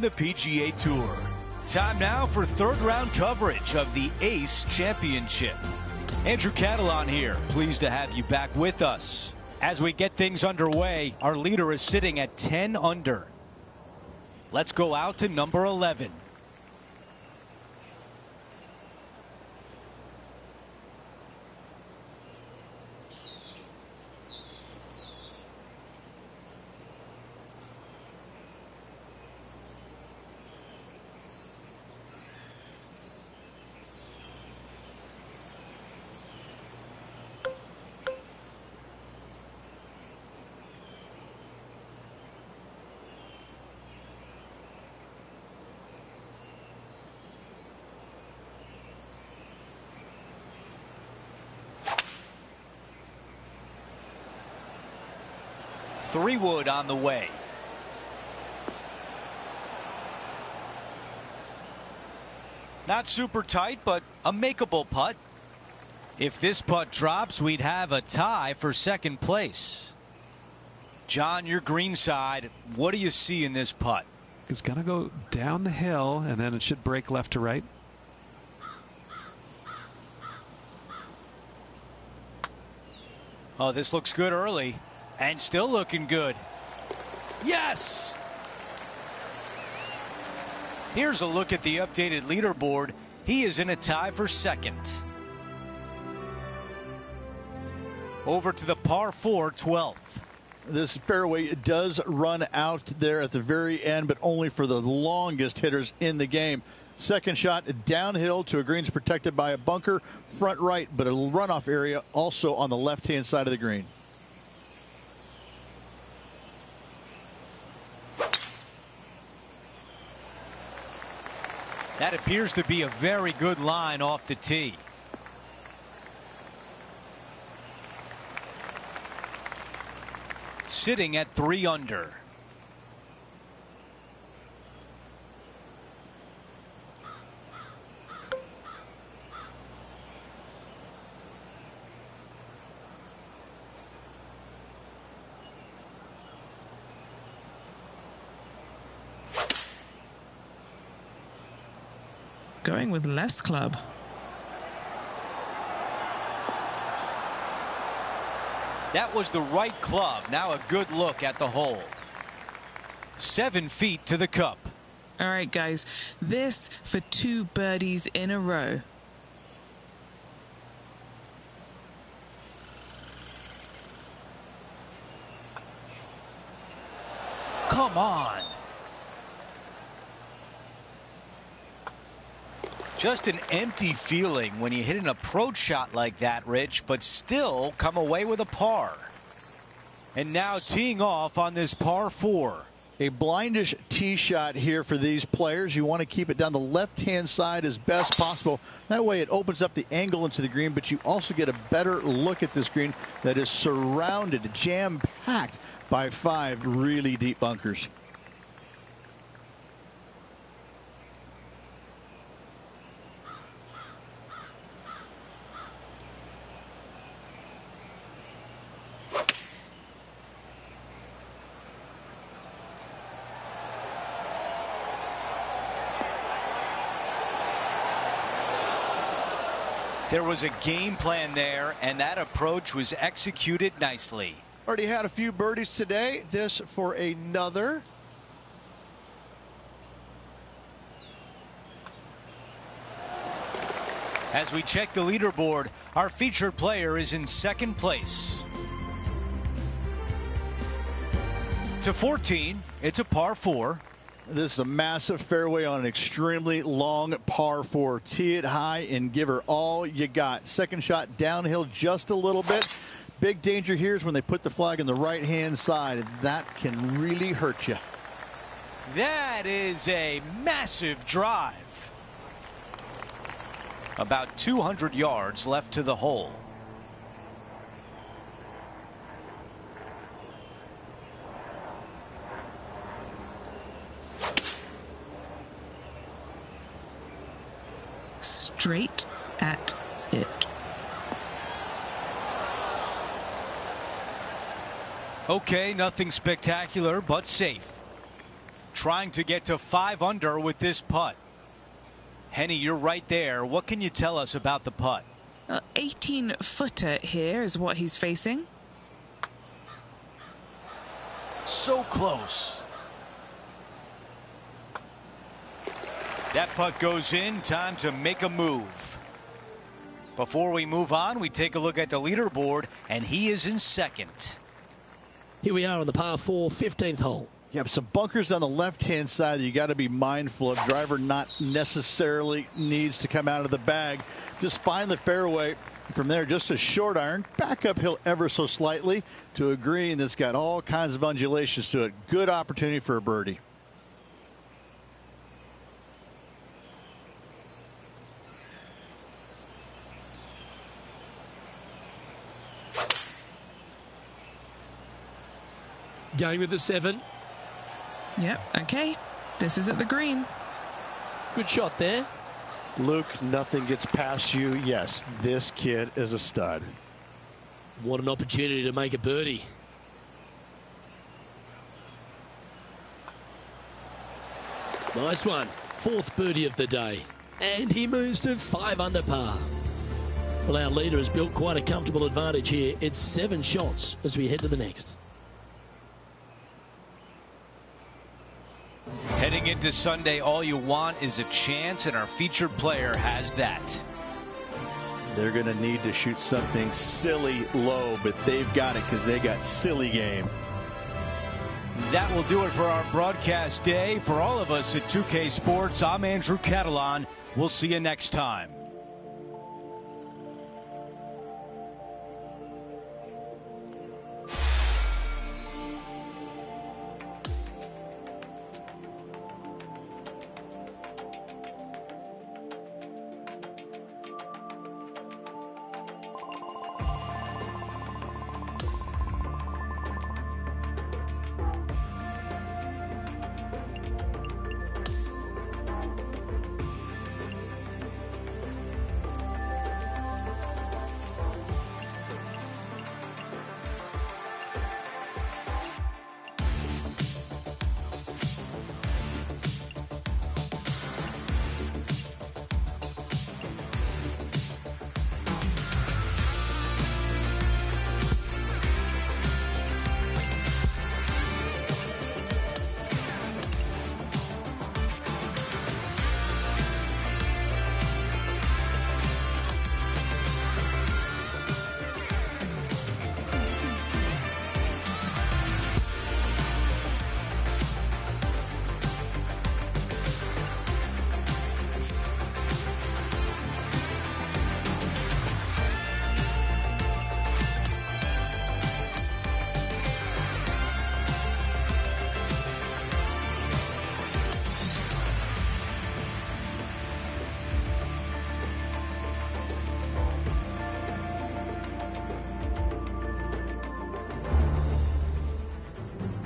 the PGA Tour. Time now for third round coverage of the Ace Championship. Andrew Catalon here, pleased to have you back with us. As we get things underway, our leader is sitting at 10 under. Let's go out to number 11. Three wood on the way. Not super tight, but a makeable putt. If this putt drops, we'd have a tie for second place. John, your green side, what do you see in this putt? It's going to go down the hill, and then it should break left to right. Oh, this looks good early. And still looking good. Yes! Here's a look at the updated leaderboard. He is in a tie for second. Over to the par 4 12th. This fairway does run out there at the very end, but only for the longest hitters in the game. Second shot downhill to a greens protected by a bunker, front right, but a runoff area also on the left-hand side of the green. That appears to be a very good line off the tee. Sitting at 3 under. Going with less club. That was the right club. Now a good look at the hole. 7 feet to the cup. All right, guys, this for 2 birdies in a row. Come on. Just an empty feeling when you hit an approach shot like that, Rich, but still come away with a par. And now teeing off on this par 4. A blindish tee shot here for these players. You want to keep it down the left-hand side as best possible. That way it opens up the angle into the green, but you also get a better look at this green that is surrounded, jam-packed by 5 really deep bunkers. There was a game plan there, and that approach was executed nicely. Already had a few birdies today. This for another. As we check the leaderboard, our featured player is in second place. To 14, it's a par 4. This is a massive fairway on an extremely long par 4. Tee it high and give her all you got. Second shot downhill just a little bit. Big danger here is when they put the flag on the right-hand side. That can really hurt you. That is a massive drive. About 200 yards left to the hole. Straight at it. Okay, nothing spectacular, but safe. trying to get to 5 under with this putt. Henny, you're right there. What can you tell us about the putt? 18-footer here is what he's facing. So close. That putt goes in. Time to make a move. Before we move on, we take a look at the leaderboard, and he is in second. Here we are on the par 4 15th hole. Yeah, some bunkers on the left-hand side that you got to be mindful of. Driver not necessarily needs to come out of the bag. Just find the fairway. From there, just a short iron, back uphill ever so slightly to a green that's got all kinds of undulations to it. Good opportunity for a birdie. Going with the 7. Yep, okay. This is at the green. Good shot there. Luke, nothing gets past you. Yes, this kid is a stud. What an opportunity to make a birdie. Nice one. 4th birdie of the day. And he moves to 5 under par. Well, our leader has built quite a comfortable advantage here. It's 7 shots as we head to the next. Heading into Sunday, all you want is a chance, and our featured player has that. They're going to need to shoot something silly low, but they've got it because they got silly game. That will do it for our broadcast day. For all of us at 2K Sports, I'm Andrew Catalan. We'll see you next time.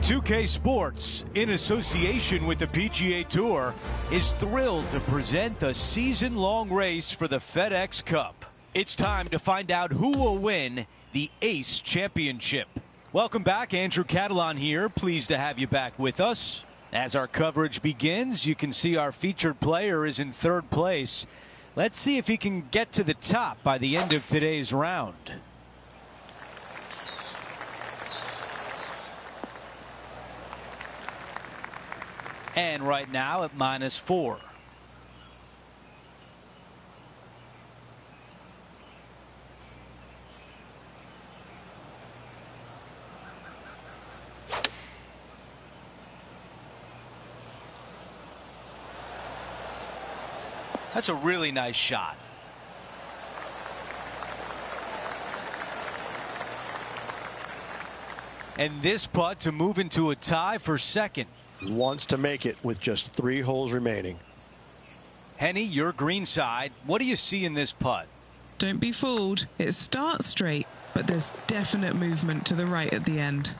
.2K Sports, in association with the PGA Tour, is thrilled to present the season-long race for the FedEx Cup. It's time to find out who will win the ACE Championship. Welcome back. Andrew Catalan here. Pleased to have you back with us. As our coverage begins, you can see our featured player is in 3rd place. Let's see if he can get to the top by the end of today's round. And right now at -4. That's a really nice shot. And this putt to move into a tie for 2nd. Wants to make it with just 3 holes remaining. Henny, your green side. What do you see in this putt? Don't be fooled. It starts straight, but there's definite movement to the right at the end.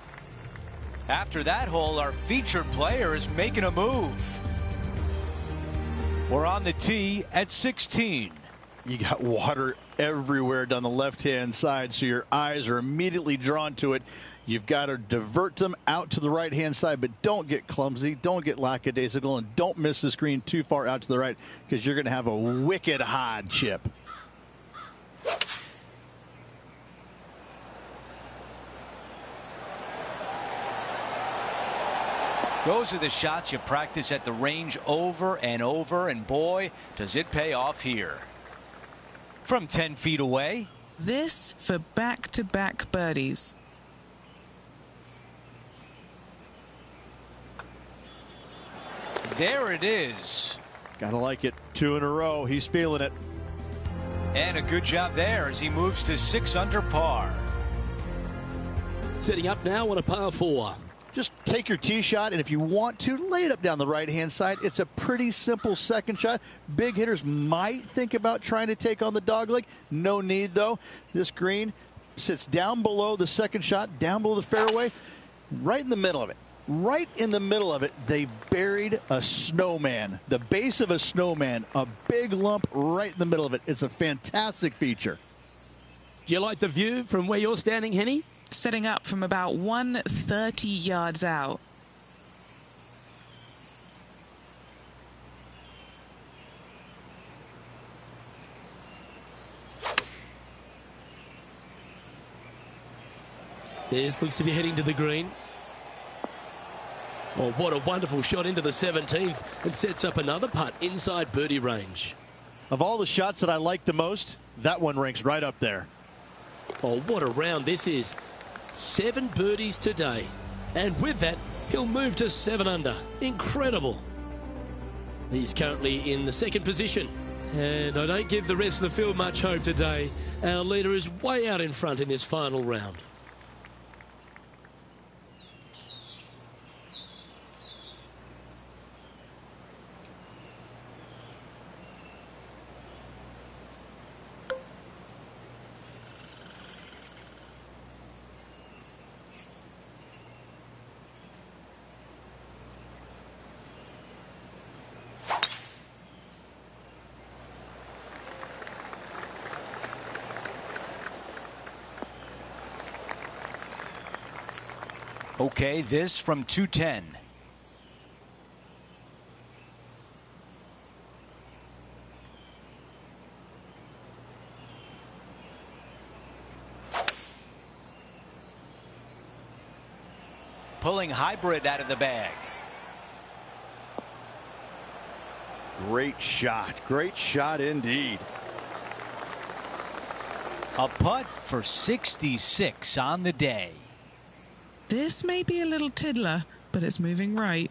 After that hole, our featured player is making a move. We're on the tee at 16. You got water everywhere down the left-hand side, so your eyes are immediately drawn to it. You've got to divert them out to the right-hand side, but don't get clumsy, don't get lackadaisical, and don't miss the screen too far out to the right, because you're going to have a wicked hard chip. Those are the shots you practice at the range over and over, and boy, does it pay off here. From 10 feet away. This for back-to-back birdies. There it is. Gotta like it. 2 in a row. He's feeling it. And a good job there as he moves to 6 under par. Setting up now on a par 4. Just take your tee shot, and if you want to, lay it up down the right-hand side. It's a pretty simple second shot. Big hitters might think about trying to take on the dogleg. No need, though. This green sits down below the second shot, down below the fairway, right in the middle of it. Right in the middle of it, they buried a snowman, the base of a snowman, a big lump right in the middle of it. It's a fantastic feature. Do you like the view from where you're standing, Henny? Setting up from about 130 yards out. This looks to be heading to the green. Oh, what a wonderful shot into the 17th. It sets up another putt inside birdie range. Of all the shots that I like the most, that one ranks right up there. Oh, what a round this is. 7 birdies today. And with that, he'll move to 7 under. Incredible. He's currently in the 2nd position. And I don't give the rest of the field much hope today. Our leader is way out in front in this final round. Okay, this from 210. Pulling hybrid out of the bag. Great shot indeed. A putt for 66 on the day. This may be a little tiddler, but it's moving right.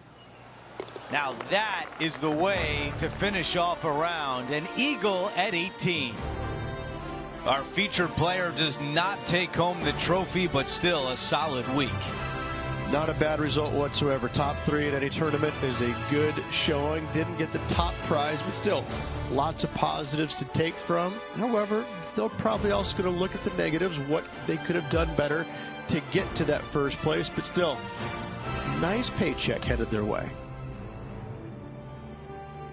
Now that is the way to finish off a round. An eagle at 18. Our featured player does not take home the trophy, but still a solid week. Not a bad result whatsoever. Top 3 at any tournament is a good showing. Didn't get the top prize, but still lots of positives to take from. However, they're probably also going to look at the negatives, what they could have done better to get to that first place, but still, nice paycheck headed their way.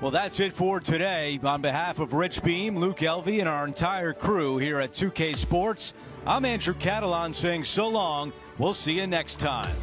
Well, that's it for today. On behalf of Rich Beam, Luke Elvey, and our entire crew here at 2K Sports, I'm Andrew Catalan saying so long. We'll see you next time.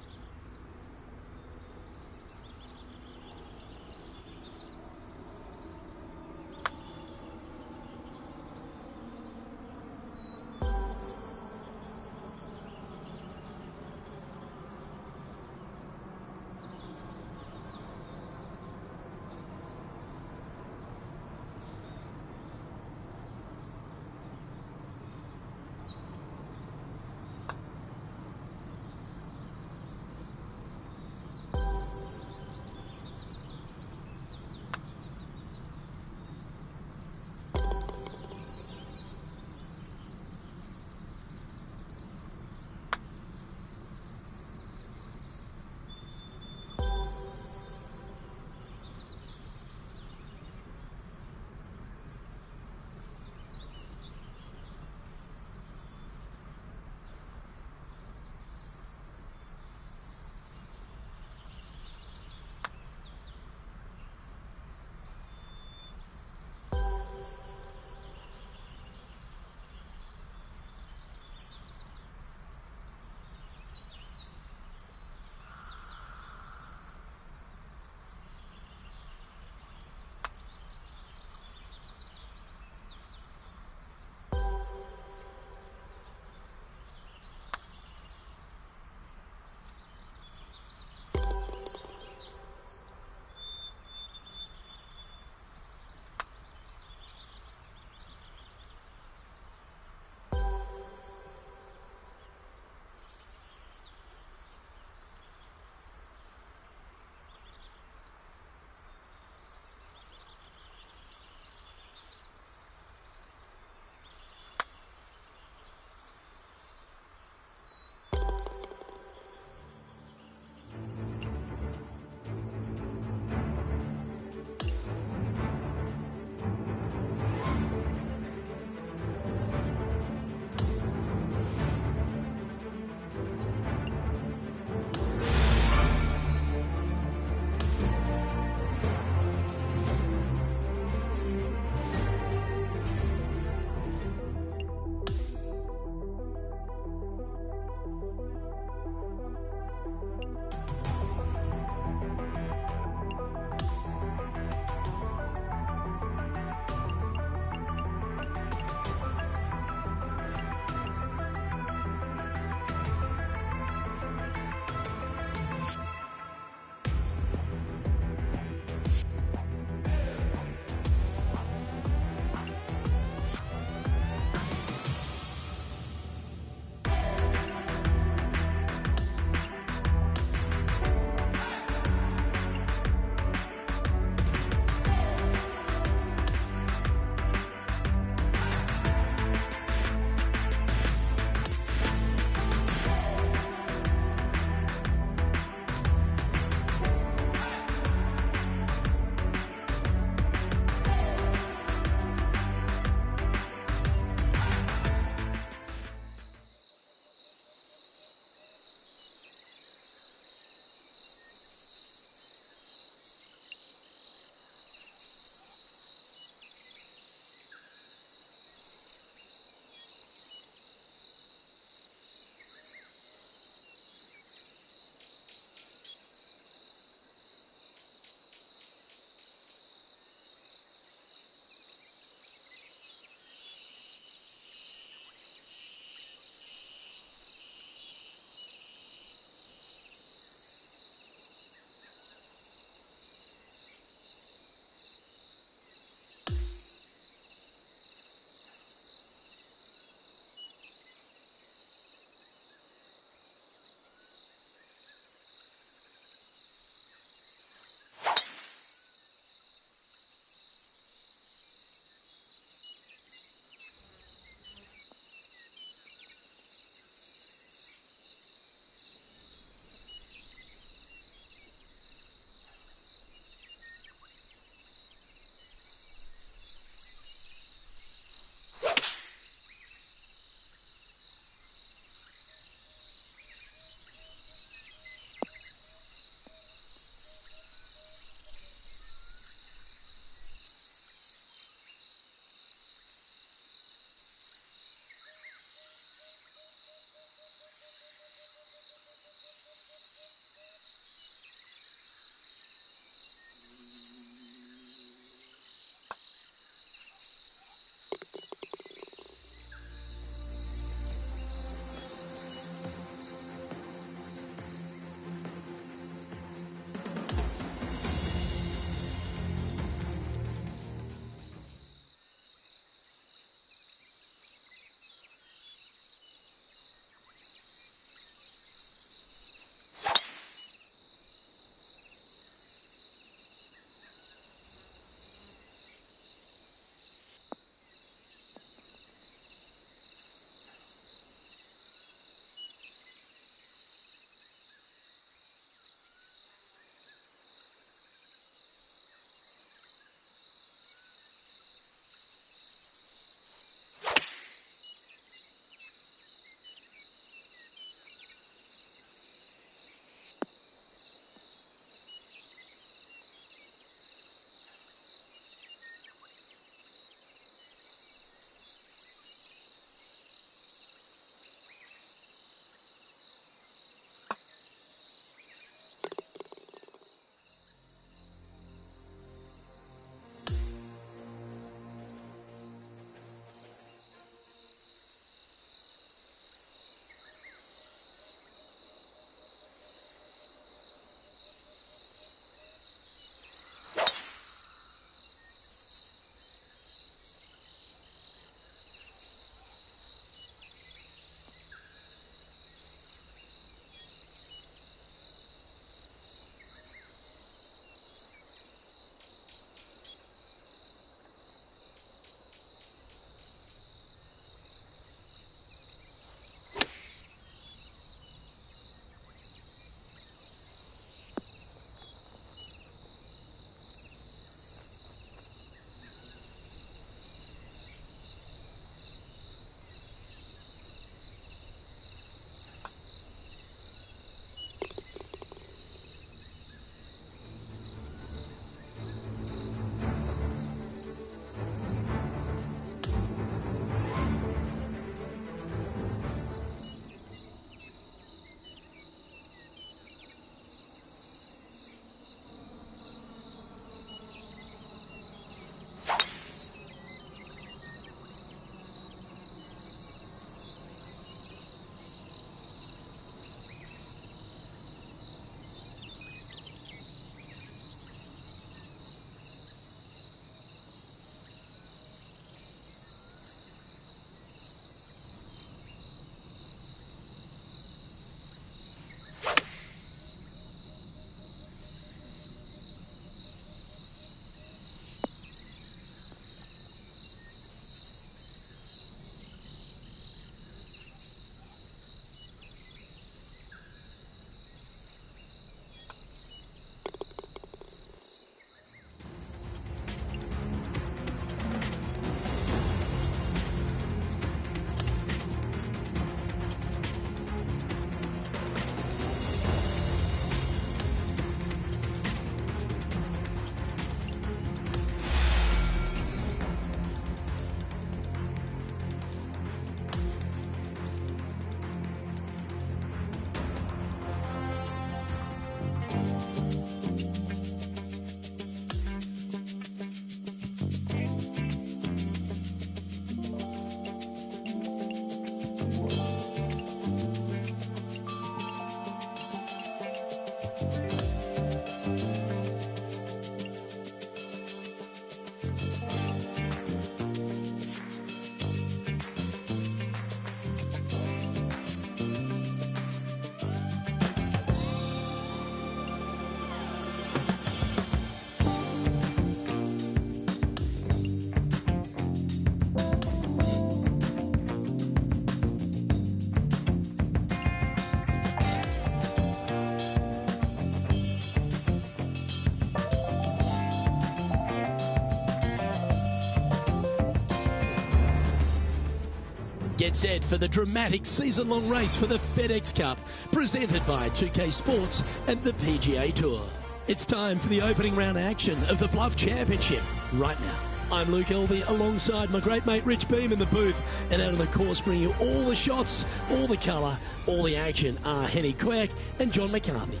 Get set for the dramatic season-long race for the FedEx Cup, presented by 2K Sports and the PGA Tour. It's time for the opening round action of the Bluff Championship right now. I'm Luke Elvey alongside my great mate Rich Beam in the booth, and out of the course bringing you all the shots, all the colour, all the action are Henny Quirk and John McCarthy.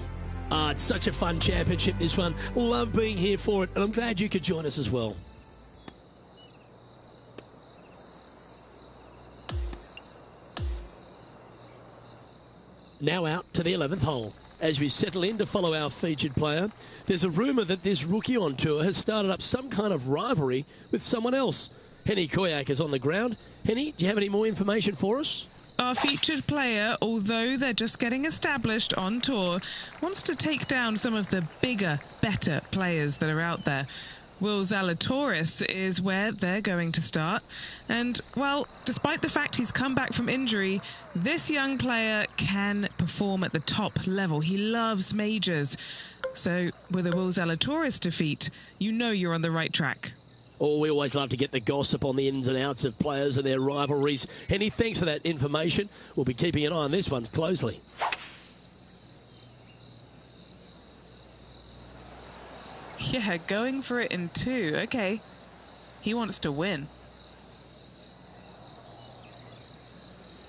It's such a fun championship, this one. Love being here for it, and I'm glad you could join us as well. Now out to the 11th hole. As we settle in to follow our featured player, there's a rumour that this rookie on tour has started up some kind of rivalry with someone else. Henny Koyak is on the ground. Henny, do you have any more information for us? Our featured player, although they're just getting established on tour, wants to take down some of the bigger, better players that are out there. Will Zalatoris is where they're going to start. And, well, despite the fact he's come back from injury, this young player can perform at the top level. He loves majors. So, with a Will Zalatoris defeat, you know you're on the right track. Oh, we always love to get the gossip on the ins and outs of players and their rivalries. Henny, thanks for that information. We'll be keeping an eye on this one closely. Yeah, going for it in two. Okay. He wants to win.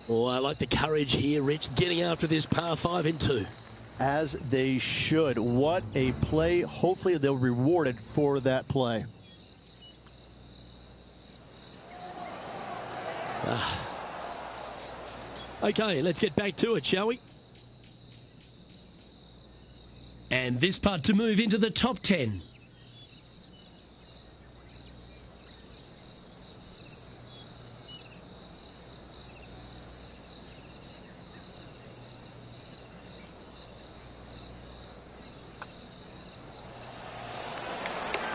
Oh, I like the courage here, Rich, getting after this par 5 in 2. As they should. What a play. Hopefully they'll be rewarded for that play. Okay, let's get back to it, shall we? And this putt to move into the top 10.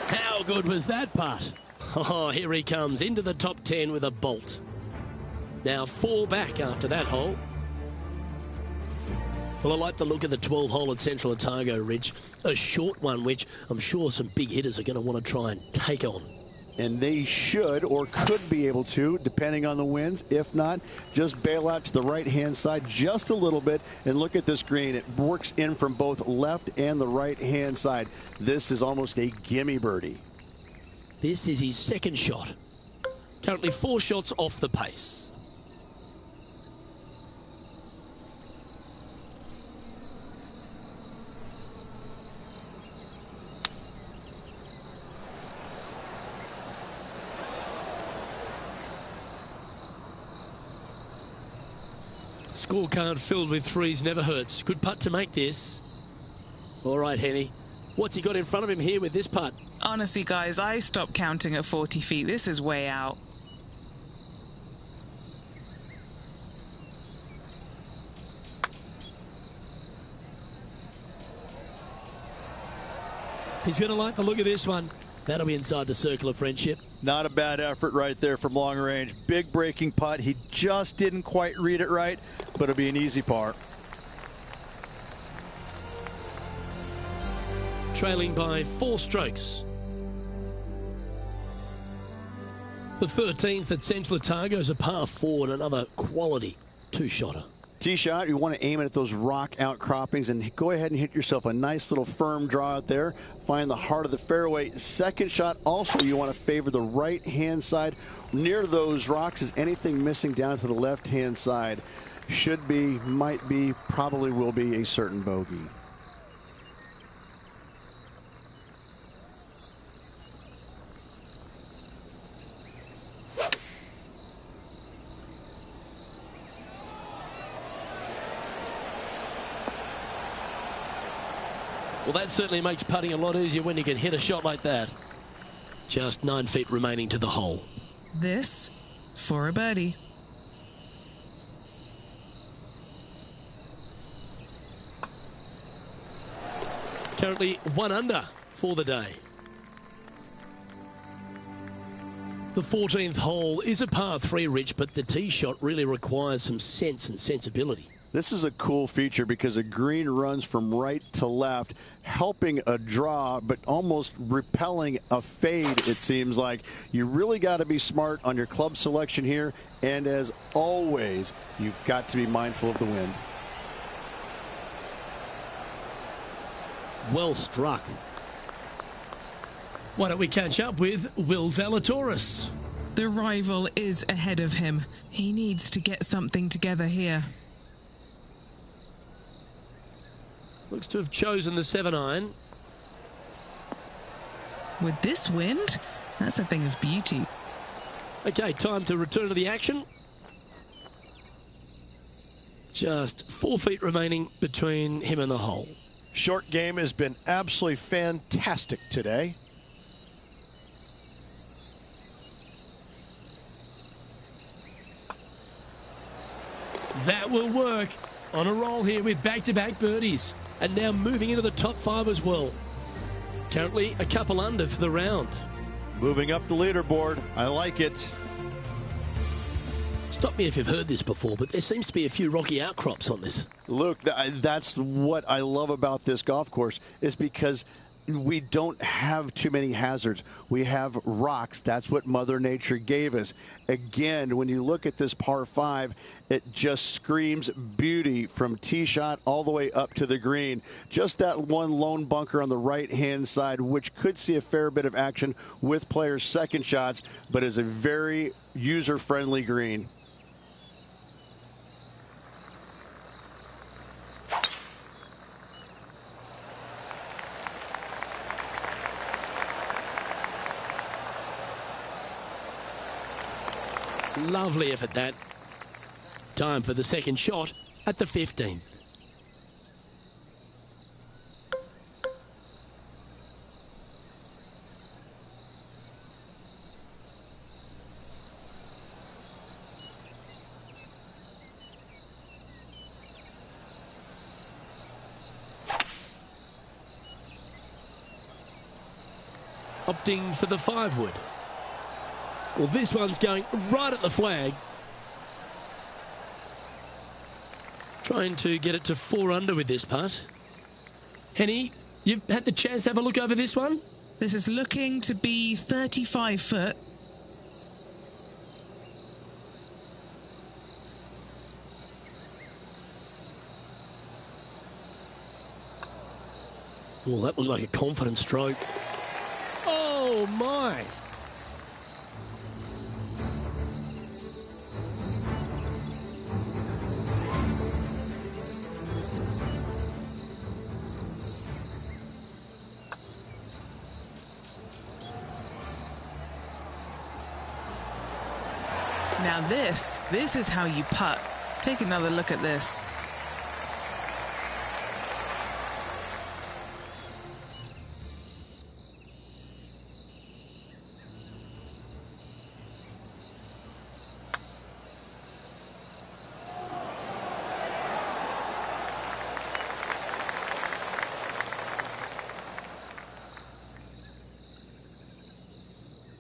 How good was that putt? Oh, here he comes into the top 10 with a bolt. Now 4 back after that hole. Well, I like the look of the 12th hole at Central Otago, Ridge. A short one, which I'm sure some big hitters are going to want to try and take on. And they should or could be able to, depending on the winds. If not, just bail out to the right-hand side just a little bit and look at this green. It works in from both left and the right-hand side. This is almost a gimme birdie. This is his second shot. Currently 4 shots off the pace. Scorecard filled with threes never hurts. Good putt to make this. All right, Henny. What's he got in front of him here with this putt? Honestly, guys, I stopped counting at 40 feet. This is way out. He's going to like the look of this one. That'll be inside the circle of friendship. Not a bad effort right there from long range. Big breaking putt. He just didn't quite read it right, but it'll be an easy par. Trailing by 4 strokes. The 13th at Central Otago is a par 4 and another quality 2-shotter. Tee shot, you want to aim it at those rock outcroppings and go ahead and hit yourself a nice little firm draw out there. Find the heart of the fairway. Second shot, also you want to favor the right-hand side. Near those rocks, is anything missing down to the left-hand side? Should be, might be, probably will be a certain bogey. Well, that certainly makes putting a lot easier when you can hit a shot like that. Just 9 feet remaining to the hole. This for a birdie. Currently 1 under for the day. The 14th hole is a par 3, Rich, but the tee shot really requires some sense and sensibility. This is a cool feature because a green runs from right to left, helping a draw, but almost repelling a fade, it seems like. You really got to be smart on your club selection here. And as always, you've got to be mindful of the wind. Well struck. Why don't we catch up with Will Zalatoris? The rival is ahead of him. He needs to get something together here. Looks to have chosen the 7-iron. With this wind, that's a thing of beauty. Okay, time to return to the action. Just 4 feet remaining between him and the hole. Short game has been absolutely fantastic today. That will work. On a roll here with back-to-back birdies. And now moving into the top 5 as well. Currently a couple under for the round. Moving up the leaderboard. I like it. Stop me if you've heard this before, but there seems to be a few rocky outcrops on this. Luke, that's what I love about this golf course, is because we don't have too many hazards. We have rocks. That's what Mother Nature gave us. Again, when you look at this par 5, it just screams beauty from tee shot all the way up to the green. Just that one lone bunker on the right-hand side, which could see a fair bit of action with players' second shots, but is a very user-friendly green. Lovely effort that. Time for the second shot at the 15th. Opting for the 5-wood. Well, this one's going right at the flag. Trying to get it to 4 under with this putt. Henny, you've had the chance to have a look over this one? This is looking to be 35 foot. Well, that looked like a confident stroke. Oh, my. Now this is how you putt. Take another look at this.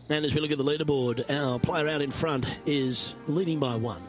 And as we look at the leaderboard, our player out in front is leading by 1.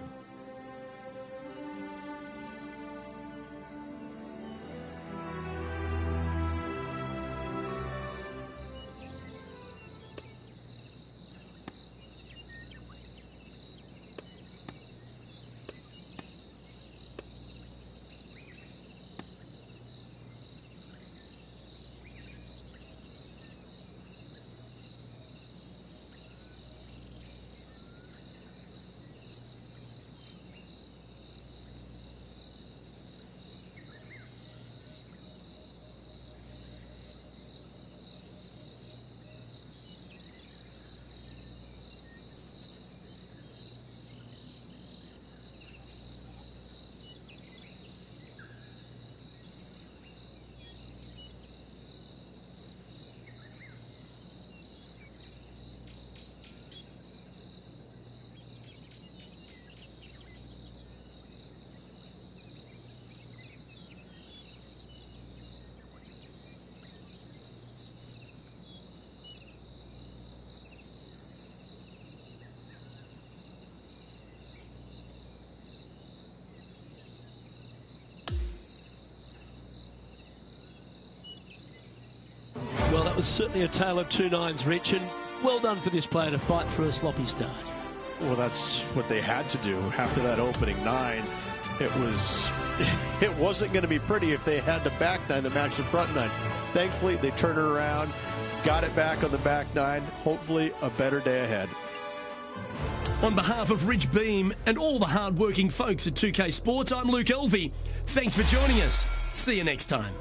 it was certainly a tale of two nines, Rich, and well done for this player to fight through a sloppy start. Well, that's what they had to do after that opening 9. It wasn't going to be pretty if they had the back 9 to match the front 9. Thankfully, they turned it around, got it back on the back 9. Hopefully, a better day ahead. On behalf of Rich Beam and all the hard-working folks at 2K Sports, I'm Luke Elvey. Thanks for joining us. See you next time.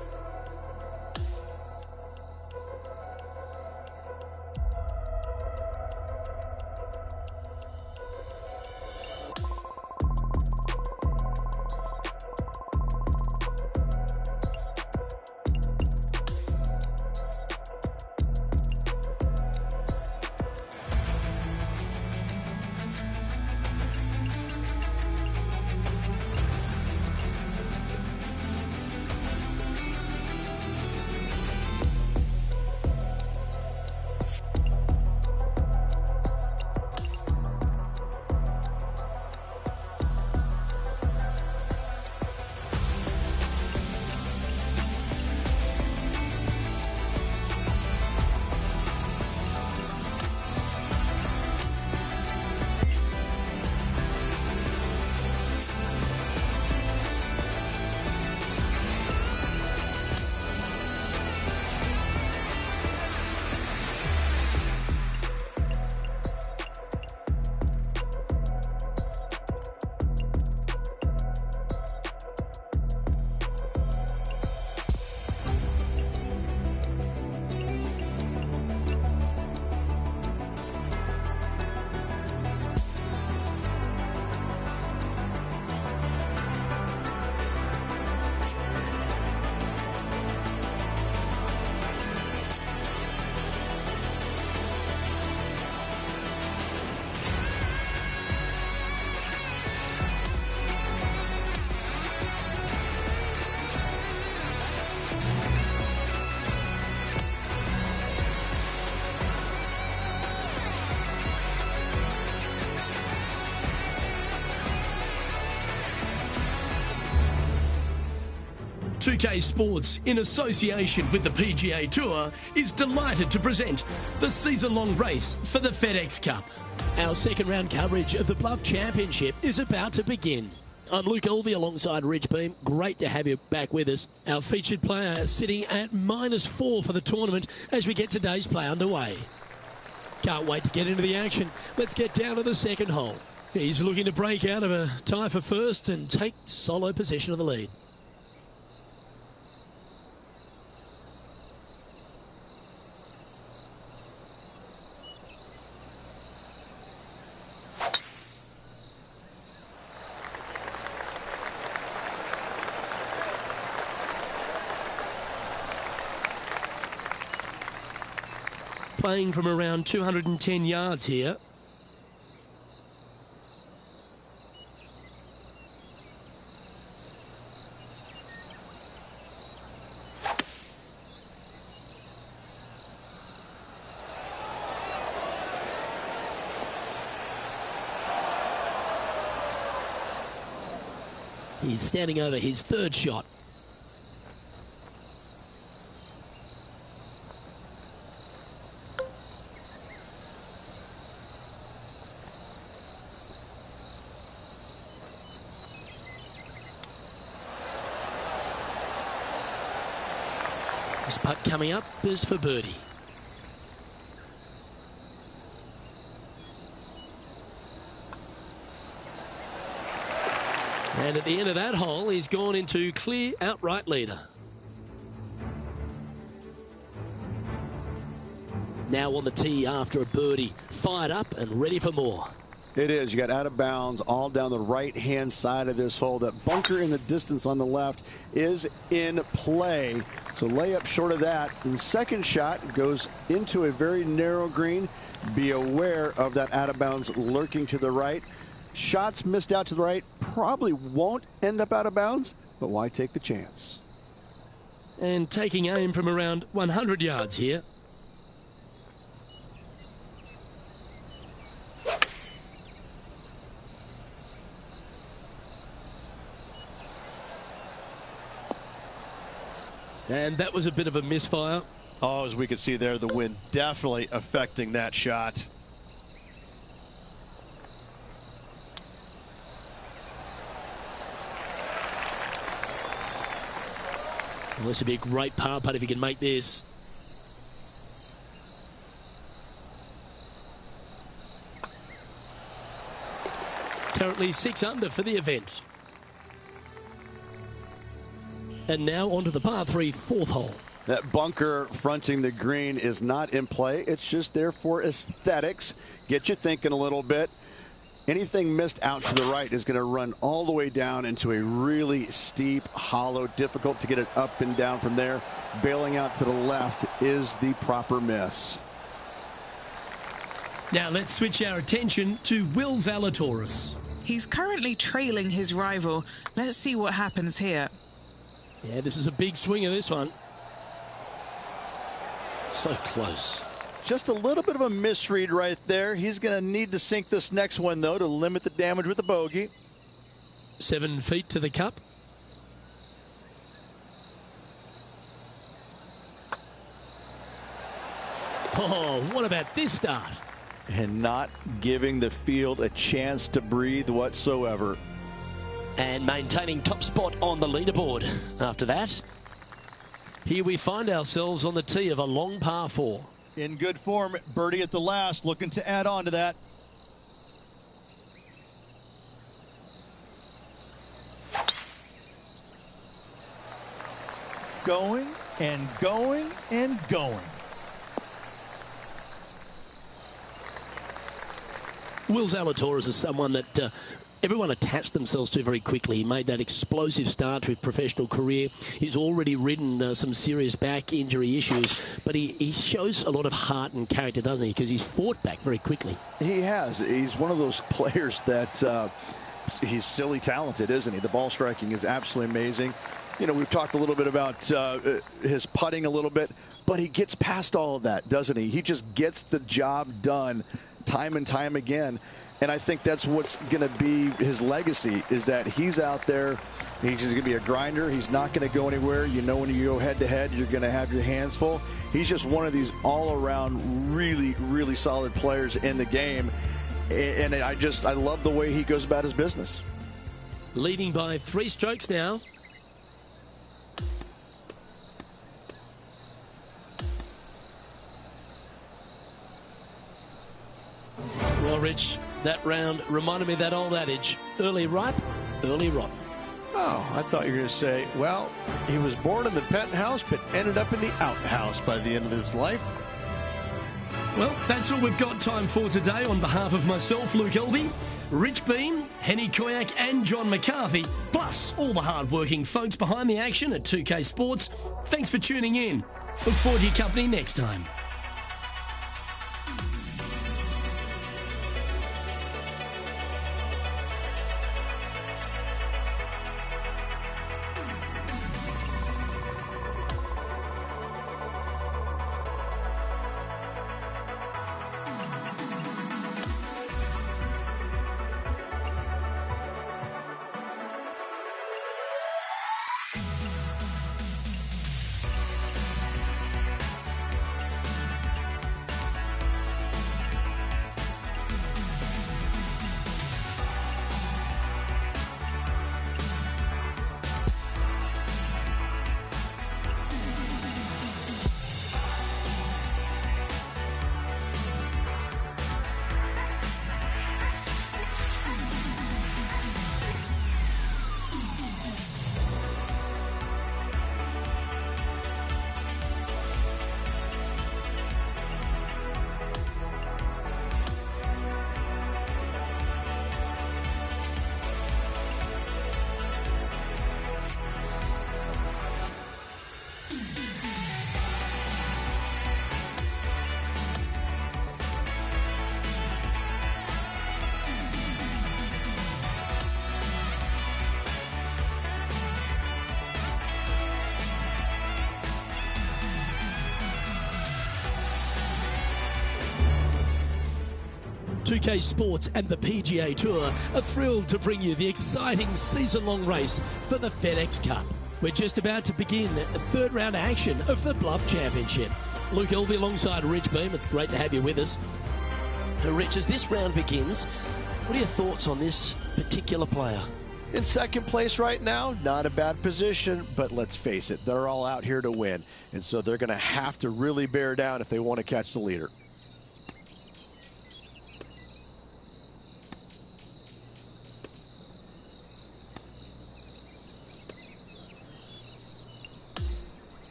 .2K Sports, in association with the PGA Tour, is delighted to present the season-long race for the FedEx Cup. Our second round coverage of the Bluff Championship is about to begin. I'm Luke Elvey alongside Rich Beam. Great to have you back with us. Our featured player sitting at -4 for the tournament as we get today's play underway. Can't wait to get into the action. Let's get down to the second hole. He's looking to break out of a tie for first and take solo possession of the lead. Playing from around 210 yards here. He's standing over his third shot. This putt coming up is for birdie. And at the end of that hole, he's gone into clear outright leader. Now on the tee after a birdie, fired up and ready for more. It is. You got out of bounds all down the right-hand side of this hole. That bunker in the distance on the left is in play. So lay up short of that. And the second shot goes into a very narrow green. Be aware of that out of bounds lurking to the right. Shots missed out to the right probably won't end up out of bounds, but why take the chance? And taking aim from around 100 yards here. And that was a bit of a misfire. Oh, as we can see there, the wind definitely affecting that shot. Well, this would be a great par putt if he can make this. Currently 6 under for the event. And now onto the par 3 4th hole. That bunker fronting the green is not in play. It's just there for aesthetics. Get you thinking a little bit. Anything missed out to the right is going to run all the way down into a really steep, hollow, difficult to get it up and down from there. Bailing out to the left is the proper miss. Now let's switch our attention to Will Zalatoris. He's currently trailing his rival. Let's see what happens here. Yeah, this is a big swing of this one. So close. Just a little bit of a misread right there. He's going to need to sink this next one, though, to limit the damage with the bogey. 7 feet to the cup. Oh, what about this start? And not giving the field a chance to breathe whatsoever. And maintaining top spot on the leaderboard. After that, here we find ourselves on the tee of a long par 4. In good form, birdie at the last, looking to add on to that. Going and going and going. Will Zalatoris is someone that everyone attached themselves to very quickly. He made that explosive start to his professional career. He's already ridden some serious back injury issues, but he shows a lot of heart and character, doesn't he? Because he's fought back very quickly. He has. He's one of those players that he's silly talented, isn't he? The ball striking is absolutely amazing. You know, we've talked a little bit about his putting a little bit, but he gets past all of that, doesn't he? He just gets the job done time and time again. And I think that's what's going to be his legacy, is that he's out there. He's just going to be a grinder. He's not going to go anywhere. You know, when you go head to head, you're going to have your hands full. He's just one of these all around really, really solid players in the game. And I love the way he goes about his business. Leading by 3 strokes now. Well, Rich, that round reminded me of that old adage, early ripe, early rotten. Oh, I thought you were going to say, well, he was born in the penthouse but ended up in the outhouse by the end of his life. Well, that's all we've got time for today. On behalf of myself, Luke Elvey, Rich Bean, Henny Koyak and John McCarthy, plus all the hard-working folks behind the action at 2K Sports, thanks for tuning in. Look forward to your company next time. UK Sports and the PGA Tour are thrilled to bring you the exciting season-long race for the FedEx Cup. We're just about to begin the third round action of the Bluff Championship. Luke Elvey alongside Rich Beam. It's great to have you with us. Rich, as this round begins, what are your thoughts on this particular player? In second place right now, not a bad position, but let's face it, they're all out here to win. And so they're going to have to really bear down if they want to catch the leader.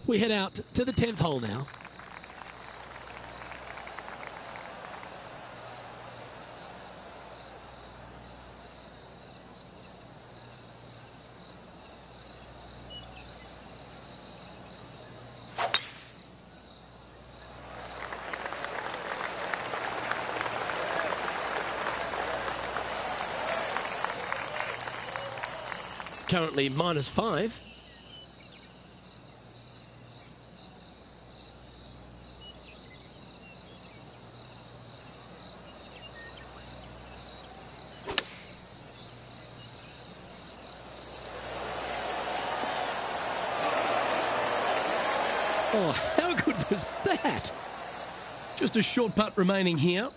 We head out to the 10th hole now. Currently -5. Oh, how good was that? Just a short putt remaining here.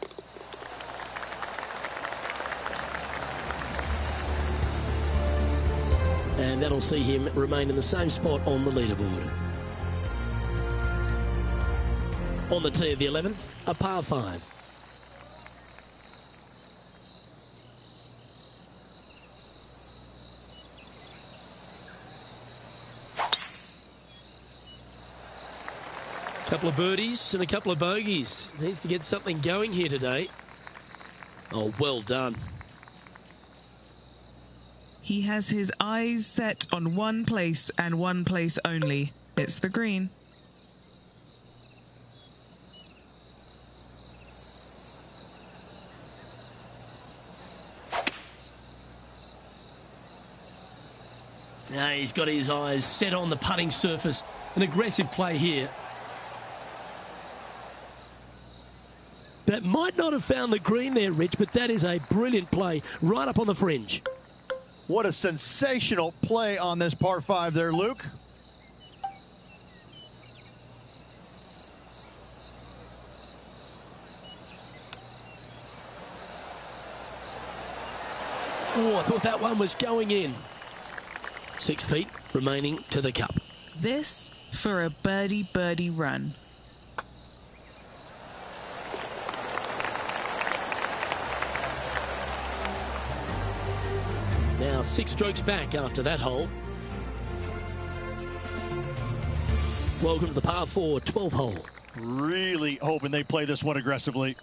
And that'll see him remain in the same spot on the leaderboard. On the tee of the 11th, a par 5. Couple of birdies and a couple of bogeys. Needs to get something going here today. Oh, well done. He has his eyes set on one place and one place only. It's the green. Now he's got his eyes set on the putting surface. An aggressive play here. That might not have found the green there, Rich, but that is a brilliant play right up on the fringe. What a sensational play on this par 5 there, Luke. Oh, I thought that one was going in. 6 feet remaining to the cup. This for a birdie run. Now 6 strokes back after that hole. Welcome to the par 4 12th hole. Really hoping they play this one aggressively.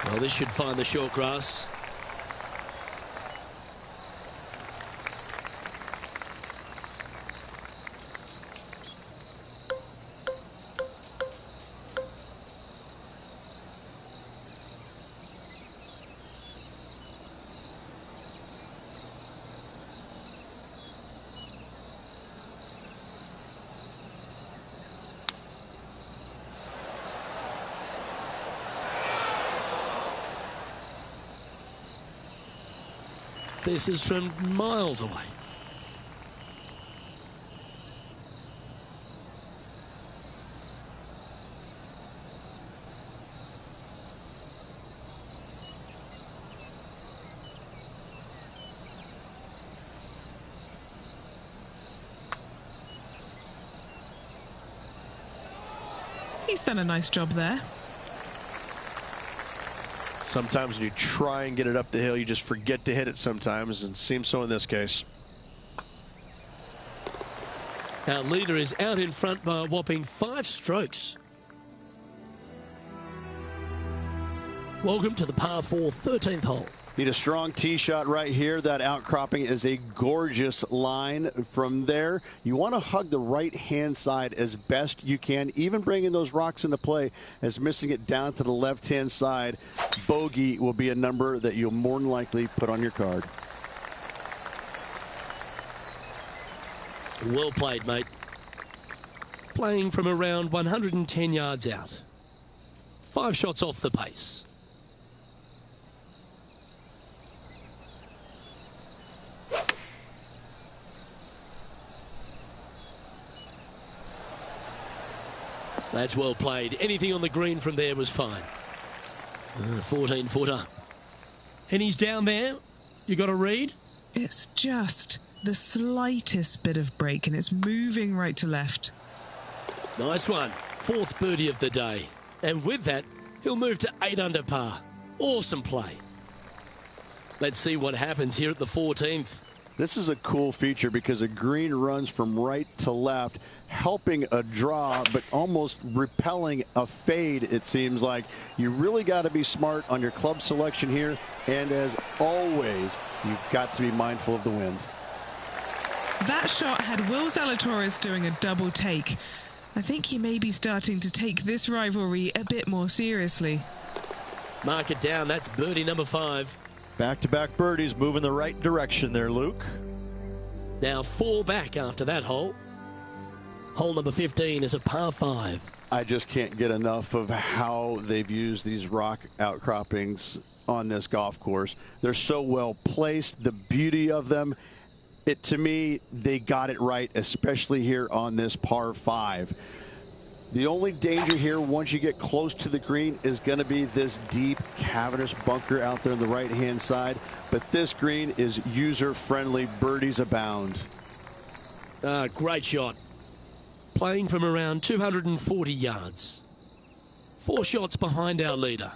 Well, this should find the short grass. This is from miles away. He's done a nice job there. Sometimes when you try and get it up the hill, you just forget to hit it sometimes, and it seems so in this case. Our leader is out in front by a whopping 5 strokes. Welcome to the par 4 13th hole. Need a strong tee shot right here. That outcropping is a gorgeous line. From there, you want to hug the right-hand side as best you can, even bringing those rocks into play, as missing it down to the left-hand side. Bogey will be a number that you'll more than likely put on your card. Well played, mate. Playing from around 110 yards out. 5 shots off the pace. That's well played. Anything on the green from there was fine. 14-footer. And he's down there. You got a read? It's just the slightest bit of break, and it's moving right to left. Nice one. 4th birdie of the day. And with that, he'll move to 8 under par. Awesome play. Let's see what happens here at the 14th. This is a cool feature because a green runs from right to left, helping a draw, but almost repelling a fade, it seems like. You really got to be smart on your club selection here. And as always, you've got to be mindful of the wind. That shot had Will Zalatoris doing a double take. I think he may be starting to take this rivalry a bit more seriously. Mark it down. That's birdie number 5. Back-to-back birdies, move in the right direction there, Luke. Now 4 back after that hole. Hole number 15 is a par 5. I just can't get enough of how they've used these rock outcroppings on this golf course. They're so well placed, the beauty of them. To me, they got it right, especially here on this par 5. The only danger here once you get close to the green is going to be this deep, cavernous bunker out there on the right-hand side. But this green is user-friendly. Birdies abound. Great shot. Playing from around 240 yards. 4 shots behind our leader.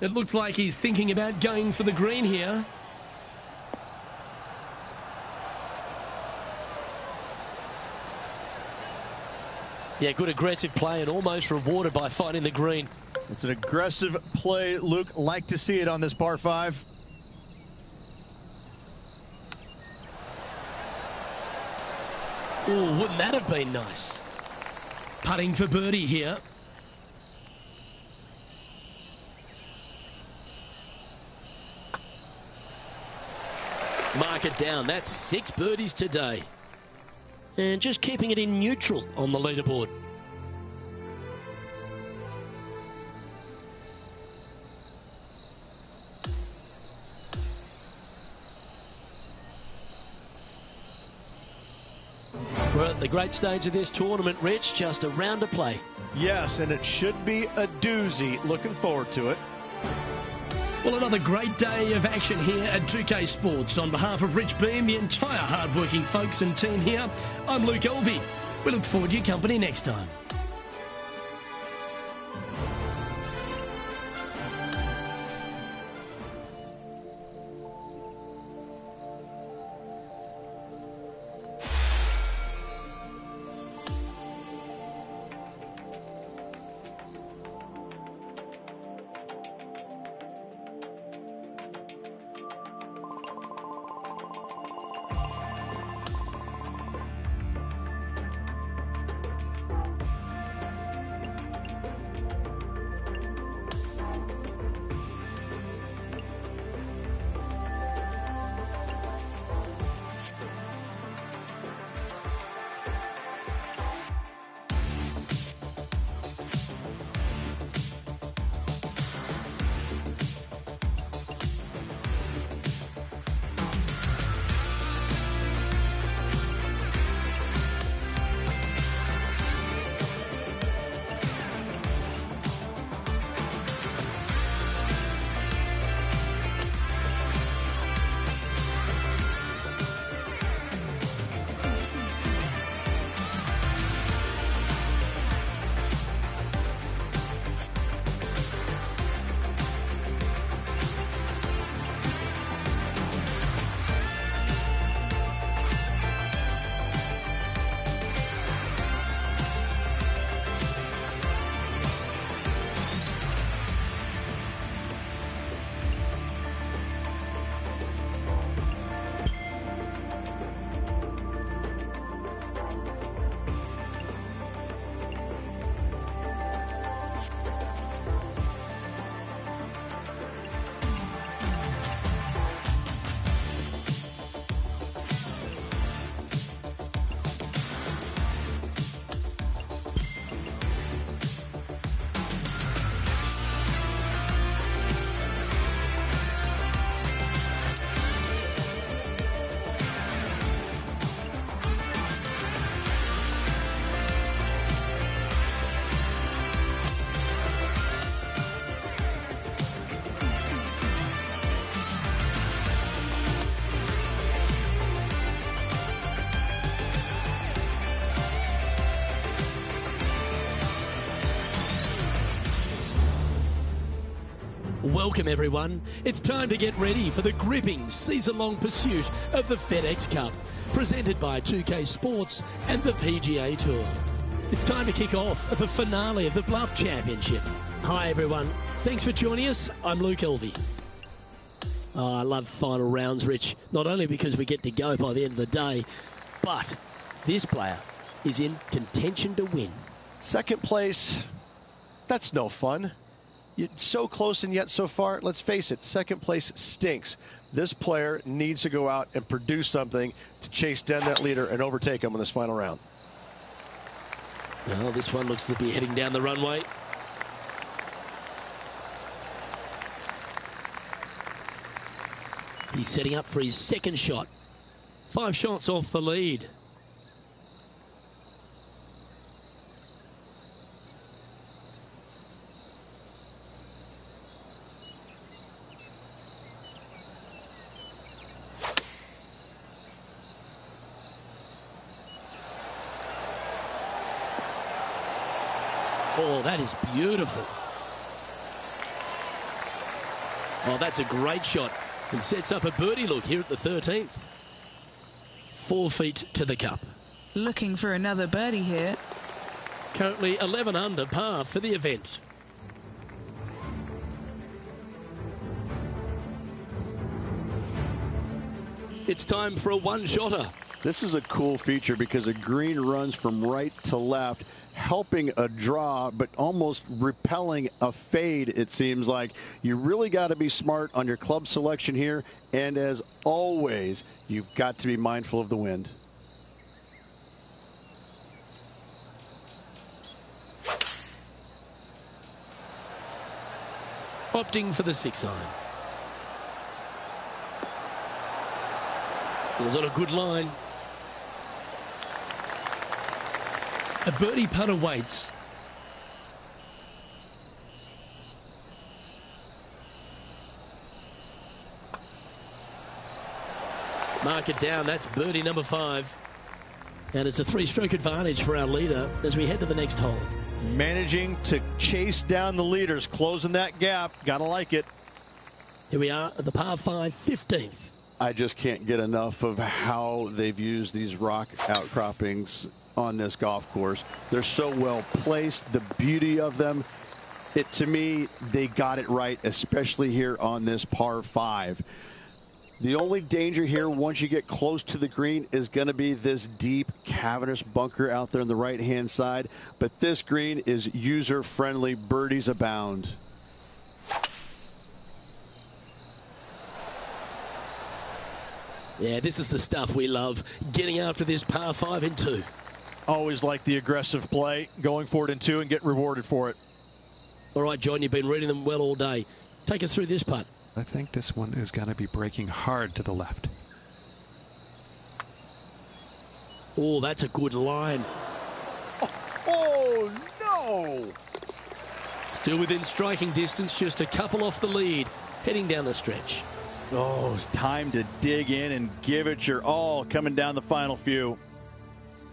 It looks like he's thinking about going for the green here. Yeah, good aggressive play and almost rewarded by finding the green. It's an aggressive play, Luke. Like to see it on this par 5. Oh, wouldn't that have been nice? Putting for birdie here. Mark it down. That's 6 birdies today. And just keeping it in neutral on the leaderboard. We're at the great stage of this tournament, Rich. Just a round to play. Yes, and it should be a doozy. Looking forward to it. Well, another great day of action here at 2K Sports. On behalf of Rich Beam, the entire hard-working folks and team here, I'm Luke Elvey. We look forward to your company next time. Welcome everyone. It's time to get ready for the gripping season-long pursuit of the FedEx Cup, presented by 2K Sports and the PGA Tour. It's time to kick off the finale of the Bluff Championship. Hi everyone, thanks for joining us. I'm Luke Elvey. I love final rounds, Rich, not only because we get to go by the end of the day, but this player is in contention to win. Second place, that's no fun. You're so close and yet so far. Let's face it, second place stinks. This player needs to go out and produce something to chase down that leader and overtake him in this final round. Well, this one looks to be heading down the runway. He's setting up for his second shot. 5 shots off the lead. Oh, that is beautiful. Oh, that's a great shot and sets up a birdie look here at the 13th. 4 feet to the cup. Looking for another birdie here. Currently 11 under par for the event. It's time for a one-shotter. This is a cool feature because the green runs from right to left, helping a draw, but almost repelling a fade, it seems like. You really got to be smart on your club selection here, and as always, you've got to be mindful of the wind. Opting for the 6-iron. It was on a good line. A birdie putt awaits. Mark it down. That's birdie number 5. And it's a 3-stroke advantage for our leader as we head to the next hole. Managing to chase down the leaders, closing that gap. Gotta like it. Here we are at the par 5, 15th. I just can't get enough of how they've used these rock outcroppings on this golf course. They're so well placed, the beauty of them. To me, they got it right, especially here on this par 5. The only danger here once you get close to the green is going to be this deep cavernous bunker out there on the right hand side, but this green is user friendly. Birdies abound. Yeah, this is the stuff we love, getting after this par 5 in 2. Always like the aggressive play, going for it in 2 and getting rewarded for it. All right, John, you've been reading them well all day. Take us through this putt. I think this one is going to be breaking hard to the left. Oh, that's a good line. Oh, no! Still within striking distance, just a couple off the lead, heading down the stretch. Oh, it's time to dig in and give it your all coming down the final few.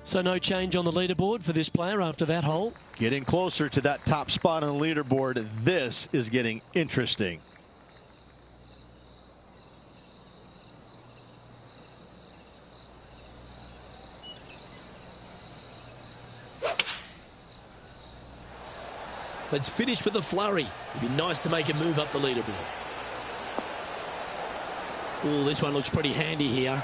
So no change on the leaderboard for this player after that hole. Getting closer to that top spot on the leaderboard. This is getting interesting. Let's finish with a flurry. It'd be nice to make a move up the leaderboard. Oh, this one looks pretty handy here.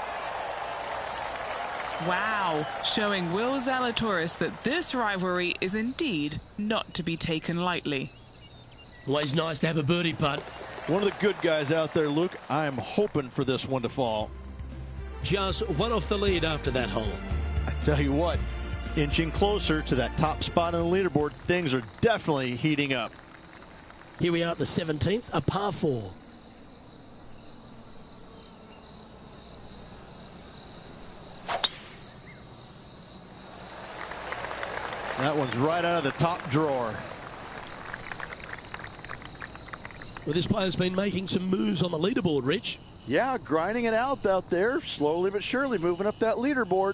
Wow, showing Will Zalatoris that this rivalry is indeed not to be taken lightly. Always nice to have a birdie putt. One of the good guys out there, Luke. I am hoping for this one to fall. Just one off the lead after that hole. I tell you what, inching closer to that top spot on the leaderboard, things are definitely heating up. Here we are at the 17th, a par 4. That one's right out of the top drawer. Well, this player's been making some moves on the leaderboard, Rich. Yeah, grinding it out there, slowly but surely moving up that leaderboard.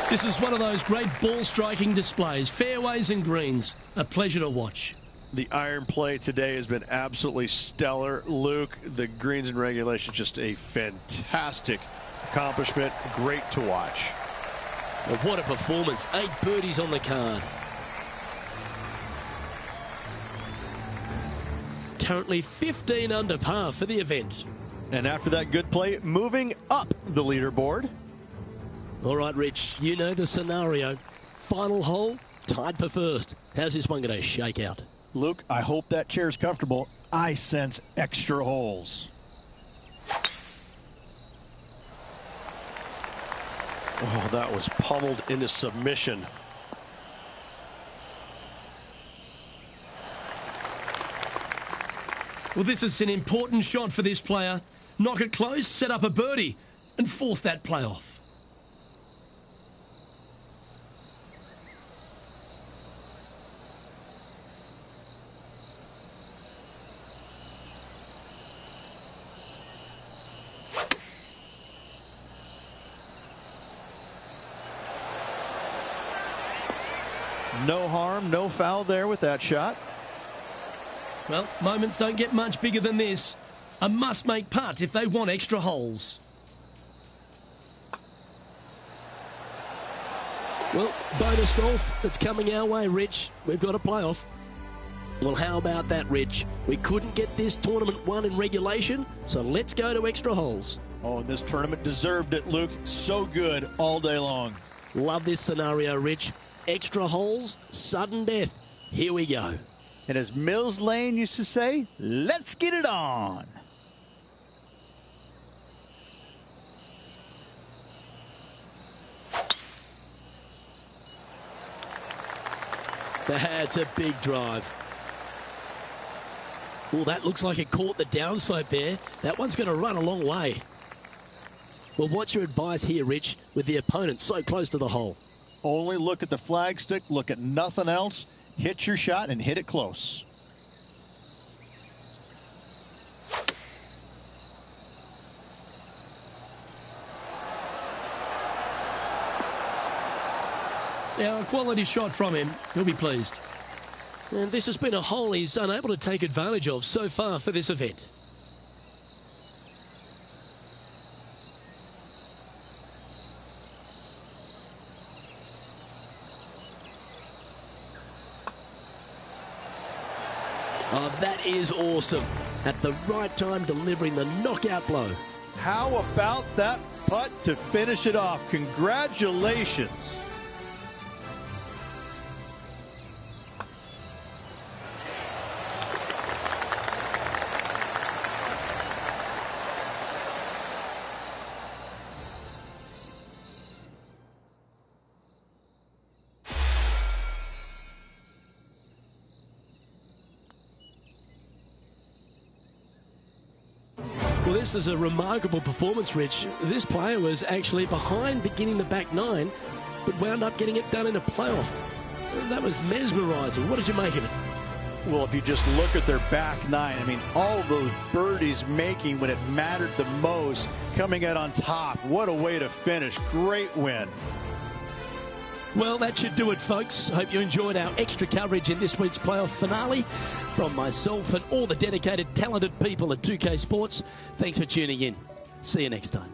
This is one of those great ball striking displays. Fairways and greens. A pleasure to watch. The iron play today has been absolutely stellar. Luke, the greens and regulation, just a fantastic accomplishment. Great to watch. Well, what a performance. 8 birdies on the card. Currently 15 under par for the event. And after that good play, moving up the leaderboard. All right, Rich, you know the scenario. Final hole, tied for first. How's this one going to shake out? Luke, I hope that chair's comfortable. I sense extra holes. Oh, that was pummeled into submission. Well, this is an important shot for this player. Knock it close, set up a birdie, and force that play off. No harm, no foul there with that shot. Well, moments don't get much bigger than this. A must-make putt if they want extra holes. Well, bonus golf that's coming our way, Rich. We've got a playoff. Well, how about that, Rich? We couldn't get this tournament won in regulation, so let's go to extra holes. Oh, and this tournament deserved it, Luke. So good all day long. Love this scenario, Rich. Extra holes, sudden death. Here we go. And as Mills Lane used to say, let's get it on. That's a big drive. Well, that looks like it caught the downslope there. That one's going to run a long way. Well, what's your advice here, Rich, with the opponent so close to the hole? Only look at the flagstick, look at nothing else. Hit your shot and hit it close. Yeah, a quality shot from him. He'll be pleased. And this has been a hole he's unable to take advantage of so far for this event. Oh, that is awesome. At the right time, delivering the knockout blow. How about that putt to finish it off? Congratulations. Well, this is a remarkable performance, Rich. This player was actually behind beginning the back nine, but wound up getting it done in a playoff. That was mesmerizing. What did you make of it? Well, if you just look at their back nine, I mean, all of those birdies making when it mattered the most, coming out on top. What a way to finish. Great win. Well, that should do it, folks. Hope you enjoyed our extra coverage in this week's playoff finale. From myself and all the dedicated, talented people at 2K Sports, thanks for tuning in. See you next time.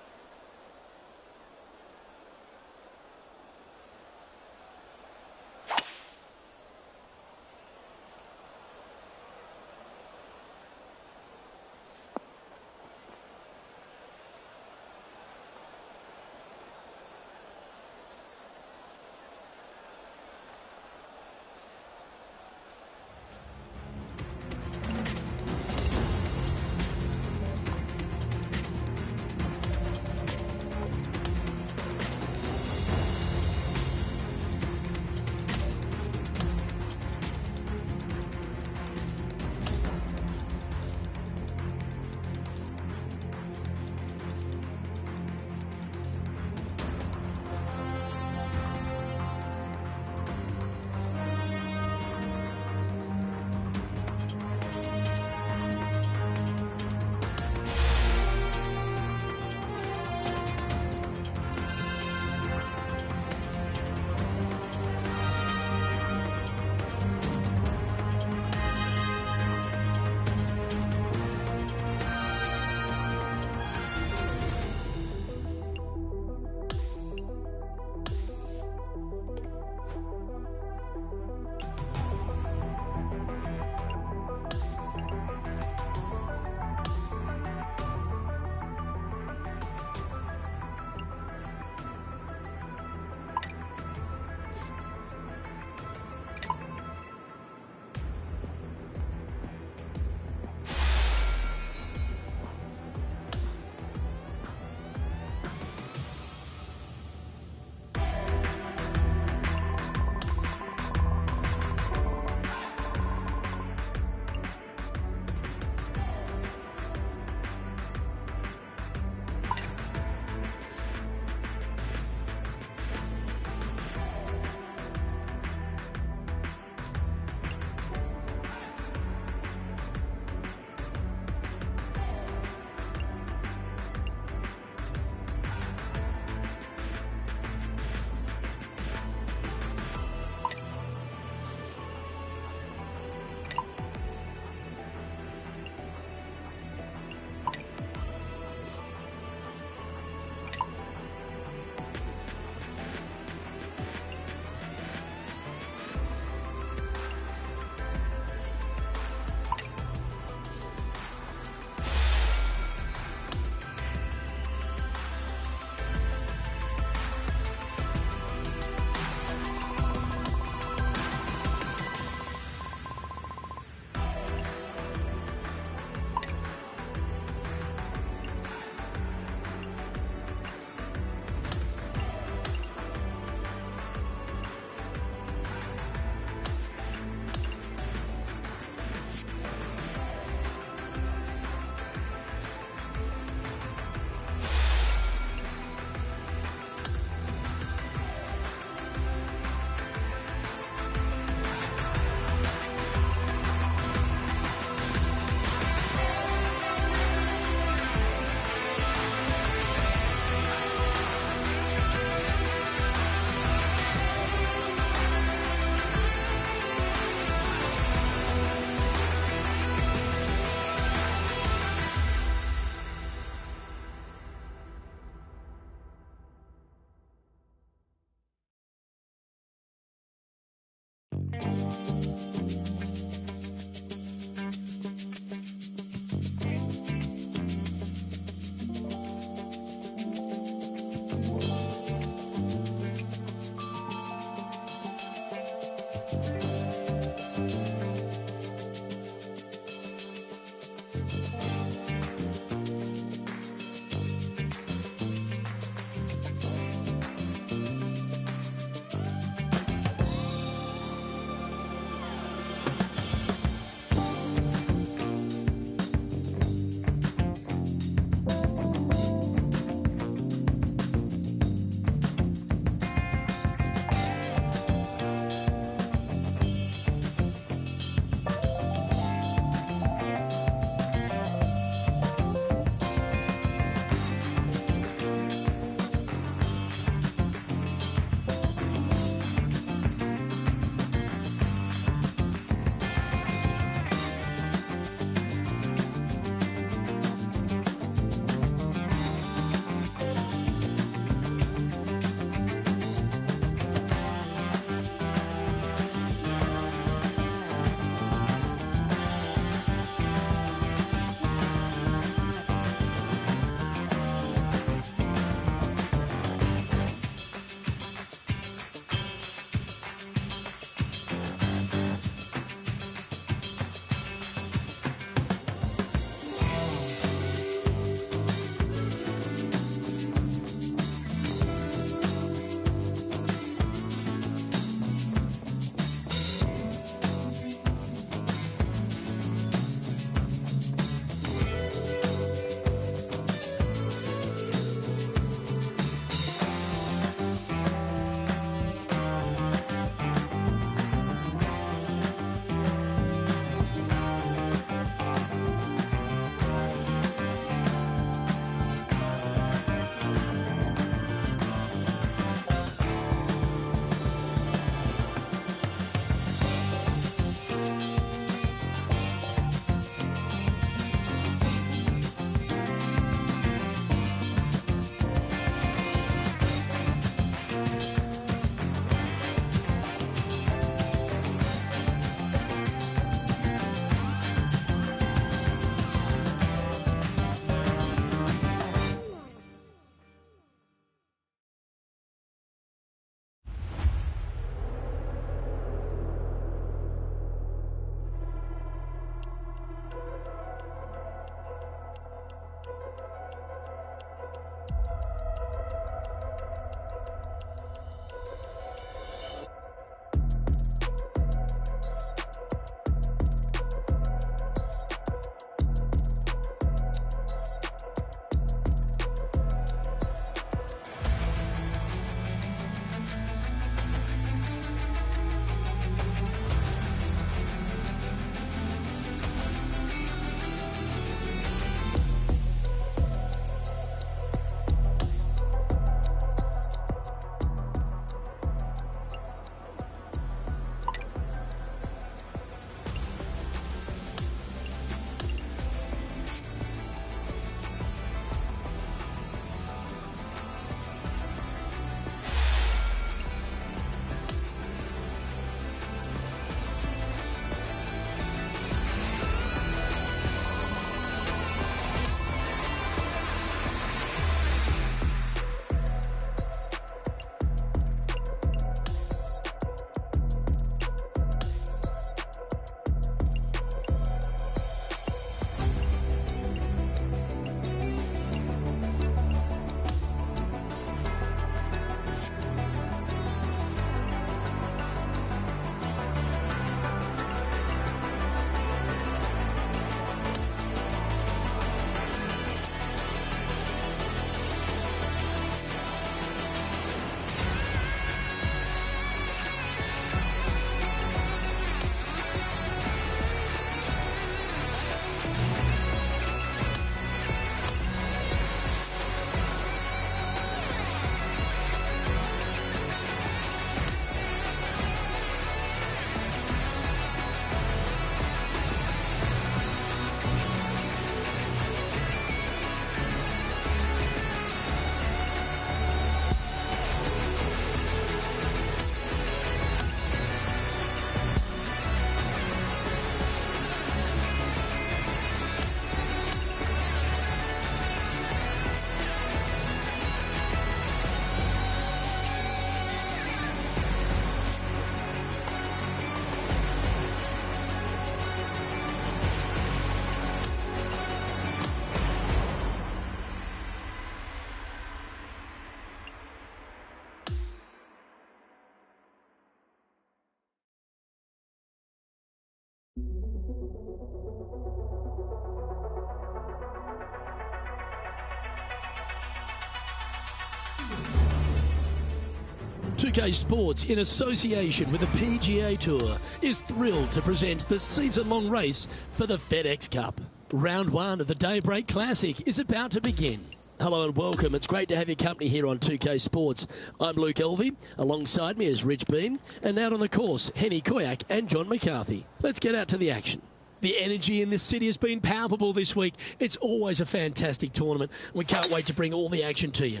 PGA Sports, in association with the PGA Tour, is thrilled to present the season-long race for the FedEx Cup. Round 1 of the Daybreak Classic is about to begin. Hello and welcome. It's great to have your company here on 2K Sports. I'm Luke Elvey. Alongside me is Rich Beam. And out on the course, Henny Koyak and John McCarthy. Let's get out to the action. The energy in this city has been palpable this week. It's always a fantastic tournament. We can't wait to bring all the action to you.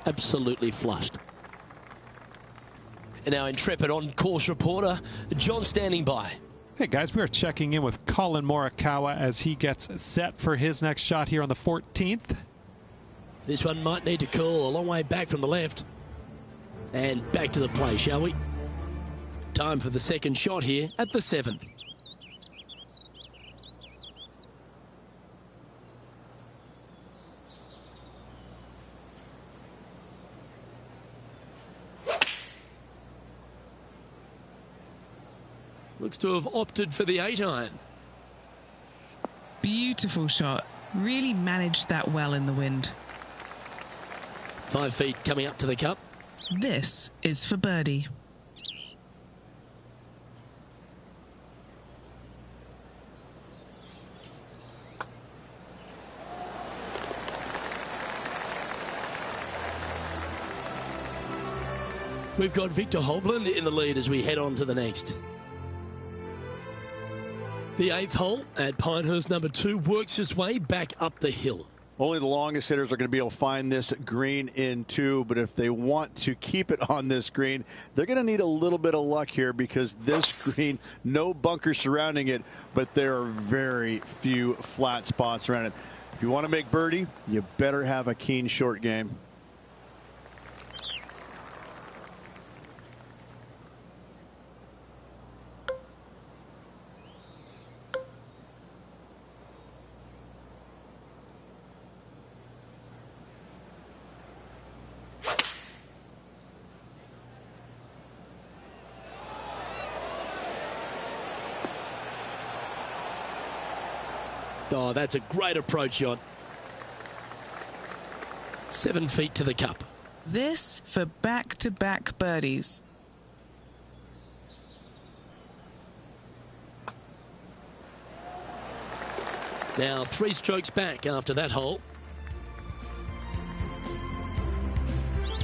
Absolutely flushed. And our intrepid on-course reporter, John, standing by. Hey guys, we are checking in with Colin Morikawa as he gets set for his next shot here on the 14th. This one might need to curl a long way back from the left. And back to the play, shall we? Time for the second shot here at the 7th. Looks to have opted for the 8-iron. Beautiful shot. Really managed that well in the wind. 5 feet coming up to the cup. This is for birdie. We've got Victor Hovland in the lead as we head on to the next. The 8th hole at Pinehurst number 2 works its way back up the hill. Only the longest hitters are going to be able to find this green in 2, but if they want to keep it on this green, they're going to need a little bit of luck here because this green, no bunkers surrounding it, but there are very few flat spots around it. If you want to make birdie, you better have a keen short game. Oh, that's a great approach shot. 7 feet to the cup. This for back-to-back birdies. Now 3 strokes back after that hole.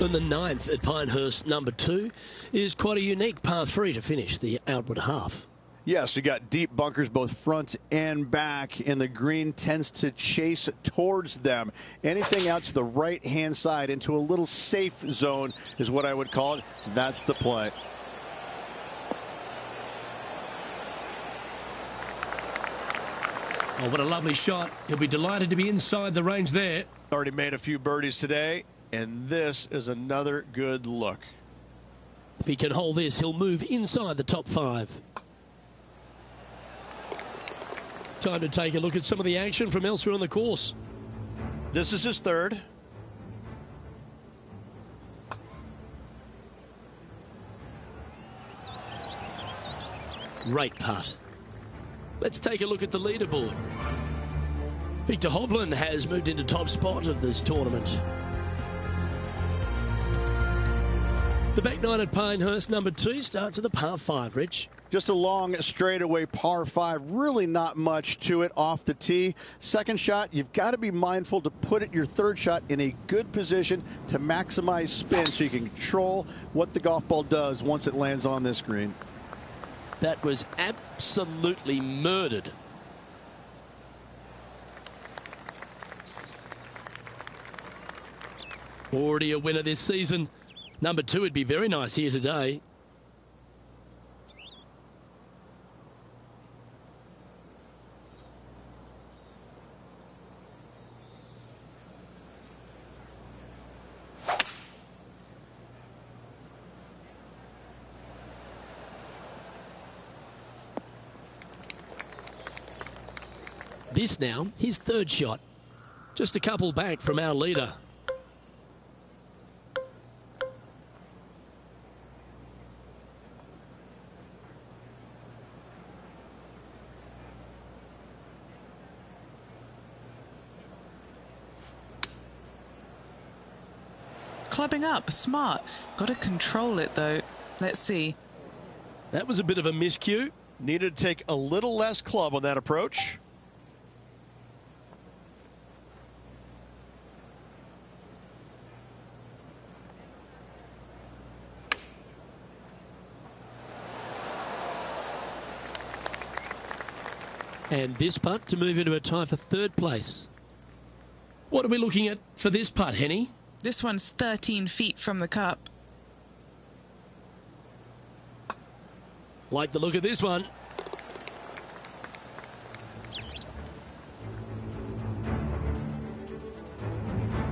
And the 9th at Pinehurst number 2 is quite a unique par 3 to finish the outward half. Yes, you got deep bunkers both front and back, and the green tends to chase towards them. Anything out to the right-hand side into a little safe zone is what I would call it. That's the play. Oh, what a lovely shot. He'll be delighted to be inside the range there. Already made a few birdies today, and this is another good look. If he can hold this, he'll move inside the top 5. Time to take a look at some of the action from elsewhere on the course. This is his 3rd. Great putt. Let's take a look at the leaderboard. Victor Hovland has moved into top spot of this tournament. The back 9 at Pinehurst number 2 starts at the par 5, Rich. Just a long straightaway par 5. Really not much to it off the tee. Second shot, you've got to be mindful to put it your 3rd shot in a good position to maximize spin so you can control what the golf ball does once it lands on this green. That was absolutely murdered. Already a winner this season. Number 2 would be very nice here today. This now, his 3rd shot. Just a couple back from our leader. clubbing up, smart. Got to control it though. Let's see. That was a bit of a miscue. Needed to take a little less club on that approach. And this putt to move into a tie for third place. What are we looking at for this putt, Henny? This one's 13 feet from the cup. Like the look of this one.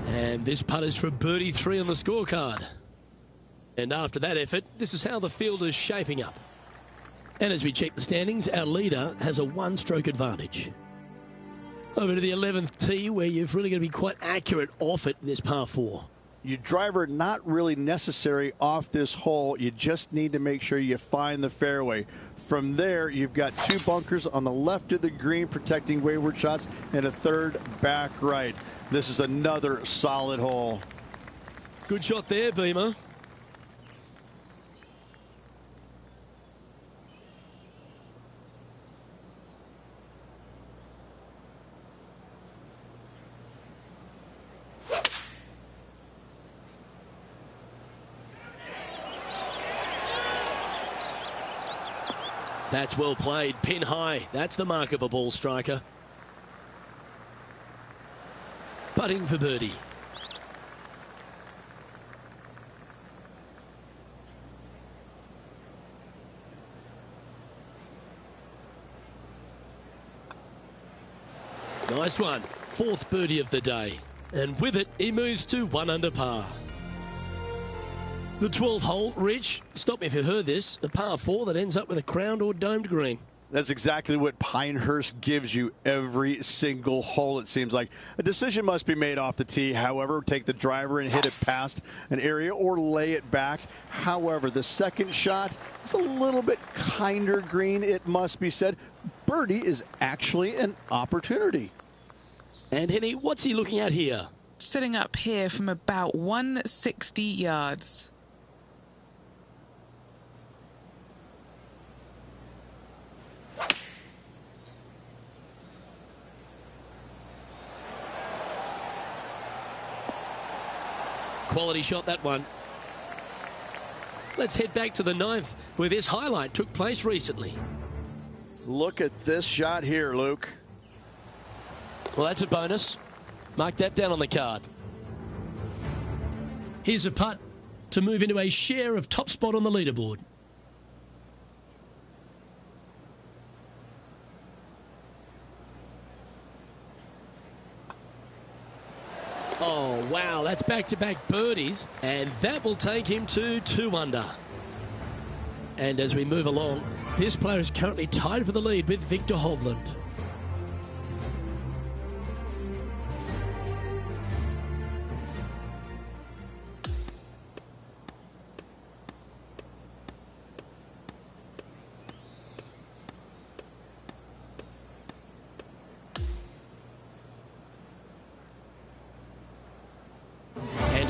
And this putt is for birdie 3 on the scorecard. And after that effort, this is how the field is shaping up. And as we check the standings, our leader has a 1-stroke advantage. Over to the 11th tee, where you've really got to be quite accurate off it in this par 4. Your driver not really necessary off this hole. You just need to make sure you find the fairway. From there, you've got 2 bunkers on the left of the green protecting wayward shots and a third back right. This is another solid hole. Good shot there, Beamer. That's well played. Pin high. That's the mark of a ball striker. Putting for birdie. Nice one. 4th birdie of the day. And with it, he moves to 1 under par. The 12th hole, Rich, stop me if you heard this, a par 4 that ends up with a crowned or domed green. That's exactly what Pinehurst gives you every single hole, it seems like. A decision must be made off the tee. However, take the driver and hit it past an area or lay it back. However, the second shot is a little bit kinder green, it must be said. Birdie is actually an opportunity. And Henny, what's he looking at here? Sitting up here from about 160 yards. Quality shot, that one. Let's head back to the 9th, where this highlight took place recently. Look at this shot here, Luke. Well, that's a bonus. Mark that down on the card. Here's a putt to move into a share of top spot on the leaderboard. Oh, wow, that's back-to-back birdies, and that will take him to 2 under. And as we move along, this player is currently tied for the lead with Victor Hovland.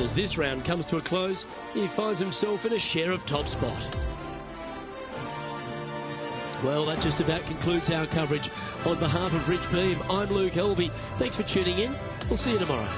As this round comes to a close, he finds himself in a share of top spot. Well, that just about concludes our coverage. On behalf of Rich Beam, I'm Luke Helvey. Thanks for tuning in. We'll see you tomorrow.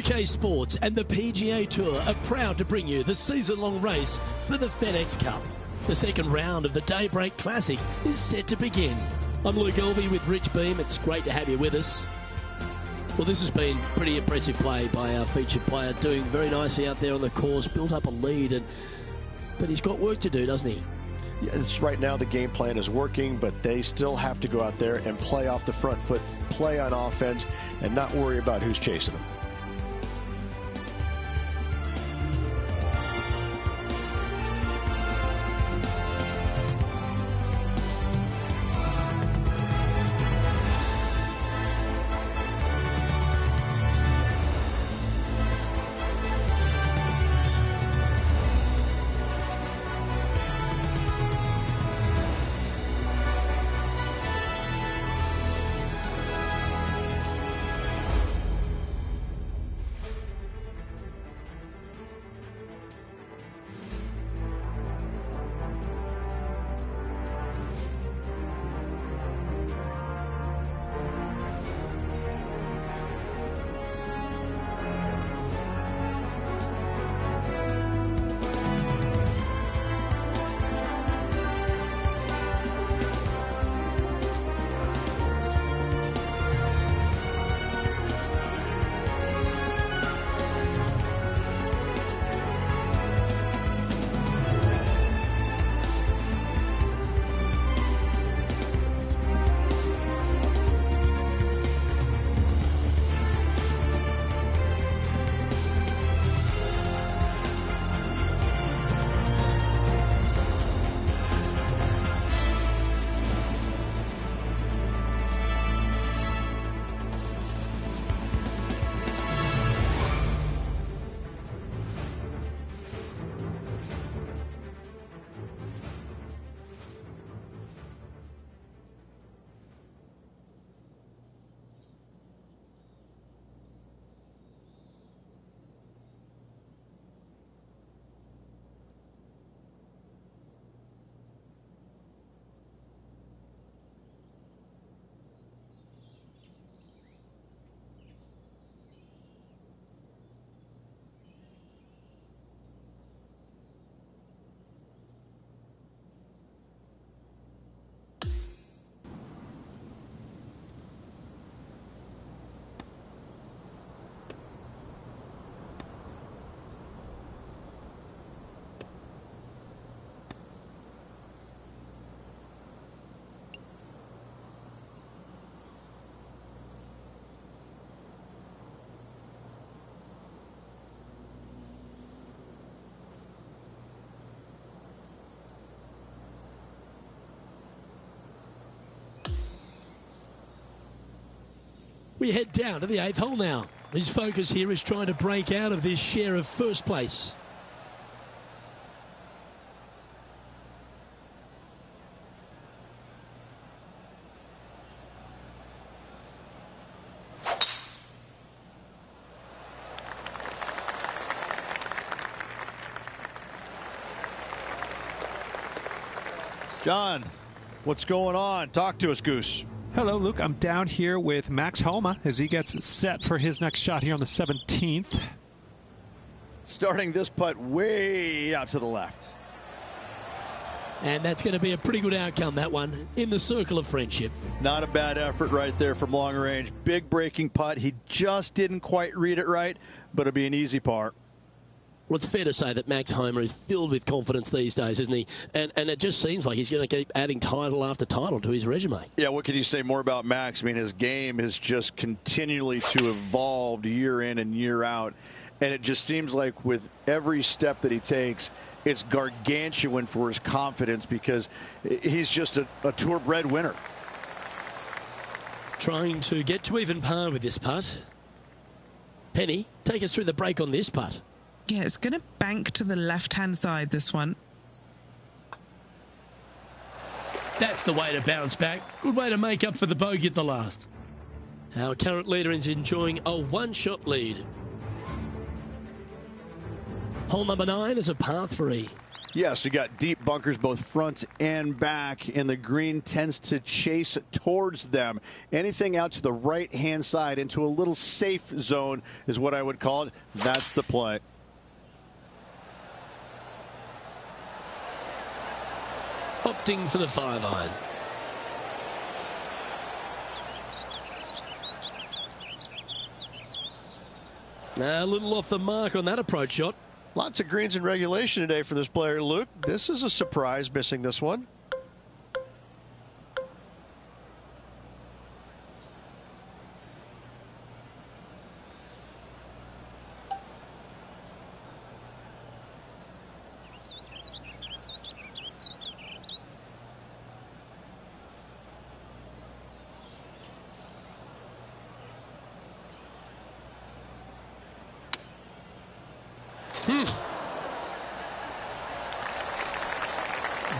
UK Sports and the PGA Tour are proud to bring you the season-long race for the FedEx Cup. The second round of the Daybreak Classic is set to begin. I'm Luke Elvey with Rich Beam. It's great to have you with us. Well, this has been pretty impressive play by our featured player, doing very nicely out there on the course, built up a lead, but he's got work to do, doesn't he? Yes, right now the game plan is working, but they still have to go out there and play off the front foot, play on offense, and not worry about who's chasing them. We head down to the 8th hole now. His focus here is trying to break out of this share of first place. John, what's going on? Talk to us, Goose. Hello, Luke. I'm down here with Max Homa as he gets set for his next shot here on the 17th. Starting this putt way out to the left. And that's going to be a pretty good outcome, that one, in the circle of friendship. Not a bad effort right there from long range. Big breaking putt. He just didn't quite read it right, but it'll be an easy par. Well, it's fair to say that Max Homa is filled with confidence these days, isn't he? And it just seems like he's going to keep adding title after title to his resume. Yeah, what can you say more about Max? I mean, his game has just continually to evolve year in and year out. And it just seems like with every step that he takes, it's gargantuan for his confidence because he's just a tour-bred winner. Trying to get to even par with this putt. Penny, take us through the break on this putt. Yeah, it's going to bank to the left-hand side, this one. That's the way to bounce back. Good way to make up for the bogey at the last. Our current leader is enjoying a one-shot lead. Hole number 9 is a par 3. Yes, you got deep bunkers both front and back, and the green tends to chase towards them. Anything out to the right-hand side into a little safe zone is what I would call it. That's the play. Opting for the 5-iron. A little off the mark on that approach shot. Lots of greens in regulation today for this player, Luke. This is a surprise, missing this one.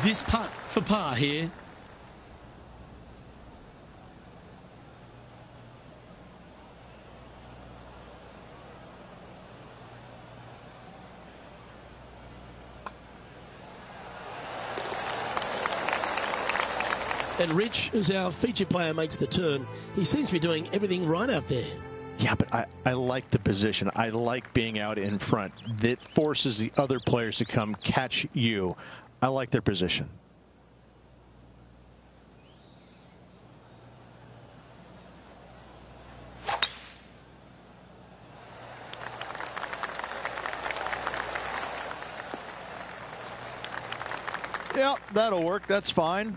This putt for par here. And Rich, as our featured player makes the turn, he seems to be doing everything right out there. Yeah, but I like the position. I like being out in front. That forces the other players to come catch you. I like their position. Yeah, that'll work. That's fine.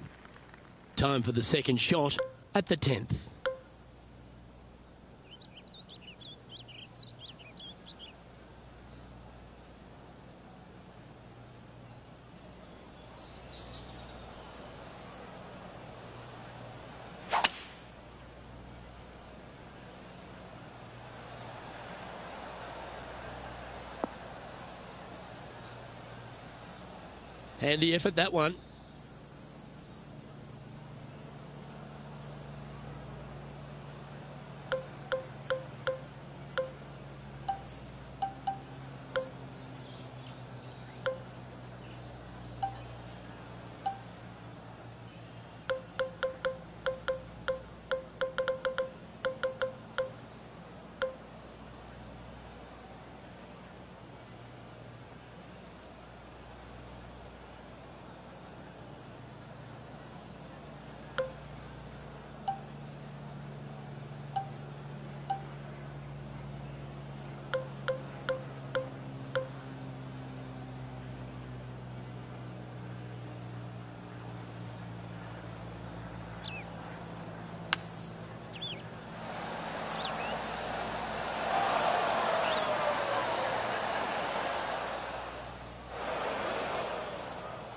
Time for the second shot at the 10th. Handy effort, that one.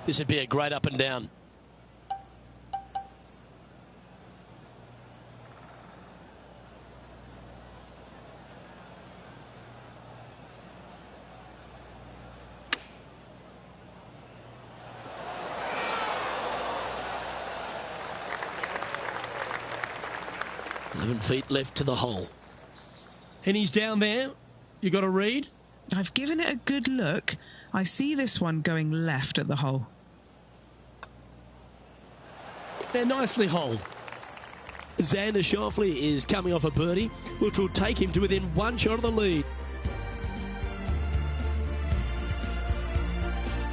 This would be a great up and down. Feet left to the hole. And he's down there. You got a read? I've given it a good look. I see this one going left at the hole. They're nicely holed. Xander Schauffele is coming off a birdie, which will take him to within one shot of the lead.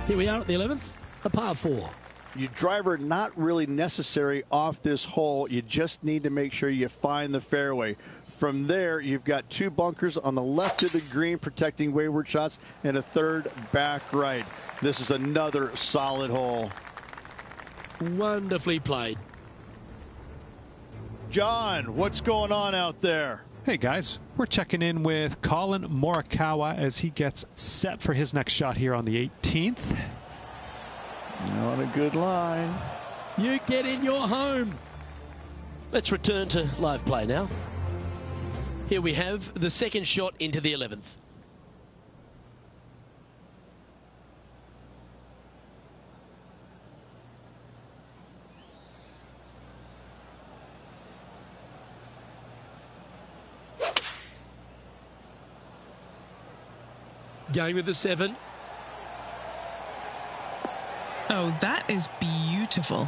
Here we are at the 11th, a par 4. Your driver not really necessary off this hole. You just need to make sure you find the fairway. From there, you've got two bunkers on the left of the green protecting wayward shots and a third back right. This is another solid hole. Wonderfully played. John, what's going on out there? Hey guys, we're checking in with Colin Morikawa as he gets set for his next shot here on the 18th. On a good line. You get in your home. Let's return to live play now. Here we have the second shot into the 11th. Going with the 7. Oh, that is beautiful.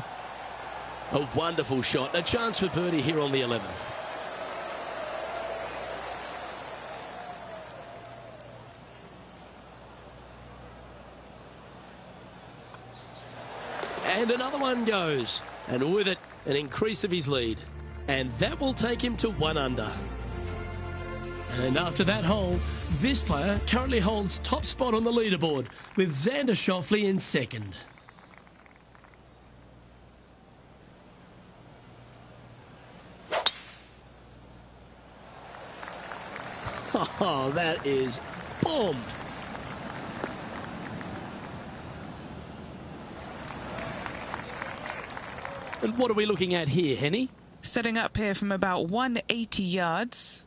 A wonderful shot. A chance for birdie here on the 11th. And another one goes. And with it, an increase of his lead. And that will take him to 1 under. And after that hole, this player currently holds top spot on the leaderboard with Xander Schauffele in second. Oh, that is bombed. And what are we looking at here, Henny? Setting up here from about 180 yards.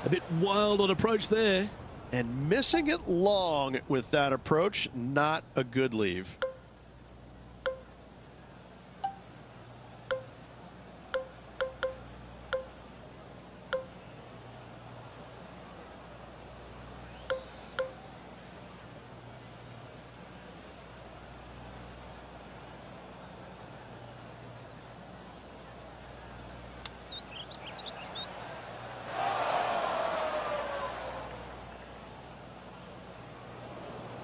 A bit wild on approach there. And missing it long with that approach, not a good leave.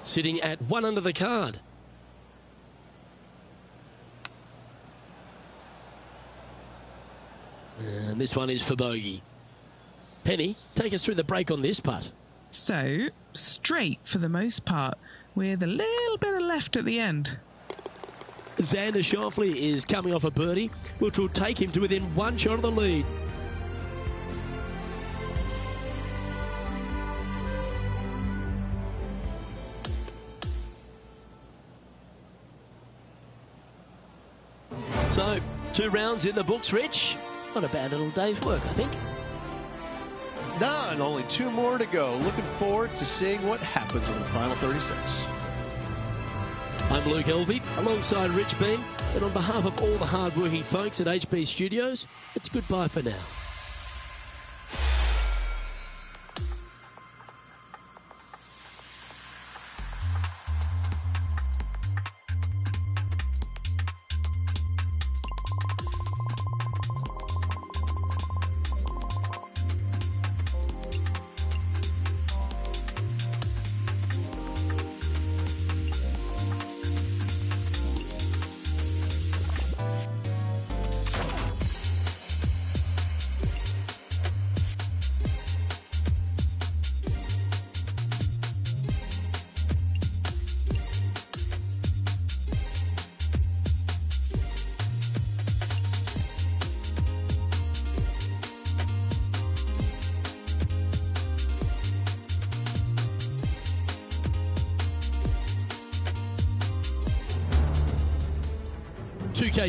Sitting at 1 under the card. And this one is for bogey. Penny, take us through the break on this putt. So, straight for the most part, with a little bit of left at the end. Xander Schauffele is coming off a birdie, which will take him to within 1 shot of the lead. So, 2 rounds in the books, Rich. Not a bad little day's work, I think. Nah, and only 2 more to go. Looking forward to seeing what happens on the final 36. I'm Luke Elvey, alongside Rich Beam, and on behalf of all the hard-working folks at HB Studios, it's goodbye for now.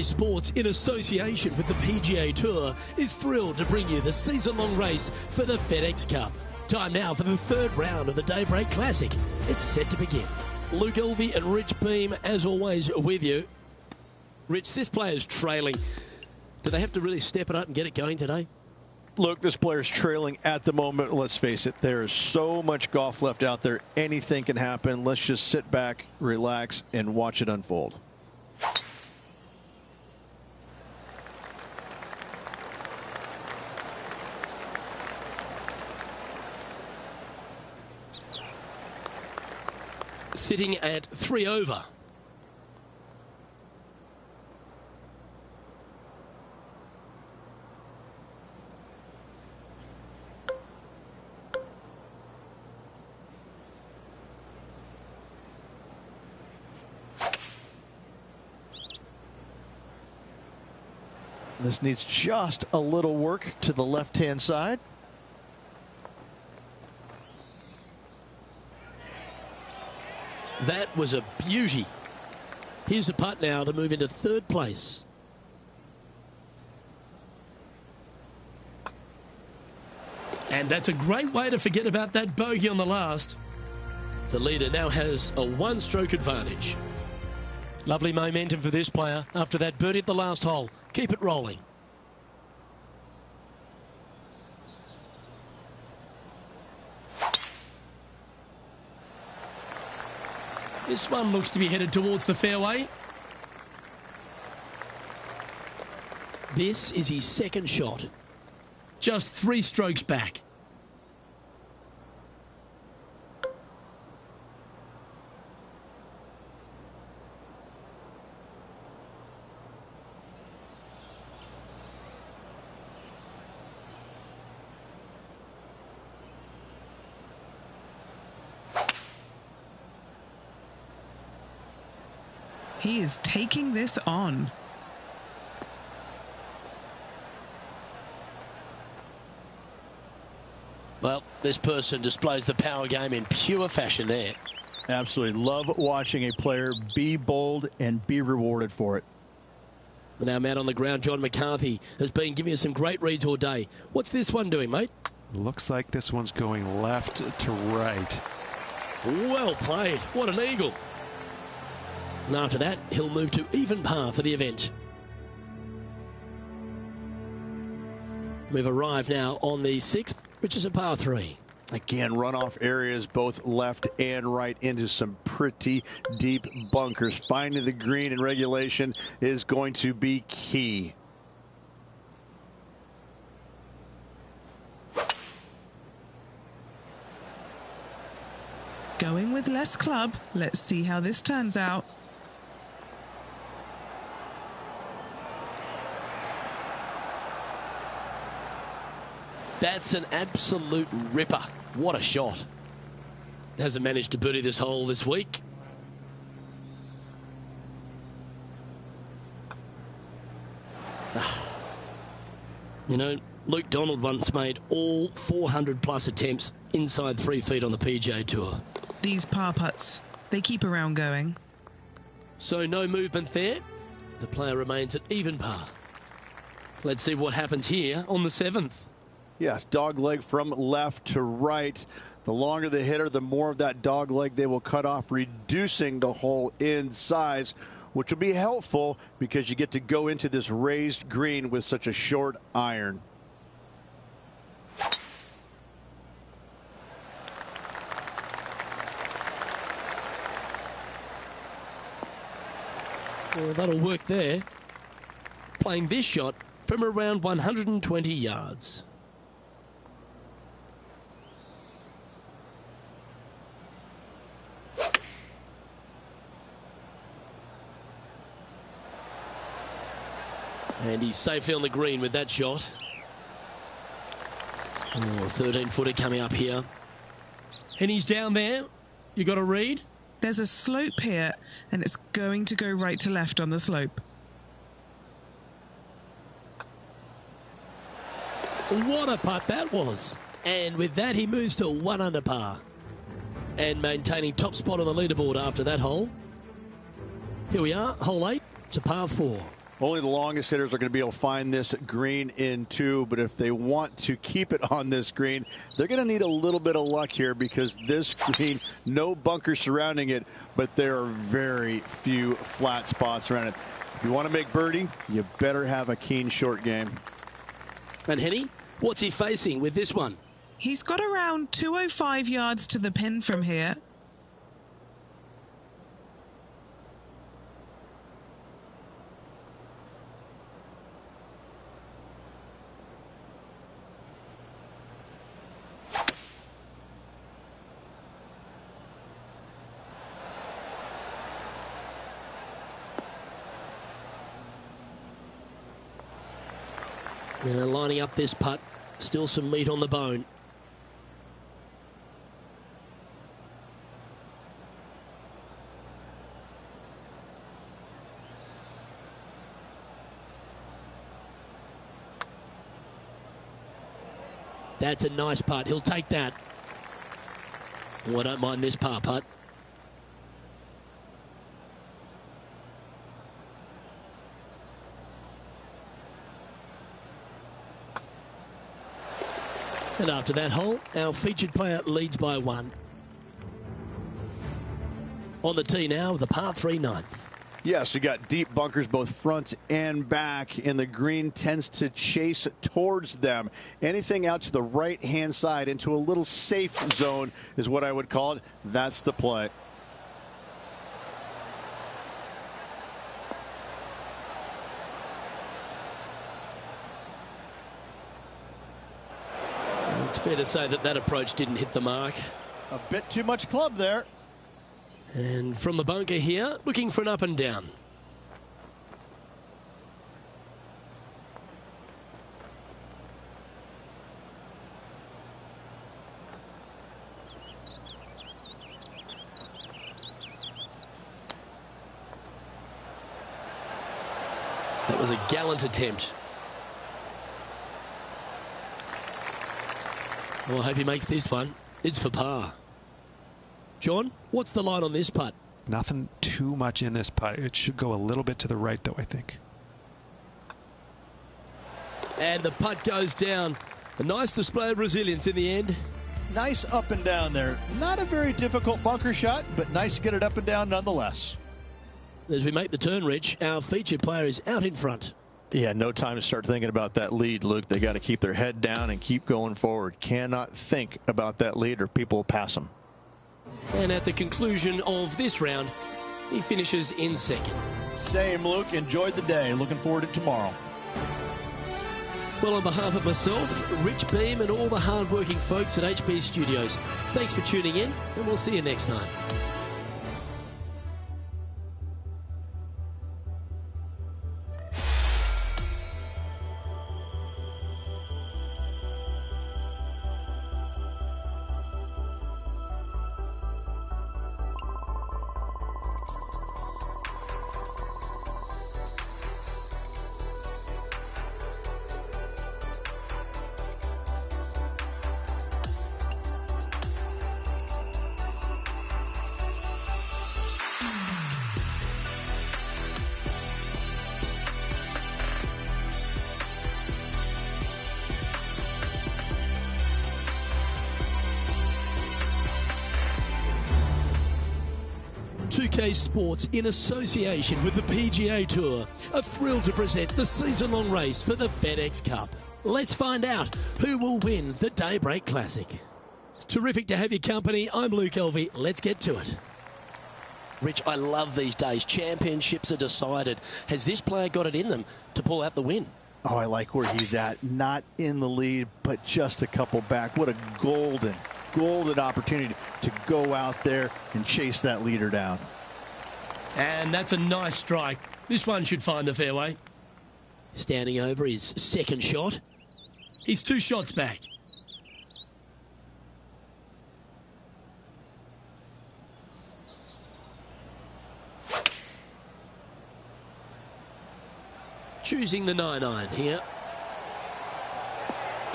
Sports, in association with the PGA Tour, is thrilled to bring you the season-long race for the FedEx Cup. Time now for the 3rd round of the Daybreak Classic. It's set to begin. Luke Elvey and Rich Beam, as always, with you. Rich, this player's trailing. Do they have to really step it up and get it going today? Look, this player's trailing at the moment. Let's face it, there is so much golf left out there. Anything can happen. Let's just sit back, relax, and watch it unfold. Sitting at 3 over. This needs just a little work to the left-hand side. That was a beauty. Here's a putt now to move into 3rd place. And that's a great way to forget about that bogey on the last. The leader now has a 1-stroke advantage. Lovely momentum for this player after that birdie at the last hole. Keep it rolling. This one looks to be headed towards the fairway. This is his second shot. Just 3 strokes back. He is taking this on. Well, this person displays the power game in pure fashion there. Absolutely. Love watching a player be bold and be rewarded for it. Now, man on the ground, John McCarthy has been giving us some great reads all day. What's this one doing, mate? Looks like this one's going left to right. Well played. What an eagle. And after that, he'll move to even par for the event. We've arrived now on the 6th, which is a par 3. Again, runoff areas both left and right into some pretty deep bunkers. Finding the green in regulation is going to be key. Going with less club. Let's see how this turns out. That's an absolute ripper. What a shot. Hasn't managed to birdie this hole this week. You know, Luke Donald once made all 400+ attempts inside 3 feet on the PGA Tour. These par putts, they keep a round going. So no movement there. The player remains at even par. Let's see what happens here on the 7th. Yes, dog leg from left to right. The longer the hitter, the more of that dog leg they will cut off, reducing the hole in size, which will be helpful because you get to go into this raised green with such a short iron. Well, that'll work there. Playing this shot from around 120 yards. And he's safely on the green with that shot. Oh, 13-footer coming up here. And he's down there. You got a read? There's a slope here, and it's going to go right to left on the slope. What a putt that was. And with that, he moves to 1 under par. And maintaining top spot on the leaderboard after that hole. Here we are, hole 8. It's a par 4. Only the longest hitters are going to be able to find this green in 2, but if they want to keep it on this green, they're going to need a little bit of luck here because this green, no bunker surrounding it, but there are very few flat spots around it. If you want to make birdie, you better have a keen short game. And Henny, what's he facing with this one? He's got around 205 yards to the pin from here. Now lining up this putt, still some meat on the bone. That's a nice putt. He'll take that. Oh, I don't mind this par putt. And after that hole, our featured player leads by 1. On the tee now, the par 3 9th. Yes, you got deep bunkers both front and back, and the green tends to chase towards them. Anything out to the right-hand side into a little safe zone is what I would call it. That's the play. It's fair to say that that approach didn't hit the mark. A bit too much club there. And from the bunker here, looking for an up and down. That was a gallant attempt. Well, I hope he makes this one. It's for par. John, what's the line on this putt? Nothing too much in this putt. It should go a little bit to the right, though, I think. And the putt goes down. A nice display of resilience in the end. Nice up and down there. Not a very difficult bunker shot, but nice to get it up and down nonetheless. As we make the turn, Rich, our featured player is out in front. Yeah, no time to start thinking about that lead, Luke. They got to keep their head down and keep going forward. Cannot think about that lead or people will pass them. And at the conclusion of this round, he finishes in second. Same, Luke. Enjoyed the day. Looking forward to tomorrow. Well, on behalf of myself, Rich Beam, and all the hard-working folks at HB Studios, thanks for tuning in, and we'll see you next time. Sports, in association with the PGA Tour, are thrilled to present the season-long race for the FedEx Cup. Let's find out who will win the Daybreak Classic. It's terrific to have your company. I'm Luke Elvey. Let's get to it. Rich, I love these days. Championships are decided. Has this player got it in them to pull out the win? Oh, I like where he's at. Not in the lead, but just a couple back. What a golden opportunity to go out there and chase that leader down. And that's a nice strike. This one should find the fairway. Standing over his second shot. He's 2 shots back. Choosing the 9-iron here.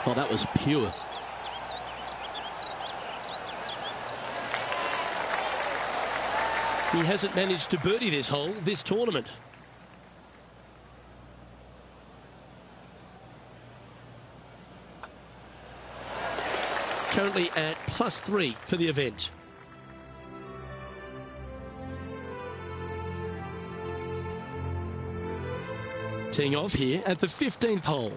Oh, that was pure. He hasn't managed to birdie this hole, this tournament. Currently at +3 for the event. Teeing off here at the 15th hole.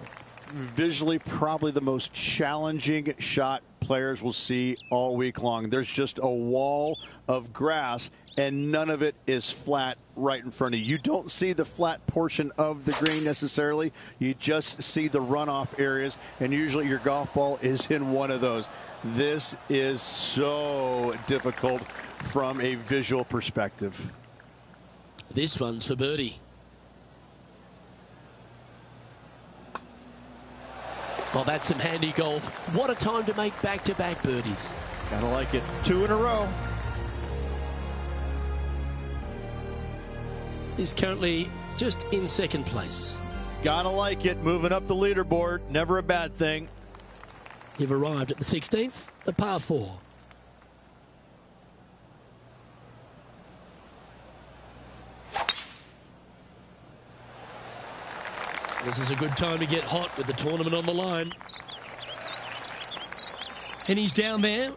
Visually, probably the most challenging shot players will see all week long. There's just a wall of grass, and none of it is flat right in front of you. You don't see the flat portion of the green necessarily. You just see the runoff areas, and usually your golf ball is in one of those. This is so difficult from a visual perspective. This one's for birdie. Oh, that's some handy golf. What a time to make back-to-back birdies. Gotta like it. 2 in a row. He's currently just in second place. Gotta like it. Moving up the leaderboard. Never a bad thing. You've arrived at the 16th, a par 4. This is a good time to get hot with the tournament on the line. And he's down there.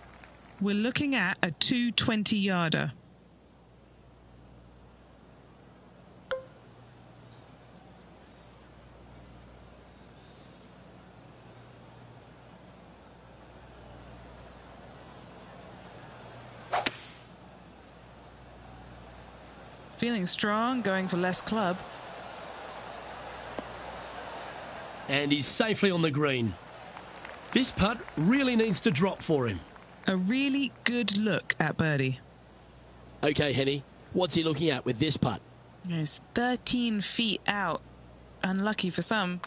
We're looking at a 220-yarder. feeling strong, going for less club. And he's safely on the green. This putt really needs to drop for him. A really good look at birdie. Okay, Henny, what's he looking at with this putt? It's 13 feet out. Unlucky for some.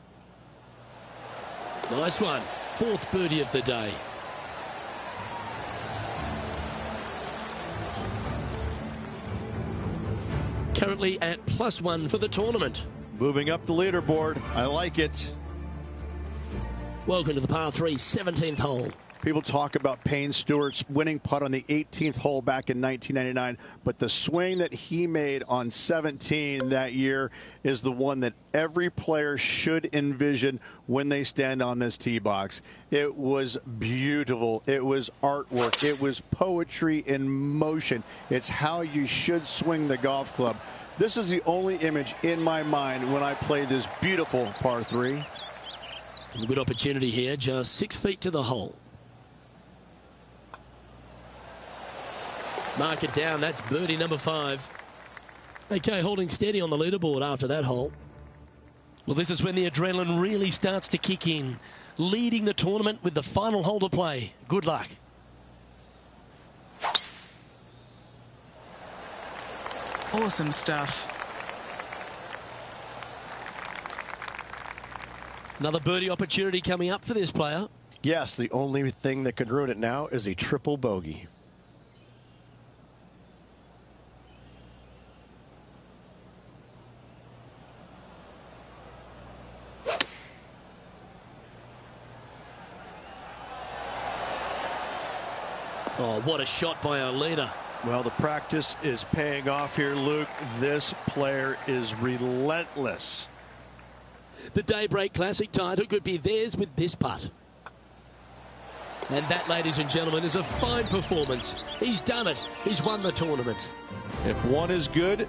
Nice one. 4th birdie of the day. Currently at +1 for the tournament. Moving up the leaderboard. I like it. Welcome to the par 3 17th hole. People talk about Payne Stewart's winning putt on the 18th hole back in 1999, but the swing that he made on 17 that year is the one that every player should envision when they stand on this tee box. It was beautiful. It was artwork. It was poetry in motion. It's how you should swing the golf club. This is the only image in my mind when I play this beautiful par 3. A good opportunity here, just 6 feet to the hole. Mark it down, that's birdie number 5. Okay, holding steady on the leaderboard after that hole. Well, this is when the adrenaline really starts to kick in. Leading the tournament with the final hole to play. Good luck. Awesome stuff. Another birdie opportunity coming up for this player. Yes, the only thing that could ruin it now is a triple bogey. Oh, what a shot by our leader. Well, the practice is paying off here, Luke. This player is relentless. The Daybreak Classic title could be theirs with this putt. And that, ladies and gentlemen, is a fine performance. He's done it. He's won the tournament. If 1 is good,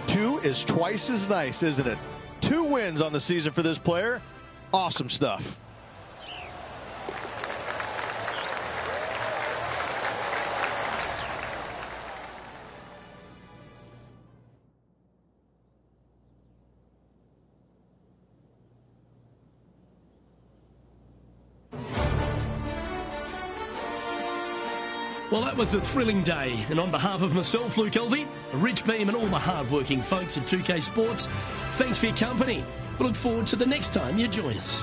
2 is twice as nice, isn't it? 2 wins on the season for this player. Awesome stuff. Well, that was a thrilling day, and on behalf of myself, Luke Elvey, Rich Beam, and all the hard-working folks at 2K Sports, thanks for your company. We look forward to the next time you join us.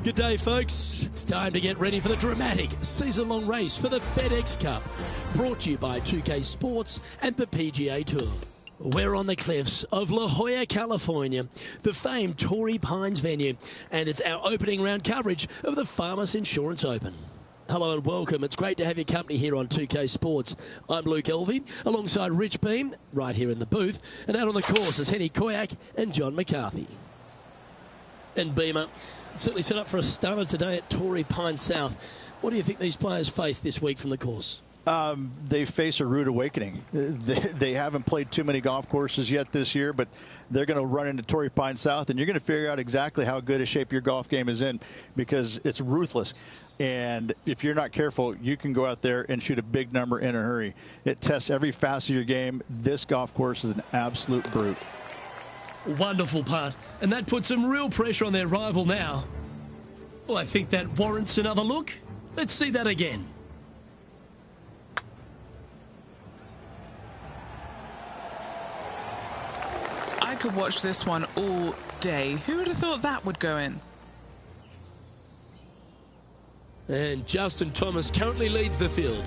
Good day, folks. It's time to get ready for the dramatic season-long race for the FedEx Cup. Brought to you by 2K Sports and the PGA Tour. We're on the cliffs of La Jolla, California, the famed Torrey Pines venue, and it's our opening round coverage of the Farmers Insurance Open. Hello and welcome. It's great to have your company here on 2K Sports. I'm Luke Elvey, alongside Rich Beam, right here in the booth, and out on the course is Henny Koyak and John McCarthy. And Beamer, certainly set up for a stunner today at Torrey Pines South. What do you think these players face this week from the course? They face a rude awakening. They haven't played too many golf courses yet this year, but they're going to run into Torrey Pines South, and you're going to figure out exactly how good a shape your golf game is in, because it's ruthless. And if you're not careful, you can go out there and shoot a big number in a hurry. It tests every facet of your game. This golf course is an absolute brute. Wonderful putt, and that puts some real pressure on their rival now. Well, I think that warrants another look. Let's see that again. I could watch this one all day. Who would have thought that would go in? And Justin Thomas currently leads the field.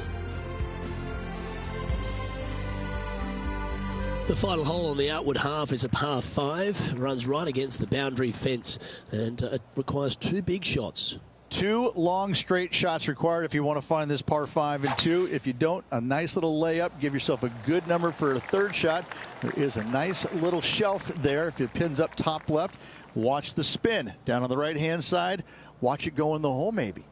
The final hole on the outward half is a par 5. Runs right against the boundary fence, and it requires 2 big shots. 2 long straight shots required if you want to find this par 5 and 2. If you don't, a nice little layup. Give yourself a good number for a 3rd shot. There is a nice little shelf there. If it pins up top left, watch the spin down on the right hand side. Watch it go in the hole maybe.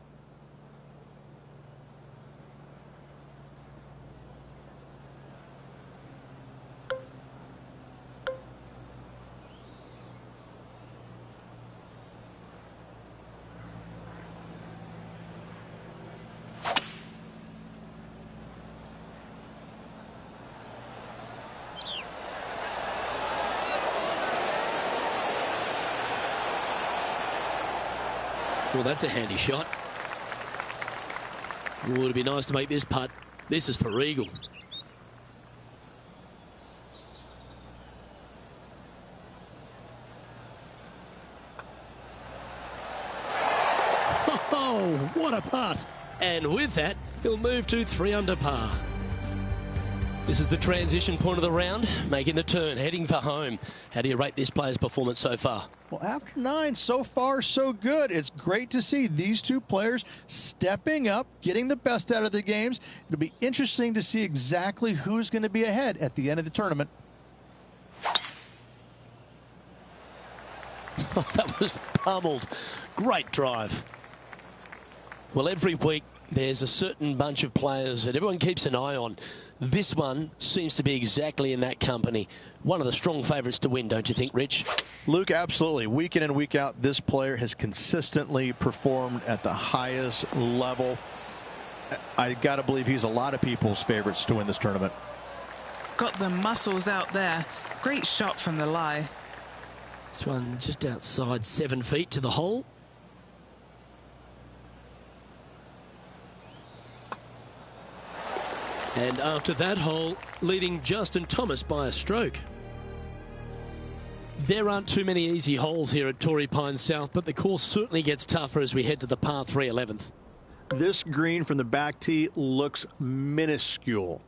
Well, that's a handy shot. Would it be nice to make this putt? This is for eagle. Oh, what a putt. And with that, he'll move to 3 under par. This is the transition point of the round, making the turn, heading for home. How do you rate this player's performance so far? Well, after 9, so far so good. It's great to see these 2 players stepping up, getting the best out of the games. It'll be interesting to see exactly who's going to be ahead at the end of the tournament. That was pummeled. Great drive. Well, every week there's a certain bunch of players that everyone keeps an eye on. This one seems to be exactly in that company. One of the strong favourites to win, don't you think, Rich? Luke, absolutely. Week in and week out, this player has consistently performed at the highest level. I got to believe he's a lot of people's favorites to win this tournament. Got the muscles out there. Great shot from the lie. This one just outside 7 feet to the hole. And after that hole, leading Justin Thomas by a stroke. There aren't too many easy holes here at Torrey Pines South, but the course certainly gets tougher as we head to the par 3 11th. This green from the back tee looks minuscule.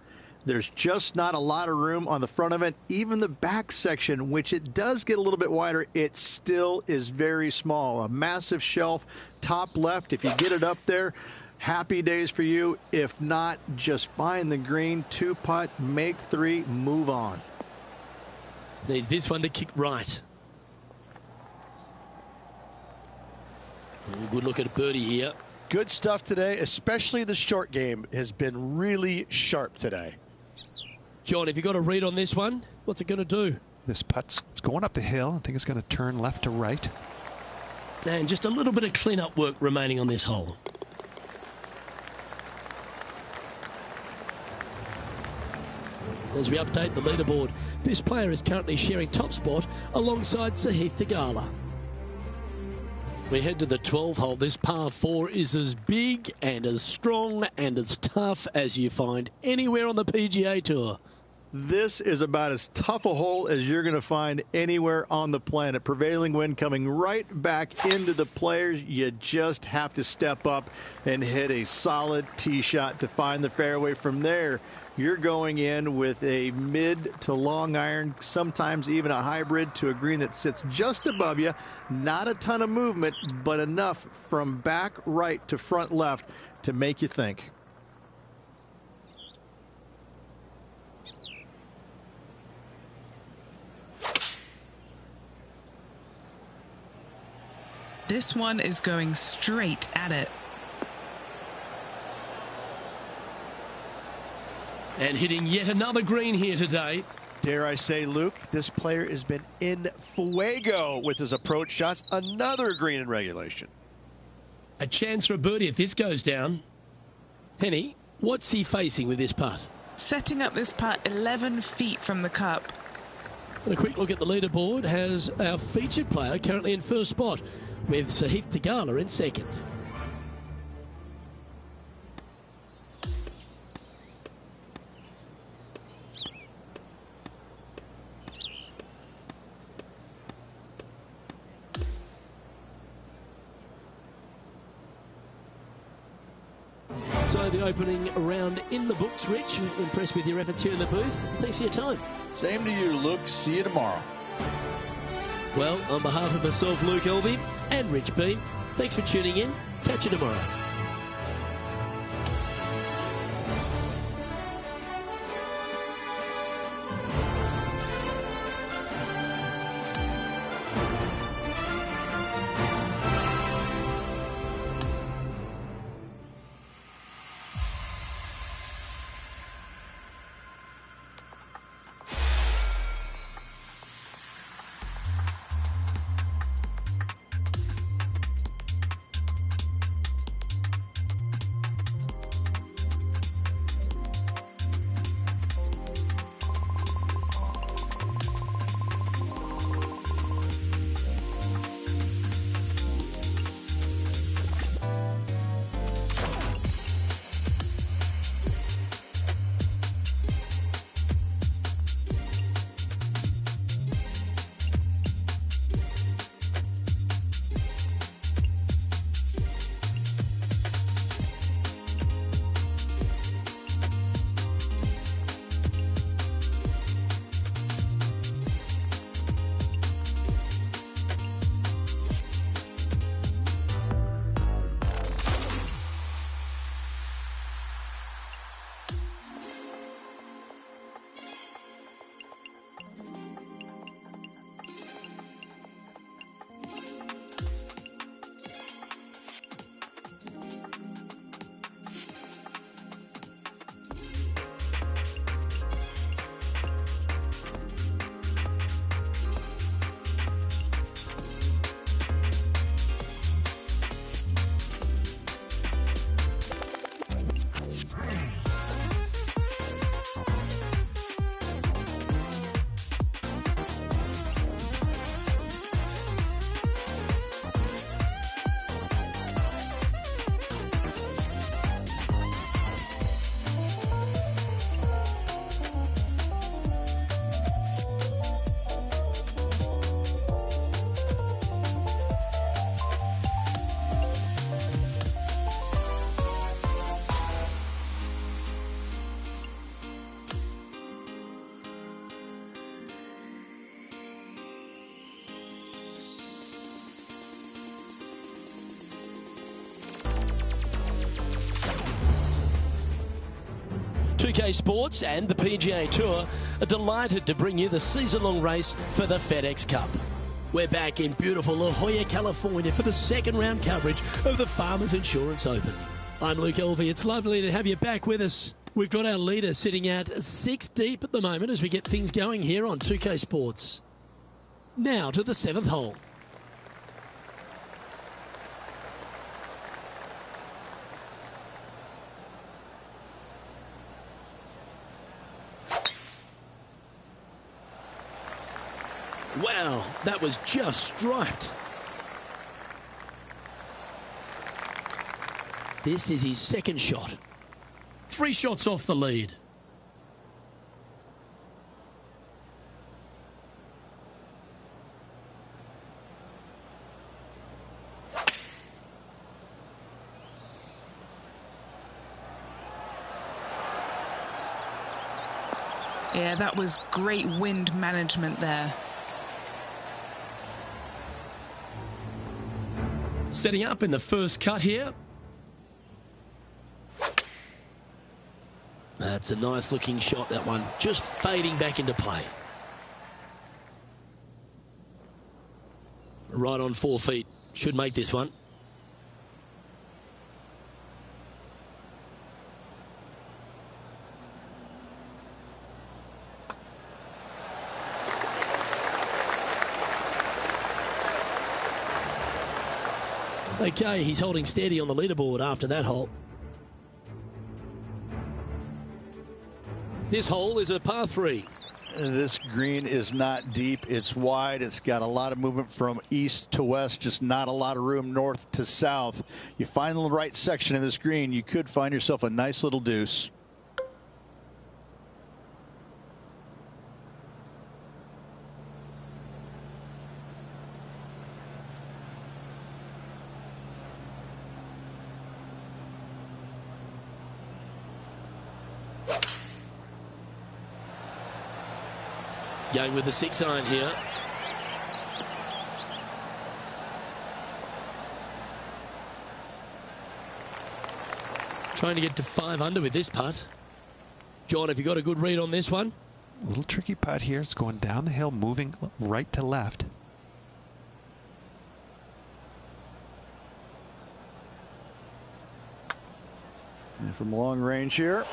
There's just not a lot of room on the front of it. Even the back section, which it does get a little bit wider, it still is very small. A massive shelf, top left. If you get it up there, happy days for you. If not, just find the green, 2-putt, make 3, move on. Needs this one to kick right. Good look at a birdie here. Good stuff today, especially the short game has been really sharp today. John, have you got a read on this one? What's it going to do? This putt's going up the hill. I think it's going to turn left to right. And just a little bit of clean-up work remaining on this hole. As we update the leaderboard, this player is currently sharing top spot alongside Sahith Theegala. We head to the 12th hole. This par 4 is as big and as strong and as tough as you find anywhere on the PGA Tour. This is about as tough a hole as you're going to find anywhere on the planet. Prevailing wind coming right back into the players. You just have to step up and hit a solid tee shot to find the fairway. From there, you're going in with a mid to long iron, sometimes even a hybrid, to a green that sits just above you. Not a ton of movement, but enough from back right to front left to make you think. This one is going straight at it. And hitting yet another green here today. Dare I say, Luke, this player has been in fuego with his approach shots. Another green in regulation. A chance for a birdie if this goes down. Henny, what's he facing with this putt? Setting up this putt 11 feet from the cup. And a quick look at the leaderboard has our featured player currently in first spot, with Sahith Theegala in second. So the opening round in the books. Rich, impressed with your efforts here in the booth. Thanks for your time. Same to you, Luke. See you tomorrow. Well, on behalf of myself, Luke Elvey, and Rich B, thanks for tuning in. Catch you tomorrow. PGA Sports and the PGA Tour are delighted to bring you the season-long race for the FedEx Cup. We're back in beautiful La Jolla, California for the second round coverage of the Farmers Insurance Open. I'm Luke Elvey. It's lovely to have you back with us. We've got our leader sitting at 6 deep at the moment as we get things going here on 2K Sports. Now to the 7th hole. Wow, that was just striped. This is his second shot. 3 shots off the lead. Yeah, that was great wind management there. Setting up in the first cut here. That's a nice looking shot, that one. Just fading back into play. Right on 4 feet. Should make this one. Okay, he's holding steady on the leaderboard after that hole. This hole is a par 3. This green is not deep. It's wide. It's got a lot of movement from east to west, just not a lot of room north to south. You find the right section of this green, you could find yourself a nice little deuce. Going with the 6-iron here. Trying to get to 5 under with this putt. John, have you got a good read on this one? A little tricky putt here. It's going down the hill, moving right to left. And from long range here.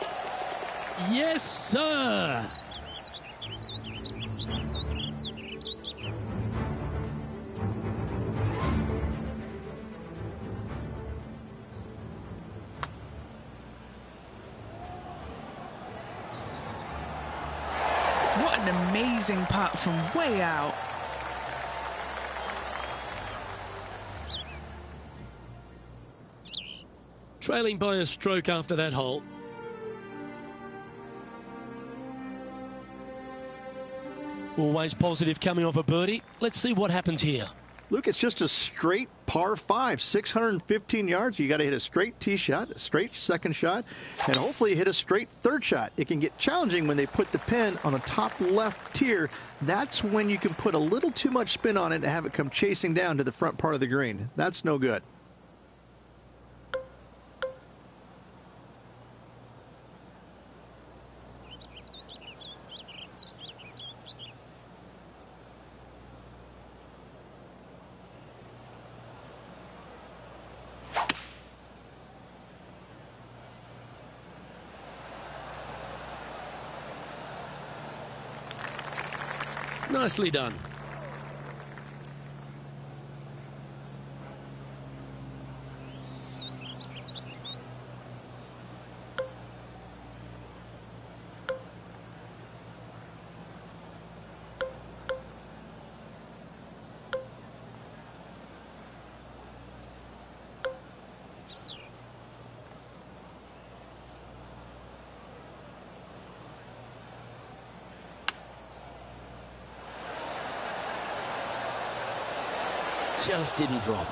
Yes, sir. What an amazing putt from way out. Trailing by a stroke after that hole. Always positive coming off a birdie. Let's see what happens here. Luke, it's just a straight par 5, 615 yards. You got to hit a straight tee shot, a straight second shot, and hopefully hit a straight third shot. It can get challenging when they put the pin on the top left tier. That's when you can put a little too much spin on it and have it come chasing down to the front part of the green. That's no good. Nicely done. Just didn't drop.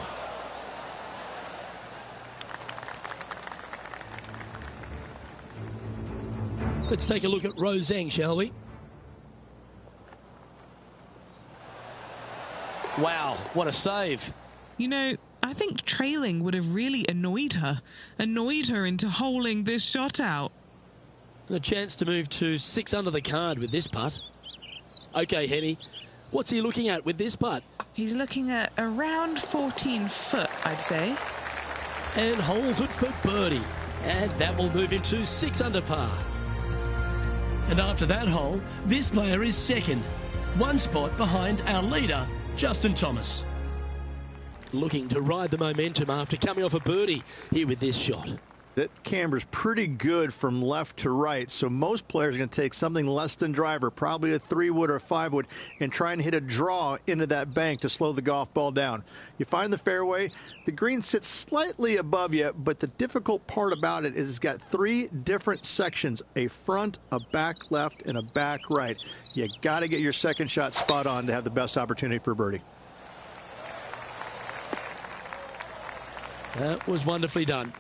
Let's take a look at Roseng, shall we? Wow, what a save. You know, I think trailing would have really annoyed her into holing this shot out. A chance to move to 6 under the card with this putt. Okay, Henny, what's he looking at with this putt? He's looking at around 14 foot, I'd say. And holes it for birdie. And that will move him to 6 under par. And after that hole, this player is second. 1 spot behind our leader, Justin Thomas. Looking to ride the momentum after coming off a birdie here with this shot. That camber's pretty good from left to right, so most players are going to take something less than driver, probably a 3-wood or a 5-wood, and try and hit a draw into that bank to slow the golf ball down. You find the fairway, the green sits slightly above you, but the difficult part about it is it's got 3 different sections, a front, a back left, and a back right. You got to get your second shot spot on to have the best opportunity for birdie. That was wonderfully done.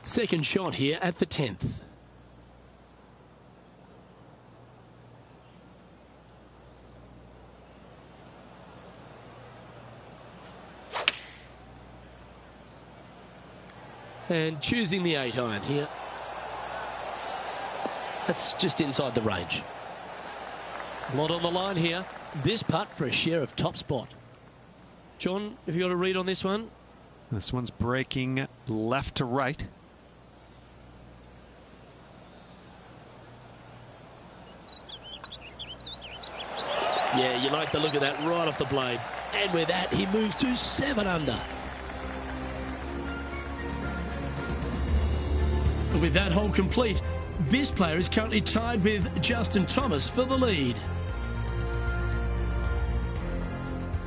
Second shot here at the 10th. And choosing the 8-iron here. That's just inside the range. A lot on the line here. This putt for a share of top spot. John, have you got a read on this one? This one's breaking left to right. Yeah, you like the look of that right off the blade. And with that, he moves to 7 under. With that hole complete, this player is currently tied with Justin Thomas for the lead.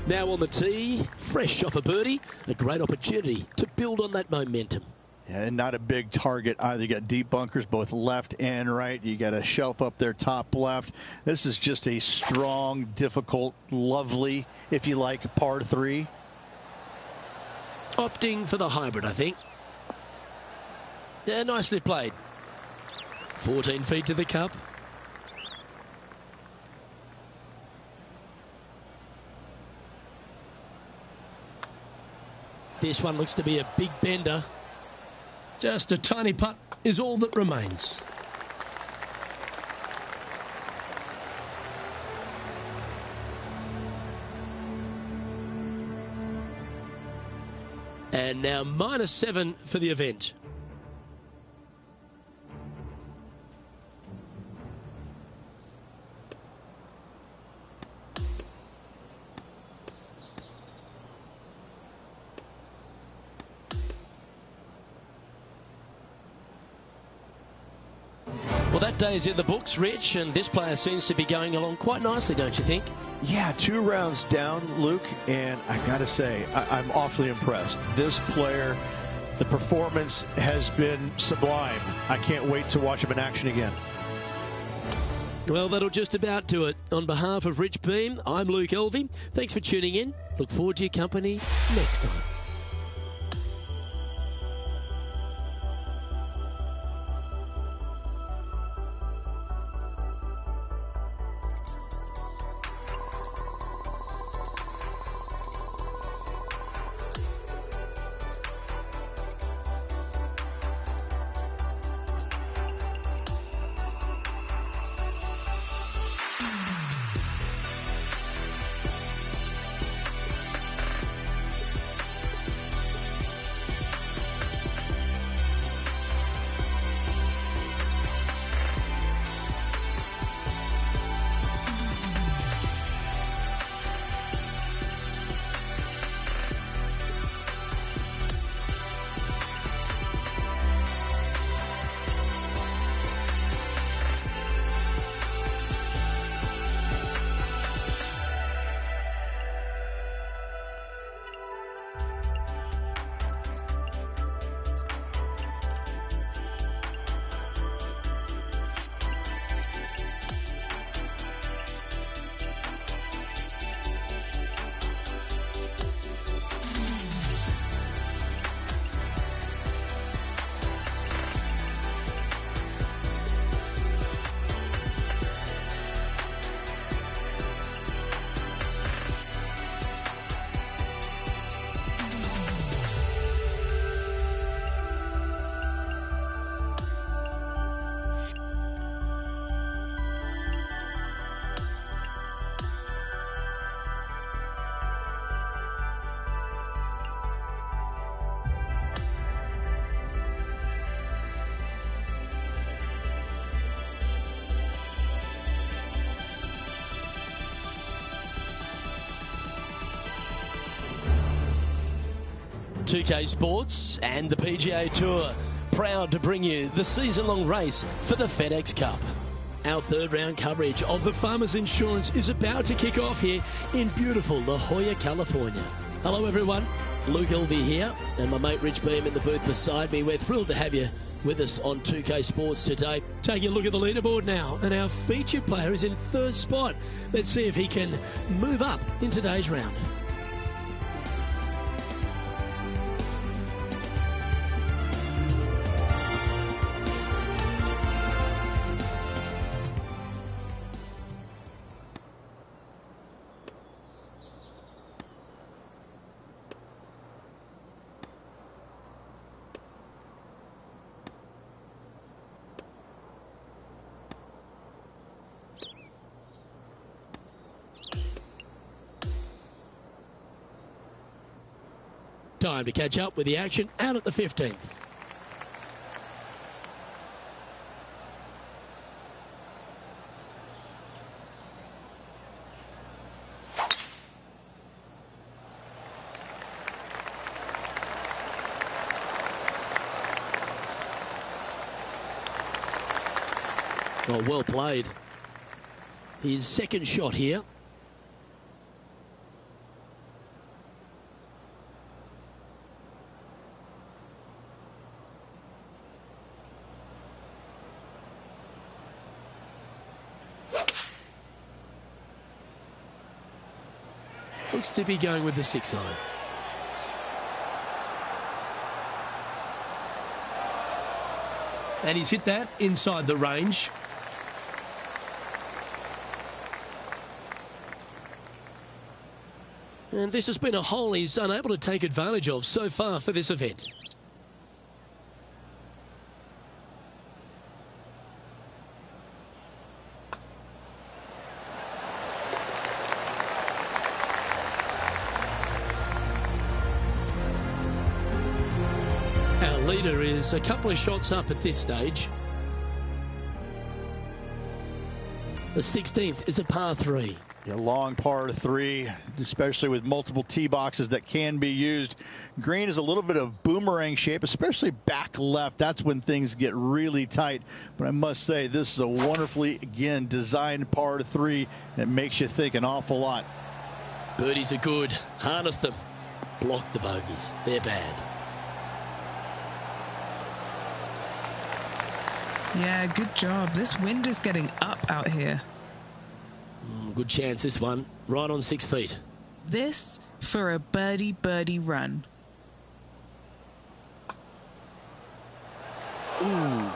Now on the tee, fresh off a birdie, a great opportunity to build on that momentum. Yeah, and not a big target either. You got deep bunkers both left and right. You got a shelf up there top left. This is just a strong, difficult, lovely, if you like, par 3. Opting for the hybrid, I think. Yeah, nicely played. 14 feet to the cup. This one looks to be a big bender. Just a tiny putt is all that remains. And now -7 for the event. Well, that day is in the books, Rich, and this player seems to be going along quite nicely, don't you think? Yeah, 2 rounds down, Luke, and I got to say, I'm awfully impressed. This player, the performance has been sublime. I can't wait to watch him in action again. Well, that'll just about do it. On behalf of Rich Beam, I'm Luke Elvey. Thanks for tuning in. Look forward to your company next time. .2K Sports and the PGA Tour proud to bring you the season-long race for the FedEx Cup. Our third round coverage of the Farmers Insurance is about to kick off here in beautiful La Jolla, California. Hello everyone, Luke Elvey here and my mate Rich Beam in the booth beside me. We're thrilled to have you with us on 2K Sports today. Taking a look at the leaderboard now, and our featured player is in 3rd spot. Let's see if he can move up in today's round. Time to catch up with the action out at the 15th. Oh, well played. His second shot here. Looks to be going with the 6-iron. And he's hit that inside the range. And this has been a hole he's unable to take advantage of so far for this event. Our leader is a couple of shots up at this stage. The 16th is a par 3. A long par 3, especially with multiple tee boxes that can be used. Green is a little bit of boomerang shape, especially back left. That's when things get really tight. But I must say, this is a wonderfully, again, designed par 3 that makes you think an awful lot. Birdies are good. Harness them. Block the bogeys. They're bad. Yeah, good job. This wind is getting up out here. Good chance this one. Right on 6 feet. This for a birdie run. Ooh.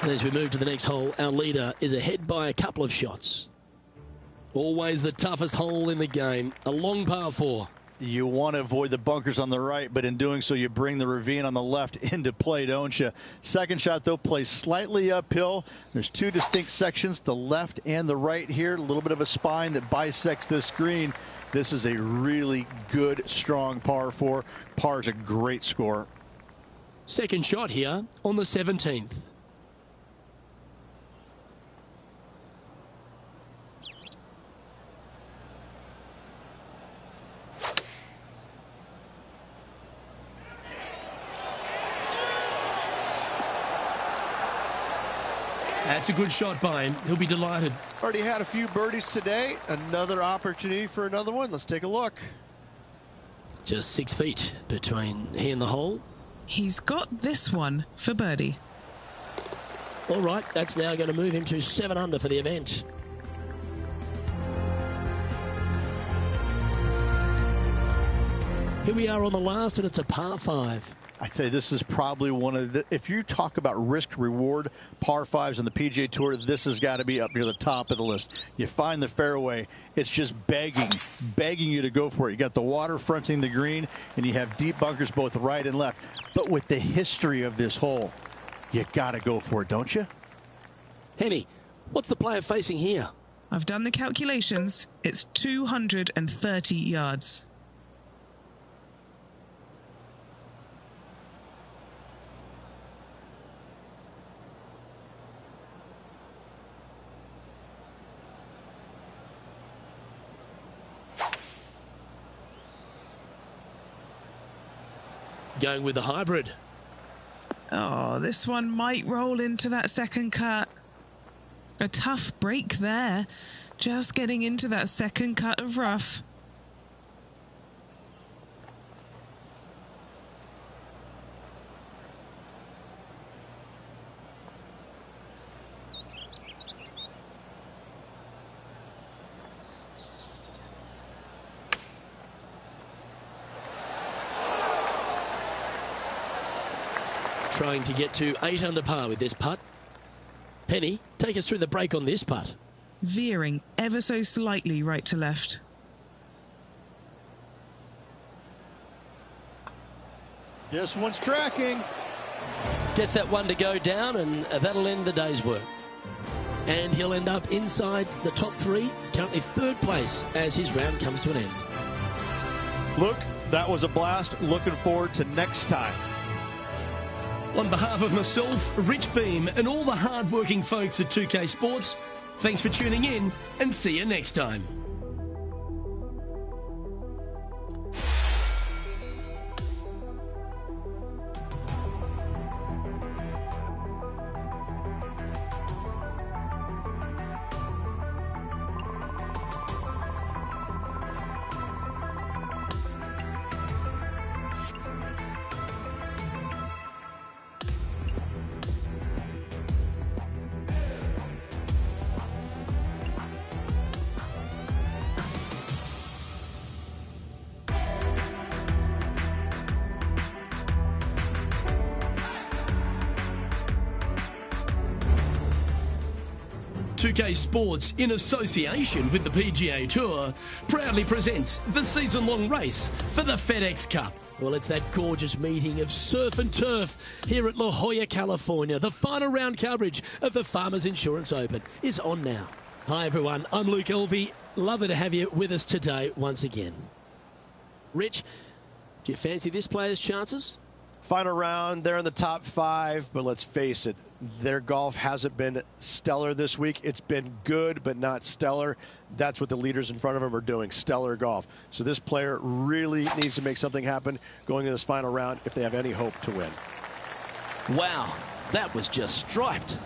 And as we move to the next hole, our leader is ahead by a couple of shots. Always the toughest hole in the game. A long par 4. You want to avoid the bunkers on the right, but in doing so, you bring the ravine on the left into play, don't you? Second shot, though, plays slightly uphill. There's two distinct sections, the left and the right here. A little bit of a spine that bisects this green. This is a really good, strong par 4. Par is a great score. Second shot here on the 17th. That's a good shot by him. He'll be delighted. Already had a few birdies today. Another opportunity for another one. Let's take a look. Just 6 feet between he and the hole. He's got this one for birdie. All right, that's now going to move him to 7 under for the event. Here we are on the last, and it's a par 5. I'd say this is probably one of the, if you talk about risk reward par 5s on the PGA Tour, this has got to be up near the top of the list. You find the fairway, it's just begging you to go for it. You got the water fronting the green, and you have deep bunkers both right and left. But with the history of this hole, you got to go for it, don't you? Henny, what's the player facing here? I've done the calculations. It's 230 yards. Going with the hybrid. Oh, this one might roll into that second cut. A tough break there. Just getting into that second cut of rough. Trying to get to 8 under par with this putt. Penny, take us through the break on this putt. Veering ever so slightly right to left. This one's tracking. Gets that one to go down, and that'll end the day's work. And he'll end up inside the top 3, currently 3rd place as his round comes to an end. Luke, that was a blast. Looking forward to next time. On behalf of myself, Rich Beam, and all the hard-working folks at 2K Sports, thanks for tuning in, and see you next time. PGA Sports, in association with the PGA Tour, proudly presents the season-long race for the FedEx Cup. Well, it's that gorgeous meeting of surf and turf here at La Jolla, California. The final round coverage of the Farmers Insurance Open is on now. Hi, everyone. I'm Luke Elvey. Lovely to have you with us today once again. Rich, do you fancy this player's chances? Final round, they're in the top 5, but let's face it, their golf hasn't been stellar this week. It's been good, but not stellar. That's what the leaders in front of them are doing, stellar golf. So this player really needs to make something happen going into this final round if they have any hope to win. Wow, that was just striped.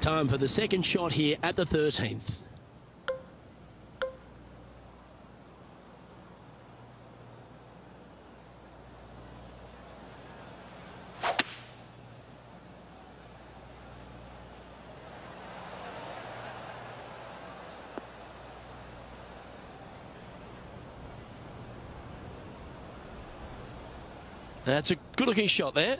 Time for the second shot here at the 13th. That's a good-looking shot there.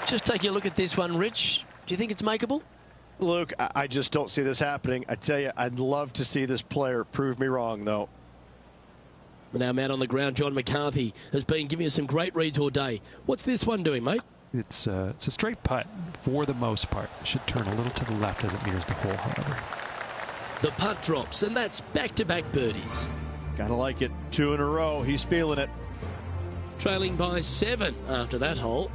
Just taking a look at this one, Rich. Do you think it's makeable? Luke, I just don't see this happening. I tell you, I'd love to see this player prove me wrong, though. Now, man on the ground, John McCarthy has been giving us some great reads all day. What's this one doing, mate? It's a straight putt for the most part. Should turn a little to the left as it nears the hole, however. The putt drops, and that's back-to-back birdies. Gotta like it. 2 in a row. He's feeling it. Trailing by 7 after that hole.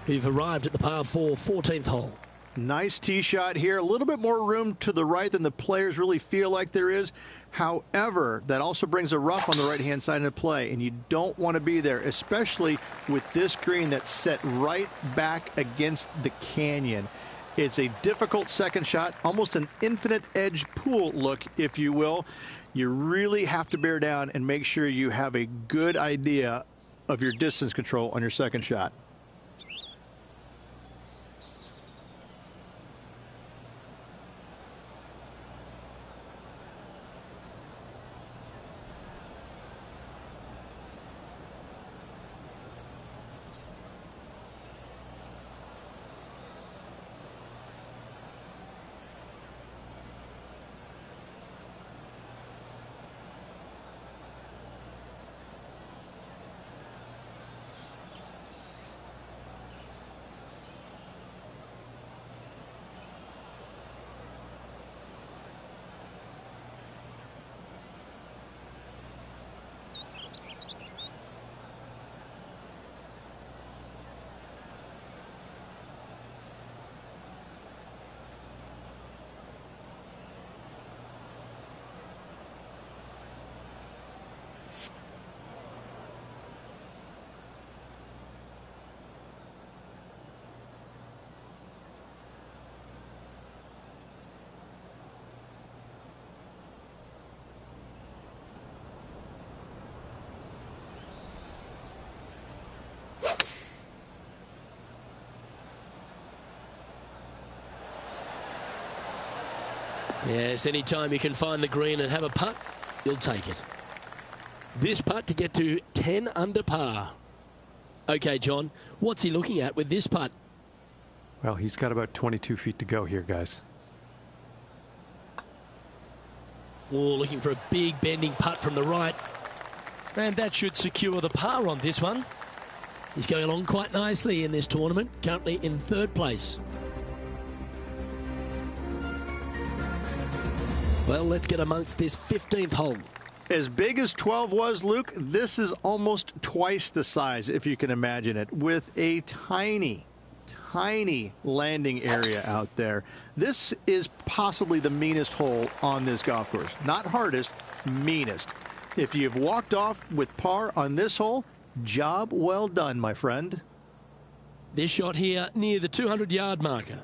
We've arrived at the par 4 14th hole. Nice tee shot here. A little bit more room to the right than the players really feel like there is. However, that also brings a rough on the right-hand side of play, and you don't want to be there, especially with this green that's set right back against the canyon. It's a difficult second shot, almost an infinite edge pool look, if you will. You really have to bear down and make sure you have a good idea of your distance control on your second shot. Yes, anytime you can find the green and have a putt, you'll take it. This putt to get to 10 under par. Okay, John, what's he looking at with this putt? Well, he's got about 22 feet to go here, guys. Oh, looking for a big bending putt from the right. And that should secure the par on this one. He's going along quite nicely in this tournament, currently in 3rd place. Well, let's get amongst this 15th hole. As big as 12 was, Luke, this is almost twice the size, if you can imagine it, with a tiny landing area out there. This is possibly the meanest hole on this golf course. Not hardest, meanest. If you've walked off with par on this hole, job well done, my friend. This shot here near the 200-yard marker.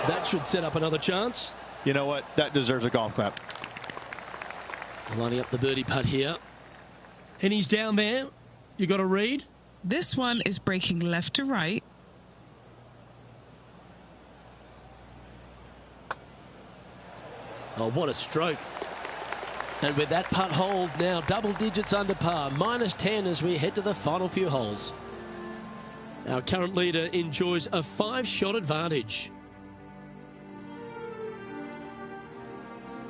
That should set up another chance. You know what? That deserves a golf clap. Lining up the birdie putt here. And he's down there. You got a read? This one is breaking left to right. Oh, what a stroke. And with that putt hold, now double digits under par. -10 as we head to the final few holes. Our current leader enjoys a 5-shot advantage.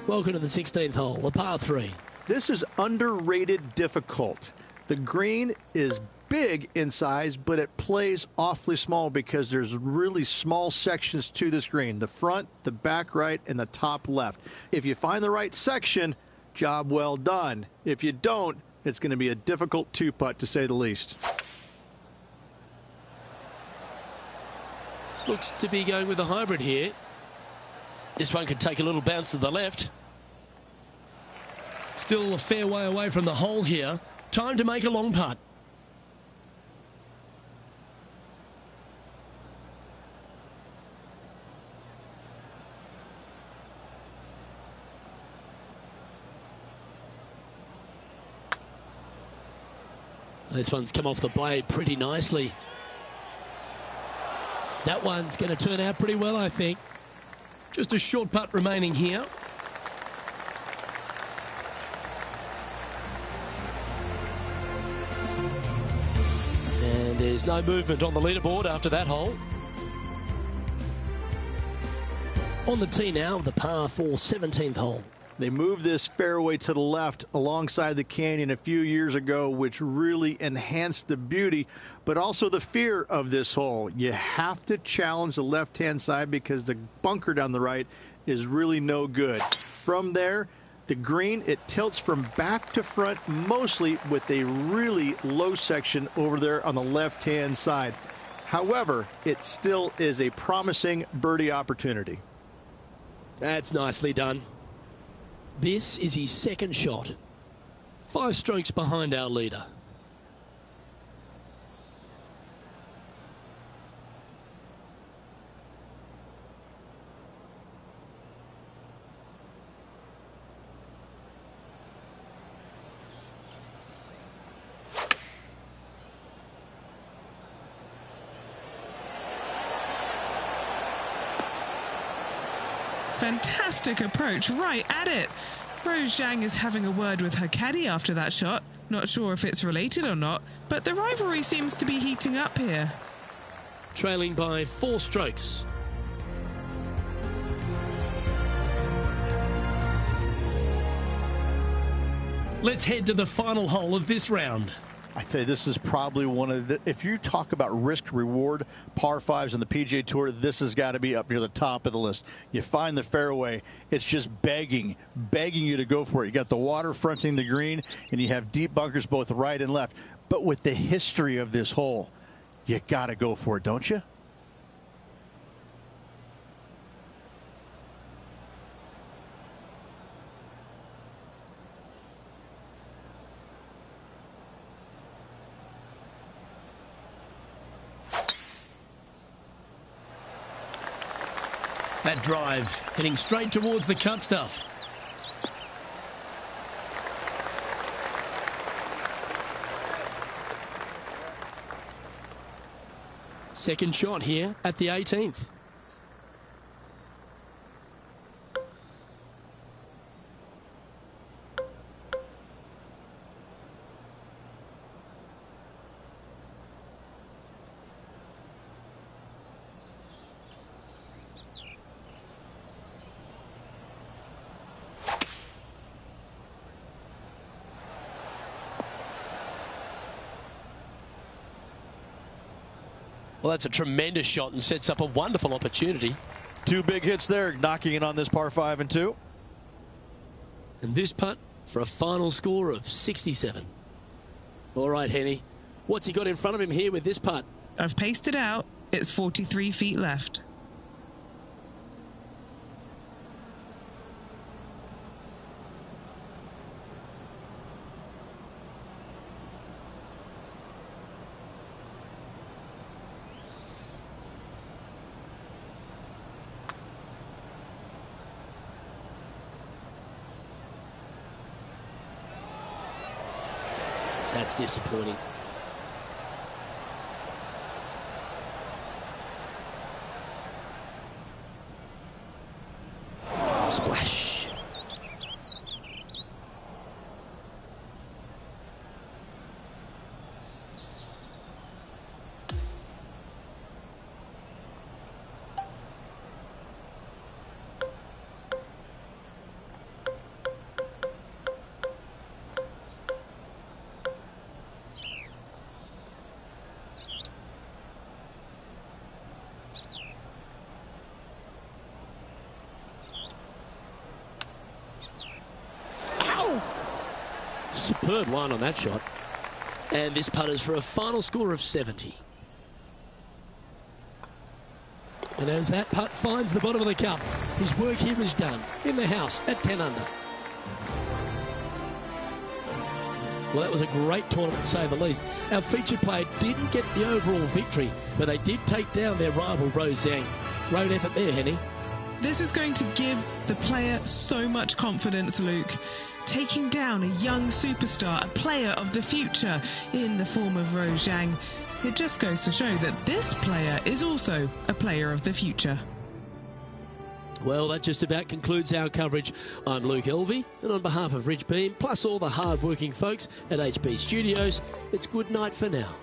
Welcome to the 16th hole, the par 3. This is underrated difficult. The green is big in size, but it plays awfully small because there's really small sections to this green. The front, the back right, and the top left. If you find the right section, job well done. If you don't, it's going to be a difficult 2-putt to say the least. Looks to be going with a hybrid here. This one could take a little bounce to the left. Still a fair way away from the hole here. Time to make a long putt. This one's come off the blade pretty nicely. That one's going to turn out pretty well, I think. Just a short putt remaining here. And there's no movement on the leaderboard after that hole. On the tee now, the par 4 17th hole. They moved this fairway to the left alongside the canyon a few years ago, which really enhanced the beauty, but also the fear of this hole. You have to challenge the left-hand side because the bunker down the right is really no good. From there, the green, it tilts from back to front, mostly with a really low section over there on the left-hand side. However, it still is a promising birdie opportunity. That's nicely done. This is his second shot. 5 strokes behind our leader. Fantastic approach, right at it. Rose Zhang is having a word with her caddy after that shot. Not sure if it's related or not, but the rivalry seems to be heating up here. Trailing by 4 strokes. Let's head to the final hole of this round. I tell you, this is probably one of the, if you talk about risk-reward par 5s on the PGA Tour, this has got to be up near the top of the list. You find the fairway, it's just begging you to go for it. You got the water fronting the green, and you have deep bunkers both right and left. But with the history of this hole, you got to go for it, don't you? That drive heading straight towards the cut stuff. Second shot here at the 18th. Well, that's a tremendous shot and sets up a wonderful opportunity. 2 big hits there, knocking it on this par 5 and 2. And this putt for a final score of 67. All right, Henny. What's he got in front of him here with this putt? I've paced it out. It's 43 feet left. That's disappointing. Splash. Superb line on that shot. And this putt is for a final score of 70. And as that putt finds the bottom of the cup, his work here is done in the house at 10 under. Well, that was a great tournament to say the least. Our featured player didn't get the overall victory, but they did take down their rival Rose Zhang. Great effort there, Henny. This is going to give the player so much confidence, Luke. taking down a young superstar, a player of the future in the form of Rose Zhang. It just goes to show that this player is also a player of the future. Well, that just about concludes our coverage. I'm Luke Elvey, and on behalf of Rich Beam, plus all the hard-working folks at HB Studios, it's good night for now.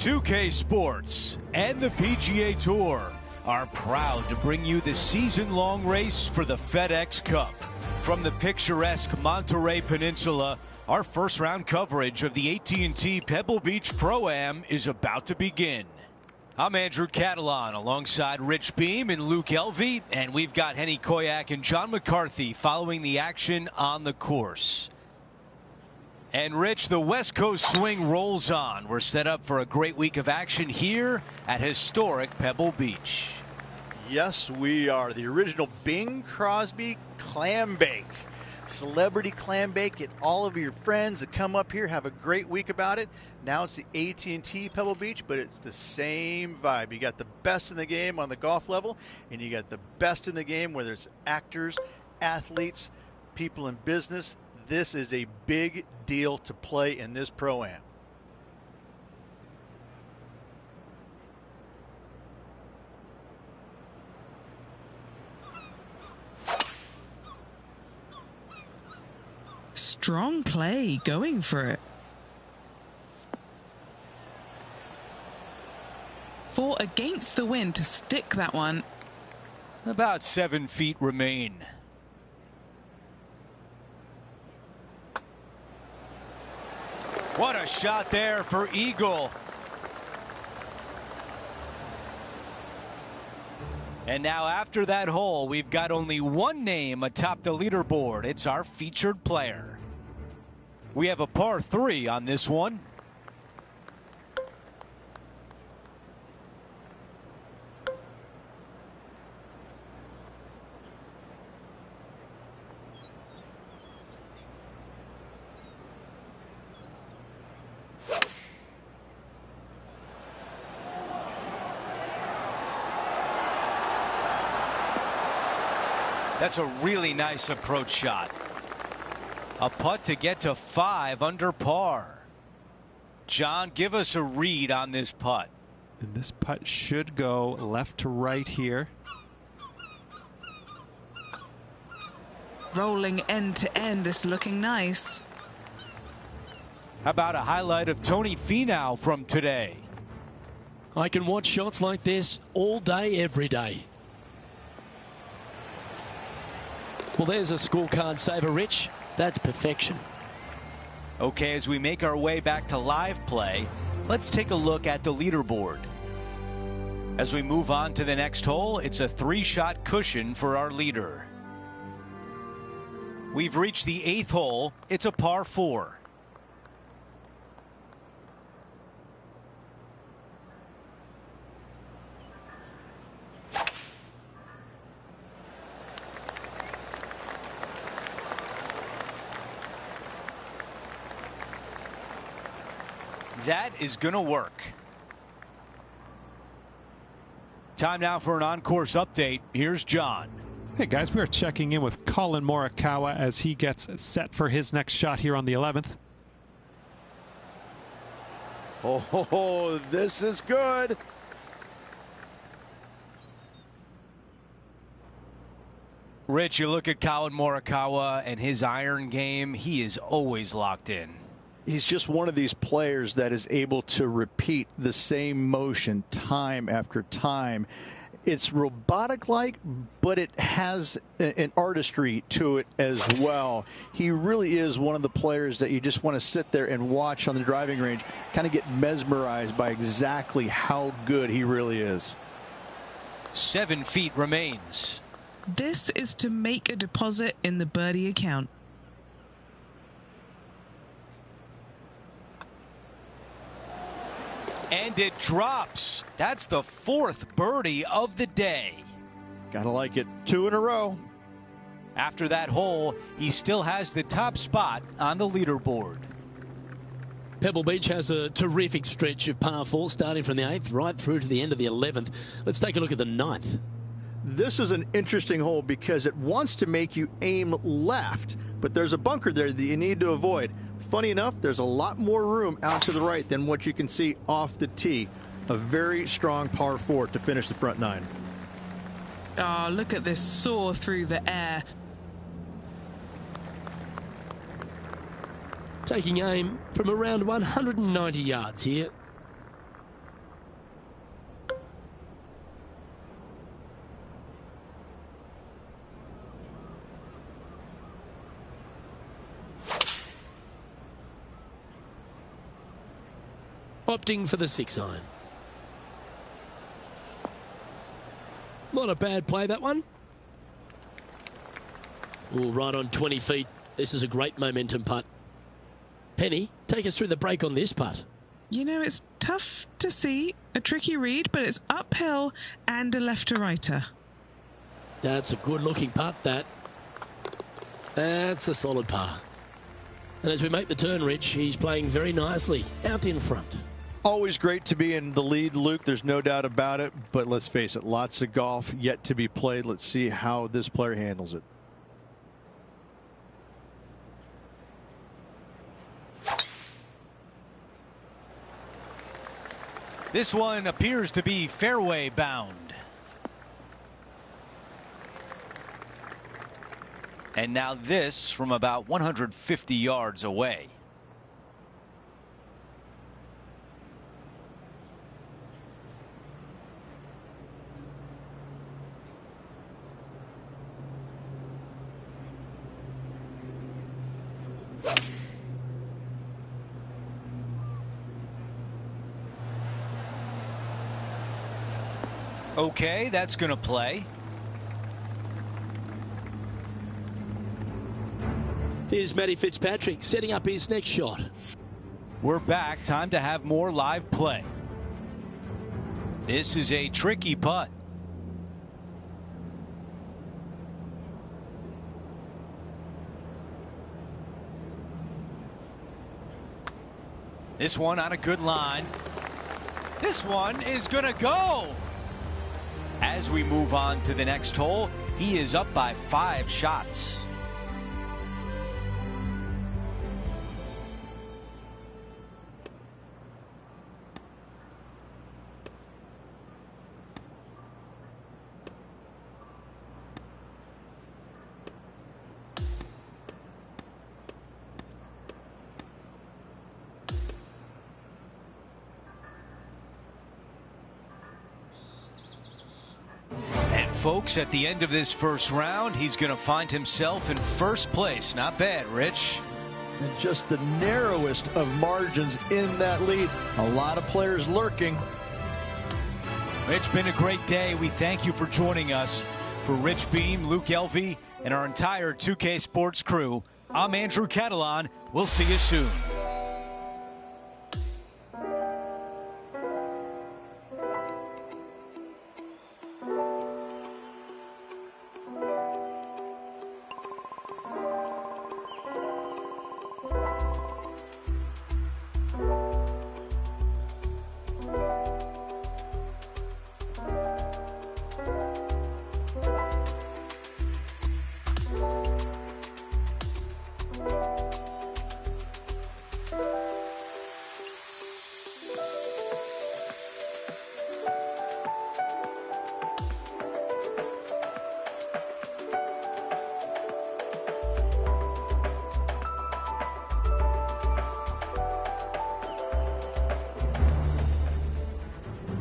2K Sports and the PGA Tour are proud to bring you the season-long race for the FedEx Cup. From the picturesque Monterey Peninsula, our first-round coverage of the AT&T Pebble Beach Pro-Am is about to begin. I'm Andrew Catalan alongside Rich Beam and Luke Elvey, and we've got Henny Koyak and John McCarthy following the action on the course. And Rich, the West Coast swing rolls on. We're set up for a great week of action here at historic Pebble Beach. Yes, we are. The original Bing Crosby clam bake. Celebrity clam bake. Get all of your friends to come up here, have a great week about it. Now it's the AT&T Pebble Beach, but it's the same vibe. You got the best in the game on the golf level, and you got the best in the game, whether it's actors, athletes, people in business. This is a big deal to play in this Pro-Am. Strong play, going for it. 4 against the wind to stick that one. About 7 feet remain. What a shot there for Eagle. And now after that hole, we've got only one name atop the leaderboard. It's our featured player. We have a par 3 on this one. That's a really nice approach shot. A putt to get to 5 under par. John, give us a read on this putt. And this putt should go left to right here. Rolling end to end, this looking nice. How about a highlight of Tony Finau from today? I can watch shots like this all day, every day. Well, there's a scorecard saver, Rich. That's perfection. Okay, as we make our way back to live play, let's take a look at the leaderboard. As we move on to the next hole, it's a 3-shot cushion for our leader. We've reached the 8th hole. It's a par 4. That is going to work. Time now for an on-course update. Here's John. Hey guys, we are checking in with Colin Morikawa as he gets set for his next shot here on the 11th. Oh, this is good. Rich, you look at Colin Morikawa and his iron game. He is always locked in. He's just one of these players that is able to repeat the same motion time after time. It's robotic-like, but it has an artistry to it as well. He really is one of the players that you just want to sit there and watch on the driving range, kind of get mesmerized by exactly how good he really is. 7 feet remains. This is to make a deposit in the birdie account. And it drops. That's the 4th birdie of the day. Gotta like it. 2 in a row. After that hole, he still has the top spot on the leaderboard. Pebble Beach has a terrific stretch of par 4 starting from the 8th right through to the end of the 11th. Let's take a look at the 9th. This is an interesting hole because it wants to make you aim left, but there's a bunker there that you need to avoid. Funny enough, there's a lot more room out to the right than what you can see off the tee. A very strong par 4 to finish the front 9. Oh, look at this soar through the air. Taking aim from around 190 yards here. opting for the 6-iron. Not a bad play, that one. Oh, right on 20 feet. This is a great momentum putt. Penny, take us through the break on this putt. You know, it's tough to see, a tricky read, but it's uphill and a left-to-righter. That's a good-looking putt, that. That's a solid par. And as we make the turn, Rich, he's playing very nicely out in front. Always great to be in the lead, Luke. There's no doubt about it. But let's face it, lots of golf yet to be played. Let's see how this player handles it. This one appears to be fairway bound. And now this from about 150 yards away. Okay, that's going to play. Here's Matty Fitzpatrick setting up his next shot. We're back. Time to have more live play. This is a tricky putt. This one on a good line. This one is going to go. As we move on to the next hole, he is up by 5 shots. Folks, at the end of this first round, he's going to find himself in first place. Not bad, Rich. And just the narrowest of margins in that lead. A lot of players lurking. It's been a great day. We thank you for joining us. For Rich Beam, Luke Elvey, and our entire 2K Sports crew, I'm Andrew Catalan. We'll see you soon.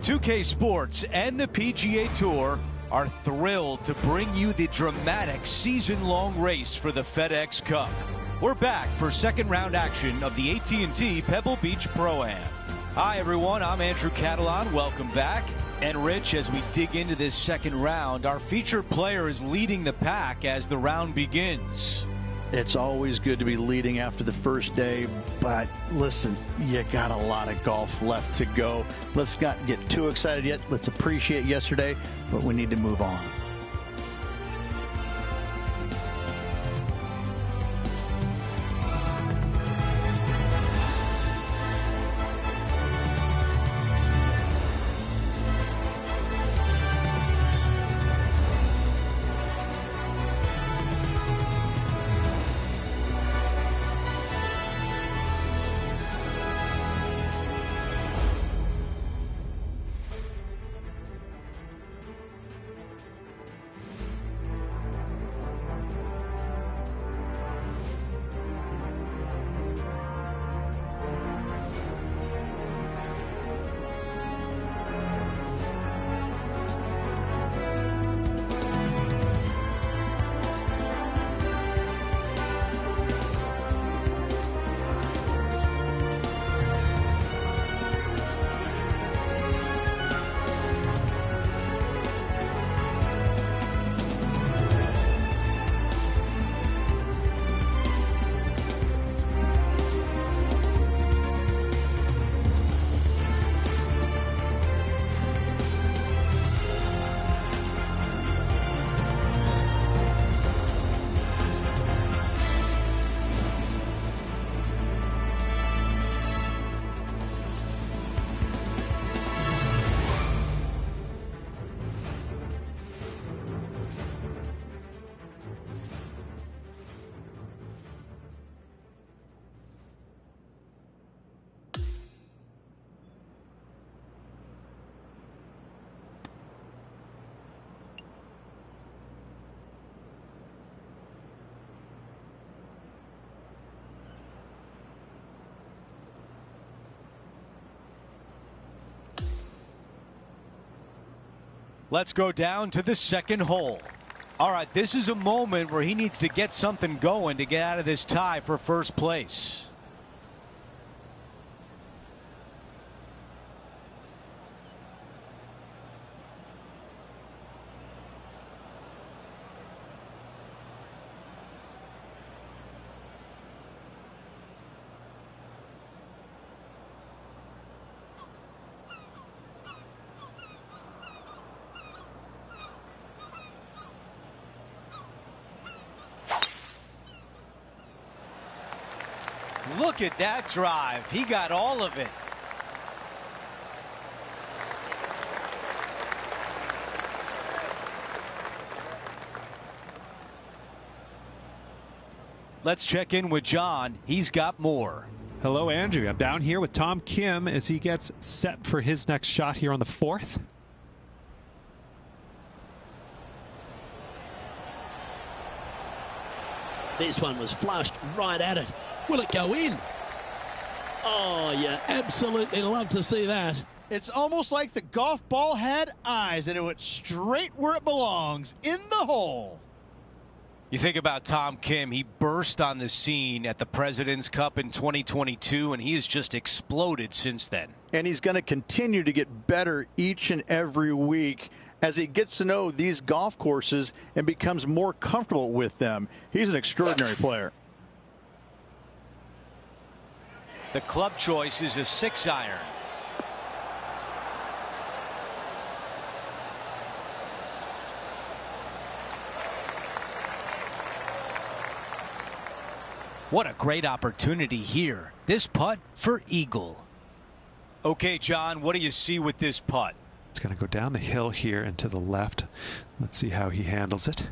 .2K Sports and the PGA Tour are thrilled to bring you the dramatic season-long race for the FedEx Cup. We're back for second round action of the AT&T Pebble Beach Pro-Am. Hi everyone, I'm Andrew Catalan. Welcome back. And Rich, as we dig into this second round, our featured player is leading the pack as the round begins. It's always good to be leading after the first day, but listen, you got a lot of golf left to go. Let's not get too excited yet. Let's appreciate yesterday, but we need to move on. Let's go down to the second hole. All right, this is a moment where he needs to get something going to get out of this tie for first place. Look at that drive. He got all of it. Let's check in with John. He's got more. Hello, Andrew. I'm down here with Tom Kim as he gets set for his next shot here on the 4th. This one was flushed right at it. Will it go in? Oh, you absolutely love to see that. It's almost like the golf ball had eyes and it went straight where it belongs, in the hole. You think about Tom Kim, he burst on the scene at the President's Cup in 2022, and he has just exploded since then. And he's going to continue to get better each and every week as he gets to know these golf courses and becomes more comfortable with them. He's an extraordinary player. The club choice is a 6-iron. What a great opportunity here. This putt for eagle. Okay, John, what do you see with this putt? It's going to go down the hill here and to the left. Let's see how he handles it.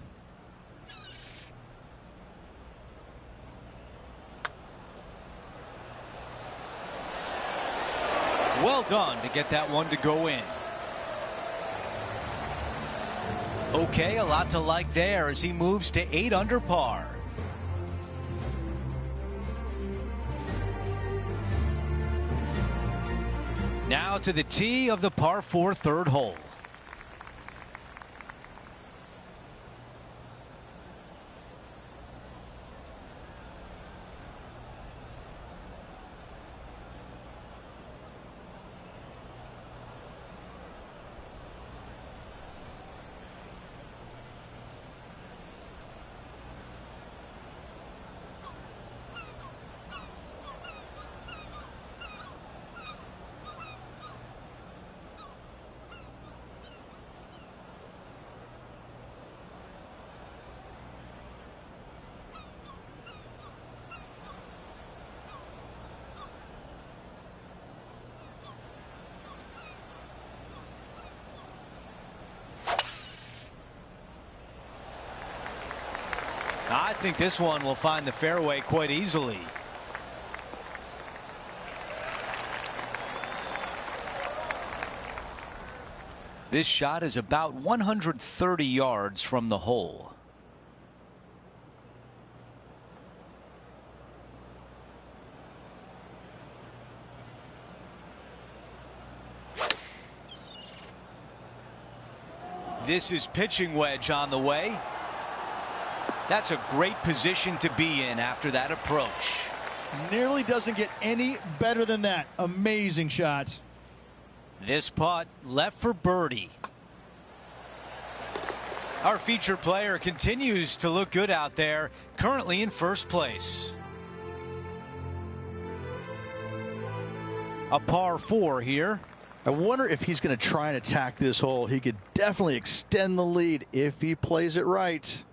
Well done to get that one to go in. Okay, a lot to like there as he moves to 8 under par. Now to the tee of the par 4 third hole. I think this one will find the fairway quite easily. This shot is about 130 yards from the hole. This is pitching wedge on the way. That's a great position to be in after that approach. Nearly doesn't get any better than that. Amazing shot. This putt left for birdie. Our featured player continues to look good out there, currently in first place. A par 4 here. I wonder if he's going to try and attack this hole. He could definitely extend the lead if he plays it right.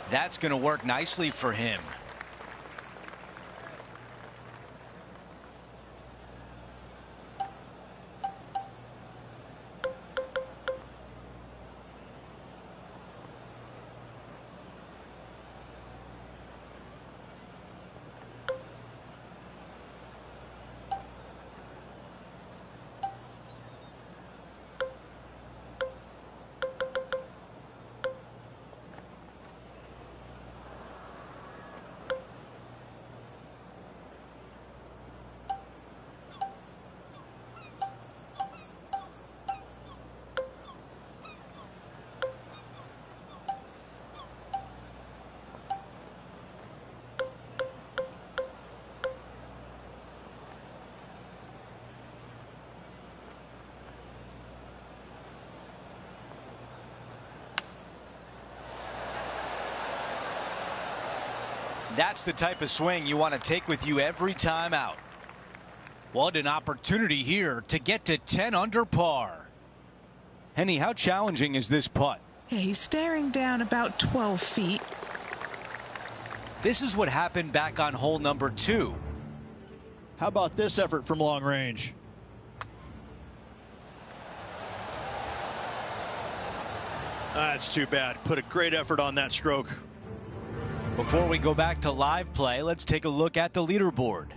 That's going to work nicely for him. That's the type of swing you want to take with you every time out. What an opportunity here to get to 10 under par. Henny, how challenging is this putt? Yeah, he's staring down about 12 feet. This is what happened back on hole number 2. How about this effort from long range? That's too bad. Put a great effort on that stroke. Before we go back to live play, let's take a look at the leaderboard.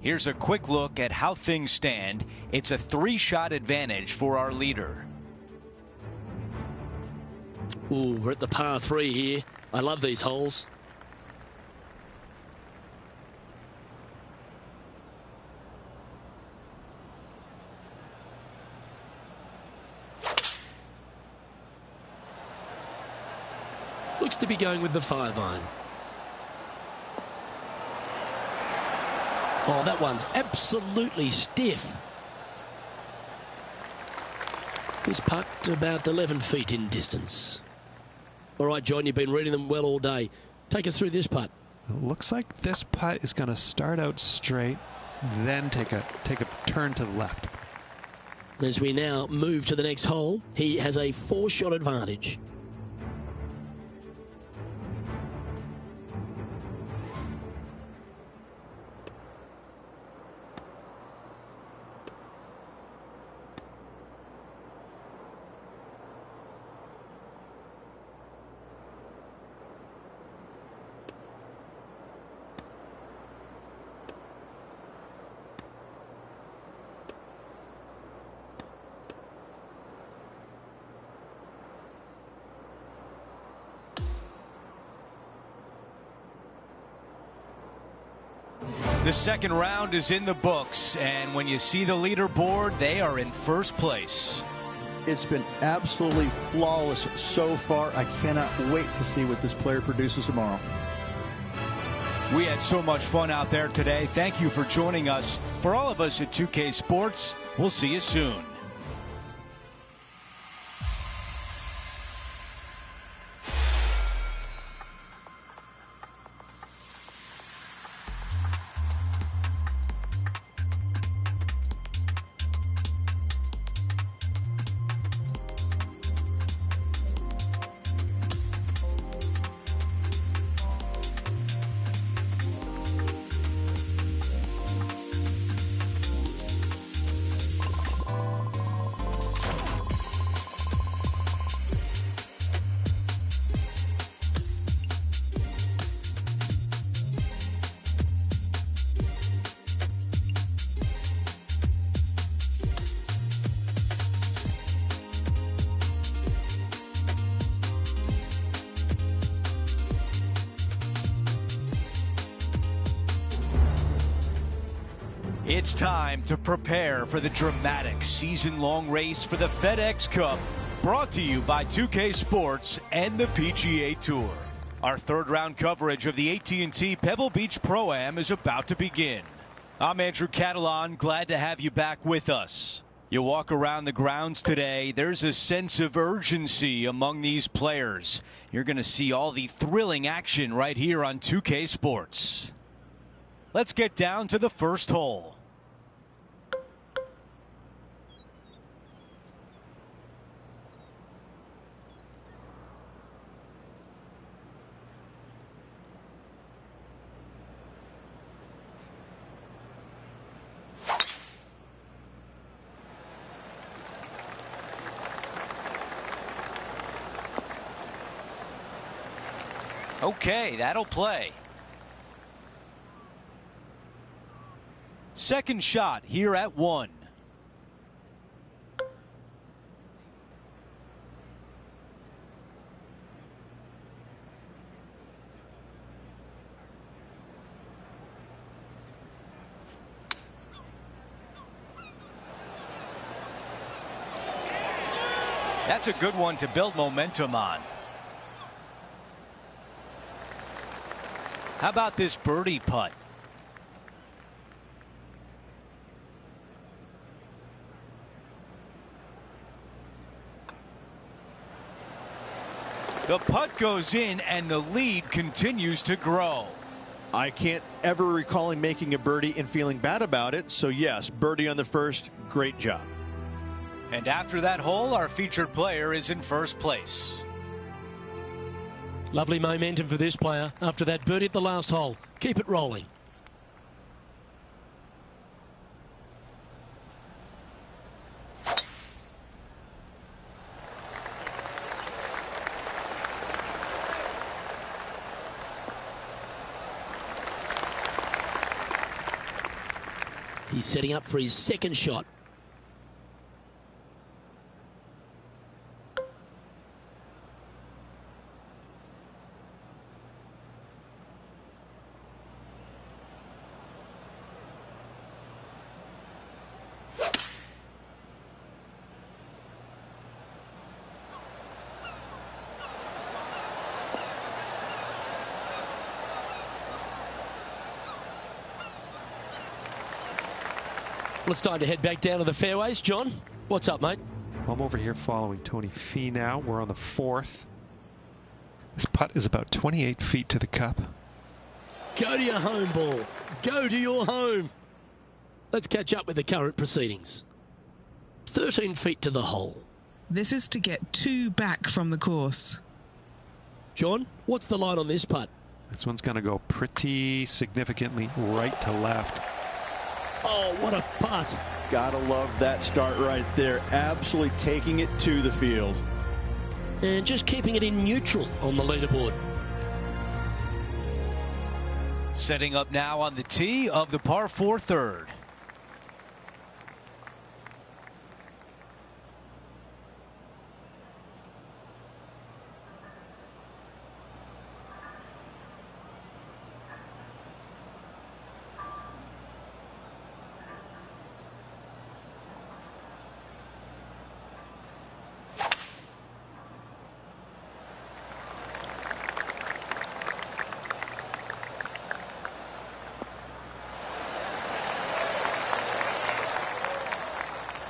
Here's a quick look at how things stand. It's a 3-shot advantage for our leader. Ooh, we're at the par 3 here. I love these holes. Looks to be going with the 5-iron. Oh, that one's absolutely stiff. This putt about 11 feet in distance. All right, John, you've been reading them well all day. Take us through this putt. It looks like this putt is going to start out straight, then take a turn to the left. As we now move to the next hole, he has a 4-shot advantage. The second round is in the books, and when you see the leaderboard, they are in first place. It's been absolutely flawless so far. I cannot wait to see what this player produces tomorrow. We had so much fun out there today. Thank you for joining us. For all of us at 2K Sports, we'll see you soon. It's time to prepare for the dramatic season-long race for the FedEx Cup, brought to you by 2K Sports and the PGA Tour. Our third-round coverage of the AT&T Pebble Beach Pro-Am is about to begin. I'm Andrew Catalan, glad to have you back with us. You walk around the grounds today, there's a sense of urgency among these players. You're going to see all the thrilling action right here on 2K Sports. Let's get down to the first hole. Okay, that'll play. Second shot here at 1. That's a good one to build momentum on. How about this birdie putt? The putt goes in and the lead continues to grow. I can't ever recall him making a birdie and feeling bad about it. So yes, birdie on the first, great job. And after that hole, our featured player is in first place. Lovely momentum for this player after that birdie at the last hole. Keep it rolling. He's setting up for his second shot. Well, it's time to head back down to the fairways. John, what's up, mate? I'm over here following Tony Fee now. We're on the 4th. This putt is about 28 feet to the cup. Go to your home ball. Go to your home. Let's catch up with the current proceedings. 13 feet to the hole. This is to get 2 back from the course. John, what's the line on this putt? This one's going to go pretty significantly right to left. Oh, what a putt. Gotta love that start right there. Absolutely taking it to the field. And just keeping it in neutral on the leaderboard. Setting up now on the tee of the par 4 third.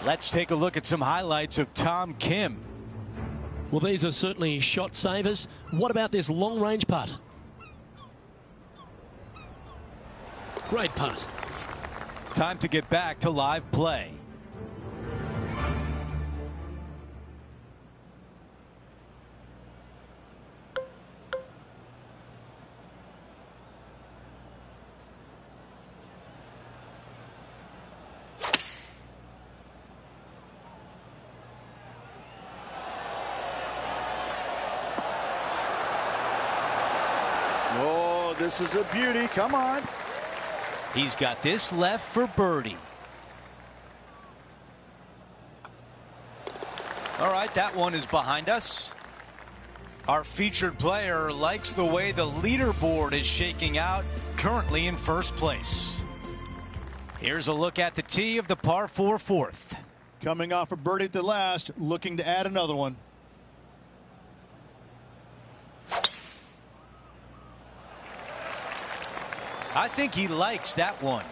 Let's take a look at some highlights of Tom Kim. Well, these are certainly shot savers. What about this long range putt? Great putt. Time to get back to live play. Oh, this is a beauty. Come on. He's got this left for birdie. All right, that one is behind us. Our featured player likes the way the leaderboard is shaking out, currently in first place. Here's a look at the tee of the par 4 fourth. Coming off a birdie at the last, looking to add another one. I think he likes that one.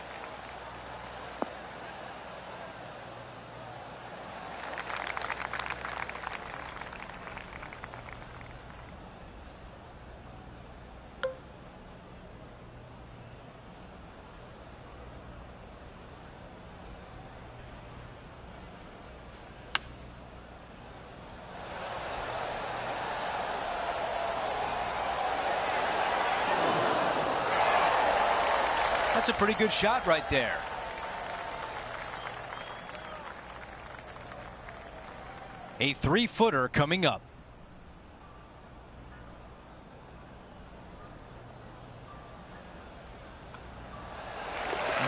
That's a pretty good shot right there. A 3-footer coming up.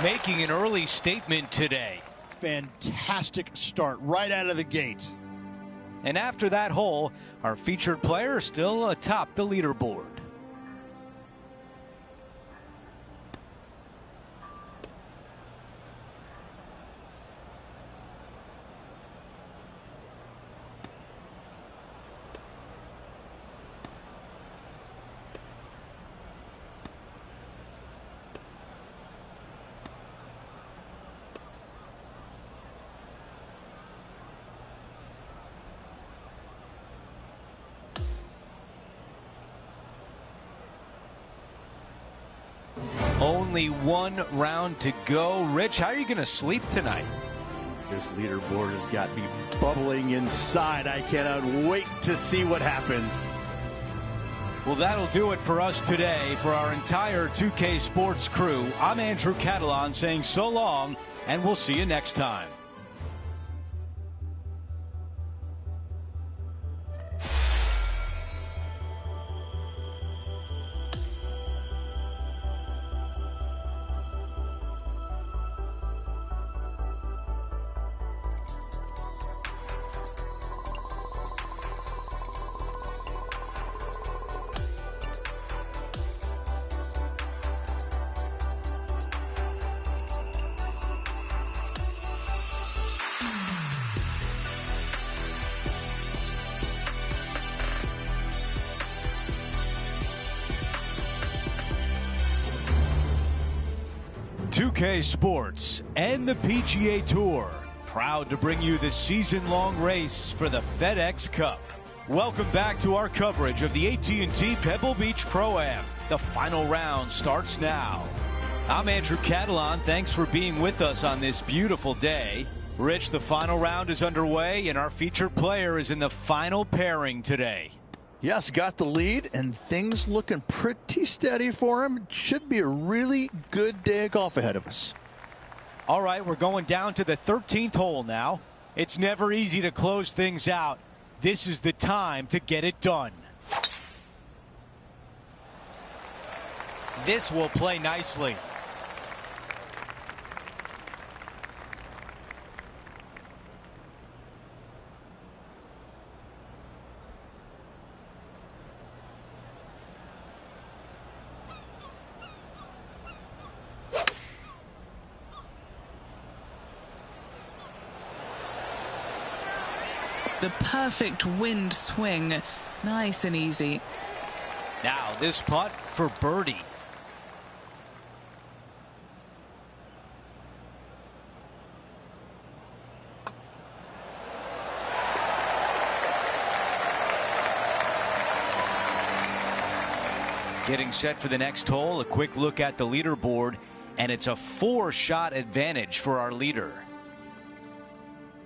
Making an early statement today. Fantastic start right out of the gate. And after that hole, our featured player still atop the leaderboard. Only one round to go. Rich, how are you going to sleep tonight? This leaderboard has got me bubbling inside. I cannot wait to see what happens. Well, that'll do it for us today. For our entire 2K Sports crew, I'm Andrew Catalan saying so long, and we'll see you next time. .2K Sports and the PGA Tour, proud to bring you the season-long race for the FedEx Cup. Welcome back to our coverage of the AT&T Pebble Beach Pro-Am. The final round starts now. I'm Andrew Catalan. Thanks for being with us on this beautiful day. Rich, the final round is underway, and our featured player is in the final pairing today. Yes, got the lead, and things looking pretty steady for him. Should be a really good day of golf ahead of us. All right, we're going down to the 13th hole now. It's never easy to close things out. This is the time to get it done. This will play nicely. The perfect wind swing. Nice and easy. Now this putt for birdie. Getting set for the next hole. A quick look at the leaderboard, and it's a 4-shot advantage for our leader.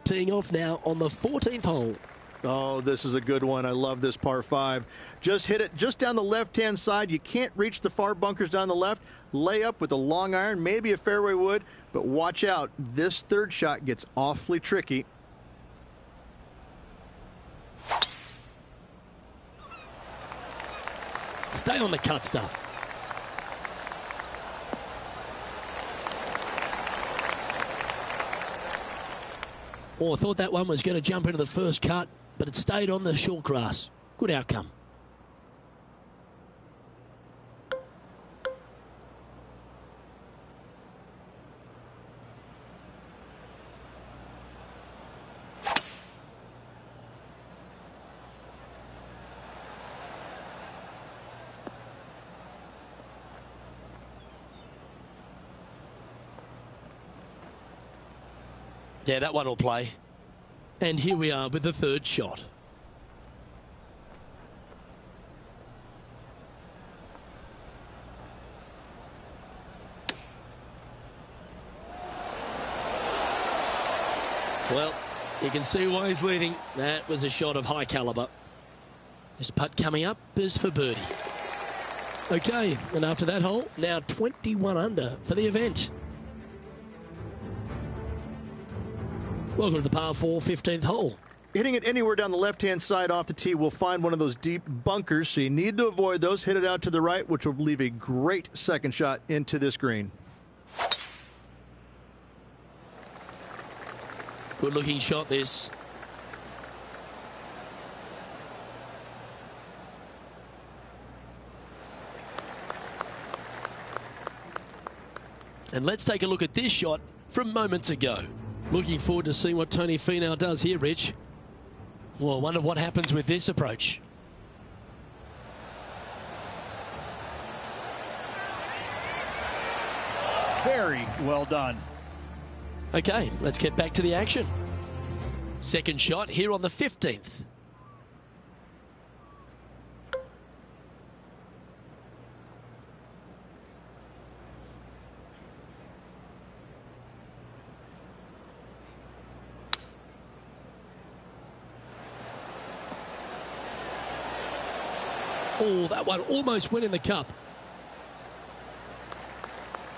Teeing off now on the 14th hole. Oh, this is a good one. I love this par 5. Just hit it just down the left-hand side. You can't reach the far bunkers down the left. Lay up with a long iron, maybe a fairway wood, but watch out. This third shot gets awfully tricky. Stay on the cut stuff. Oh, I thought that one was going to jump into the first cut, but it stayed on the short grass. Good outcome. Yeah, that one will play. And here we are with the third shot. Well, you can see why he's leading. That was a shot of high caliber. This putt coming up is for birdie. Okay, and after that hole, now 21 under for the event. Welcome to the par 4 15th hole. Hitting it anywhere down the left-hand side off the tee will find one of those deep bunkers, so you need to avoid those. Hit it out to the right, which will leave a great second shot into this green. Good looking shot this. And let's take a look at this shot from moments ago. Looking forward to seeing what Tony Finau does here, Rich. Well, I wonder what happens with this approach. Very well done. Okay, let's get back to the action. Second shot here on the 15th. Oh, that one almost went in the cup.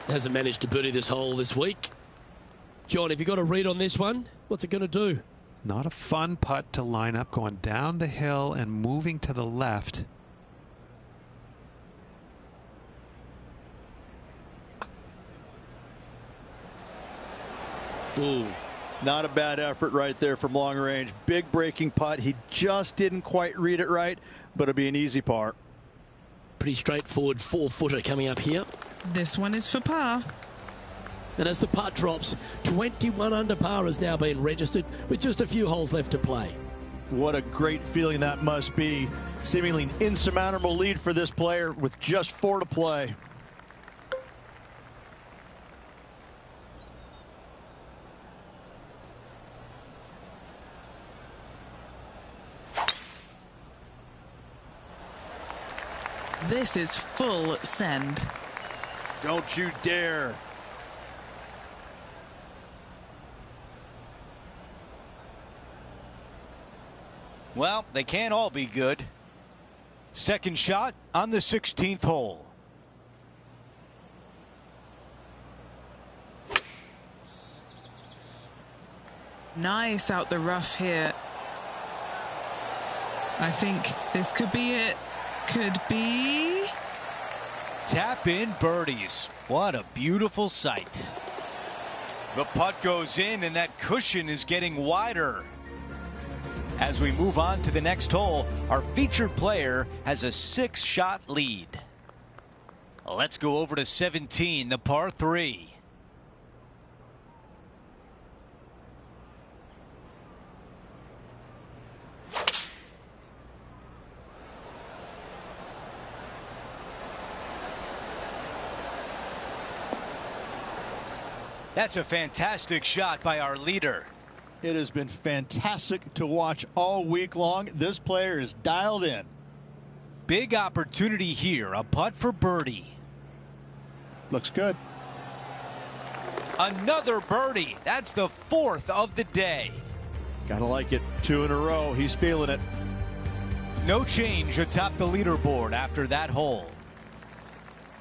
Hasn't managed to birdie this hole this week. John, have you got a read on this one? What's it going to do? Not a fun putt to line up, going down the hill and moving to the left. Ooh, not a bad effort right there from long range. Big breaking putt. He just didn't quite read it right, but it'll be an easy par. Pretty straightforward 4-footer coming up here. This one is for par. And as the putt drops, 21 under par has now been registered with just a few holes left to play. What a great feeling that must be. Seemingly an insurmountable lead for this player with just 4 to play. This is full send. Don't you dare. Well, they can't all be good. Second shot on the 16th hole. Nice out the rough here. I think this could be it. Could be. Tap in birdies. What a beautiful sight. The putt goes in and that cushion is getting wider. As we move on to the next hole, our featured player has a 6-shot lead. Let's go over to 17, the par 3. That's a fantastic shot by our leader. It has been fantastic to watch all week long. This player is dialed in. Big opportunity here. A putt for birdie. Looks good. Another birdie. That's the 4th of the day. Gotta like it. 2 in a row. He's feeling it. No change atop the leaderboard after that hole.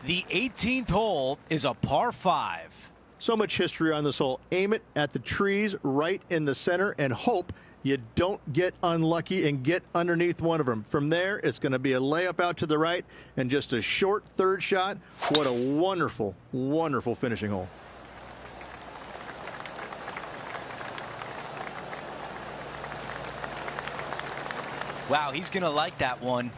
The 18th hole is a par 5. So much history on this hole. Aim it at the trees right in the center and hope you don't get unlucky and get underneath one of them. From there, it's going to be a layup out to the right and just a short 3rd shot. What a wonderful, wonderful finishing hole. Wow, he's going to like that one.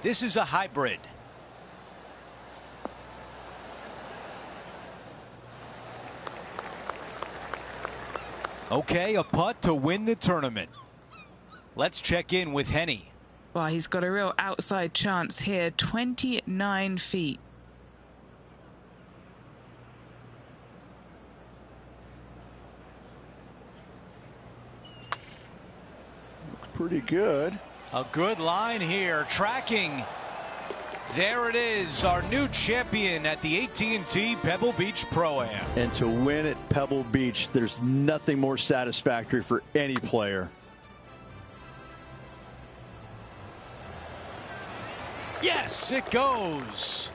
This is a hybrid. Okay, a putt to win the tournament. Let's check in with Henny. Well, he's got a real outside chance here. 29 feet. Looks pretty good. A good line here, tracking. There it is, our new champion at the AT&T Pebble Beach Pro-Am. And to win at Pebble Beach, there's nothing more satisfactory for any player. Yes, it goes.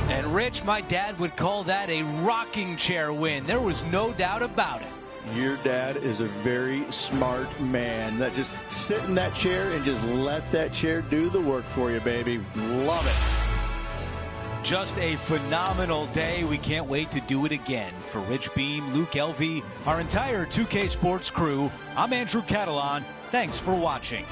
And Rich, my dad would call that a rocking chair win. There was no doubt about it. Your dad is a very smart man. That just sit in that chair and just let that chair do the work for you, baby. Love it. Just a phenomenal day. We can't wait to do it again. For Rich Beam, Luke Elvey, our entire 2K Sports crew, I'm Andrew Catalan. Thanks for watching.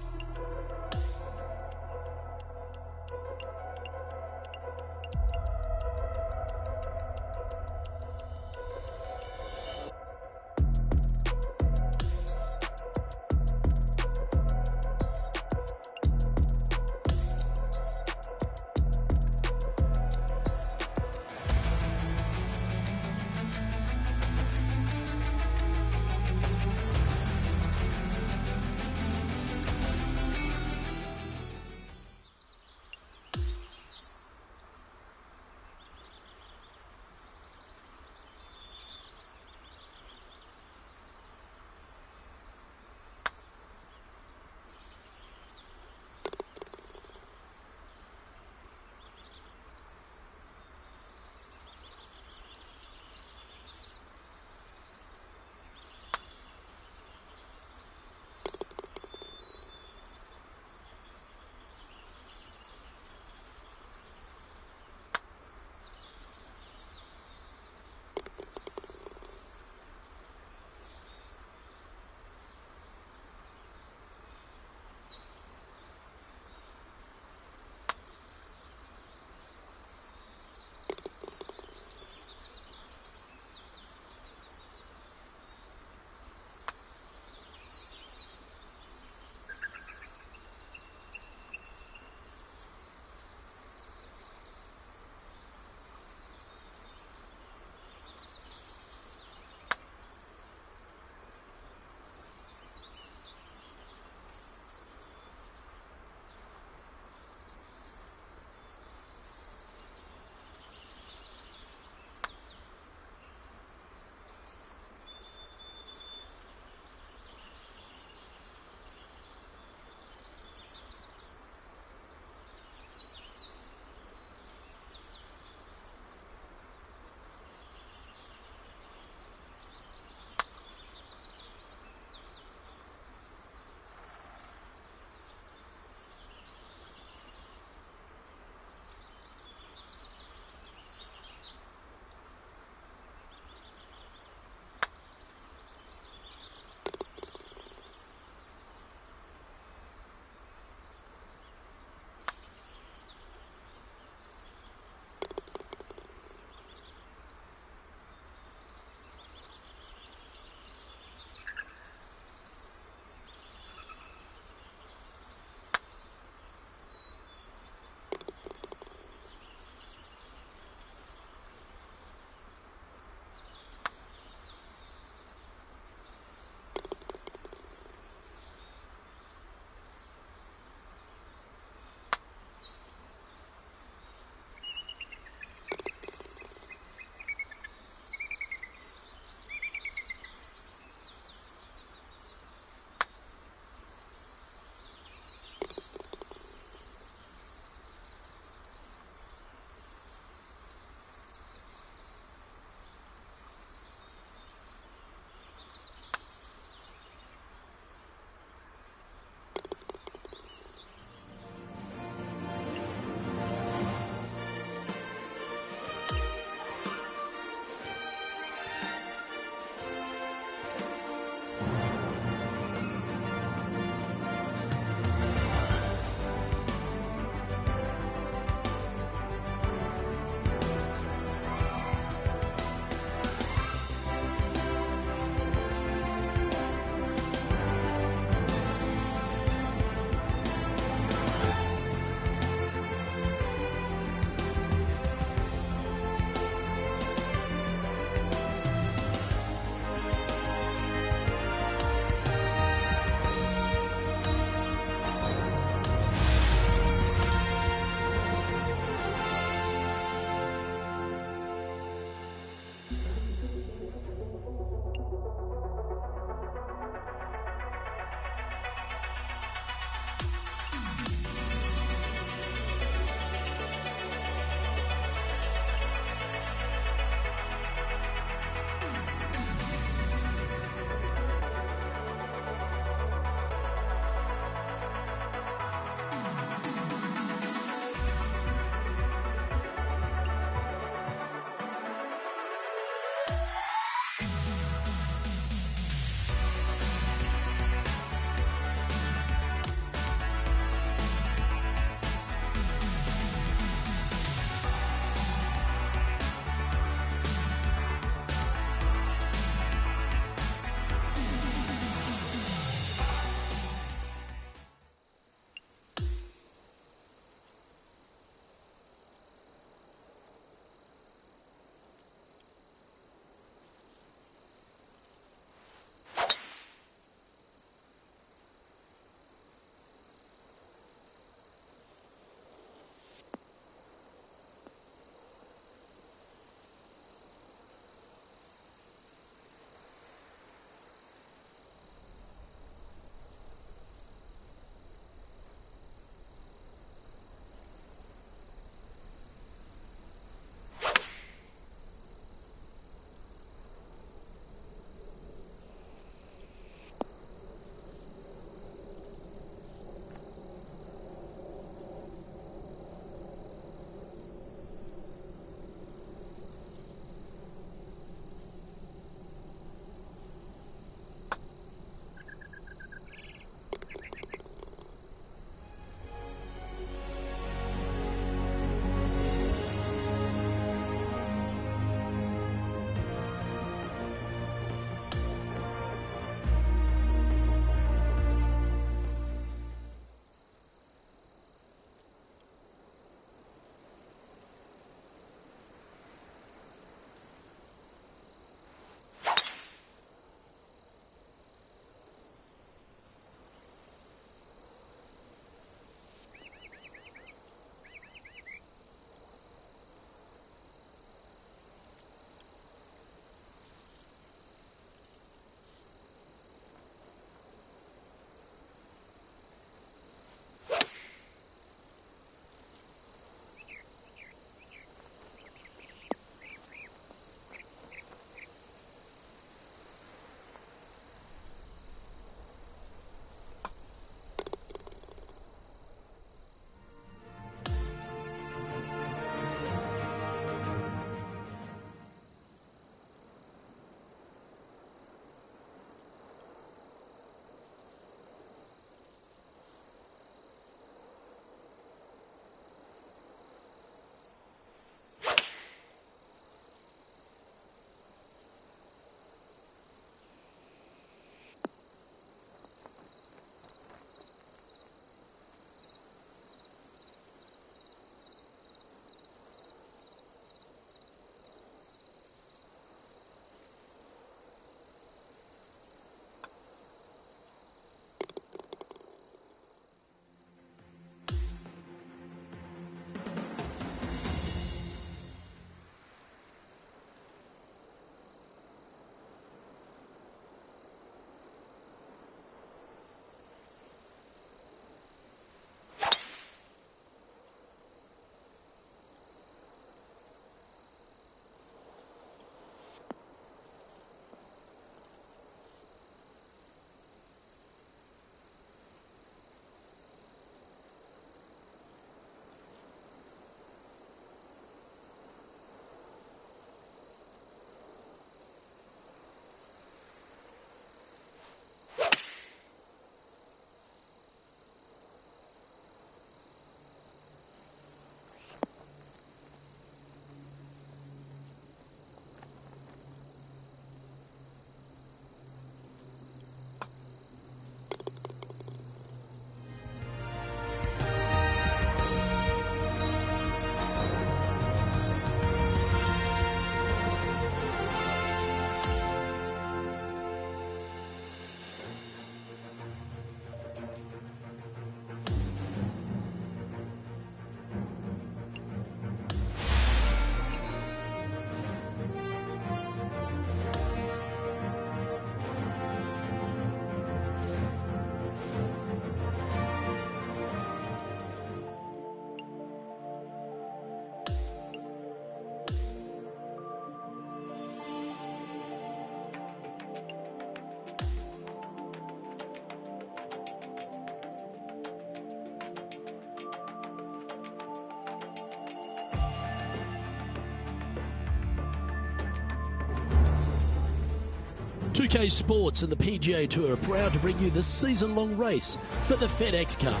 2K Sports and the PGA Tour are proud to bring you this season-long race for the FedEx Cup.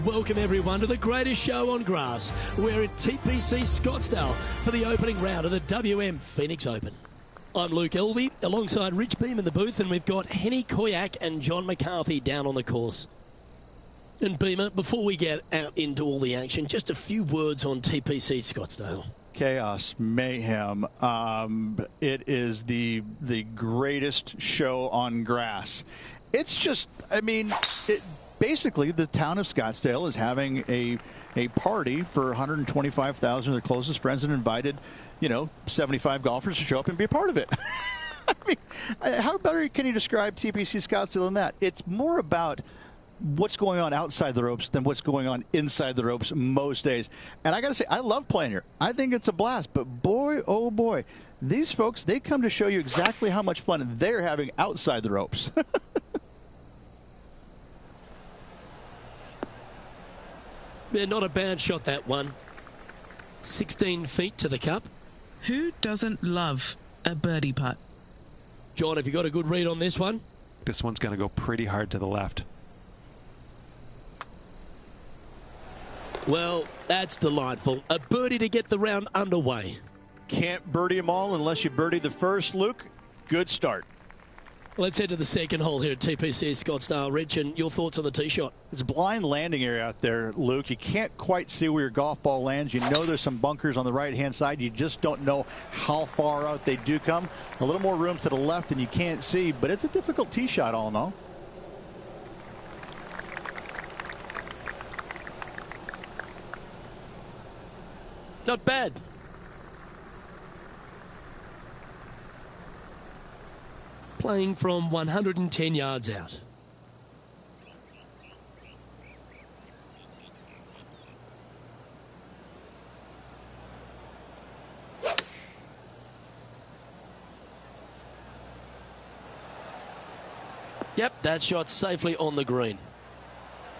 Welcome everyone to the greatest show on grass. We're at TPC Scottsdale for the opening round of the WM Phoenix Open. I'm Luke Elvey alongside Rich Beam in the booth, and we've got Henny Koyak and John McCarthy down on the course. And Beamer, before we get out into all the action, just a few words on TPC Scottsdale. Chaos, mayhem. It is the greatest show on grass. It's just, I mean, basically the town of Scottsdale is having a party for 125,000 of their closest friends and invited, 75 golfers to show up and be a part of it. I mean, how better can you describe TPC Scottsdale than that? It's more about what's going on outside the ropes than what's going on inside the ropes most days. And I got to say, I love playing here. I think it's a blast. But boy, oh boy, these folks, they come to show you exactly how much fun they're having outside the ropes. Yeah, not a bad shot, that one. 16 feet to the cup. Who doesn't love a birdie putt? John, have you got a good read on this one? This one's going to go pretty hard to the left. Well, that's delightful. A birdie to get the round underway. Can't birdie them all unless you birdie the first, Luke. Good start. Let's head to the second hole here at TPC Scottsdale. Rich, and your thoughts on the tee shot? It's a blind landing area out there, Luke. You can't quite see where your golf ball lands. You know there's some bunkers on the right-hand side. You just don't know how far out they do come. A little more room to the left than you can't see, but it's a difficult tee shot all in all. Not bad. Playing from 110 yards out. Yep, that shot safely on the green.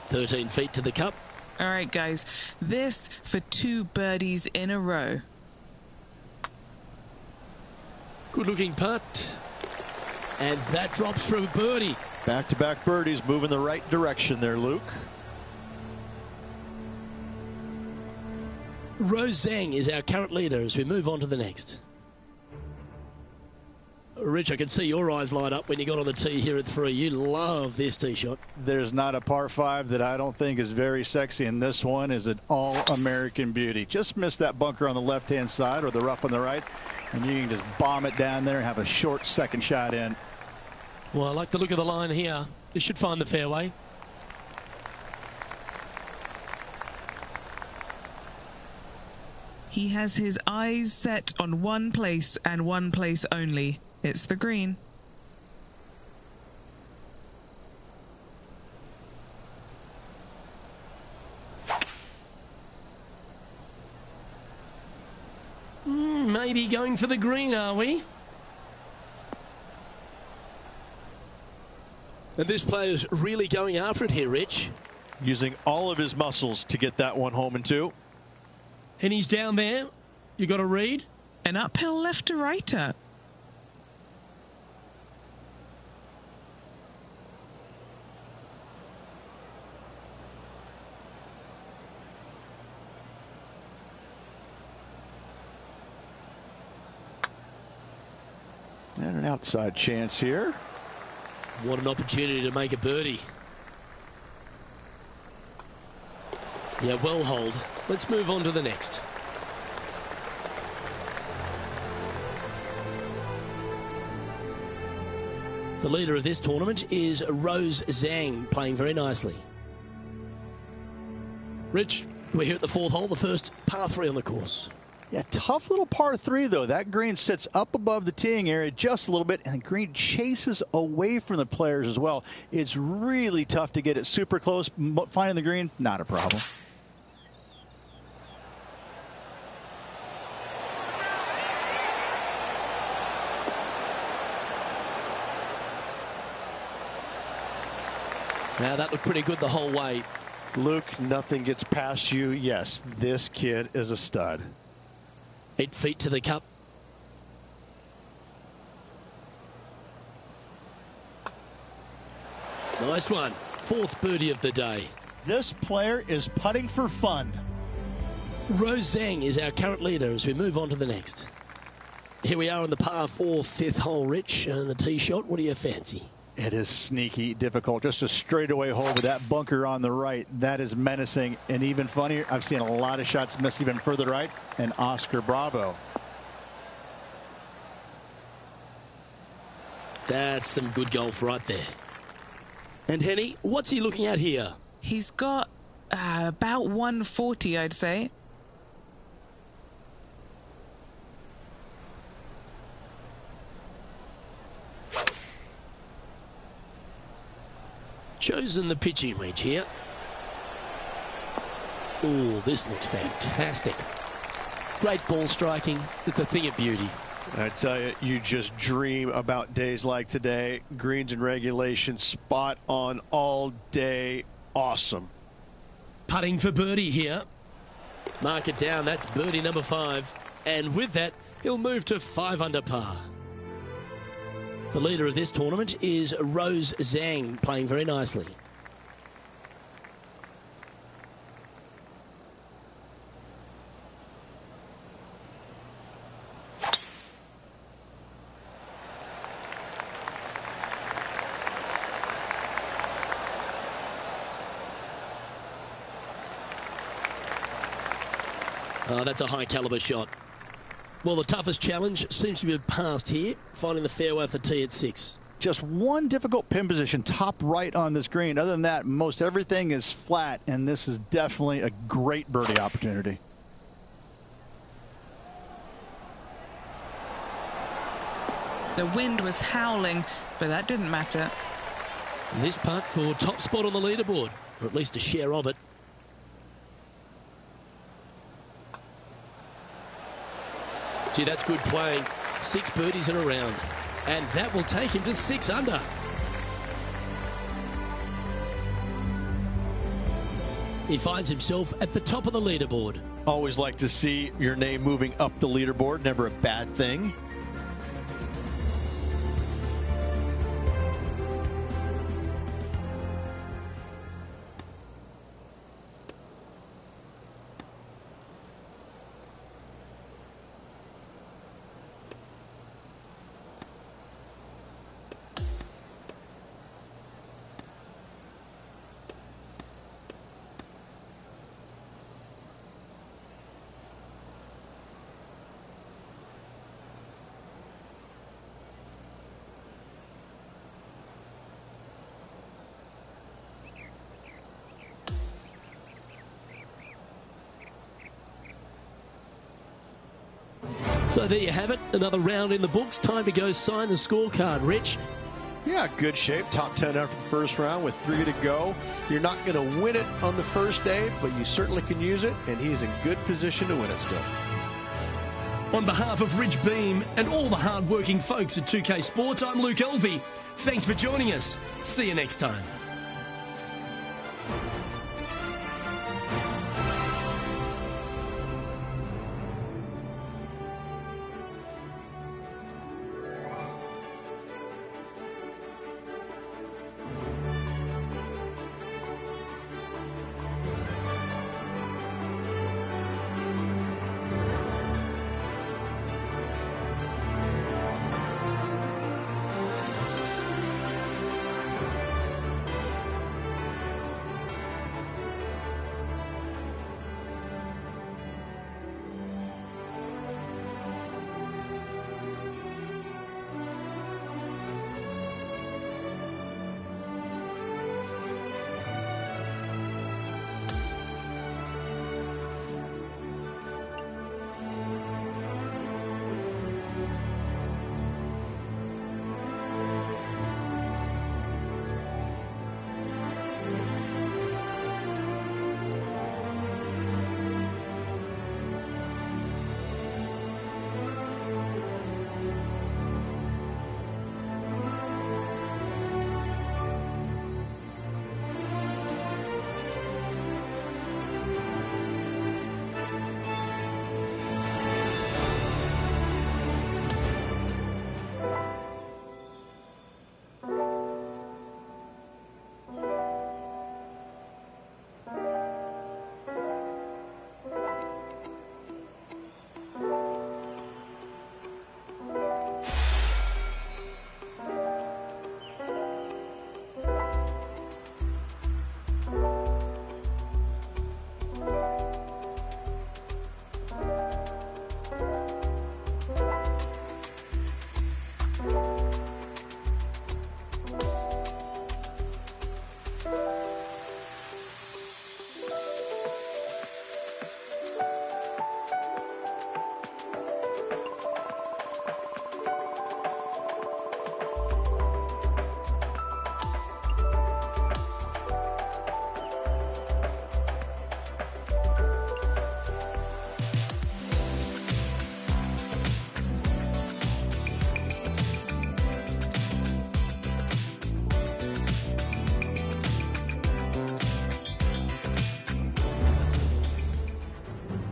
13 feet to the cup. All right, guys, this for 2 birdies in a row. Good looking putt. And that drops for a birdie. Back-to-back birdies, moving the right direction there, Luke. Rose Zhang is our current leader as we move on to the next. Rich, I could see your eyes light up when you got on the tee here at 3. You love this tee shot. There's not a par 5 that I don't think is very sexy, and this one is an all-American beauty. Just miss that bunker on the left-hand side or the rough on the right, and you can just bomb it down there and have a short second shot in. Well, I like the look of the line here. This should find the fairway. He has his eyes set on one place and one place only. It's the green. Maybe going for the green, are we? And this player's really going after it here, Rich. Using all of his muscles to get that one home and 2. And he's down there. You got a read? An uphill left to righter. And an outside chance here. What an opportunity to make a birdie. Yeah, well hold. Let's move on to the next. The leader of this tournament is Rose Zhang, playing very nicely. Rich, we're here at the 4th hole, the first par 3 on the course. Yeah, tough little par 3, though. That green sits up above the teeing area just a little bit, and the green chases away from the players as well. It's really tough to get it super close. Finding the green, not a problem. Now, that looked pretty good the whole way. Luke, nothing gets past you. Yes, this kid is a stud. 8 feet to the cup. Nice one. Fourth birdie of the day. This player is putting for fun. Rose Zhang is our current leader as we move on to the next. Here we are on the par 4 fifth hole, Rich, and the tee shot. What do you fancy? It is sneaky difficult. Just a straightaway hole with that bunker on the right. That is menacing. And even funnier, I've seen a lot of shots miss even further right. And Oscar Bravo. That's some good golf right there. And Henny, what's he looking at here? He's got about 140, I'd say. Chosen the pitching wedge here. Oh, this looks fantastic. Great ball striking. It's a thing of beauty. I tell you, you just dream about days like today. Greens and regulation, spot on all day. Awesome. Putting for birdie here. Mark it down. That's birdie number 5. And with that, he'll move to 5 under par. The leader of this tournament is Rose Zhang, playing very nicely. Oh, that's a high caliber shot. Well, the toughest challenge seems to be passed here, finding the fairway for tee at 6. Just one difficult pin position, top right on this green. Other than that, most everything is flat, and this is definitely a great birdie opportunity. The wind was howling, but that didn't matter. This putt for top spot on the leaderboard, or at least a share of it. Gee, that's good playing. 6 birdies in a round. And that will take him to 6 under. He finds himself at the top of the leaderboard. Always like to see your name moving up the leaderboard. Never a bad thing. So there you have it. Another round in the books. Time to go sign the scorecard, Rich. Yeah, good shape. Top 10 after the first round with 3 to go. You're not going to win it on the first day, but you certainly can use it, and he's in good position to win it still. On behalf of Rich Beam and all the hard-working folks at 2K Sports, I'm Luke Elvey. Thanks for joining us. See you next time.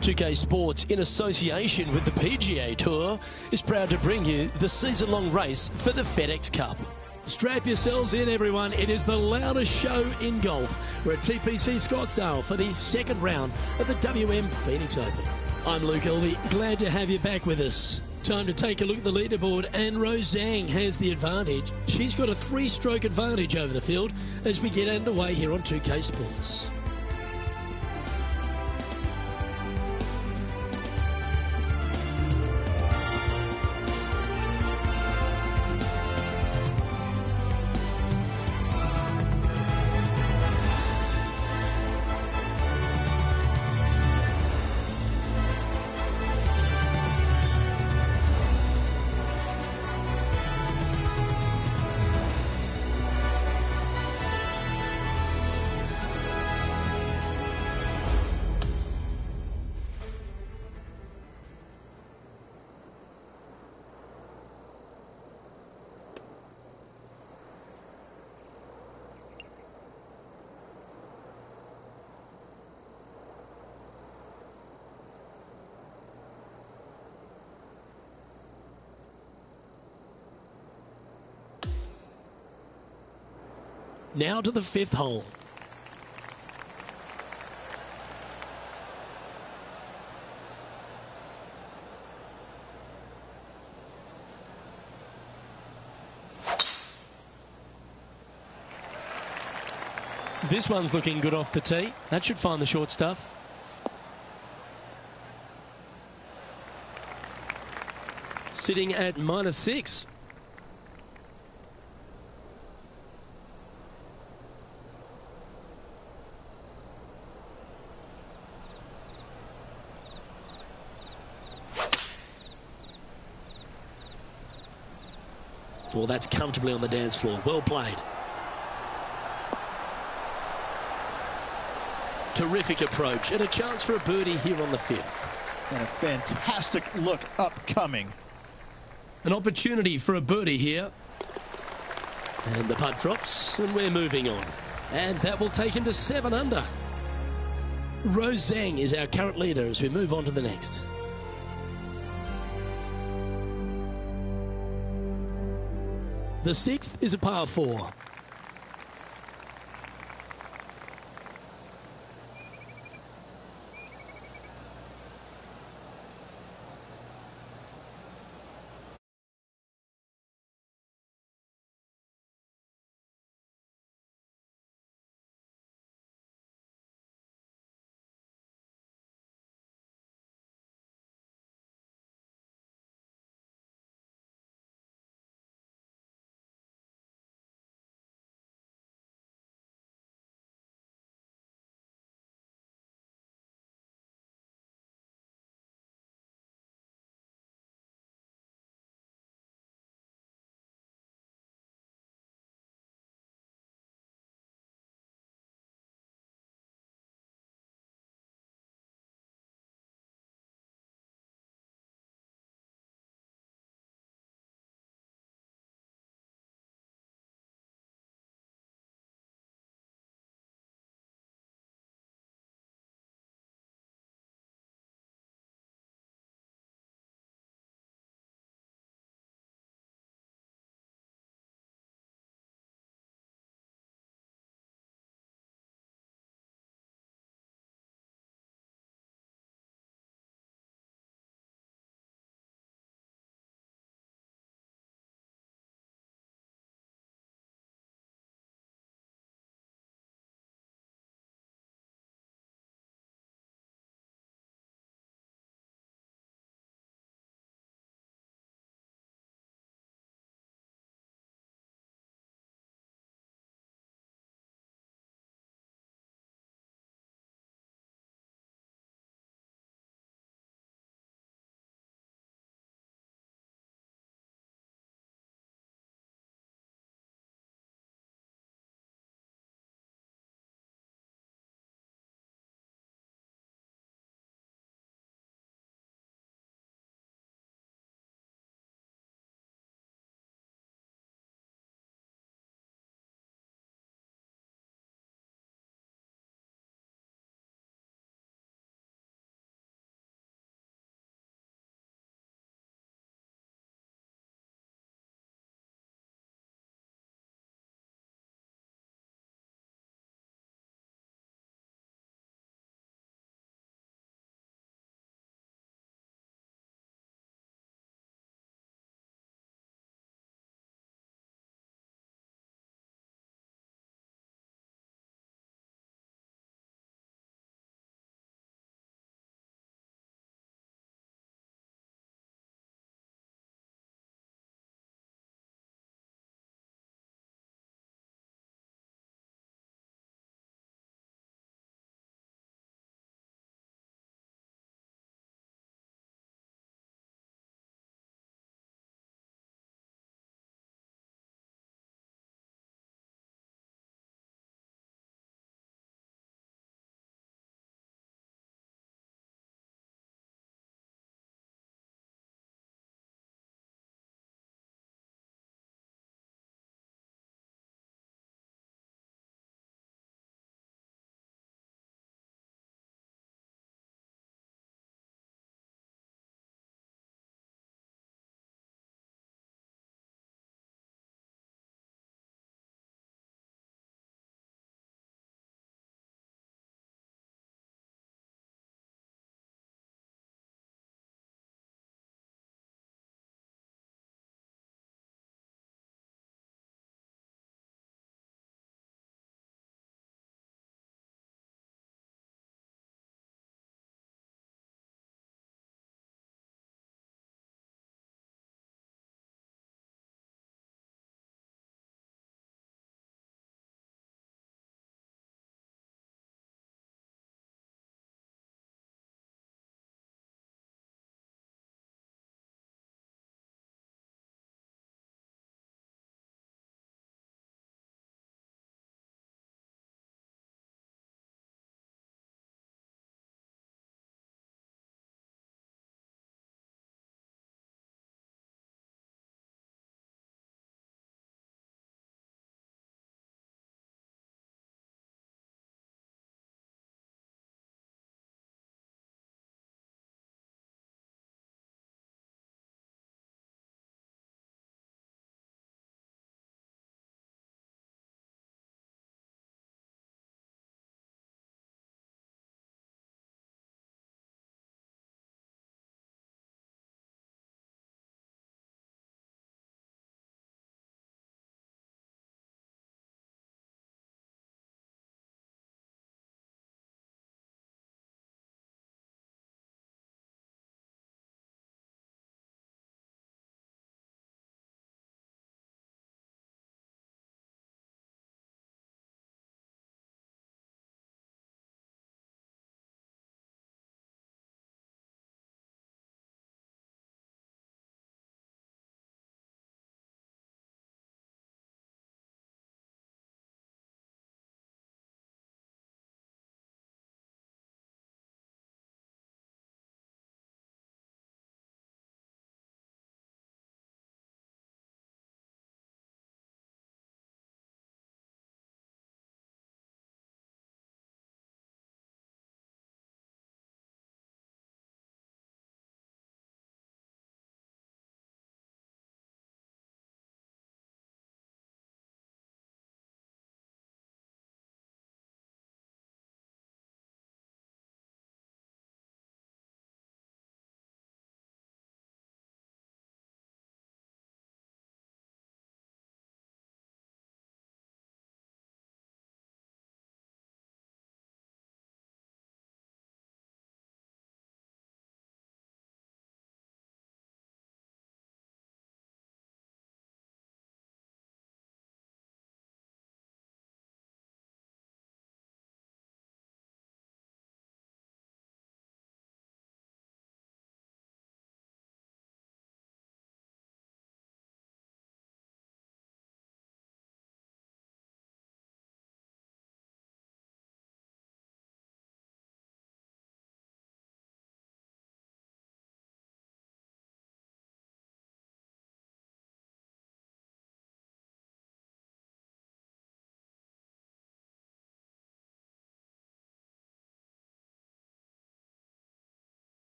2K Sports, in association with the PGA Tour, is proud to bring you the season-long race for the FedEx Cup. Strap yourselves in, everyone. It is the loudest show in golf. We're at TPC Scottsdale for the second round of the WM Phoenix Open. I'm Luke Elvey. Glad to have you back with us. Time to take a look at the leaderboard, and Rose Zhang has the advantage. She's got a 3-stroke advantage over the field as we get underway here on 2K Sports. Now to the 5th hole. This one's looking good off the tee. That should find the short stuff. Sitting at -6. Well, that's comfortably on the dance floor. Well played. Terrific approach and a chance for a birdie here on the 5th. And a fantastic look upcoming. An opportunity for a birdie here. And the putt drops, and we're moving on. And that will take him to 7 under. Rose Zhang is our current leader as we move on to the next. The 6th is a par 4.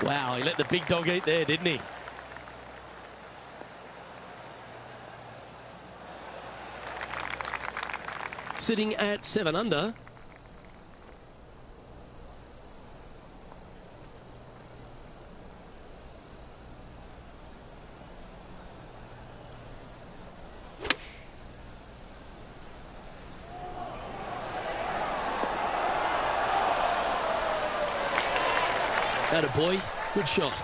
Wow, he let the big dog eat there, didn't he? Sitting at 7 under. Atta boy, good shot.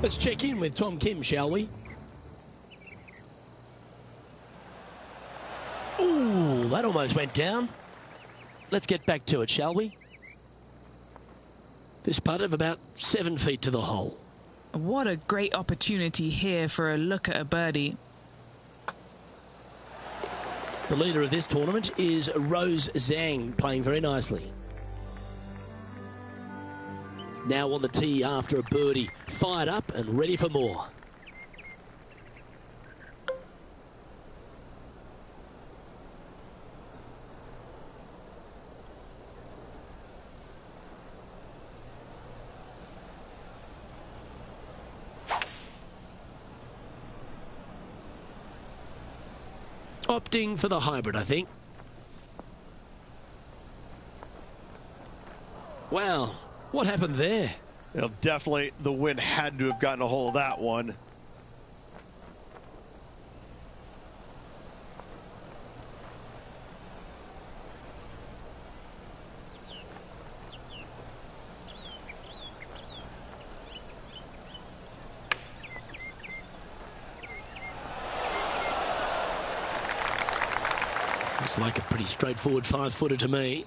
Let's check in with Tom Kim, shall we? Ooh, that almost went down. Let's get back to it, shall we? This putt of about 7 feet to the hole. What a great opportunity here for a look at a birdie. The leader of this tournament is Rose Zhang, playing very nicely. Now on the tee after a birdie, fired up and ready for more. Opting for the hybrid, I think. Wow, what happened there? Well, definitely the wind had to have gotten a hold of that one. Looks like a pretty straightforward 5-footer to me.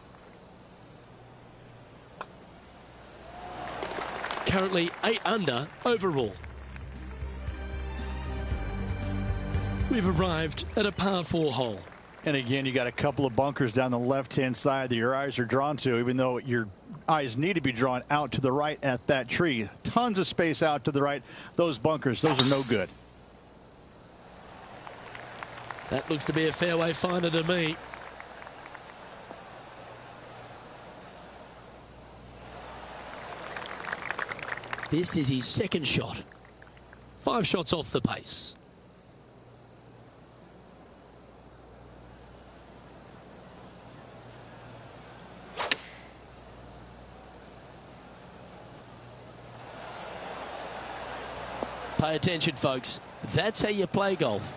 Currently 8 under overall. We've arrived at a par 4 hole. And again, you got a couple of bunkers down the left-hand side that your eyes are drawn to, even though your eyes need to be drawn out to the right at that tree. Tons of space out to the right. Those bunkers, those are no good. That looks to be a fairway finder to me. This is his second shot. 5 shots off the pace. Pay attention, folks. That's how you play golf.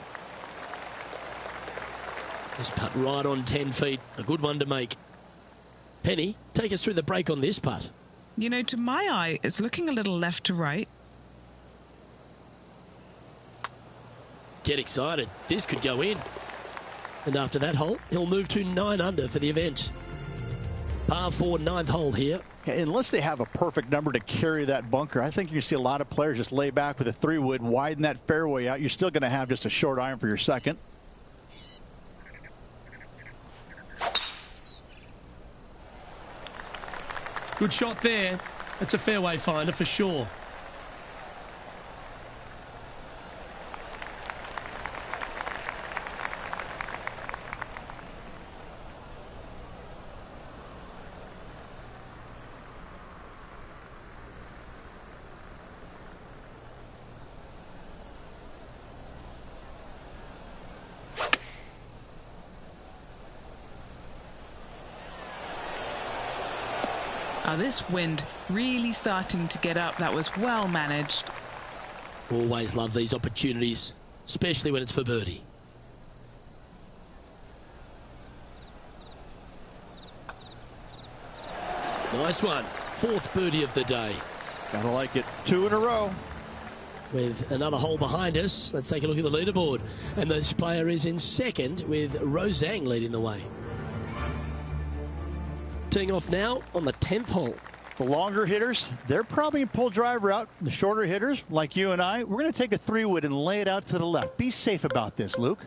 This putt right on 10 feet. A good one to make. Penny, take us through the break on this putt. You know, to my eye, it's looking a little left to right. Get excited. This could go in. And after that hole, he'll move to 9 under for the event. Par 4, 9th hole here. Yeah, unless they have a perfect number to carry that bunker, I think you see a lot of players just lay back with a 3-wood, widen that fairway out. You're still going to have just a short iron for your second. Good shot there. That's a fairway finder for sure. This wind really starting to get up. That was well managed. Always love these opportunities, especially when it's for birdie. Nice one. 4th birdie of the day. Gotta like it. 2 in a row. With another hole behind us, let's take a look at the leaderboard. And this player is in second with Rose Zhang leading the way. Teeing off now on the 10th hole. The longer hitters, they're probably in pull driver out. The shorter hitters, like you and I, we're going to take a 3-wood and lay it out to the left. Be safe about this, Luke.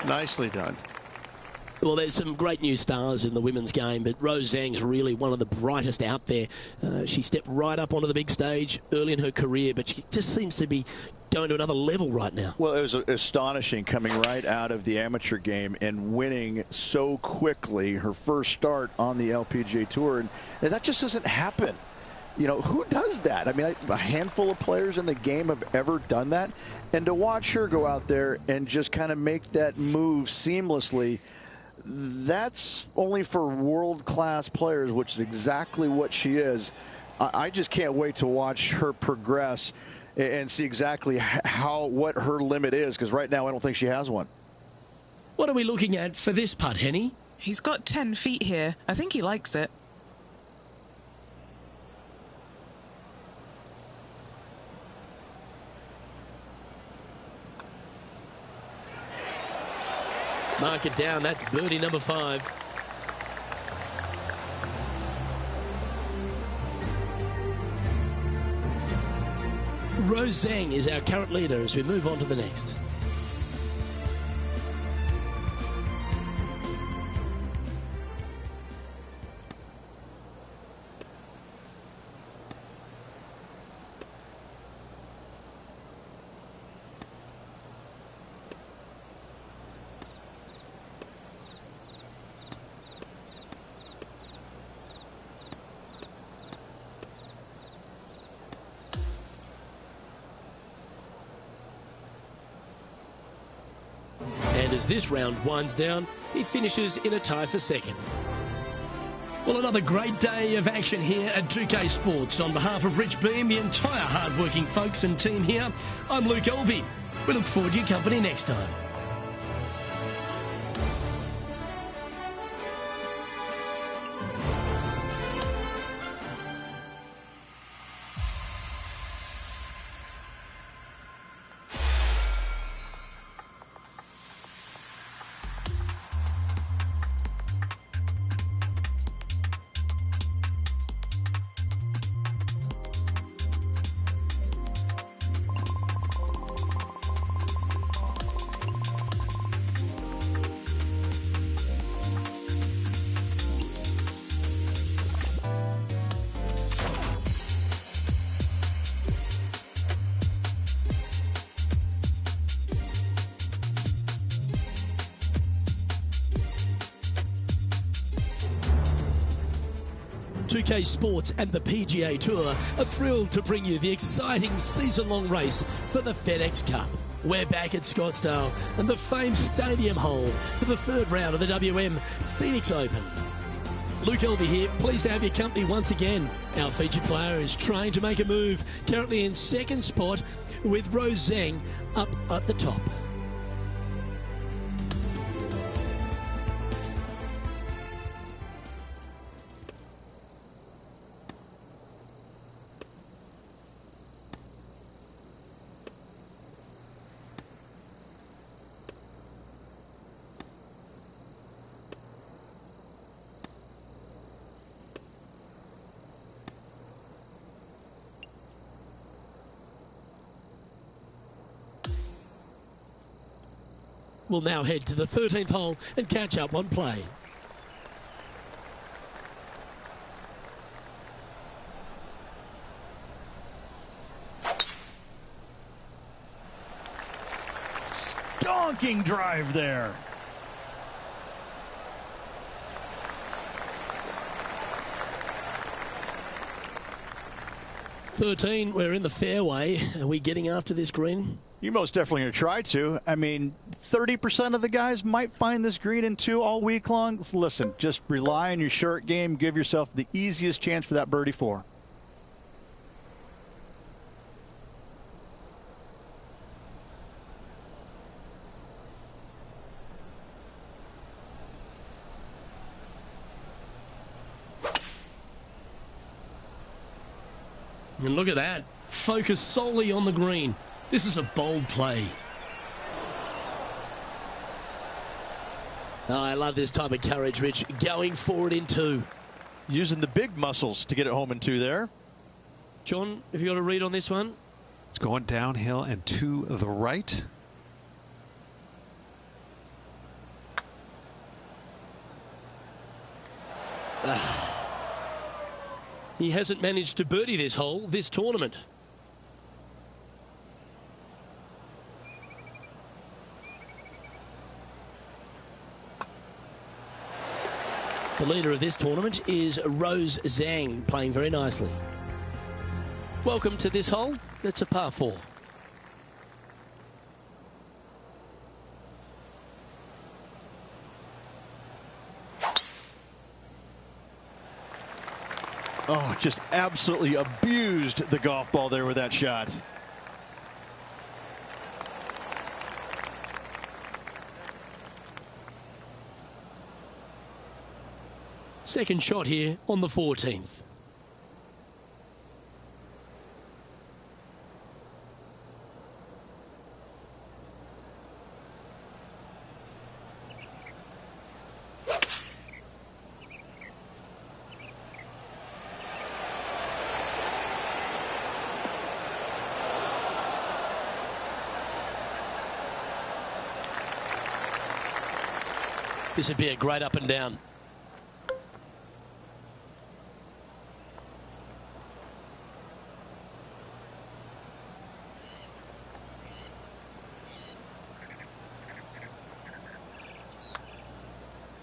Nicely done. Well, there's some great new stars in the women's game, but Rose Zhang's really one of the brightest out there. She stepped right up onto the big stage early in her career, but she just seems to be going to another level right now. Well, it was astonishing coming right out of the amateur game and winning so quickly her first start on the LPGA Tour. And that just doesn't happen. You know, who does that? I mean, a handful of players in the game have ever done that. And to watch her go out there and just kind of make that move seamlessly, that's only for world-class players, which is exactly what she is. I just can't wait to watch her progress and see exactly what her limit is, because right now I don't think she has one. What are we looking at for this putt, Henny? He's got 10 feet here. I think he likes it. Mark it down. That's birdie number 5. Rose Zhang is our current leader as we move on to the next. And as this round winds down, he finishes in a tie for second. Well, another great day of action here at 2K Sports. On behalf of Rich Beam, the entire hard-working folks and team here, I'm Luke Elvey. We look forward to your company next time. PGA Sports and the PGA Tour are thrilled to bring you the exciting season-long race for the FedEx Cup. We're back at Scottsdale and the famed Stadium Hole for the third round of the WM Phoenix Open. Luke Elvey here, pleased to have your company once again. Our featured player is trying to make a move, currently in second spot with Rose Zhang up at the top. We'll now head to the 13th hole and catch up on play. Stonking drive there. We're in the fairway. Are we getting after this green? You're most definitely going to try to. I mean, 30% of the guys might find this green in 2 all week long. Listen, just rely on your short game. Give yourself the easiest chance for that birdie 4. And look at that. Focus solely on the green. This is a bold play. Oh, I love this type of courage, Rich. Going forward in 2. Using the big muscles to get it home in 2 there. John, have you got a read on this one? It's going downhill and to the right. He hasn't managed to birdie this hole, this tournament. The leader of this tournament is Rose Zhang, playing very nicely. Welcome to this hole. It's a par 4. Oh, just absolutely abused the golf ball there with that shot. Second shot here on the 14th. This would be a great up and down.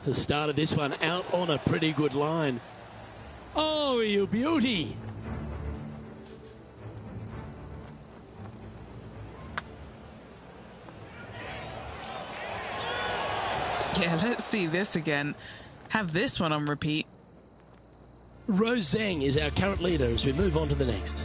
The start of this one out on a pretty good line. Oh, you beauty. Yeah, let's see this again. Have this one on repeat. Rose Zhang is our current leader as we move on to the next.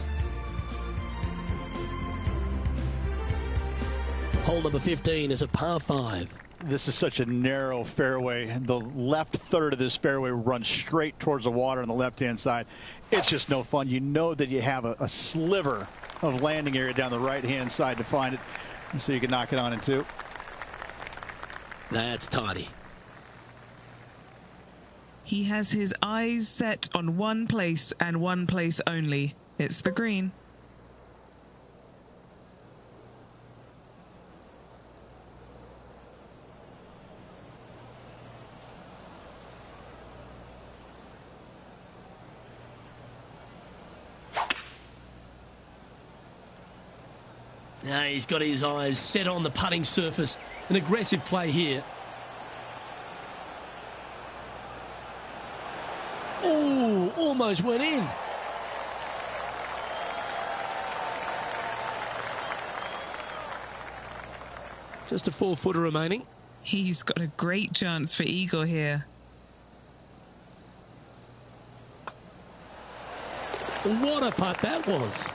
Hole number 15 is a par 5. This is such a narrow fairway. The left third of this fairway runs straight towards the water on the left-hand side. It's just no fun. You know that you have a sliver of landing area down the right-hand side to find it, so you can knock it on in 2. That's tidy. He has his eyes set on one place and one place only. It's the green. Now he's got his eyes set on the putting surface. An aggressive play here. Oh, almost went in. Just a 4-footer remaining. He's got a great chance for eagle here. What a putt that was.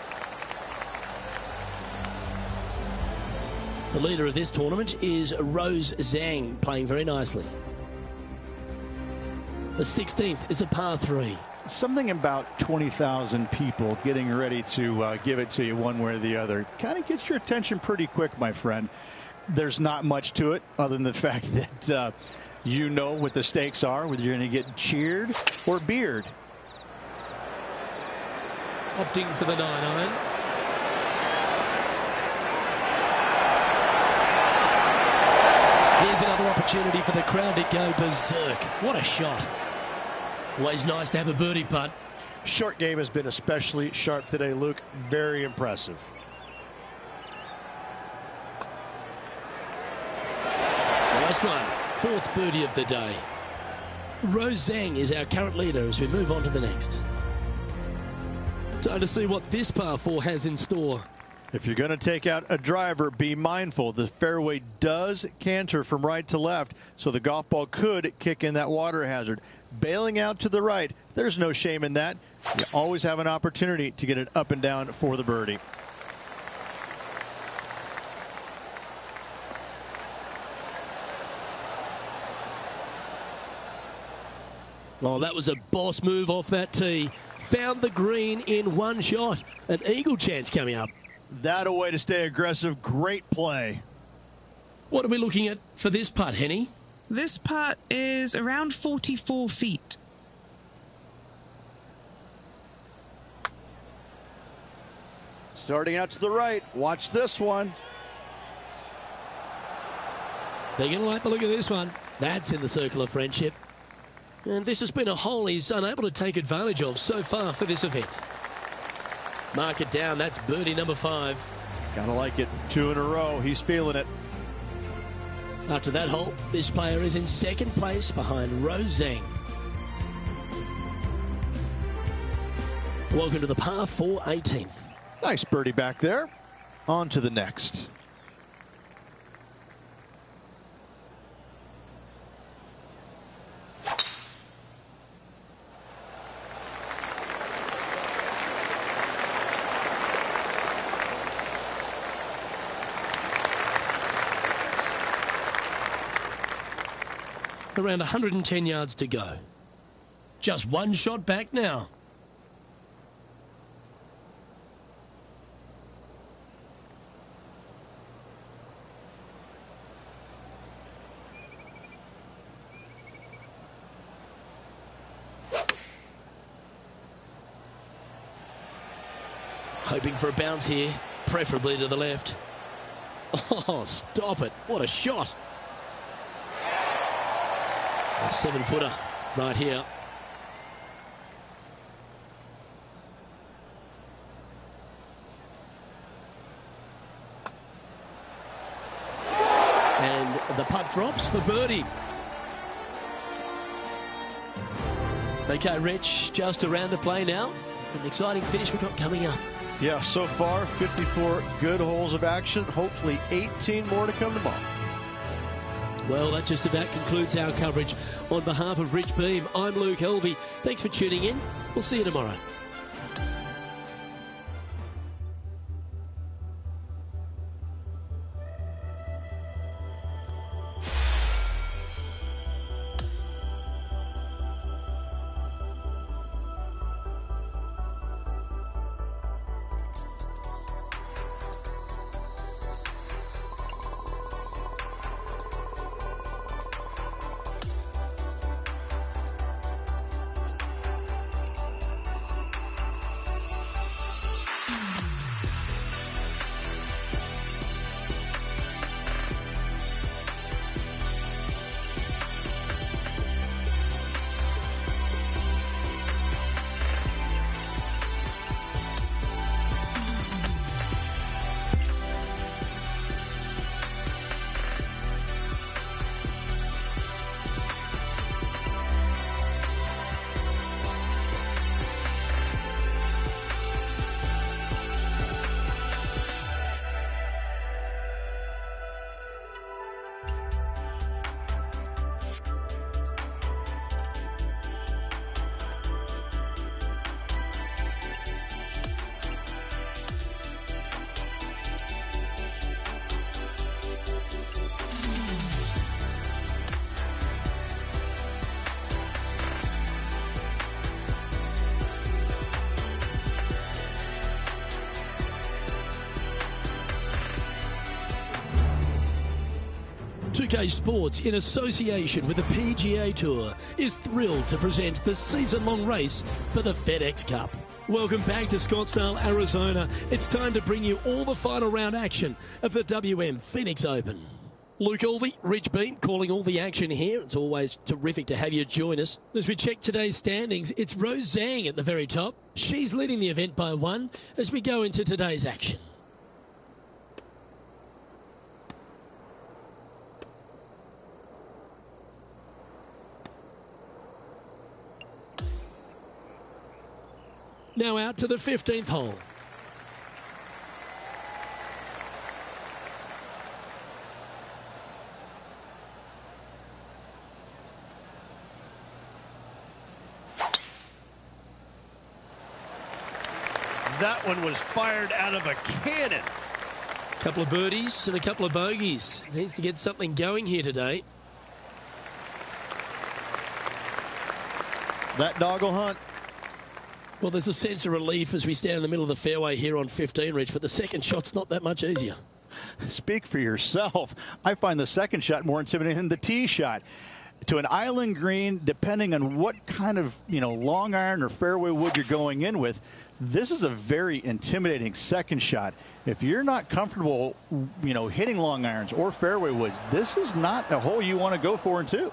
The leader of this tournament is Rose Zhang, playing very nicely. The 16th is a par 3. Something about 20,000 people getting ready to give it to you one way or the other kind of gets your attention pretty quick, my friend. There's not much to it other than the fact that you know what the stakes are, whether you're going to get cheered or beered. Opting for the 9-iron. Here's another opportunity for the crowd to go berserk. What a shot. Always nice to have a birdie putt. Short game has been especially sharp today, Luke. Very impressive. Nice one. 4th birdie of the day. Rose Zhang is our current leader as we move on to the next. Time to see what this par 4 has in store. If you're going to take out a driver, be mindful. The fairway does canter from right to left, so the golf ball could kick in that water hazard. Bailing out to the right, there's no shame in that. You always have an opportunity to get it up and down for the birdie. Well, that was a boss move off that tee. Found the green in one shot. An eagle chance coming up. That a way to stay aggressive. Great play. What are we looking at for this putt, Henny? This putt is around 44 feet. Starting out to the right. Watch this one. They're going to like the look of this one. That's in the circle of friendship. And this has been a hole he's unable to take advantage of so far for this event. Mark it down. That's birdie number 5. Gotta like it. 2 in a row. He's feeling it. After that hole, this player is in second place behind Rose Zhang. Welcome to the par 4 18th. Nice birdie back there. On to the next. Around 110 yards to go. Just one shot back now. Hoping for a bounce here, preferably to the left. Oh, stop it. What a shot. A 7-footer right here. And the putt drops for birdie. Okay, Rich, just a round to play now. An exciting finish we've got coming up. Yeah, so far 54 good holes of action. Hopefully 18 more to come tomorrow. Well, that just about concludes our coverage. On behalf of Rich Beam, I'm Luke Helvey. Thanks for tuning in. We'll see you tomorrow. PGA Sports, in association with the PGA Tour, is thrilled to present the season-long race for the FedEx Cup. Welcome back to Scottsdale, Arizona. It's time to bring you all the final round action of the WM Phoenix Open. Luke Elvey, Rich Beam, calling all the action here. It's always terrific to have you join us. As we check today's standings, it's Rose Zhang at the very top. She's leading the event by 1 as we go into today's action. Now out to the 15th hole. That one was fired out of a cannon. A couple of birdies and a couple of bogeys. Needs to get something going here today. That dog will hunt. Well, there's a sense of relief as we stand in the middle of the fairway here on 15, Rich, but the second shot's not that much easier. Speak for yourself. I find the second shot more intimidating than the tee shot. To an island green, depending on what kind of, long iron or fairway wood you're going in with, this is a very intimidating second shot. If you're not comfortable, hitting long irons or fairway woods, this is not a hole you want to go for in 2.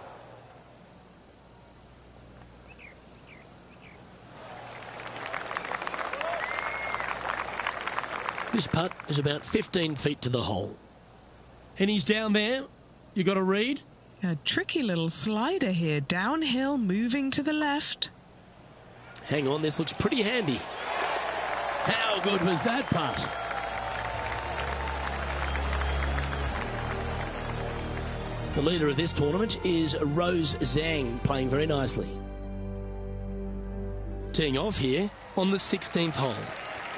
This putt is about 15 feet to the hole. And he's down there. You got to read? A tricky little slider here. Downhill, moving to the left. Hang on, this looks pretty handy. How good was that putt? The leader of this tournament is Rose Zhang, playing very nicely. Teeing off here on the 16th hole.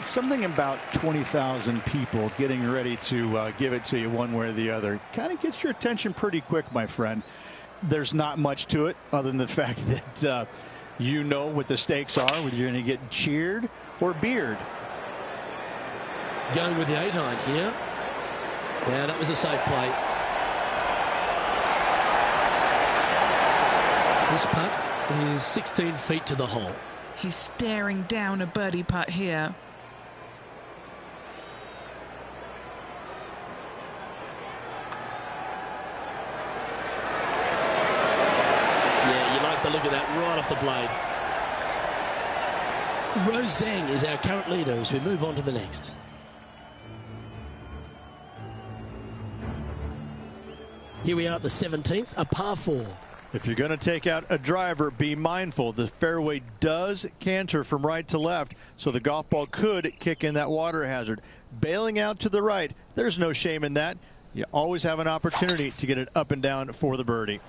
Something about 20,000 people getting ready to give it to you one way or the other kind of gets your attention pretty quick, my friend. There's not much to it other than the fact that you know what the stakes are, whether you're going to get cheered or beered. Going with the 8-iron here. Yeah, that was a safe play. This putt is 16 feet to the hole. He's staring down a birdie putt here. Yeah, you like the look of that right off the blade. Rose Zhang is our current leader as we move on to the next. Here we are at the 17th, a par 4. If you're going to take out a driver, be mindful. The fairway does canter from right to left, so the golf ball could kick in that water hazard. Bailing out to the right, there's no shame in that. You always have an opportunity to get it up and down for the birdie.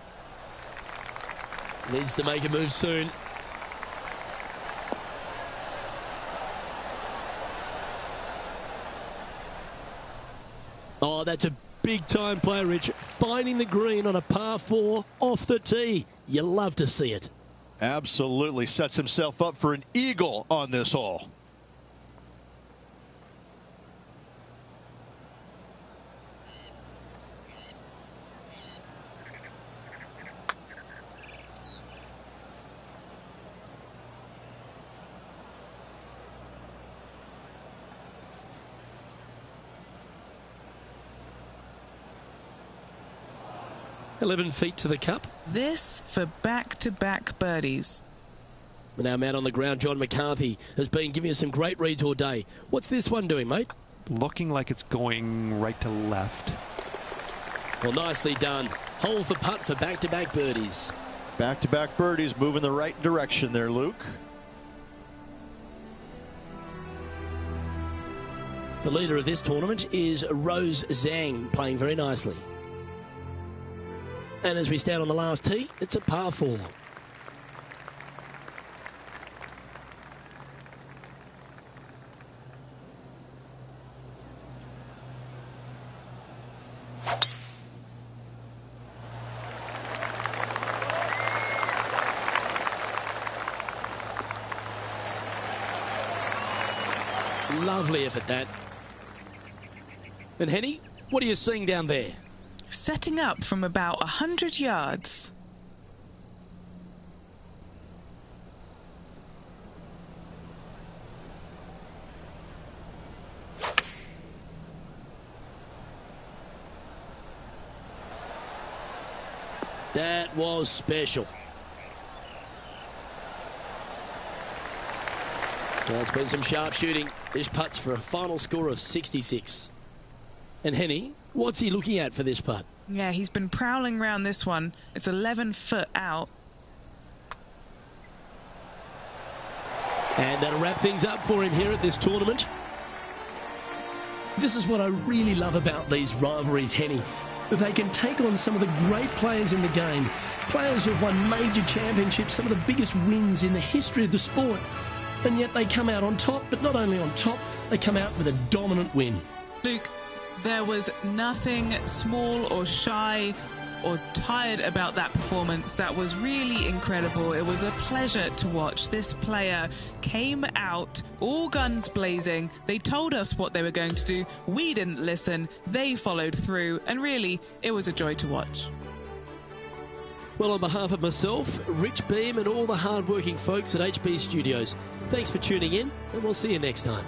Needs to make a move soon. Oh, that's a big-time play, Rich. Finding the green on a par 4 off the tee. You love to see it. Absolutely sets himself up for an eagle on this hole. $11 feet to the cup. This for back-to-back birdies. And our man on the ground, John McCarthy, has been giving us some great reads all day. What's this one doing, mate? Looking like it's going right to left. Well, nicely done. Holds the putt for back-to-back birdies. Back-to-back birdies, move in the right direction there, Luke. The leader of this tournament is Rose Zhang, playing very nicely. And as we stand on the last tee, it's a par 4. Lovely effort, that. And Henny, what are you seeing down there? Setting up from about 100 yards. That was special. Well, it's been some sharp shooting. This putt's for a final score of 66. And Henny, what's he looking at for this putt? Yeah, he's been prowling around this one. It's 11 foot out. And that'll wrap things up for him here at this tournament. This is what I really love about these rivalries, Henny. That they can take on some of the great players in the game. Players who've won major championships, some of the biggest wins in the history of the sport. And yet they come out on top, but not only on top, they come out with a dominant win. Luke, there was nothing small or shy or tired about that performance. That was really incredible. It was a pleasure to watch. This player came out all guns blazing. They told us what they were going to do. We didn't listen. They followed through. And really, it was a joy to watch. Well, on behalf of myself, Rich Beam, and all the hard-working folks at HB Studios, thanks for tuning in, and we'll see you next time.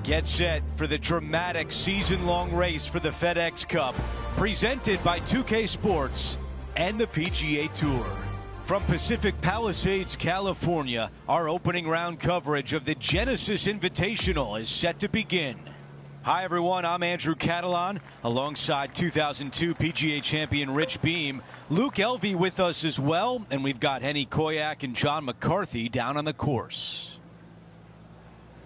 Get set for the dramatic season-long race for the FedEx Cup, presented by 2K Sports and the PGA Tour. From Pacific Palisades, California, our opening round coverage of the Genesis Invitational is set to begin. Hi, everyone. I'm Andrew Catalon, alongside 2002 PGA champion Rich Beem. Luke Elvey with us as well, and we've got Henny Koyak and John McCarthy down on the course.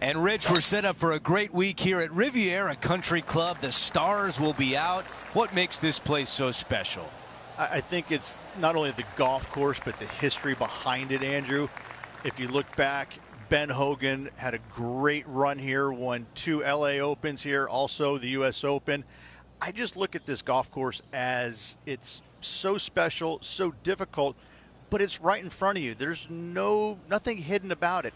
And Rich, we're set up for a great week here at Riviera Country Club. The stars will be out. What makes this place so special? I think it's not only the golf course, but the history behind it, Andrew. If you look back, Ben Hogan had a great run here, won 2 LA Opens here, also the US Open. I just look at this golf course as it's so special, so difficult, but it's right in front of you. There's nothing hidden about it.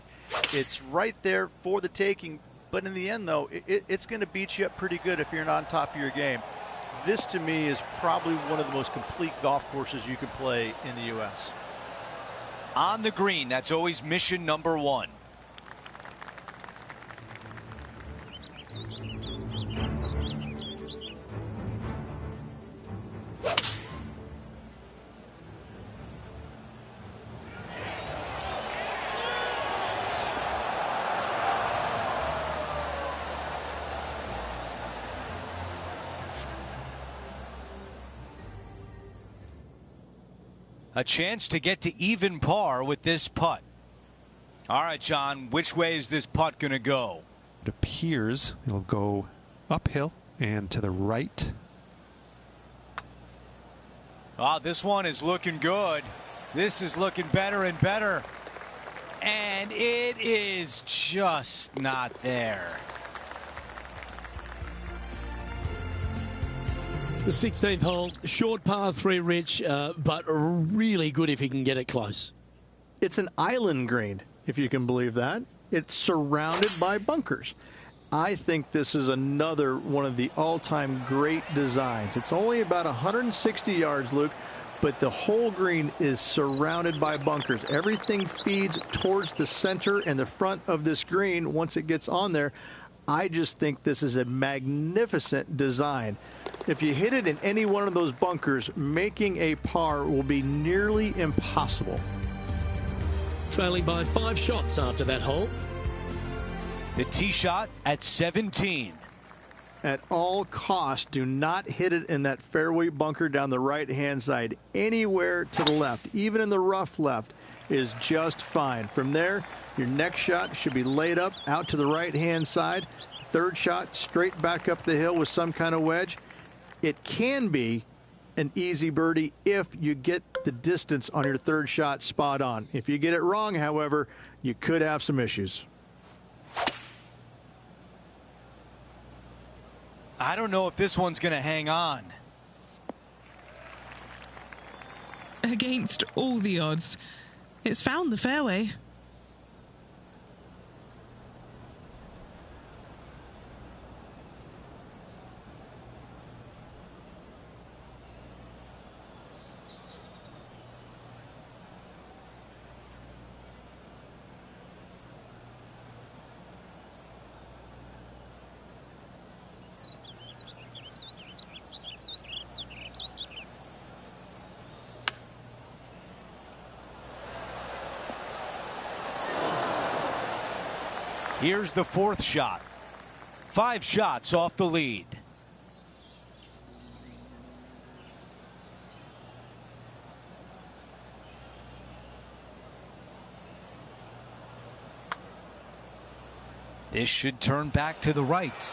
It's right there for the taking, but in the end, though, it's going to beat you up pretty good if you're not on top of your game. This, to me, is probably one of the most complete golf courses you can play in the U.S. On the green, that's always mission number one. A chance to get to even par with this putt. All right, John, which way is this putt going to go? It appears it'll go uphill and to the right. Oh, this one is looking good. This is looking better and better. And it is just not there. The 16th hole, short par 3, Rich, but really good if he can get it close. It's an island green, if you can believe that. It's surrounded by bunkers. I think this is another one of the all-time great designs. It's only about 160 yards, Luke, but the whole green is surrounded by bunkers. Everything feeds towards the center and the front of this green once it gets on there. I just think this is a magnificent design. If you hit it in any one of those bunkers, making a par will be nearly impossible. Trailing by 5 shots after that hole. The tee shot at 17. At all costs, do not hit it in that fairway bunker down the right-hand side. Anywhere to the left, even in the rough left, is just fine. From there, your next shot should be laid up out to the right-hand side. Third shot, straight back up the hill with some kind of wedge. It can be an easy birdie if you get the distance on your third shot spot on. If you get it wrong, however, you could have some issues. I don't know if this one's going to hang on. Against all the odds, it's found the fairway. Here's the fourth shot. 5 shots off the lead. This should turn back to the right.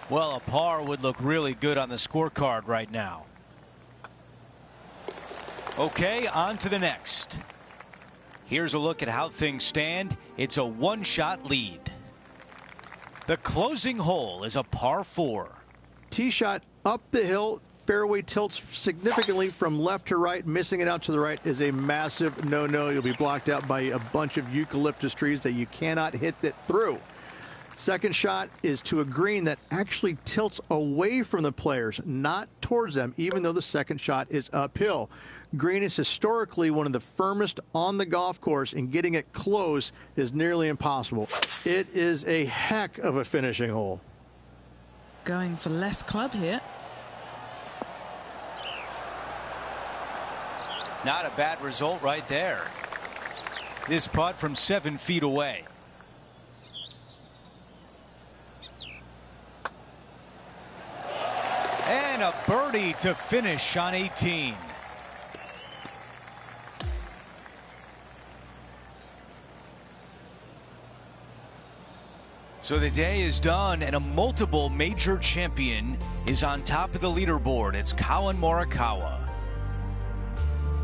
Well, a par would look really good on the scorecard right now. Okay, on to the next. Here's a look at how things stand. It's a 1-shot lead. The closing hole is a par 4. Tee shot up the hill. Fairway tilts significantly from left to right. Missing it out to the right is a massive no-no. You'll be blocked out by a bunch of eucalyptus trees that you cannot hit it through. Second shot is to a green that actually tilts away from the players, not towards them, even though the second shot is uphill. Green is historically one of the firmest on the golf course, and getting it close is nearly impossible. It is a heck of a finishing hole. Going for less club here. Not a bad result right there. This putt from 7 feet away. And a birdie to finish on 18. So the day is done, and a multiple major champion is on top of the leaderboard. It's Collin Morikawa.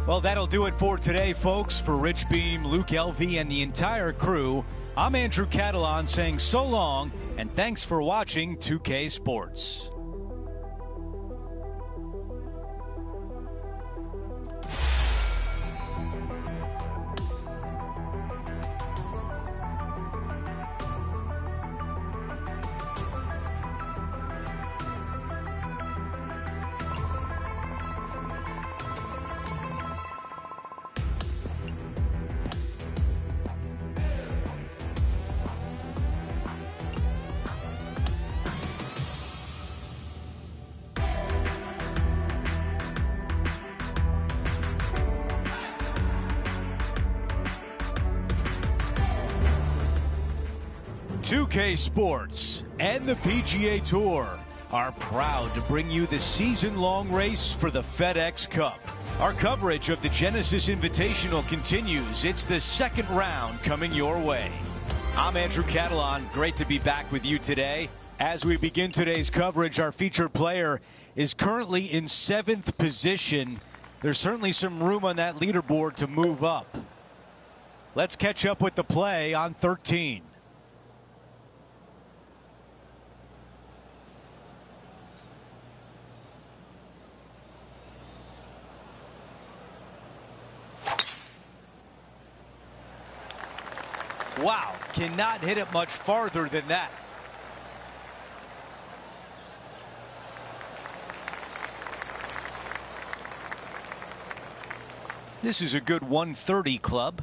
Well, that'll do it for today, folks. For Rich Beam, Luke Elvey, and the entire crew, I'm Andrew Catalon saying so long, and thanks for watching 2K Sports. .2K Sports and the PGA Tour are proud to bring you the season-long race for the FedEx Cup. Our coverage of the Genesis Invitational continues. It's the second round coming your way. I'm Andrew Catalon. Great to be back with you today. As we begin today's coverage, our featured player is currently in 7th position. There's certainly some room on that leaderboard to move up. Let's catch up with the play on 13. Wow, cannot hit it much farther than that. This is a good 130 club.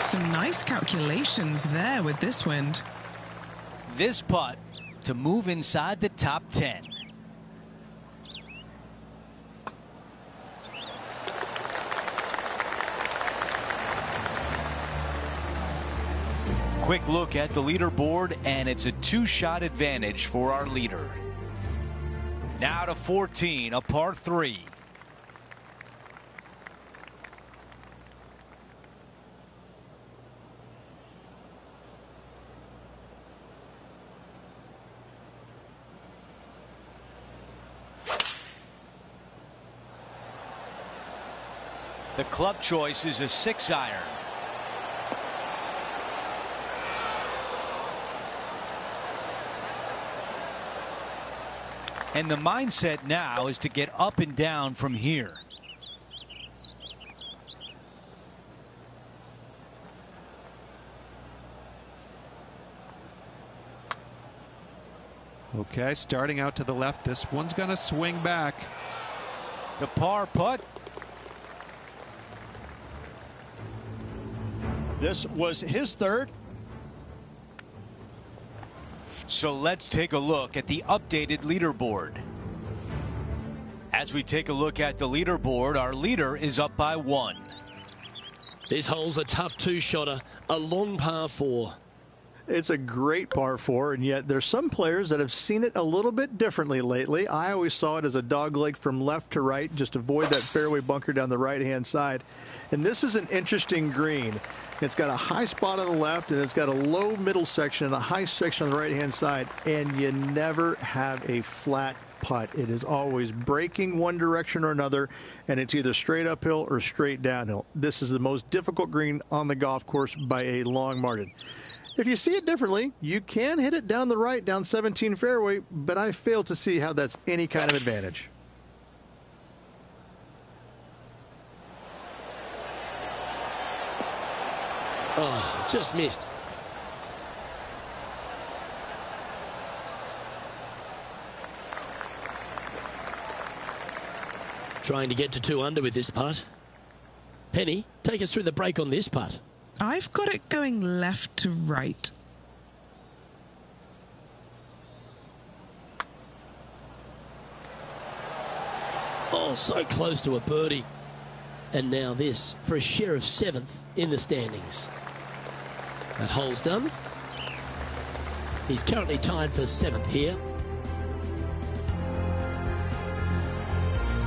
Some nice calculations there with this wind. This putt to move inside the top 10. Quick look at the leaderboard, and it's a 2-shot advantage for our leader. Now to 14, a par 3. The club choice is a 6-iron. And the mindset now is to get up and down from here. Okay, starting out to the left. This one's going to swing back. The par putt. This was his third. So let's take a look at the updated leaderboard. As we take a look at the leaderboard, our leader is up by 1. This hole's a tough 2-shotter, a long par 4. It's a great par 4, and yet there's some players that have seen it a little bit differently lately. I always saw it as a dogleg from left to right, just avoid that fairway bunker down the right-hand side. And this is an interesting green. It's got a high spot on the left, and it's got a low middle section and a high section on the right-hand side, and you never have a flat putt. It is always breaking one direction or another, and it's either straight uphill or straight downhill. This is the most difficult green on the golf course by a long margin. If you see it differently, you can hit it down the right, down 17 fairway, but I fail to see how that's any kind of advantage. Oh, just missed. Trying to get to 2 under with this putt. Penny, take us through the break on this putt. I've got it going left to right. Oh, so close to a birdie. And now this for a share of 7th in the standings. That hole's done. He's currently tied for 7th here.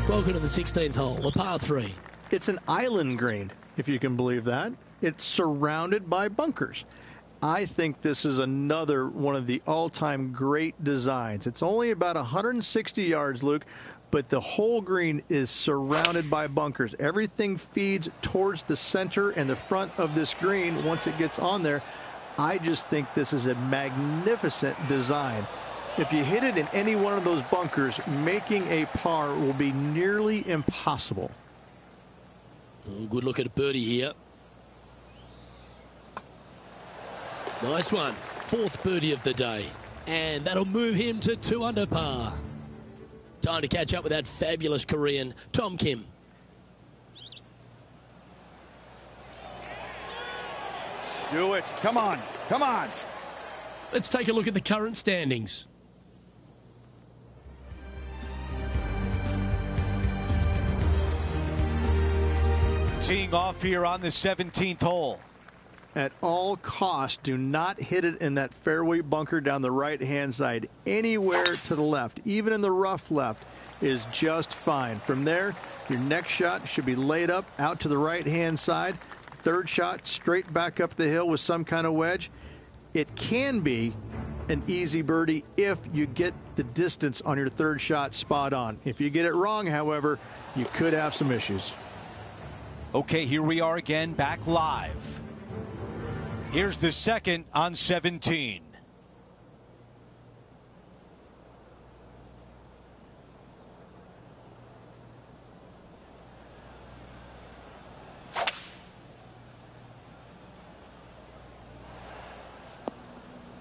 Welcome to the 16th hole, a par 3. It's an island green, if you can believe that. It's surrounded by bunkers. I think this is another one of the all-time great designs. It's only about 160 yards, Luke, but the whole green is surrounded by bunkers. Everything feeds towards the center and the front of this green once it gets on there. I just think this is a magnificent design. If you hit it in any one of those bunkers, making a par will be nearly impossible. Oh, good look at a birdie here. Nice one. 4th birdie of the day. And that'll move him to 2 under par. Time to catch up with that fabulous Korean, Tom Kim. Do it. Come on. Come on. Let's take a look at the current standings. Teeing off here on the 17th hole. At all costs, do not hit it in that fairway bunker down the right-hand side. Anywhere to the left, even in the rough left, is just fine. From there, your next shot should be laid up out to the right-hand side. Third shot, straight back up the hill with some kind of wedge. It can be an easy birdie if you get the distance on your third shot spot on. If you get it wrong, however, you could have some issues. Okay, here we are again, back live. Here's the second on 17.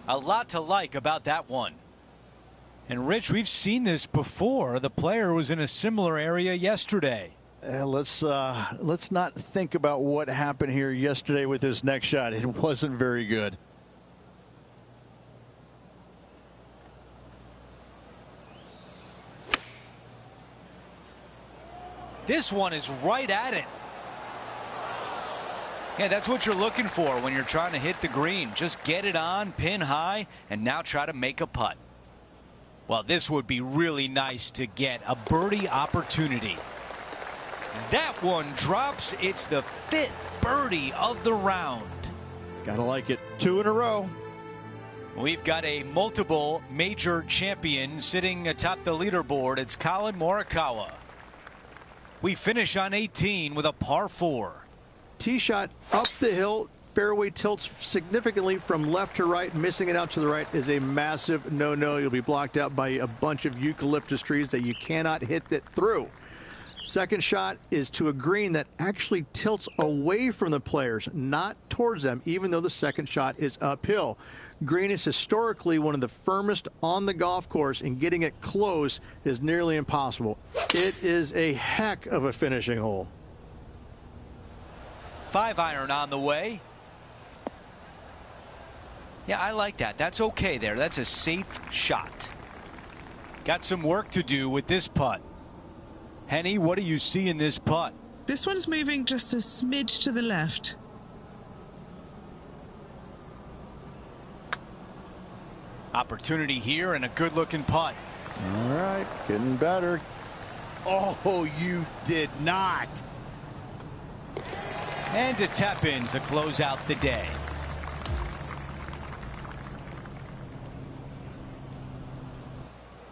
A lot to like about that one. And Rich, we've seen this before. The player was in a similar area yesterday. Let's not think about what happened here yesterday with his next shot. It wasn't very good. This one is right at it. Yeah, that's what you're looking for when you're trying to hit the green. Just get it on, pin high, and now try to make a putt. Well, this would be really nice to get a birdie opportunity. That one drops. It's the 5th birdie of the round. Gotta like it. 2 in a row. We've got a multiple major champion sitting atop the leaderboard. It's Collin Morikawa. We finish on 18 with a par 4. Tee shot up the hill. Fairway tilts significantly from left to right. Missing it out to the right is a massive no-no. You'll be blocked out by a bunch of eucalyptus trees that you cannot hit it through. Second shot is to a green that actually tilts away from the players, not towards them, even though the second shot is uphill. Green is historically one of the firmest on the golf course, and getting it close is nearly impossible. It is a heck of a finishing hole. 5-iron on the way. Yeah, I like that. That's okay there. That's a safe shot. Got some work to do with this putt. Henny, what do you see in this putt? This one's moving just a smidge to the left. Opportunity here and a good-looking putt. All right, getting better. Oh, you did not. And to tap in to close out the day.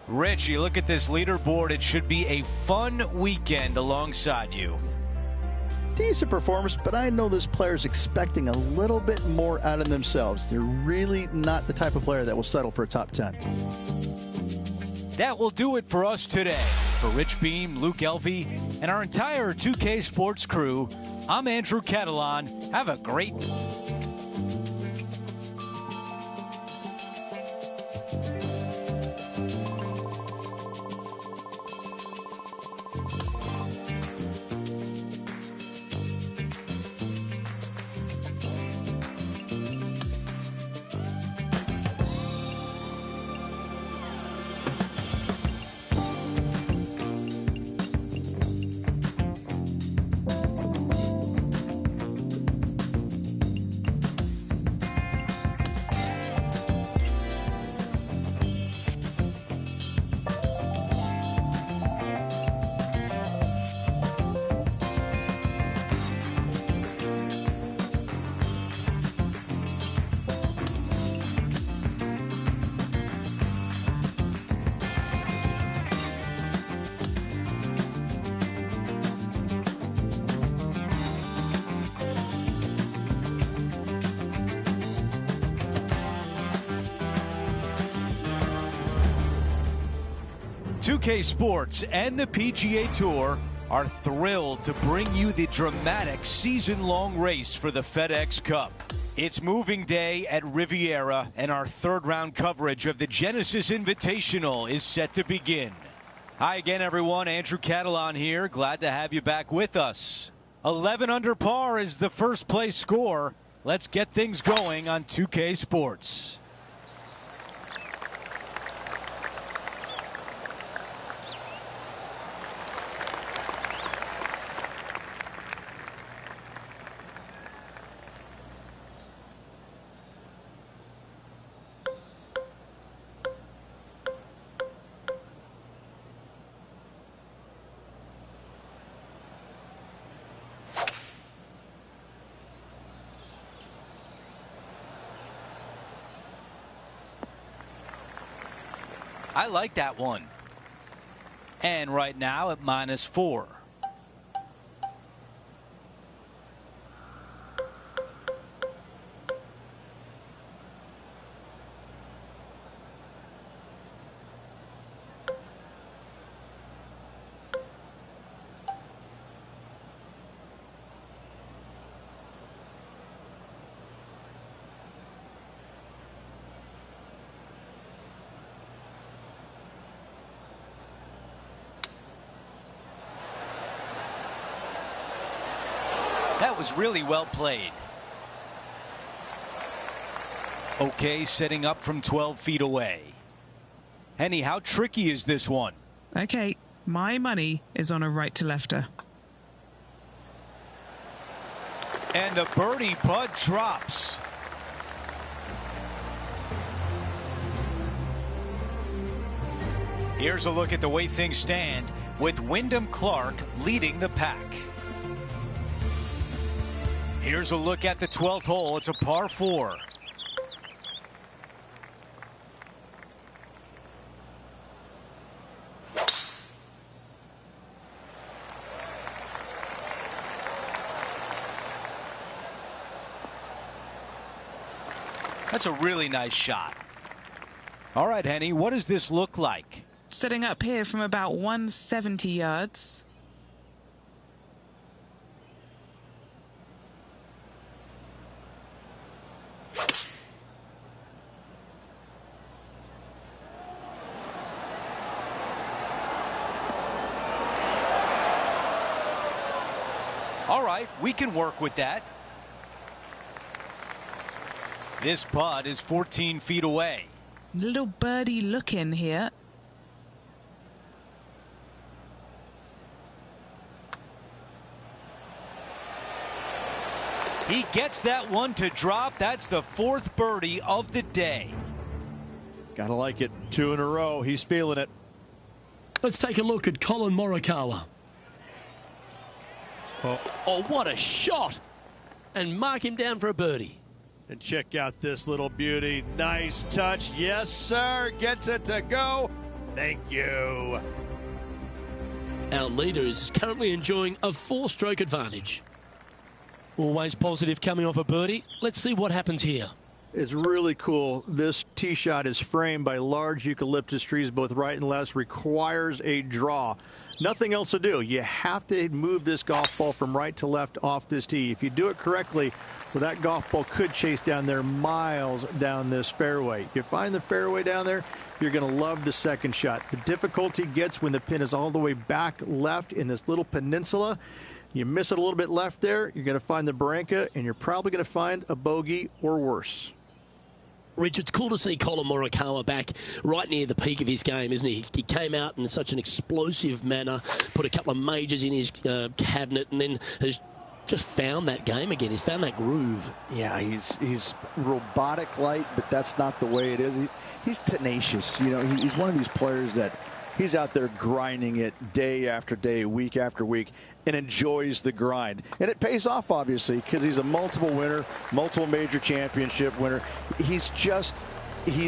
Rich, you look at this leaderboard, it should be a fun weekend alongside you. Decent performance, but I know this player's expecting a little bit more out of themselves. They're really not the type of player that will settle for a top 10. That will do it for us today. For Rich Beam, Luke Elvey, and our entire 2K Sports crew, I'm Andrew Catalan. Have a great 2K Sports and the PGA Tour are thrilled to bring you the dramatic season-long race for the FedEx Cup. It's moving day at Riviera, and our third-round coverage of the Genesis Invitational is set to begin. Hi again, everyone. Andrew Catalon here. Glad to have you back with us. 11 under par is the first place score. Let's get things going on 2K Sports. I like that one. And right now at -4. That was really well played. Okay, setting up from 12 feet away. Henny, how tricky is this one? Okay, my money is on a right-to-lefter. And the birdie putt drops. Here's a look at the way things stand with Wyndham Clark leading the pack. Here's a look at the 12th hole. It's a par 4. That's a really nice shot. All right, Henny, what does this look like? Setting up here from about 170 yards. All right, we can work with that. This putt is 14 feet away. Little birdie looking here. He gets that one to drop. That's the 4th birdie of the day. Gotta like it. 2 in a row. He's feeling it. Let's take a look at Colin Morikawa. Oh, what a shot. And mark him down for a birdie. And check out this little beauty. Nice touch. Yes, sir. Gets it to go. Thank you. Our leader is currently enjoying a 4-stroke advantage. Always positive coming off a birdie. Let's see what happens here. It's really cool. This tee shot is framed by large eucalyptus trees, both right and left. Requires a draw. Nothing else to do. You have to move this golf ball from right to left off this tee. If you do it correctly, well, that golf ball could chase down there miles down this fairway. You find the fairway down there, you're going to love the second shot. The difficulty gets when the pin is all the way back left in this little peninsula. You miss it a little bit left there, you're going to find the barranca, and you're probably going to find a bogey or worse. Rich, it's cool to see Colin Morikawa back right near the peak of his game, isn't he? He came out in such an explosive manner, put a couple of majors in his cabinet, and then has just found that game again. He's found that groove. Yeah, he's robotic light, but that's not the way it is. He's tenacious. You know, he's one of these players that he's out there grinding it day after day, week after week, and enjoys the grind. And it pays off, obviously, because he's a multiple winner, multiple major championship winner. He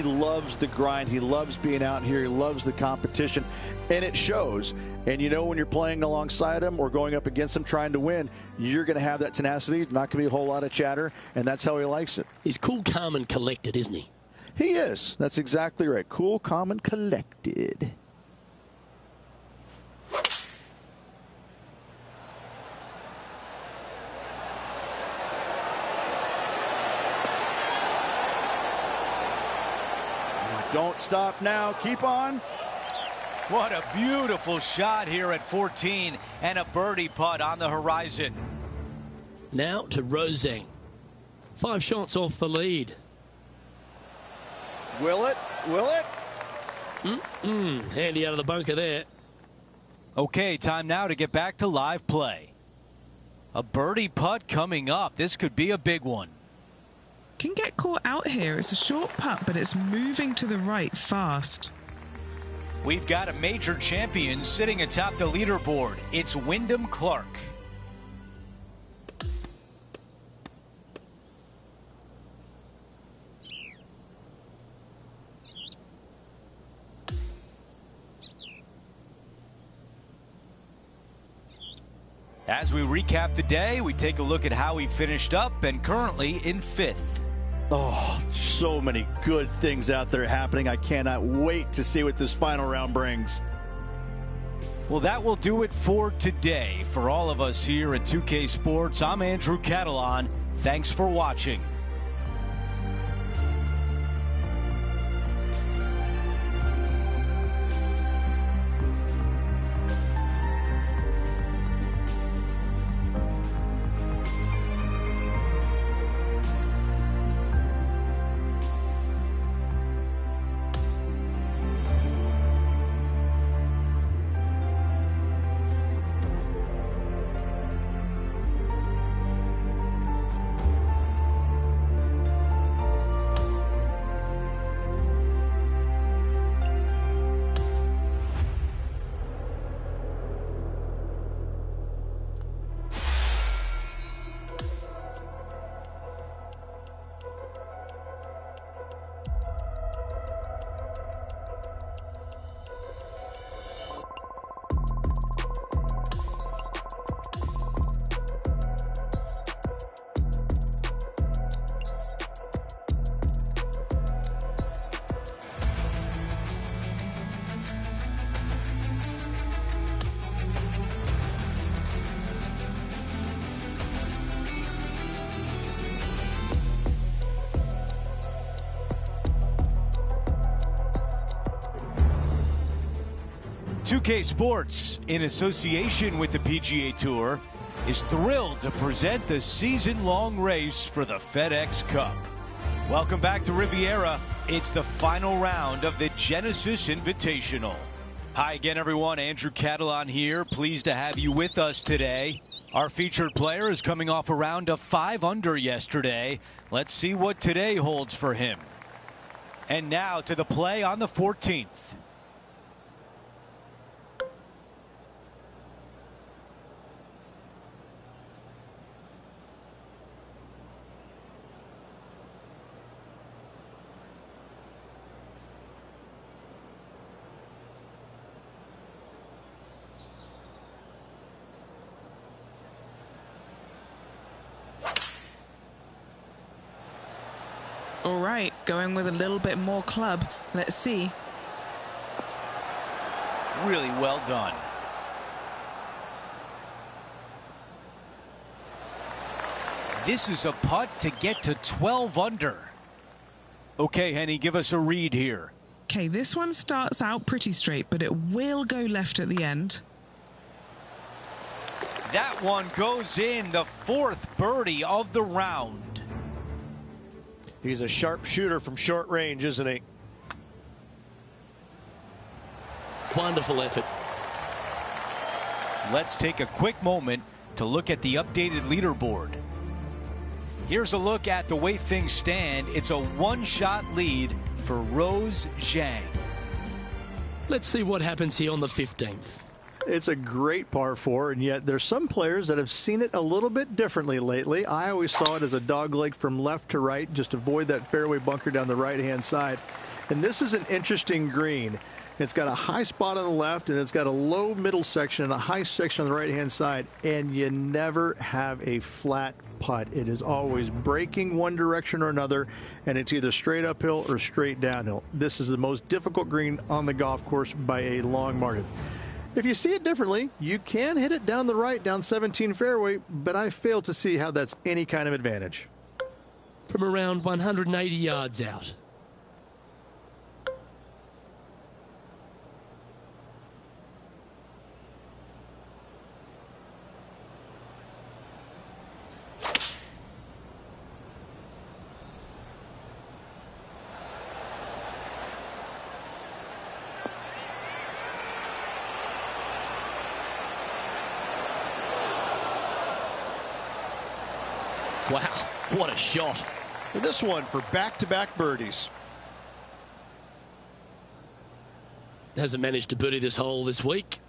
loves the grind. He loves being out here. He loves the competition, and it shows. And you know, when you're playing alongside him or going up against him trying to win, you're going to have that tenacity. Not going to be a whole lot of chatter, and that's how he likes it. He's cool, calm, and collected, isn't he? He is. That's exactly right. Cool, calm, and collected. Don't stop now. Keep on. What a beautiful shot here at 14, and a birdie putt on the horizon. Now to Roseng. 5 shots off the lead. Will it? Will it? Handy out of the bunker there. Okay, time now to get back to live play. A birdie putt coming up. This could be a big one. Can get caught out here. It's a short putt, but it's moving to the right fast. We've got a major champion sitting atop the leaderboard. It's Wyndham Clark. As we recap the day, we take a look at how he finished up and currently in 5th. Oh, so many good things out there happening. I cannot wait to see what this final round brings. Well, that will do it for today. For all of us here at 2K Sports, I'm Andrew Catalan. Thanks for watching. .2K Sports, in association with the PGA Tour, is thrilled to present the season-long race for the FedEx Cup. Welcome back to Riviera. It's the final round of the Genesis Invitational. Hi again, everyone. Andrew Catalan here. Pleased to have you with us today. Our featured player is coming off a round of 5 under yesterday. Let's see what today holds for him. And now to the play on the 14th. All right, going with a little bit more club. Let's see. Really well done. This is a putt to get to 12 under. Okay, Henny, give us a read here. Okay, this one starts out pretty straight, but it will go left at the end. That one goes in, the 4th birdie of the round. He's a sharp shooter from short range, isn't he? Wonderful effort. So let's take a quick moment to look at the updated leaderboard. Here's a look at the way things stand. It's a 1-shot lead for Rose Zhang. Let's see what happens here on the 15th. It's a great par 4, and yet there's some players that have seen it a little bit differently lately. I always saw it as a dogleg from left to right, just avoid that fairway bunker down the right-hand side. And this is an interesting green. It's got a high spot on the left, and it's got a low middle section and a high section on the right-hand side, and you never have a flat putt. It is always breaking one direction or another, and it's either straight uphill or straight downhill. This is the most difficult green on the golf course by a long margin. If you see it differently, you can hit it down the right, down 17 fairway, but I fail to see how that's any kind of advantage. From around 180 yards out. Wow, what a shot. And this one for back-to-back birdies. Hasn't managed to birdie this hole this week.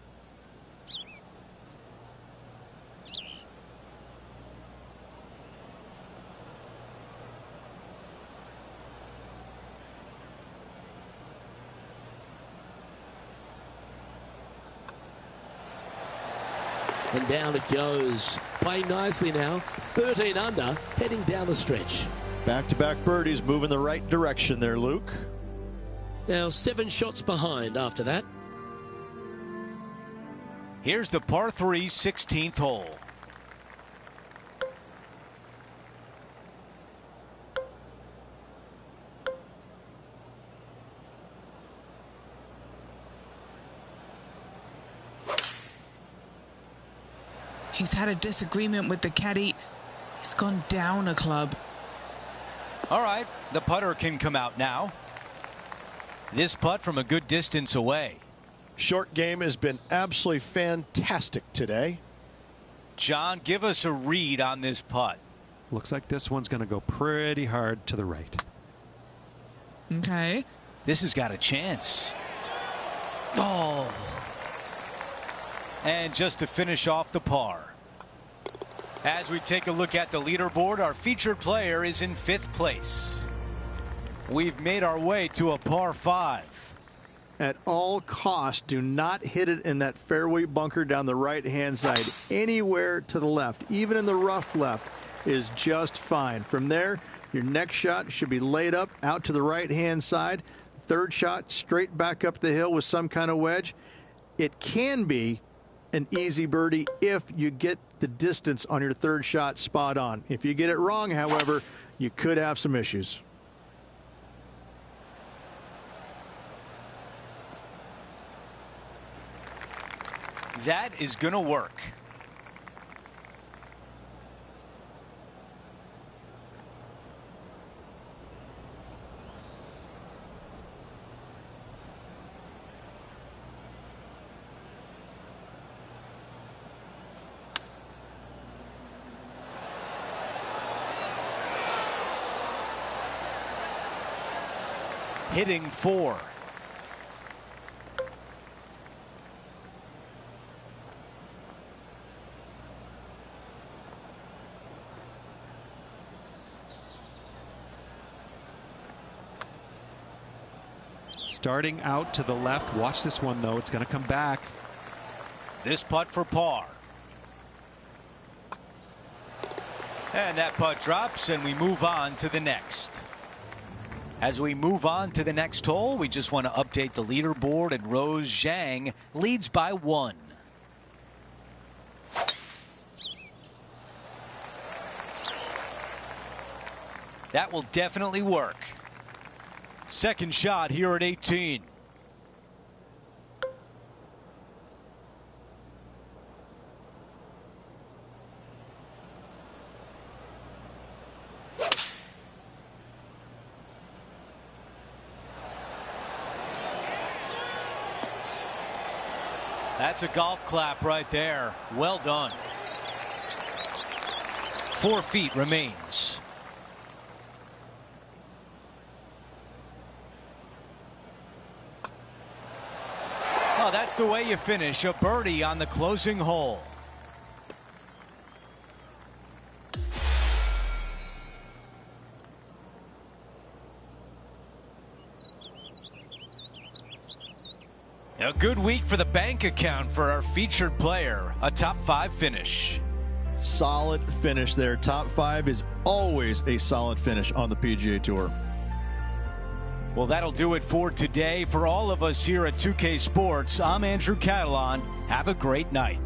And down it goes. Playing nicely now. 13 under, heading down the stretch. Back-to-back birdies moving the right direction there, Luke. Now 7 shots behind after that. Here's the par 3 16th hole. He's had a disagreement with the caddy. He's gone down a club. All right, the putter can come out now. This putt from a good distance away. Short game has been absolutely fantastic today. John, give us a read on this putt. Looks like this one's going to go pretty hard to the right. Okay. This has got a chance. Oh. And just to finish off the par. As we take a look at the leaderboard, our featured player is in 5th place. We've made our way to a par 5. At all costs, do not hit it in that fairway bunker down the right-hand side. Anywhere to the left, even in the rough left, is just fine. From there, your next shot should be laid up out to the right-hand side. Third shot, straight back up the hill with some kind of wedge. It can be an easy birdie if you get the distance on your third shot spot on. If you get it wrong, however, you could have some issues. That is going to work. Hitting 4. Starting out to the left. Watch this one, though. It's going to come back. This putt for par. And that putt drops, and we move on to the next. As we move on to the next hole, we just want to update the leaderboard, and Rose Zhang leads by 1. That will definitely work. Second shot here at 18. That's a golf clap right there. Well done. 4 feet remains. Oh, that's the way you finish. A birdie on the closing hole. A good week for the bank account for our featured player. A top 5 finish. Solid finish there. Top 5 is always a solid finish on the PGA Tour. Well, that'll do it for today. For all of us here at 2K Sports, I'm Andrew Catalon. Have a great night.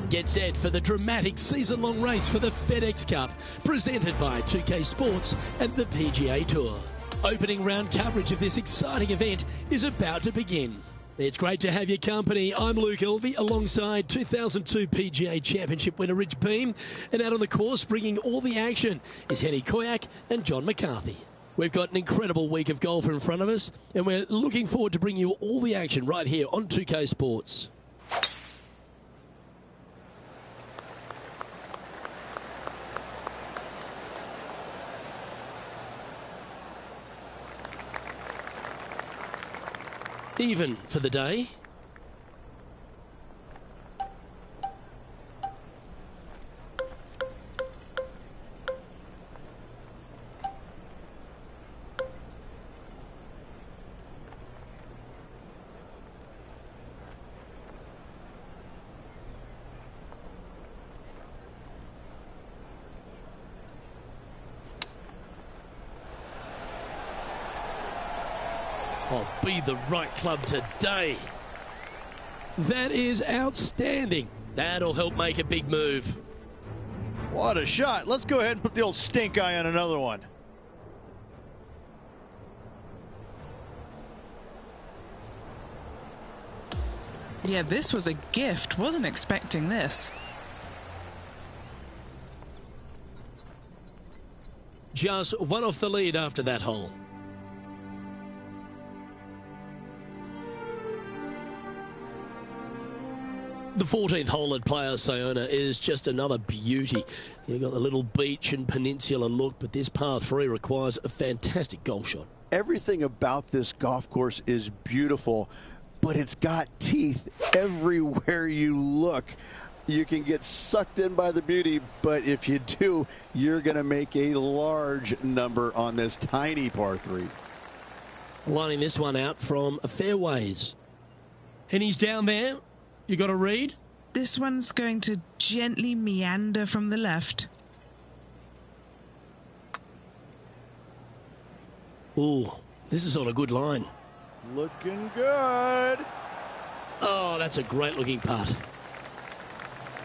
Get set for the dramatic season-long race for the FedEx Cup, presented by 2K Sports and the PGA Tour. Opening round coverage of this exciting event is about to begin. It's great to have your company. I'm Luke Elvey alongside 2002 PGA Championship winner Rich Beem. And out on the course, bringing all the action, is Henny Koyak and John McCarthy. We've got an incredible week of golf in front of us, and we're looking forward to bringing you all the action right here on 2K Sports. Even for the day. Oh, be the right club today. That is outstanding. That'll help make a big move. What a shot. Let's go ahead and put the old stink eye on another one. Yeah, this was a gift. Wasn't expecting this. Just one off the lead after that hole. The 14th hole at Playa Sayona is just another beauty. You've got the little beach and peninsula look, but this par 3 requires a fantastic golf shot. Everything about this golf course is beautiful, but it's got teeth everywhere you look. You can get sucked in by the beauty, but if you do, you're going to make a large number on this tiny par 3. Lining this one out from a fair ways. And he's down there. You got a read? This one's going to gently meander from the left. Ooh, this is on a good line. Looking good. Oh, that's a great looking putt.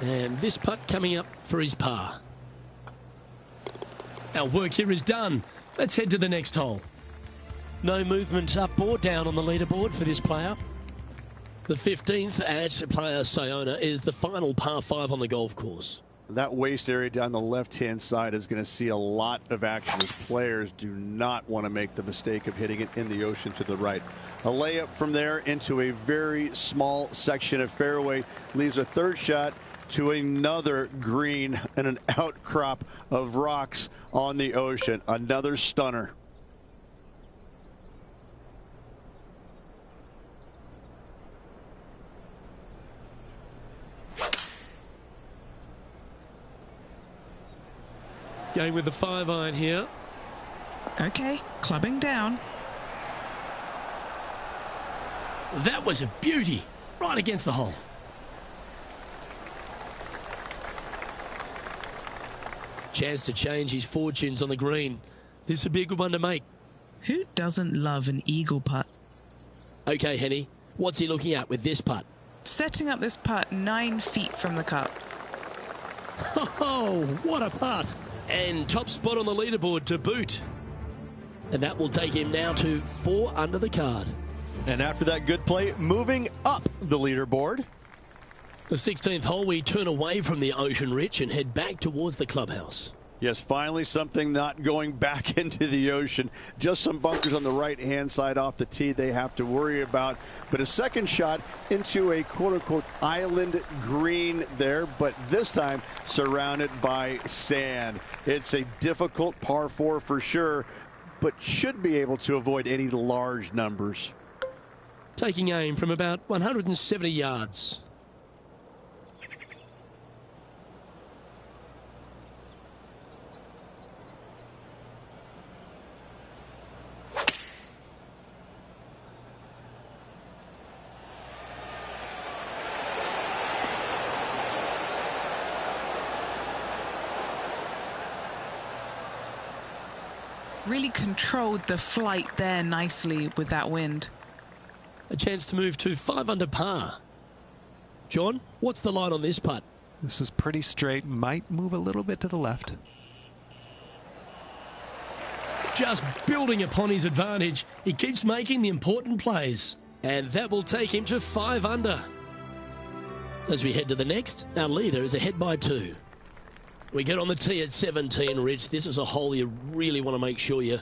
And this putt coming up for his par. Our work here is done. Let's head to the next hole. No movement up or down on the leaderboard for this player. The 15th at Playa Sayona is the final par 5 on the golf course. That waist area down the left-hand side is going to see a lot of action as players do not want to make the mistake of hitting it in the ocean to the right. A layup from there into a very small section of fairway leaves a third shot to another green and an outcrop of rocks on the ocean. Another stunner. Going with the 5-iron here. Okay, clubbing down. That was a beauty. Right against the hole. Chance to change his fortunes on the green. This would be a good one to make. Who doesn't love an eagle putt? Okay, Henny. What's he looking at with this putt? Setting up this putt 9 feet from the cup. Oh, what a putt. And top spot on the leaderboard to boot. And that will take him now to 4 under the card. And after that good play, moving up the leaderboard. The 16th hole, we turn away from the ocean, Rich, and head back towards the clubhouse. Yes, finally something not going back into the ocean. Just some bunkers on the right-hand side off the tee they have to worry about. But a second shot into a quote-unquote island green there, but this time surrounded by sand. It's a difficult par 4 for sure, but should be able to avoid any large numbers. Taking aim from about 170 yards. Really controlled the flight there nicely with that wind. A chance to move to 5 under par. John, what's the line on this putt? This is pretty straight. Might move a little bit to the left. Just building upon his advantage, he keeps making the important plays. And that will take him to 5 under. As we head to the next, our leader is ahead by 2. We get on the tee at 17, Rich. This is a hole you really want to make sure you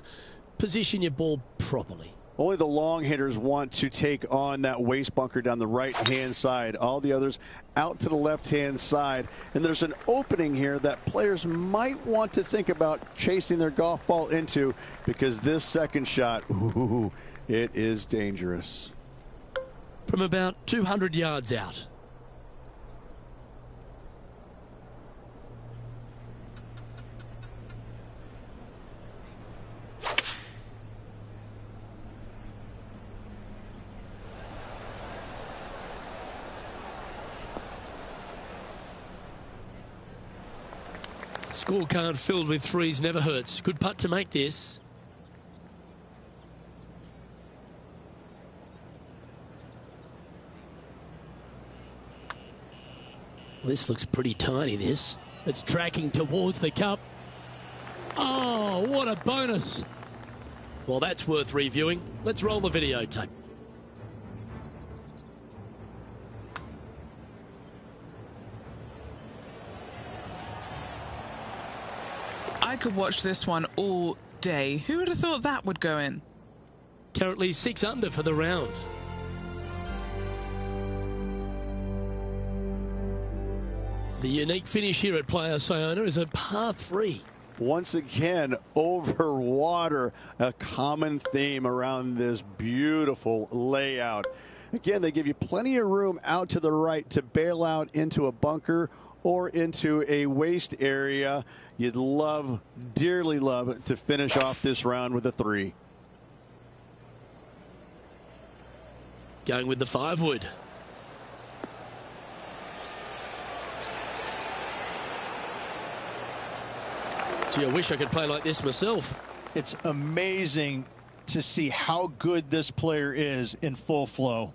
position your ball properly. Only the long hitters want to take on that waste bunker down the right-hand side. All the others out to the left-hand side. And there's an opening here that players might want to think about chasing their golf ball into, because this second shot, ooh, it is dangerous. From about 200 yards out. Scorecard filled with threes never hurts. Good putt to make this. This looks pretty tiny, this. It's tracking towards the cup. Oh, what a bonus. Well, that's worth reviewing. Let's roll the videotape. I could watch this one all day. Who would have thought that would go in? Currently 6 under for the round. The unique finish here at Playa Sayona is a par 3. Once again, over water, a common theme around this beautiful layout. Again, they give you plenty of room out to the right to bail out into a bunker or into a waste area. You'd love, dearly love, to finish off this round with a 3. Going with the 5-wood. Gee, I wish I could play like this myself. It's amazing to see how good this player is in full flow.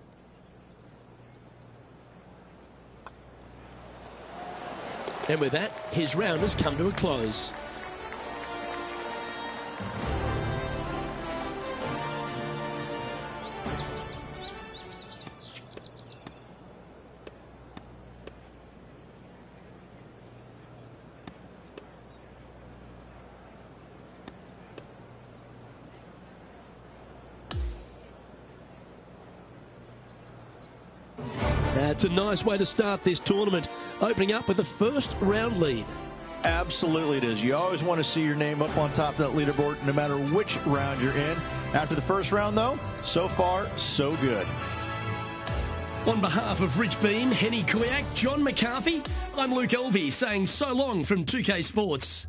And with that, his round has come to a close. That's a nice way to start this tournament, opening up with the first round lead. Absolutely it is. You always want to see your name up on top of that leaderboard, no matter which round you're in. After the first round, though, so far, so good. On behalf of Rich Beam, Henny Kuyak, John McCarthy, I'm Luke Elvey saying so long from 2K Sports.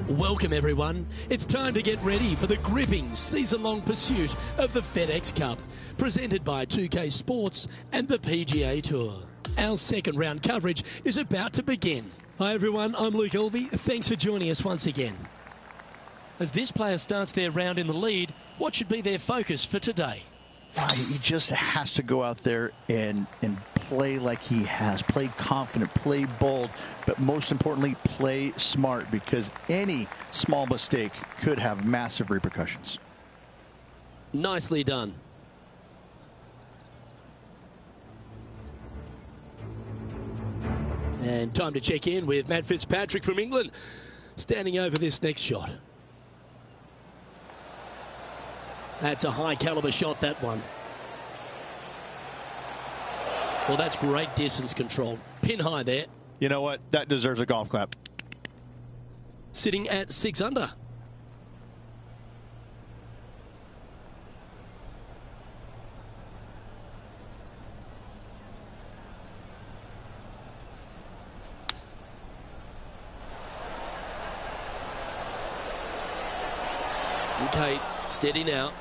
Welcome everyone. It's time to get ready for the gripping season-long pursuit of the FedEx Cup, presented by 2K Sports and the PGA Tour. Our second round coverage is about to begin. Hi everyone, I'm Luke Elvey. Thanks for joining us once again. As this player starts their round in the lead, what should be their focus for today? He just has to go out there and play like he has. Play confident, play bold, but most importantly, play smart, because any small mistake could have massive repercussions. Nicely done. And time to check in with Matt Fitzpatrick from England, standing over this next shot. That's a high caliber shot, that one. Well, that's great distance control. Pin high there. You know what? That deserves a golf clap. Sitting at 6 under. Okay, steady now.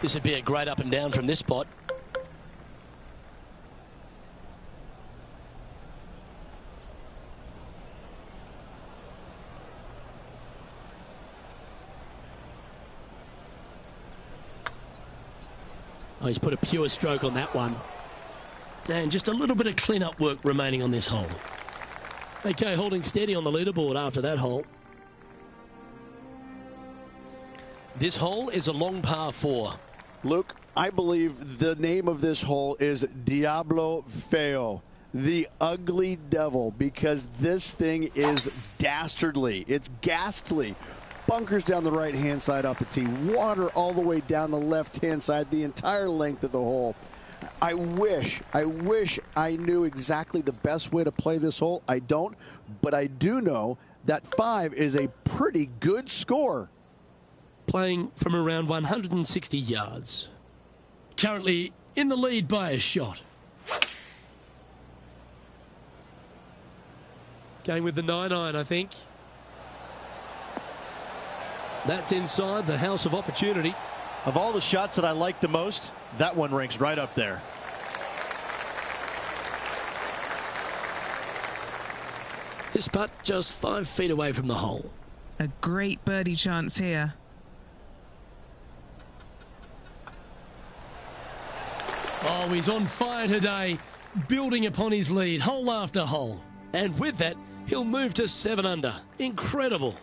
This would be a great up and down from this spot. Oh, he's put a pure stroke on that one. And just a little bit of clean-up work remaining on this hole. Okay, holding steady on the leaderboard after that hole. This hole is a long par 4. Luke, I believe the name of this hole is Diablo Feo, the ugly devil, because this thing is dastardly. It's ghastly. Bunkers down the right-hand side off the tee. Water all the way down the left-hand side, the entire length of the hole. I wish I knew exactly the best way to play this hole. I don't, but I do know that 5 is a pretty good score. Playing from around 160 yards. Currently in the lead by a shot. Going with the 9-iron, I think. That's inside the house of opportunity. Of all the shots that I like the most, that one ranks right up there. This putt just 5 feet away from the hole. A great birdie chance here. Oh, he's on fire today, building upon his lead, hole after hole. And with that, he'll move to 7 under. Incredible.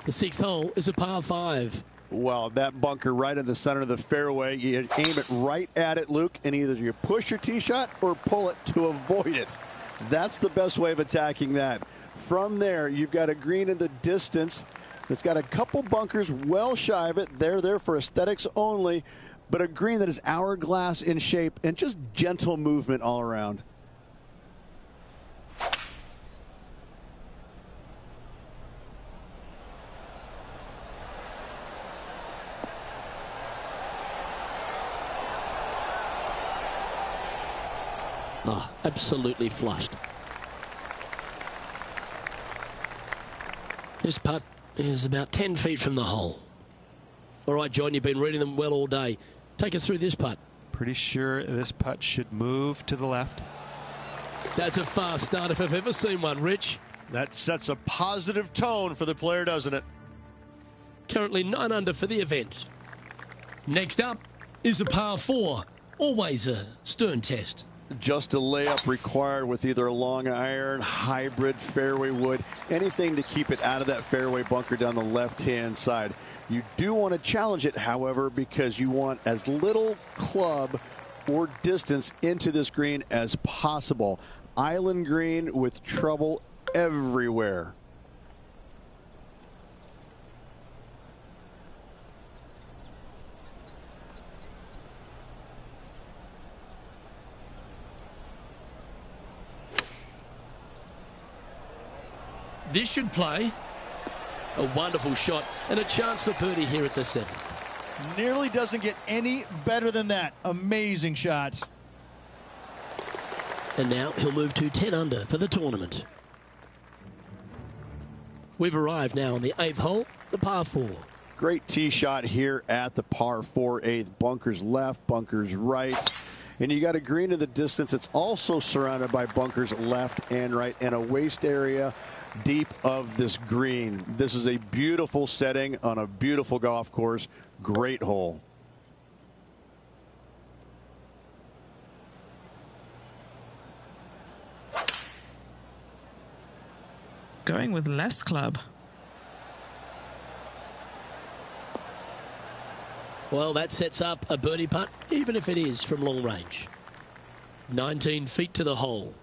The 6th hole is a par 5. Well, that bunker right in the center of the fairway, you aim it right at it, Luke, and either you push your tee shot or pull it to avoid it. That's the best way of attacking that. From there, you've got a green in the distance. It's got a couple bunkers well shy of it. They're there for aesthetics only, but a green that is hourglass in shape and just gentle movement all around. Oh, absolutely flushed. This putt is about 10 feet from the hole. All right, John, you've been reading them well all day. Take us through this putt. Pretty sure this putt should move to the left. That's a fast start if I've ever seen one, Rich. That sets a positive tone for the player, doesn't it? Currently 9 under for the event. Next up is a par 4. Always a stern test. Just a layup required with either a long iron, hybrid, fairway wood, anything to keep it out of that fairway bunker down the left-hand side. You do want to challenge it, however, because you want as little club or distance into this green as possible. Island green with trouble everywhere. This should play. A wonderful shot and a chance for birdie here at the 7th. Nearly doesn't get any better than that. Amazing shot. And now he'll move to 10 under for the tournament. We've arrived now on the 8th hole, the par 4. Great tee shot here at the par 4 8th. Bunkers left, bunkers right. And you got a green in the distance. It's also surrounded by bunkers left and right and a waste area deep of this green. This is a beautiful setting on a beautiful golf course. Great hole. Going with less club. Well, that sets up a birdie putt, even if it is from long range. 19 feet to the hole.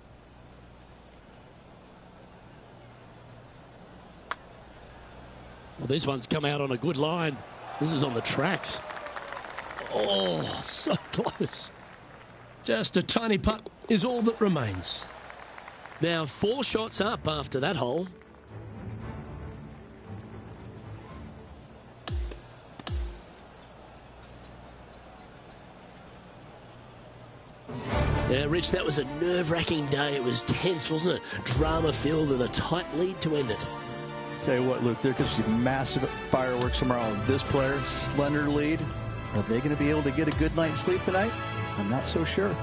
Well, this one's come out on a good line. This is on the tracks. Oh, so close. Just a tiny putt is all that remains. Now 4 shots up after that hole. Yeah, Rich, that was a nerve-wracking day. It was tense, wasn't it? Drama-filled and a tight lead to end it. Tell you what, Luke, there could be massive fireworks tomorrow. This player, slender lead. Are they going to be able to get a good night's sleep tonight? I'm not so sure.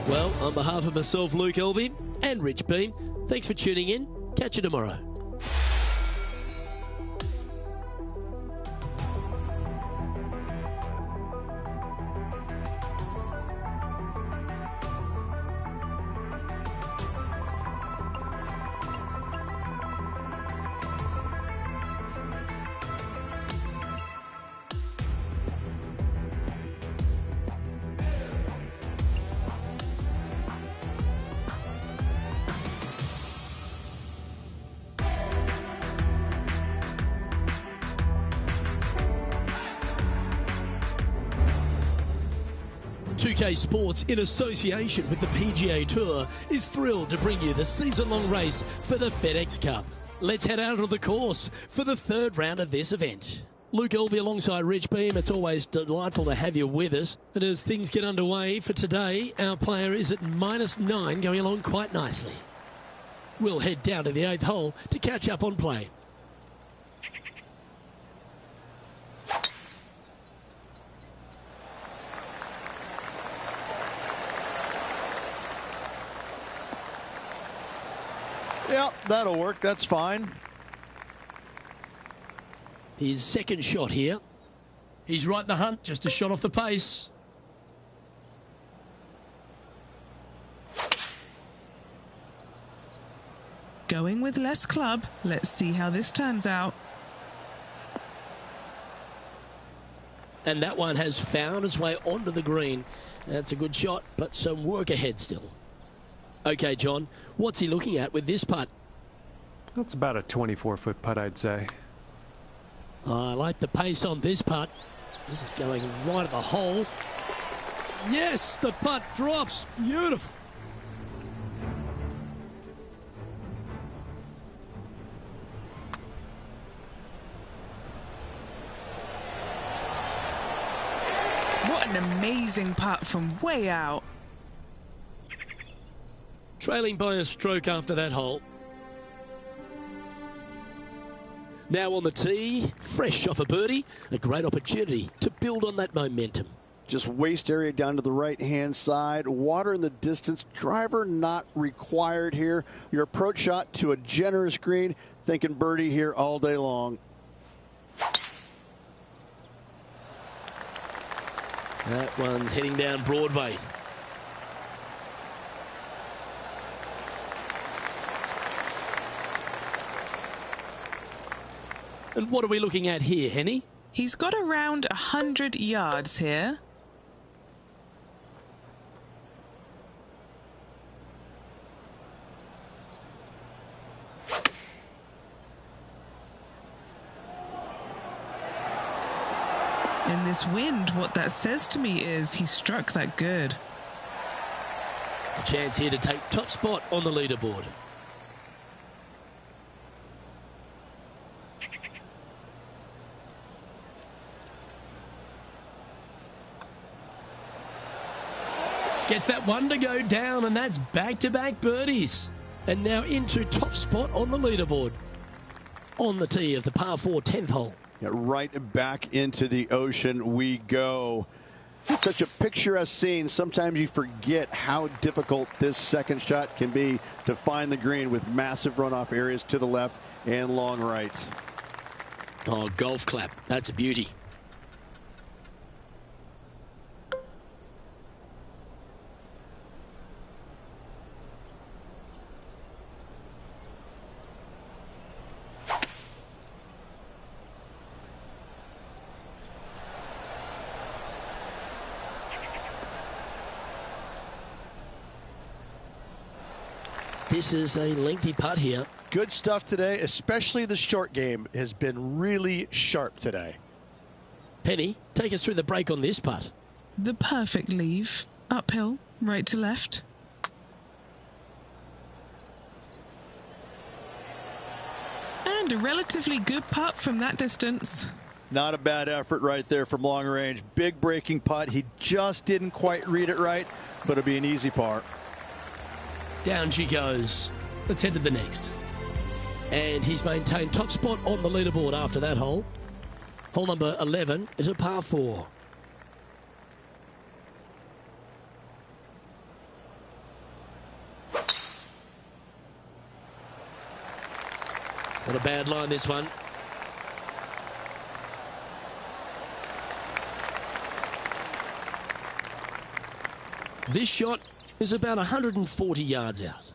Well, on behalf of myself, Luke Elvey, and Rich Beam, thanks for tuning in. Catch you tomorrow. UK Sports, in association with the PGA Tour, is thrilled to bring you the season-long race for the FedEx Cup. Let's head out of the course for the third round of this event. Luke Elvey alongside Rich Beam. It's always delightful to have you with us. And as things get underway for today, our player is at -9, going along quite nicely. We'll head down to the 8th hole to catch up on play. Yeah, that'll work. That's fine. His second shot here. He's right in the hunt, just a shot off the pace. Going with less club. Let's see how this turns out. And that one has found its way onto the green. That's a good shot, but some work ahead still. Okay, John, what's he looking at with this putt? That's about a 24-foot putt, I'd say. I like the pace on this putt. This is going right at the hole. Yes, the putt drops. Beautiful. What an amazing putt from way out. Trailing by a stroke after that hole. Now on the tee, fresh off a birdie, a great opportunity to build on that momentum. Just waist area down to the right-hand side. Water in the distance. Driver not required here. Your approach shot to a generous green. Thinking birdie here all day long. That one's heading down Broadway. And what are we looking at here, Henny? He's got around 100 yards here. In this wind, what that says to me is he struck that good. A chance here to take top spot on the leaderboard. Gets that one to go down, and that's back-to-back birdies. And now into top spot on the leaderboard. On the tee of the par 4 10th hole. Yeah, right back into the ocean we go. It's such a picturesque scene. Sometimes you forget how difficult this second shot can be to find the green with massive runoff areas to the left and long rights. Oh, golf clap. That's a beauty. This is a lengthy putt here. Good stuff today, especially the short game has been really sharp today. Penny, take us through the break on this putt. The perfect leave. Uphill, right to left. And a relatively good putt from that distance. Not a bad effort right there from long range. Big breaking putt. He just didn't quite read it right. but it'll be an easy par. Down she goes. Let's head to the next. And he's maintained top spot on the leaderboard after that hole. Hole number 11 is a par 4. Not a bad line, this one. This shot is about 140 yards out.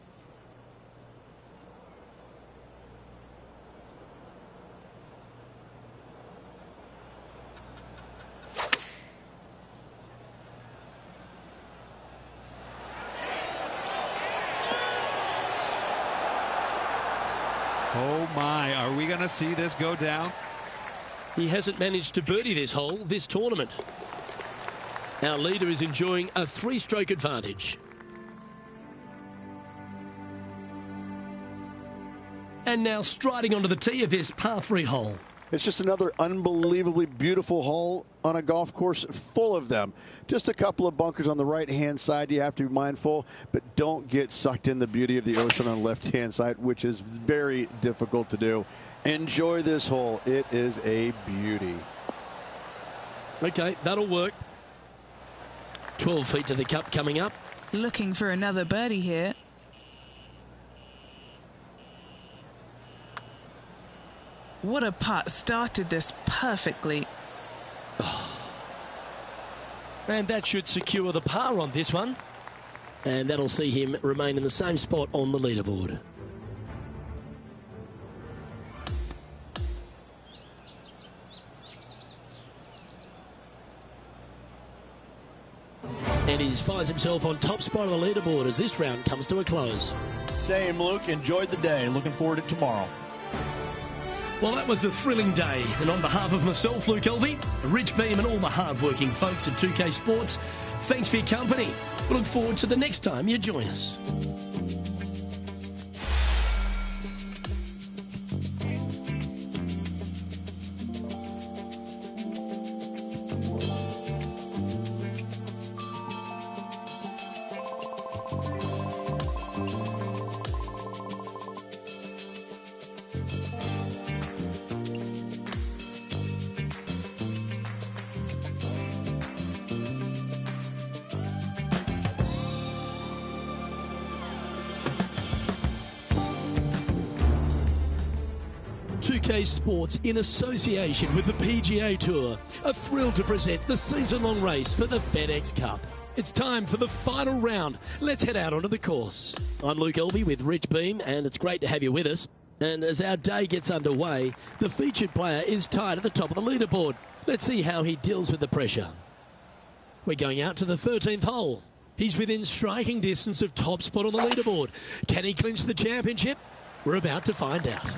Oh my, are we going to see this go down? He hasn't managed to birdie this hole this tournament. Our leader is enjoying a 3-stroke advantage. And now striding onto the tee of this par 3 hole. It's just another unbelievably beautiful hole on a golf course full of them. Just a couple of bunkers on the right-hand side you have to be mindful, but don't get sucked in the beauty of the ocean on the left-hand side, which is very difficult to do. Enjoy this hole. It is a beauty. Okay, that'll work. 12 feet to the cup coming up. Looking for another birdie here. What a putt. Started this perfectly. And that should secure the par on this one. And that'll see him remain in the same spot on the leaderboard. And he finds himself on top spot of the leaderboard as this round comes to a close. Same, Luke. Enjoyed the day. Looking forward to tomorrow. Well, that was a thrilling day. And on behalf of myself, Luke Elvey, Rich Beam and all the hard-working folks at 2K Sports, thanks for your company. We look forward to the next time you join us. Sports in association with the PGA Tour are thrilled to present the season-long race for the FedEx Cup. It's time for the final round. Let's head out onto the course. I'm Luke Elvey with Rich Beam, and it's great to have you with us. And as our day gets underway, the featured player is tied at the top of the leaderboard. Let's see how he deals with the pressure. We're going out to the 13th hole. He's within striking distance of top spot on the leaderboard. Can he clinch the championship? We're about to find out.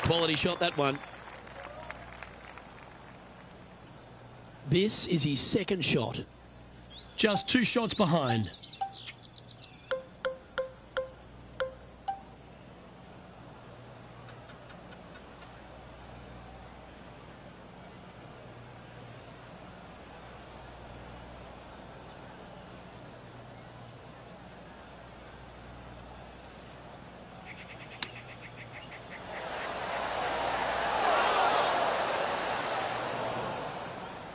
Quality shot, that one. This is his second shot. Just 2 shots behind.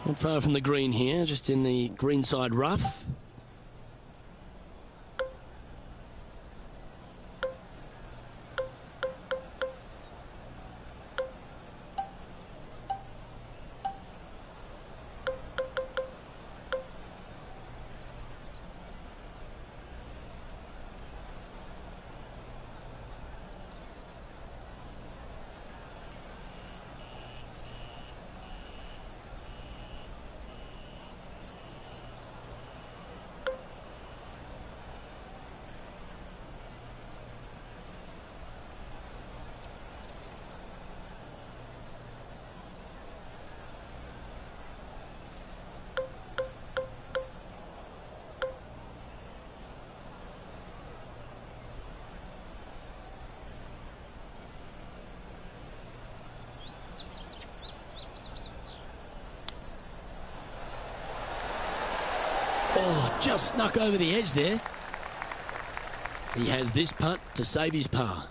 Not far from the green here, just in the greenside rough. Oh, just snuck over the edge there. He has this putt to save his par.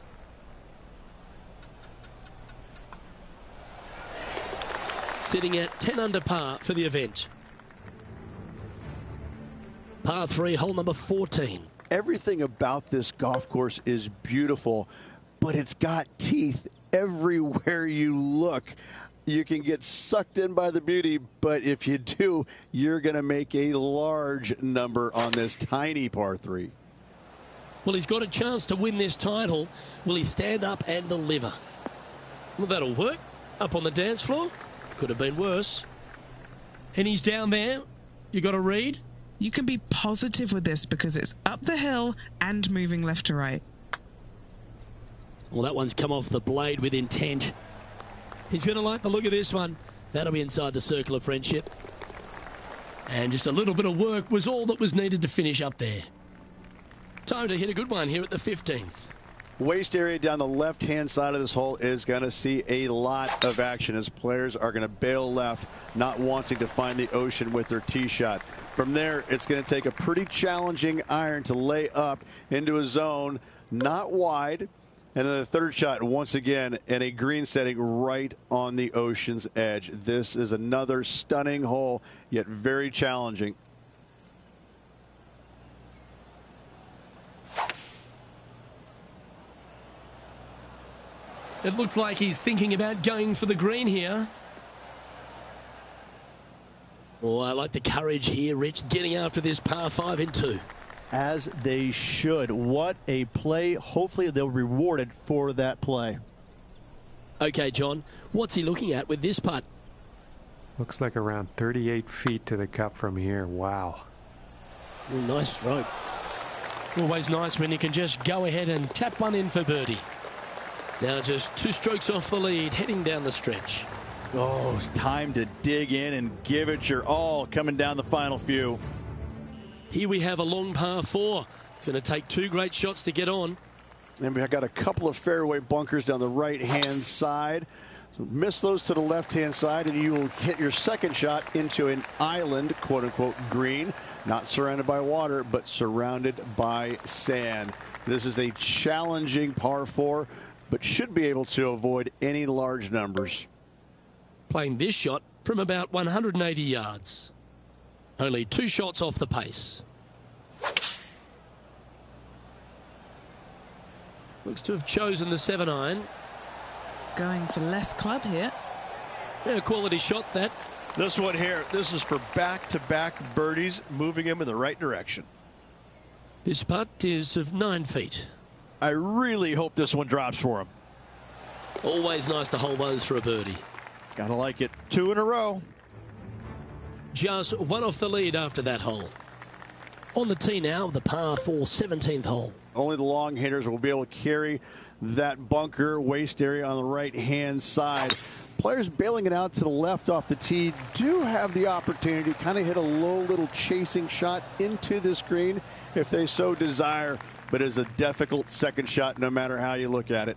Sitting at 10 under par for the event. Par 3, hole number 14. Everything about this golf course is beautiful, but it's got teeth everywhere you look. You can get sucked in by the beauty, but if you do, you're going to make a large number on this tiny par 3. Well, he's got a chance to win this title. Will he stand up and deliver? Well, that'll work. Up on the dance floor. Could have been worse. And he's down there. You got to read. You can be positive with this because it's up the hill and moving left to right. Well, that one's come off the blade with intent. He's going to like the look of this one. That'll be inside the circle of friendship. And just a little bit of work was all that was needed to finish up there. Time to hit a good one here at the 15th. Waste area down the left-hand side of this hole is going to see a lot of action as players are going to bail left, not wanting to find the ocean with their tee shot. From there, it's going to take a pretty challenging iron to lay up into a zone, not wide. And then the third shot, once again, in a green setting right on the ocean's edge. This is another stunning hole, yet very challenging. It looks like he's thinking about going for the green here. Oh, I like the courage here, Rich, getting after this par 5 in 2. As they should. What a play. Hopefully they'll be rewarded for that play. Okay, John, what's he looking at with this putt? Looks like around 38 feet to the cup from here. Wow. Oh, nice stroke. Always nice when you can just go ahead and tap one in for birdie. Now just 2 strokes off the lead, heading down the stretch. Oh, it's time to dig in and give it your all coming down the final few. Here we have a long par 4. It's going to take 2 great shots to get on. And we've got a couple of fairway bunkers down the right-hand side. So miss those to the left-hand side, and you will hit your second shot into an island, quote-unquote, green. Not surrounded by water, but surrounded by sand. This is a challenging par 4, but should be able to avoid any large numbers. Playing this shot from about 180 yards. Only 2 shots off the pace. Looks to have chosen the 7-iron. Going for less club here. Yeah, quality shot that. This one here, this is for back-to-back birdies, moving him in the right direction. This putt is of 9 feet. I really hope this one drops for him. Always nice to hold those for a birdie. Gotta like it. 2 in a row. Just 1 off the lead after that hole. On the tee now, the par 4 17th hole. Only the long hitters will be able to carry that bunker waste area on the right-hand side. Players bailing it out to the left off the tee do have the opportunity to kind of hit a low little chasing shot into this green if they so desire, but it's a difficult second shot no matter how you look at it.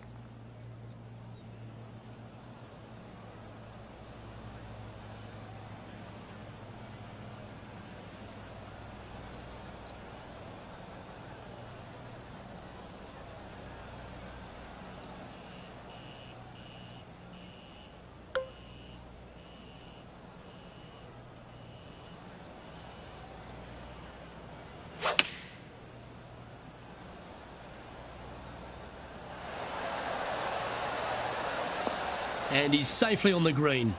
And he's safely on the green.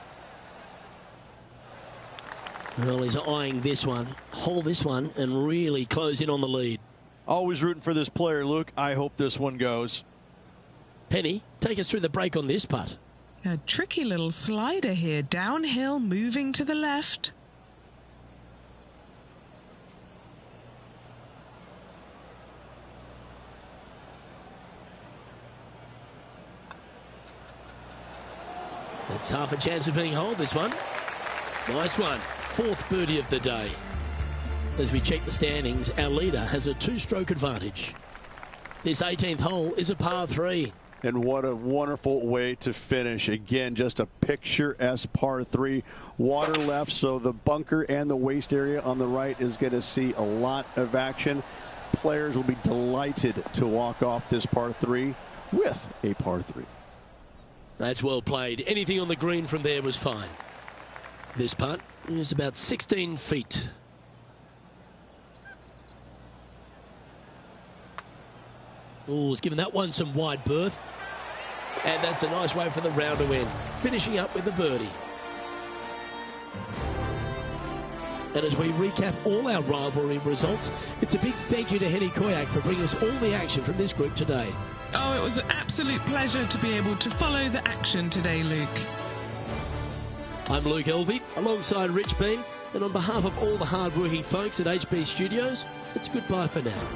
Well, he's eyeing this one, hold this one, and really close in on the lead. Always rooting for this player, Luke. I hope this one goes. Penny, take us through the break on this putt. A tricky little slider here. Downhill, moving to the left. It's half a chance of being holed, this one. Nice one. 4th birdie of the day. As we check the standings, our leader has a 2-stroke advantage. This 18th hole is a par 3. And what a wonderful way to finish. Again, just a picturesque par 3. Water left, so the bunker and the waist area on the right is going to see a lot of action. Players will be delighted to walk off this par 3 with a par 3. That's well played. Anything on the green from there was fine. This putt is about 16 feet. Oh, he's given that one some wide berth. And that's a nice way for the round to end. Finishing up with the birdie. And as we recap all our rivalry results, it's a big thank you to Henny Koyak for bringing us all the action from this group today. Oh, it was an absolute pleasure to be able to follow the action today, Luke. I'm Luke Elvey, alongside Rich Bean, and on behalf of all the hard-working folks at HB Studios, it's goodbye for now.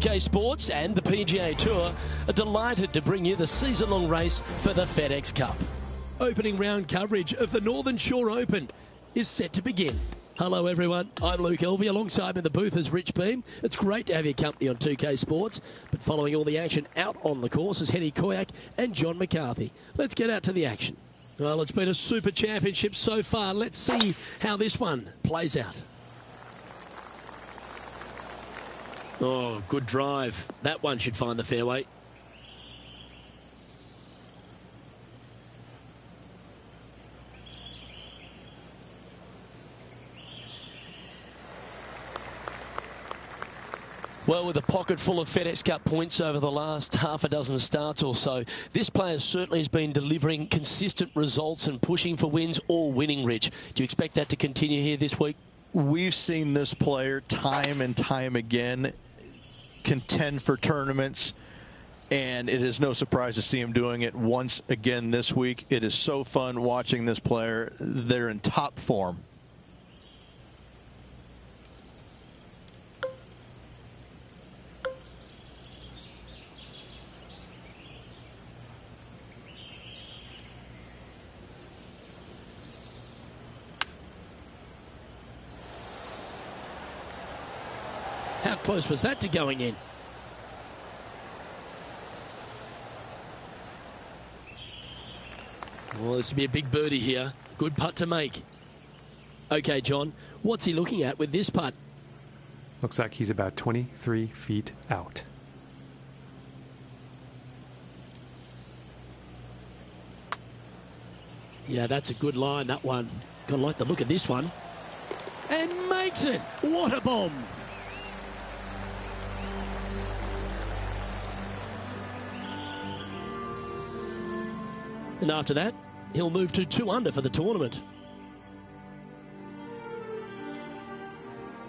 2K Sports and the PGA Tour are delighted to bring you the season-long race for the FedEx Cup. Opening round coverage of the Northern Shore Open is set to begin. Hello everyone, I'm Luke Elvey. Alongside me in the booth is Rich Beam. It's great to have your company on 2K Sports, but following all the action out on the course is Henny Koyak and John McCarthy. Let's get out to the action. Well, it's been a super championship so far. Let's see how this one plays out. Oh, good drive. That one should find the fairway. Well, with a pocket full of FedEx Cup points over the last half a dozen starts or so, this player certainly has been delivering consistent results and pushing for wins or winning, Rich. Do you expect that to continue here this week? We've seen this player time and time again contend for tournaments, and it is no surprise to see him doing it once again this week. It is so fun watching this player. They're in top form. How close was that to going in? Well, this will be a big birdie here. Good putt to make. Okay, John, what's he looking at with this putt? Looks like he's about 23 feet out. Yeah, that's a good line, that one. Gonna like the look of this one. And makes it. What a bomb. And after that, he'll move to 2 under for the tournament.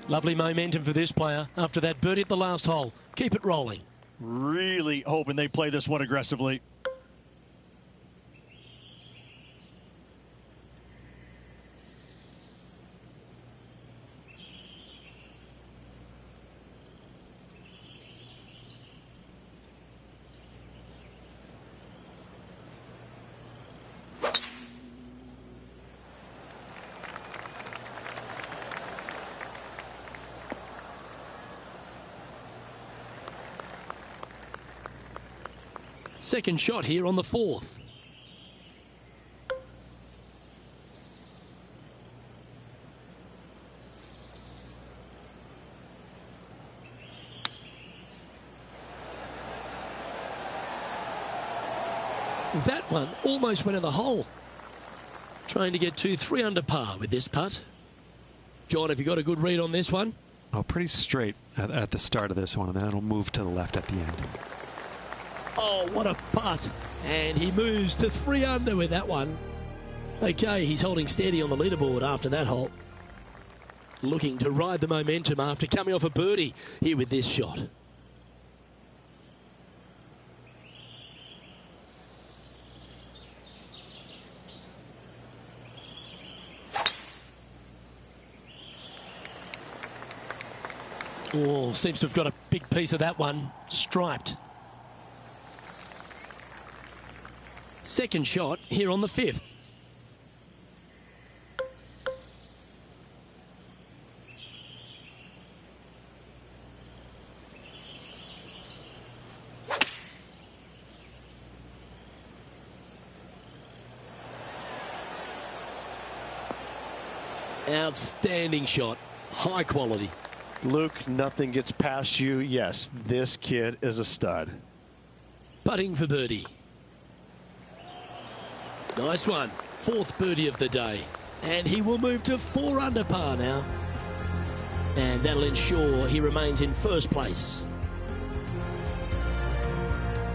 Lovely momentum for this player after that birdie at the last hole. Keep it rolling. Really hoping they play this one aggressively. Second shot here on the 4th. That one almost went in the hole. Trying to get to 3 under par with this putt. John, have you got a good read on this one? Oh, pretty straight at the start of this one, and then it'll move to the left at the end. Oh, what a putt. And he moves to 3 under with that one. Okay, he's holding steady on the leaderboard after that hole. Looking to ride the momentum after coming off a birdie here with this shot. Oh, seems to have got a big piece of that one. Striped. Second shot here on the 5th. Outstanding shot. High quality. Luke, nothing gets past you. Yes, this kid is a stud. Putting for birdie. Nice one. 4th birdie of the day. And he will move to 4 under par now. And that'll ensure he remains in first place.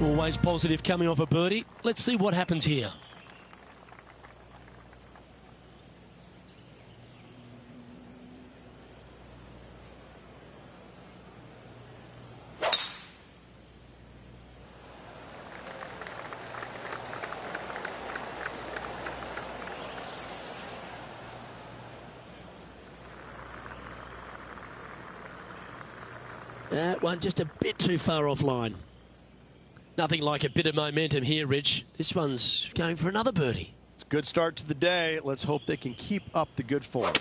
Always positive coming off a birdie. Let's see what happens here. That one just a bit too far offline. Nothing like a bit of momentum here, Rich. This one's going for another birdie. It's a good start to the day. Let's hope they can keep up the good form.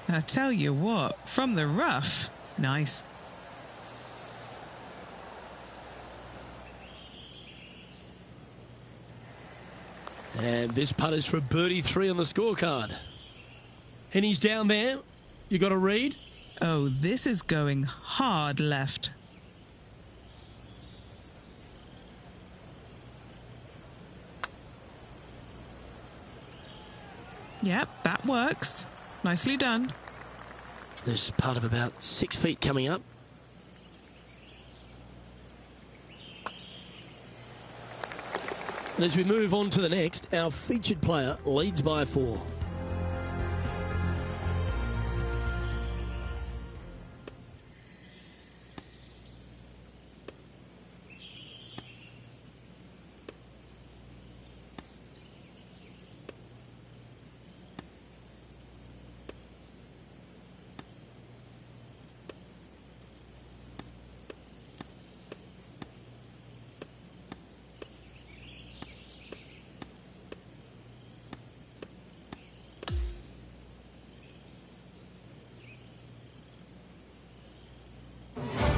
I tell you what, from the rough, nice. And this putt is for birdie 3 on the scorecard. And he's down there. You got to read. Oh, this is going hard left. Yep, that works. Nicely done. There's part of about 6 feet coming up. And as we move on to the next, our featured player leads by 4.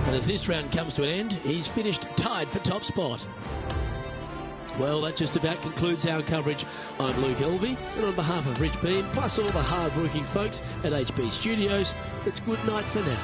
And as this round comes to an end, he's finished tied for top spot. Well, that just about concludes our coverage. I'm Luke Elvey, and on behalf of Rich Beam, plus all the hard-working folks at HB Studios, it's good night for now.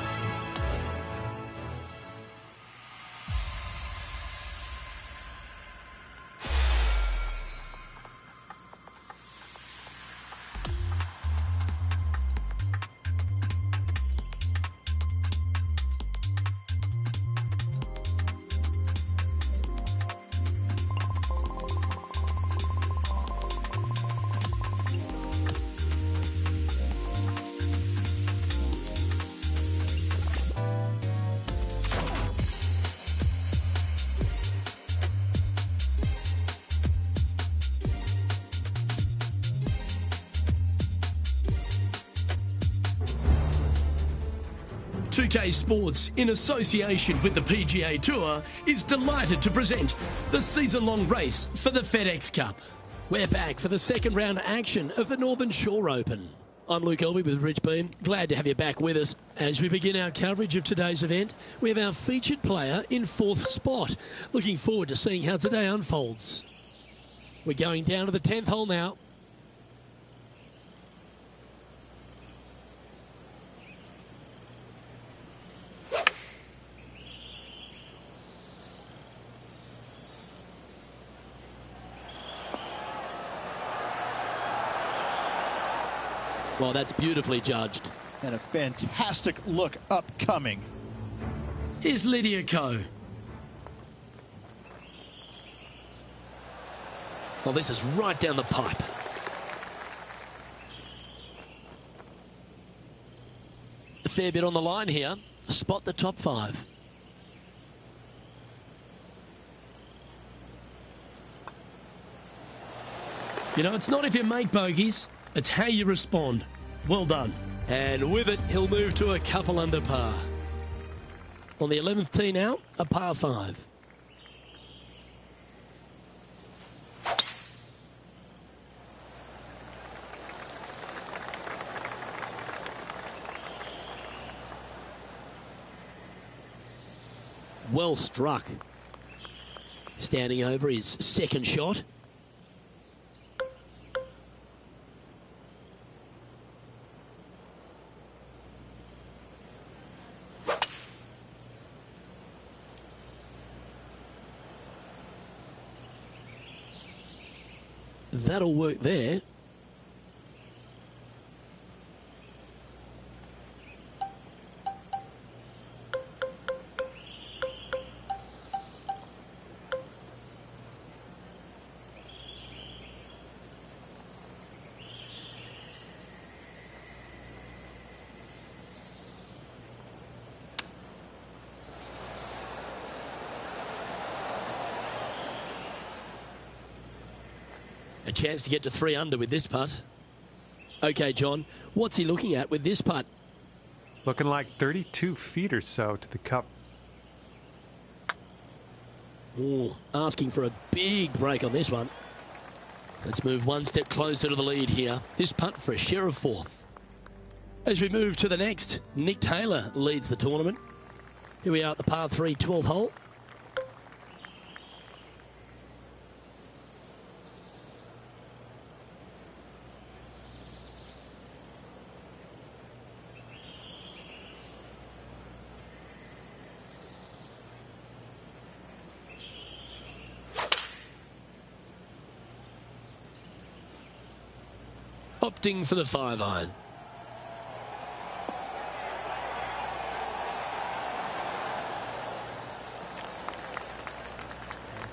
UK Sports, in association with the PGA Tour, is delighted to present the season-long race for the FedEx Cup. We're back for the second round action of the Northern Shore Open. I'm Luke Elvey with Rich Beam. Glad to have you back with us. As we begin our coverage of today's event, we have our featured player in 4th spot. Looking forward to seeing how today unfolds. We're going down to the 10th hole now. Well, that's beautifully judged. And a fantastic look upcoming. Here's Lydia Ko. Well, this is right down the pipe. A fair bit on the line here. Spot the top 5. You know, it's not if you make bogeys, it's how you respond. Well done. And with it, he'll move to a couple under par. On the 11th tee now, a par 5. Well struck. Standing over his second shot. That'll work there. A chance to get to 3 under with this putt. Okay, John, what's he looking at with this putt? Looking like 32 feet or so to the cup. Ooh, asking for a big break on this one. Let's move one step closer to the lead here. This putt for a share of fourth. As we move to the next, Nick Taylor leads the tournament. Here we are at the par 3 12th hole. Opting for the 5-iron.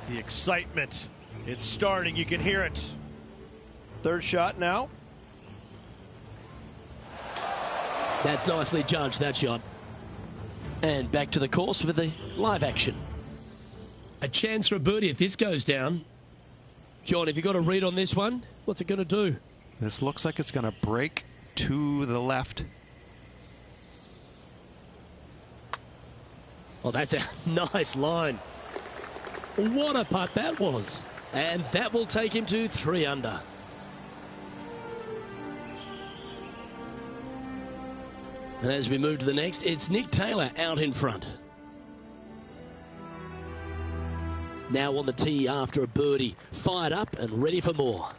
The excitement. It's starting. You can hear it. Third shot now. That's nicely judged, that shot. And back to the course with the live action. A chance for a birdie if this goes down. John, have you got a read on this one? What's it going to do? This looks like it's going to break to the left. Oh, that's a nice line. What a putt that was. And that will take him to 3 under. And as we move to the next, it's Nick Taylor out in front. Now on the tee after a birdie. Fired up and ready for more.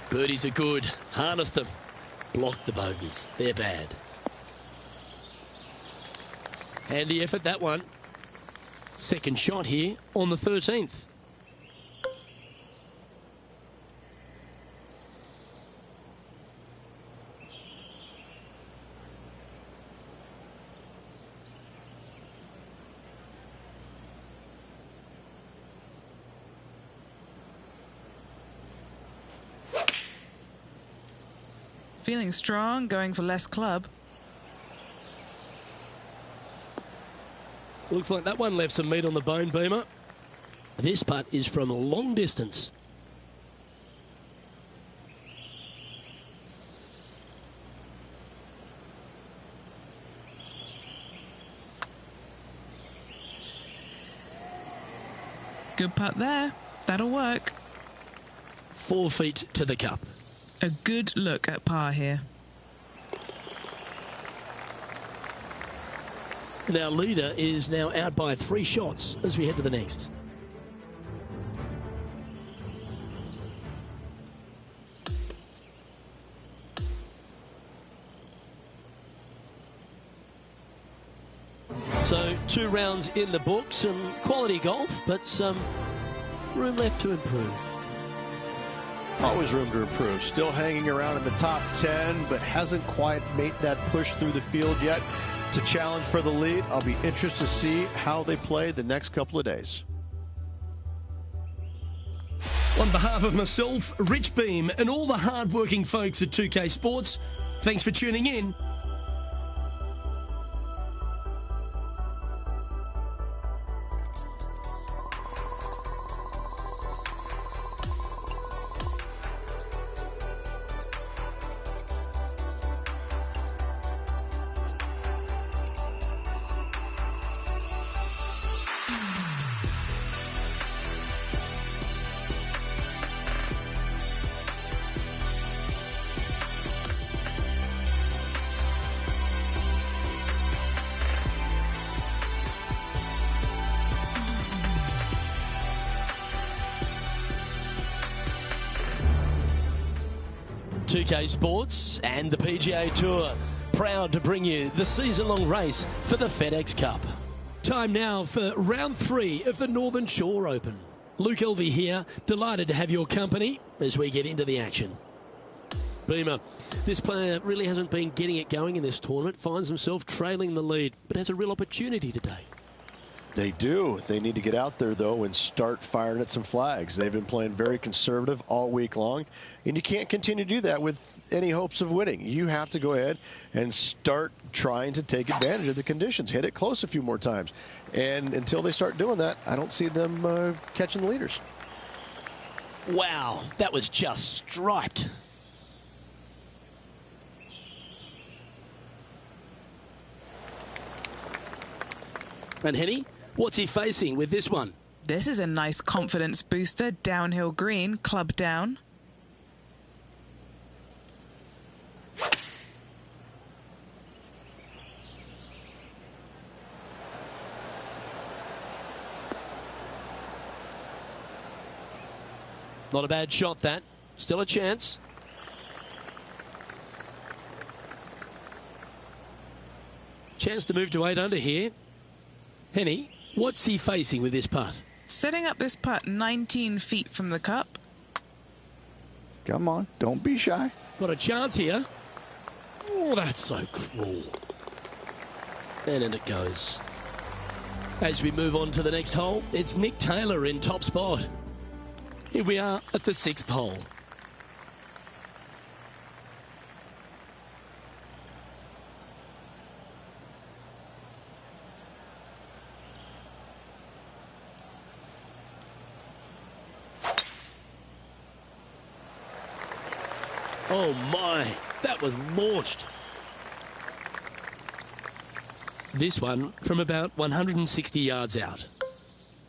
Birdies are good. Harness them. Block the bogeys. They're bad. Handy effort, that one. Second shot here on the 13th. Feeling strong, going for less club. Looks like that one left some meat on the bone, Beamer. This putt is from a long distance. Good putt there. That'll work. 4 feet to the cup. A good look at par here. And our leader is now out by 3 shots as we head to the next. So 2 rounds in the book, some quality golf, but some room left to improve. Always room to improve. Still hanging around in the top 10, but hasn't quite made that push through the field yet to challenge for the lead. I'll be interested to see how they play the next couple of days. On behalf of myself, Rich Beam, and all the hard-working folks at 2K Sports, thanks for tuning in. PGA Sports and the PGA Tour, proud to bring you the season-long race for the FedEx Cup. Time now for round 3 of the Northern Shore Open. Luke Elvey here, delighted to have your company as we get into the action. Beamer, this player really hasn't been getting it going in this tournament, finds himself trailing the lead, but has a real opportunity today. They do. They need to get out there, though, and start firing at some flags. They've been playing very conservative all week long, and you can't continue to do that with any hopes of winning. You have to go ahead and start trying to take advantage of the conditions. Hit it close a few more times. And until they start doing that, I don't see them catching the leaders. Wow, that was just striped. And Henny, what's he facing with this one? This is a nice confidence booster. Downhill green, club down. Not a bad shot, that. Still a chance. Chance to move to 8 under here. Henny, what's he facing with this putt? Setting up this putt 19 feet from the cup. Come on, don't be shy. Got a chance here. Oh, that's so cruel. And in it goes. As we move on to the next hole, it's Nick Taylor in top spot. Here we are at the 6th hole. Oh my, that was launched. This one from about 160 yards out.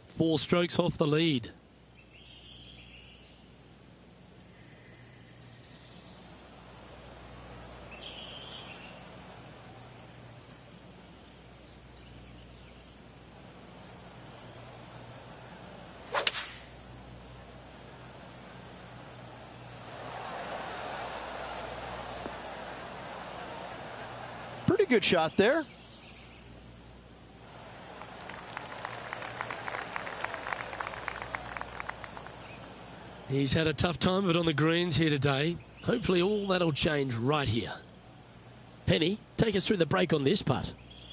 4 strokes off the lead. Pretty good shot there. He's had a tough time of it on the greens here today. Hopefully all that'll change right here. Penny, take us through the break on this putt.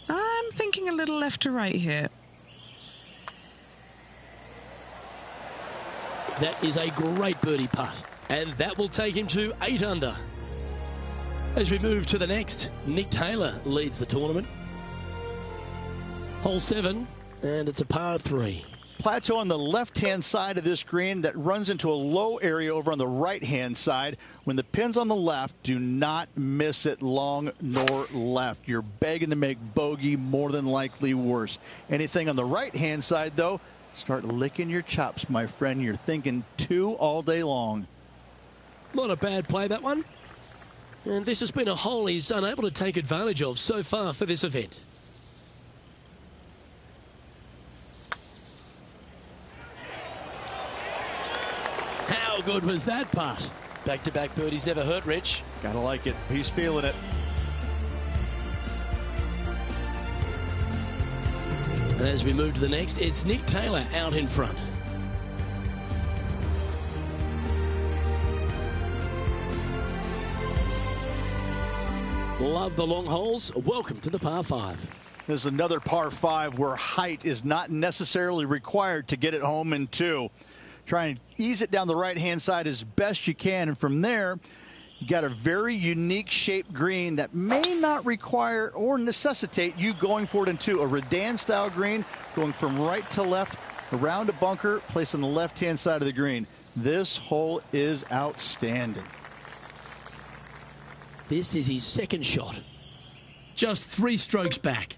I'm thinking a little left to right here. That is a great birdie putt. And that will take him to 8 under. As we move to the next, Nick Taylor leads the tournament. Hole 7, and it's a par 3. Plateau on the left-hand side of this green that runs into a low area over on the right-hand side. When the pin's on the left, do not miss it long nor left. You're begging to make bogey, more than likely worse. Anything on the right-hand side, though, start licking your chops, my friend. You're thinking 2 all day long. Not a bad play, that one. And this has been a hole he's unable to take advantage of so far for this event. How good was that putt? Back-to-back birdies never hurt, Rich. Gotta like it. He's feeling it. And as we move to the next, it's Nick Taylor out in front. Love the long holes. Welcome to the par 5. There's another par 5 where height is not necessarily required to get it home in 2. Try and ease it down the right-hand side as best you can. And from there, you got a very unique shaped green that may not require or necessitate you going for it in 2. A Redan-style green going from right to left around a bunker placed on the left-hand side of the green. This hole is outstanding. This is his second shot. Just 3 strokes back.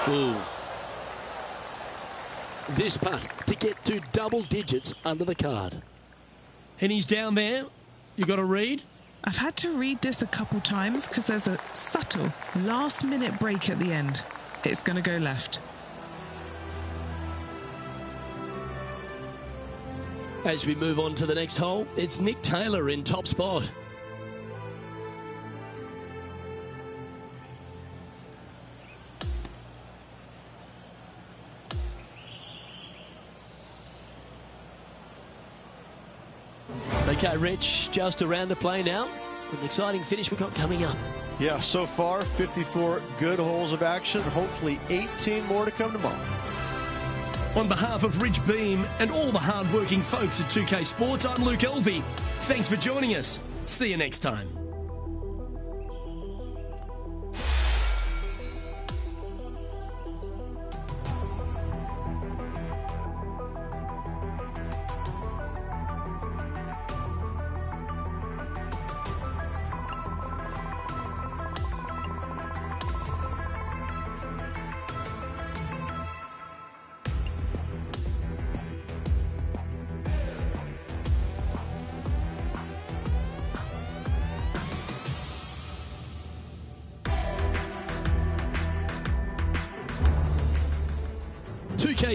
Ooh. This putt to get to double digits under the card. And he's down there. You got to read? I've had to read this a couple times because there's a subtle last-minute break at the end. It's going to go left. As we move on to the next hole, it's Nick Taylor in top spot. Okay, Rich, just around to play now. An exciting finish we've got coming up. Yeah, so far, 54 good holes of action. Hopefully 18 more to come tomorrow. On behalf of Rich Beam and all the hard-working folks at 2K Sports, I'm Luke Elvey. Thanks for joining us. See you next time.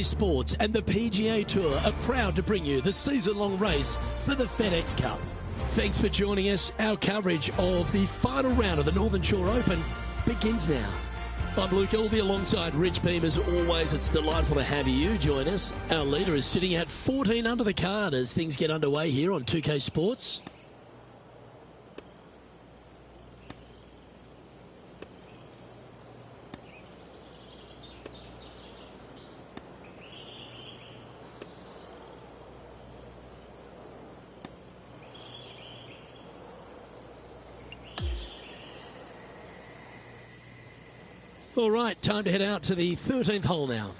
Sports and the PGA Tour are proud to bring you the season-long race for the FedEx Cup. Thanks for joining us. Our coverage of the final round of the Northern Shore Open begins now. I'm Luke Elvey alongside Rich Beam. As always, it's delightful to have you join us. Our leader is sitting at 14 under the card as things get underway here on 2K Sports. All right, time to head out to the 13th hole now.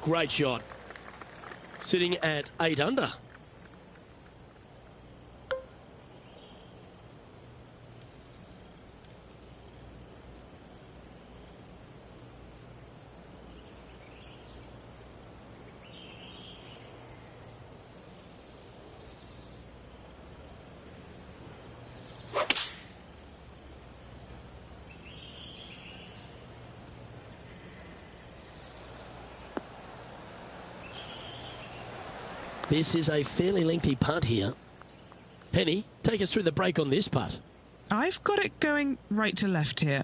Great shot. Sitting at 8 under. This is a fairly lengthy putt here. Penny, take us through the break on this putt. I've got it going right to left here.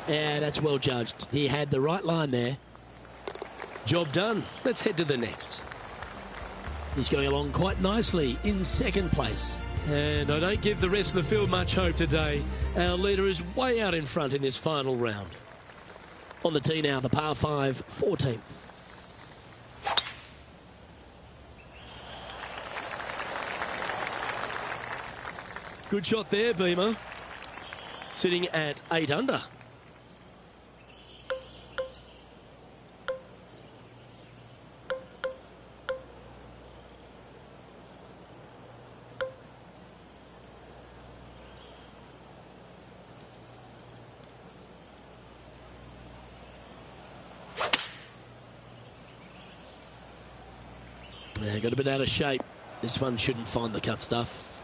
Yeah, that's well judged. He had the right line there. Job done. Let's head to the next. He's going along quite nicely in second place. And I don't give the rest of the field much hope today. Our leader is way out in front in this final round. On the tee now, the par 5, 14th. Good shot there, Beamer. Sitting at 8 under. Yeah, got a bit out of shape. This one shouldn't find the cut stuff.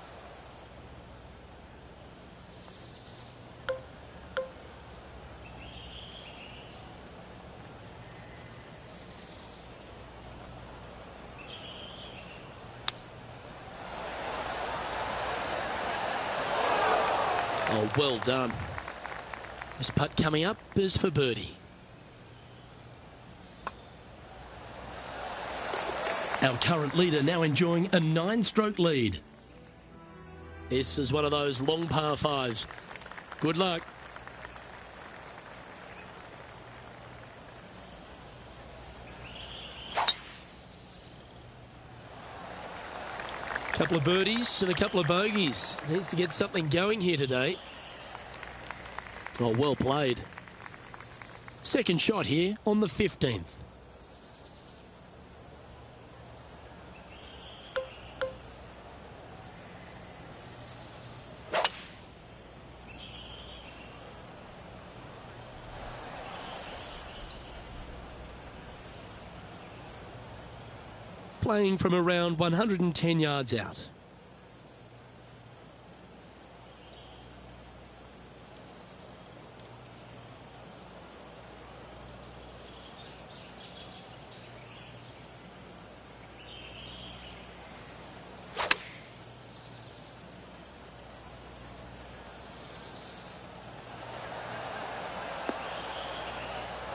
Oh, well done. This putt coming up is for birdie. Our current leader now enjoying a 9-stroke lead. This is one of those long par 5s. Good luck. Couple of birdies and a couple of bogeys. Needs to get something going here today. Oh, well played. Second shot here on the 15th. Playing from around 110 yards out.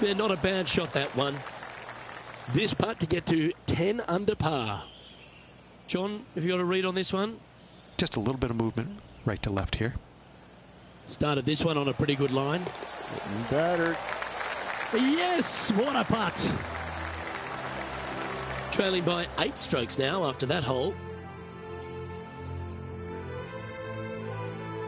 Yeah, not a bad shot, that one. This putt to get to 10 under par. John, have you got a read on this one? Just a little bit of movement right to left here. Started this one on a pretty good line. Getting better. Yes, what a putt. Trailing by 8 strokes now after that hole.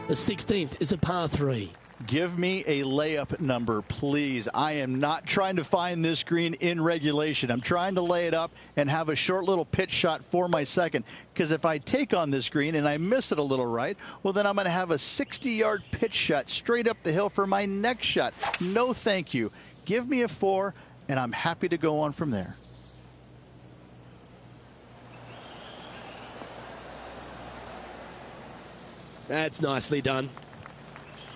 The 16th is a par 3. Give me a layup number, please. I am not trying to find this green in regulation. I'm trying to lay it up and have a short little pitch shot for my second. Because if I take on this green and I miss it a little right, well, then I'm going to have a 60-yard pitch shot straight up the hill for my next shot. No, thank you. Give me a 4, and I'm happy to go on from there. That's nicely done.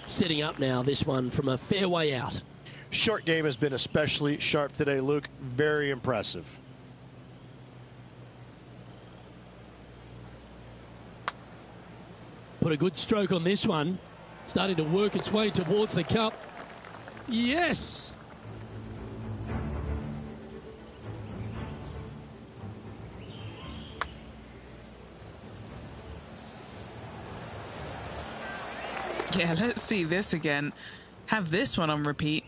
Setting up now this one from a fairway out. Short game has been especially sharp today, Luke. Very impressive. Put a good stroke on this one. Starting to work its way towards the cup. Yes! Yeah, let's see this again. Have this one on repeat.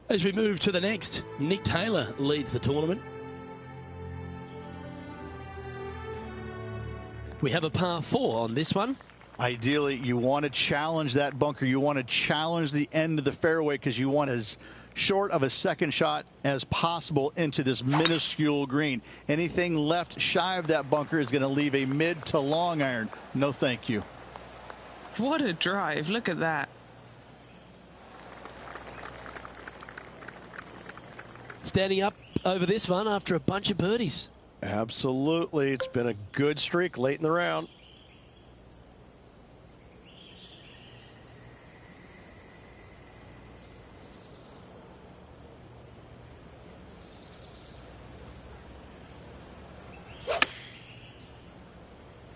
As we move to the next, Nick Taylor leads the tournament. We have a par 4 on this one. Ideally, you want to challenge that bunker. You want to challenge the end of the fairway because you want as short of a second shot as possible into this minuscule green. Anything left shy of that bunker is going to leave a mid to long iron. No, thank you. What a drive. Look at that. Standing up over this one after a bunch of birdies. Absolutely. It's been a good streak late in the round.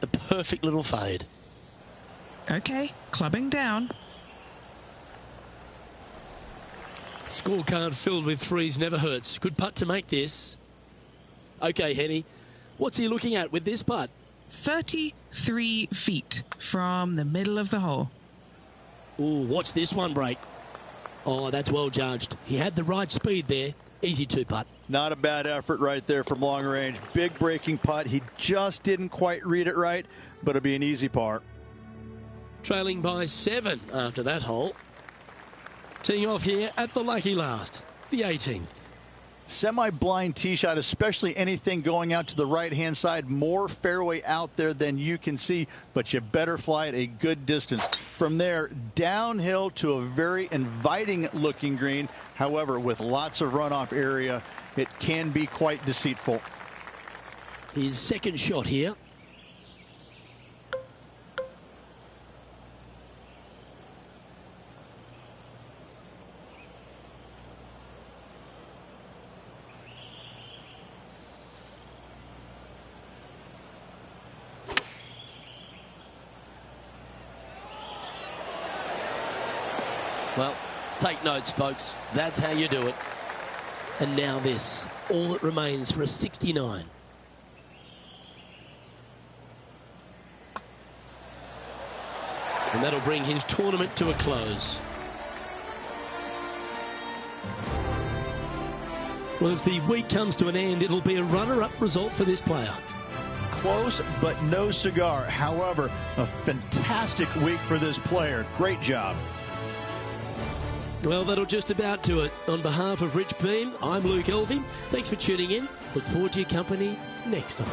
A perfect little fade. Okay, clubbing down. Scorecard filled with 3s never hurts. Good putt to make this. Okay, Henny. What's he looking at with this putt? 33 feet from the middle of the hole. Ooh, watch this one break. Oh, that's well judged. He had the right speed there. Easy 2-putt. Not a bad effort right there from long range. Big breaking putt. He just didn't quite read it right, but it'll be an easy par. Trailing by 7 after that hole. Teeing off here at the lucky last, the 18th. Semi-blind tee shot, especially anything going out to the right-hand side. More fairway out there than you can see, but you better fly it a good distance. From there, downhill to a very inviting-looking green. However, with lots of runoff area, it can be quite deceitful. His second shot here. Well, take notes, folks. That's how you do it. And now this. All that remains for a 69. And that'll bring his tournament to a close. Well, as the week comes to an end, it'll be a runner-up result for this player. Close, but no cigar. However, a fantastic week for this player. Great job. Well, that'll just about do it. On behalf of Rich Beam, I'm Luke Elvey. Thanks for tuning in. Look forward to your company next time.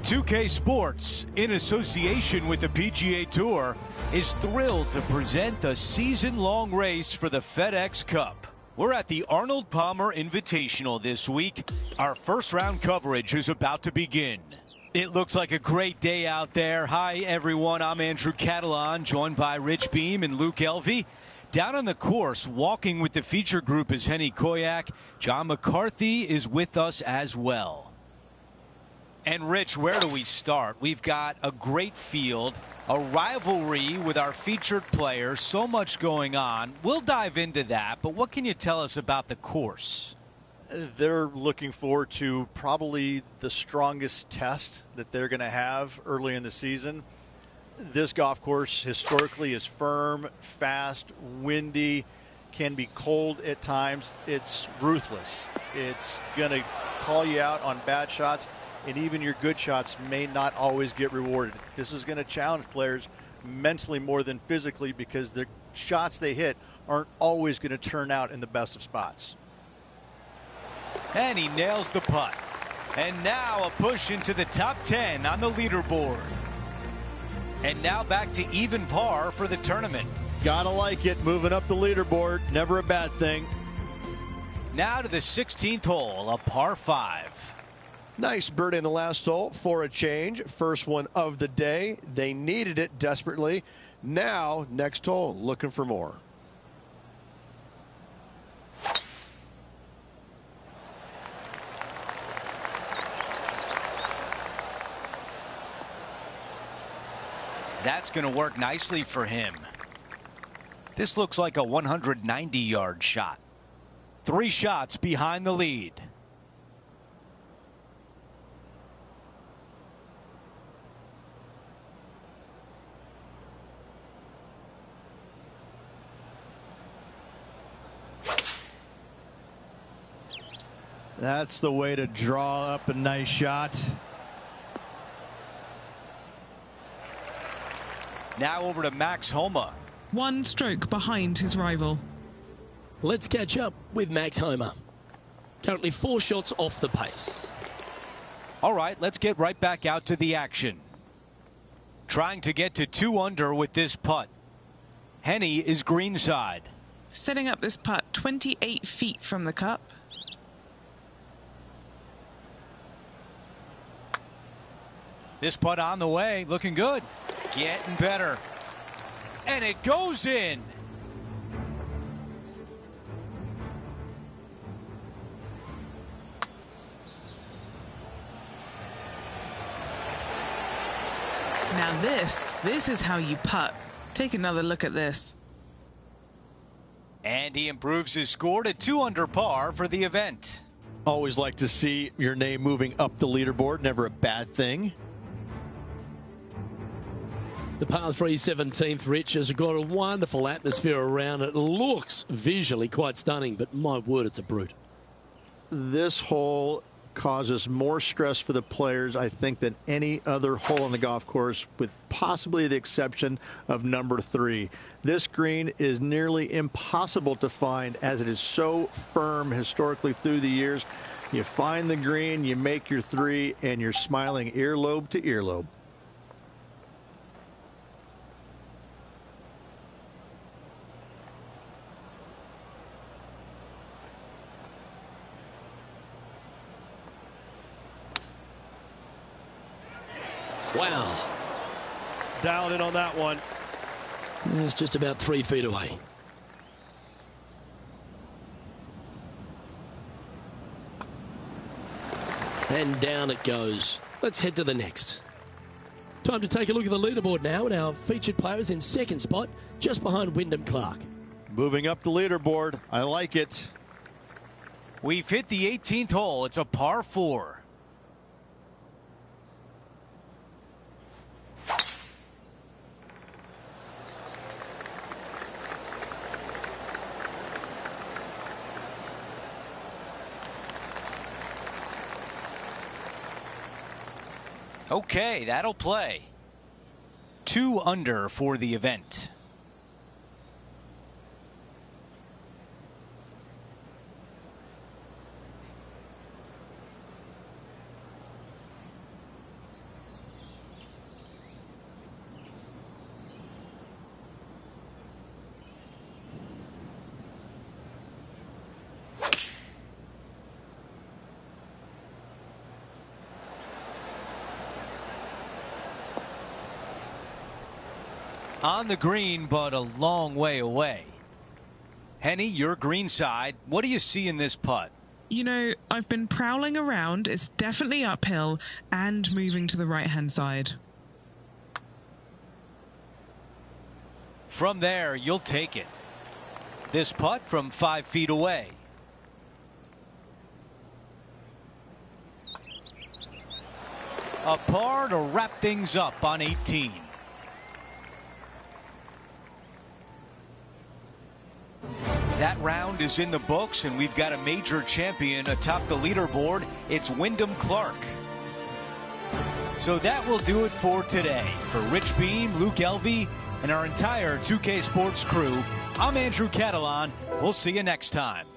2K Sports, in association with the PGA Tour, is thrilled to present the season-long race for the FedEx Cup. We're at the Arnold Palmer Invitational this week. Our first round coverage is about to begin. It looks like a great day out there. Hi, everyone. I'm Andrew Catalan, joined by Rich Beam and Luke Elvey. Down on the course, walking with the feature group is Henny Koyak. John McCarthy is with us as well. And Rich, where do we start? We've got a great field, a rivalry with our featured players, so much going on. We'll dive into that, but what can you tell us about the course? They're looking forward to probably the strongest test that they're going to have early in the season. This golf course historically is firm, fast, windy, can be cold at times. It's ruthless. It's going to call you out on bad shots, and even your good shots may not always get rewarded. This is going to challenge players mentally more than physically, because the shots they hit aren't always going to turn out in the best of spots. And he nails the putt. And now a push into the top 10 on the leaderboard. And now back to even par for the tournament. Gotta like it, moving up the leaderboard, never a bad thing. Now to the 16th hole, a par 5. Nice birdie in the last hole for a change. First one of the day. They needed it desperately. Now, next hole, looking for more. That's going to work nicely for him. This looks like a 190-yard shot. 3 shots behind the lead. That's the way to draw up a nice shot. Now over to Max Homa. 1 stroke behind his rival. Let's catch up with Max Homa. Currently 4 shots off the pace. All right, let's get right back out to the action. Trying to get to 2 under with this putt. Henny is greenside. Setting up this putt 28 feet from the cup. This putt on the way, looking good. Getting better. And it goes in. Now this is how you putt. Take another look at this. And he improves his score to 2 under par for the event. Always like to see your name moving up the leaderboard, never a bad thing. The par 3 17th, Rich, has got a wonderful atmosphere around it. Looks visually quite stunning, but my word, it's a brute. This hole causes more stress for the players, I think, than any other hole on the golf course, with possibly the exception of number 3. This green is nearly impossible to find, as it is so firm historically through the years. You find the green, you make your 3, and you're smiling earlobe to earlobe. Wow. Dialed in on that one. It's just about 3 feet away. And down it goes. Let's head to the next. Time to take a look at the leaderboard now, and our featured player is in 2nd spot, just behind Wyndham Clark. Moving up the leaderboard. I like it. We've hit the 18th hole. It's a par 4. Okay, that'll play. 2 under for the event. On the green, but a long way away. Henny, your green side. What do you see in this putt? You know, I've been prowling around. It's definitely uphill and moving to the right-hand side. From there, you'll take it. This putt from 5 feet away. A par to wrap things up on 18. That round is in the books, and we've got a major champion atop the leaderboard. It's Wyndham Clark. So that will do it for today. For Rich Beam, Luke Elvey, and our entire 2K Sports crew, I'm Andrew Catalan. We'll see you next time.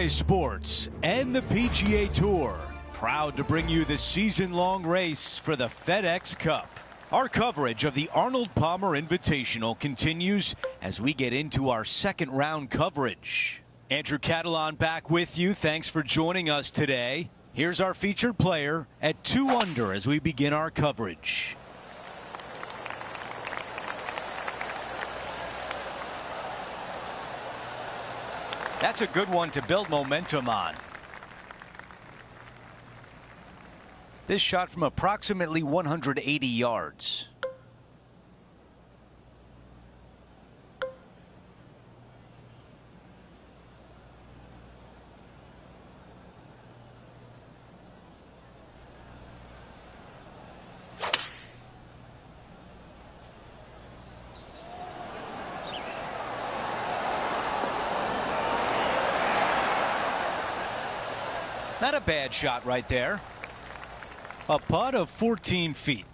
Sports and the PGA Tour, proud to bring you the season-long race for the FedEx Cup. Our coverage of the Arnold Palmer Invitational continues as we get into our second round coverage. Andrew Catalan back with you. Thanks for joining us today. Here's our featured player at 2 under as we begin our coverage. That's a good one to build momentum on. This shot from approximately 180 yards. Not a bad shot right there. A putt of 14 feet.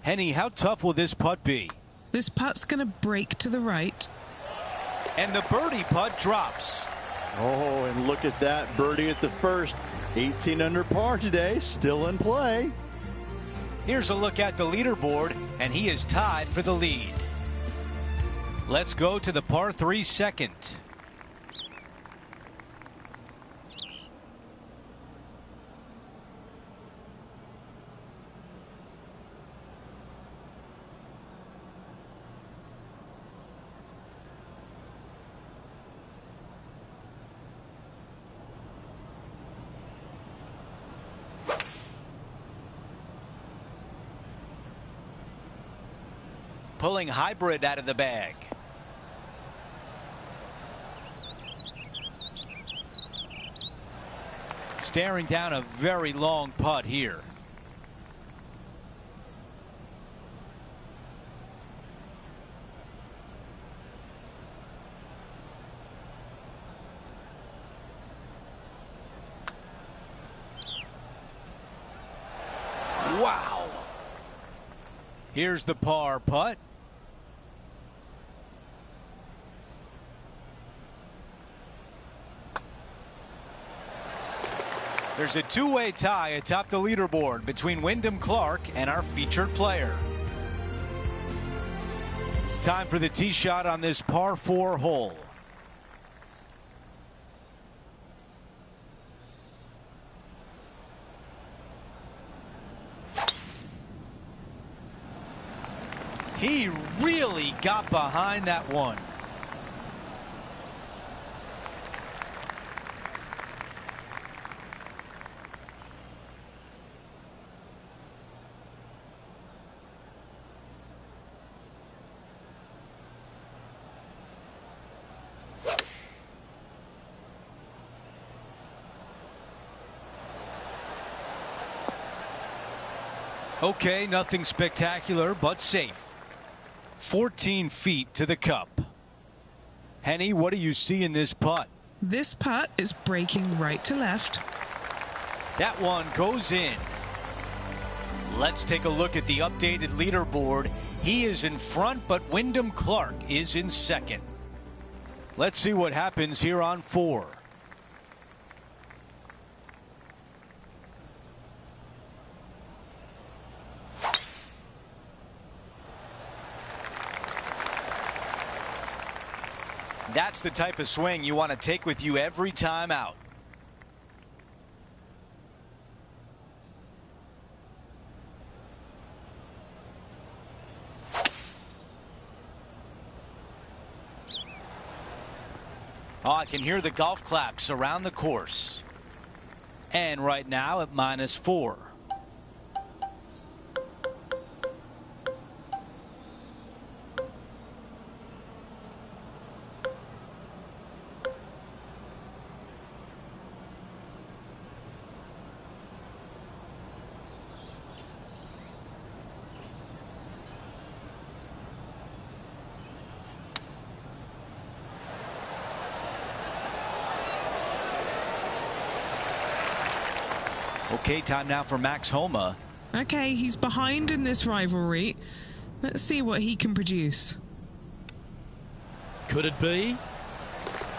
Henny, how tough will this putt be? This putt's going to break to the right. And the birdie putt drops. Oh, and look at that birdie at the first. 18 under par today, still in play. Here's a look at the leaderboard, and he is tied for the lead. Let's go to the par 3 second. Pulling hybrid out of the bag. Staring down a very long putt here. Wow. Here's the par putt. There's a two-way tie atop the leaderboard between Wyndham Clark and our featured player. Time for the tee shot on this par 4 hole. He really got behind that one. Okay, nothing spectacular, but safe. 14 feet to the cup. Henny, what do you see in this putt? This putt is breaking right to left. That one goes in. Let's take a look at the updated leaderboard. He is in front, but Wyndham Clark is in second. Let's see what happens here on 4. That's the type of swing you want to take with you every time out. Oh, I can hear the golf claps around the course. And right now at -4. Okay, time now for Max Homa. Okay, he's behind in this rivalry. Let's see what he can produce. Could it be?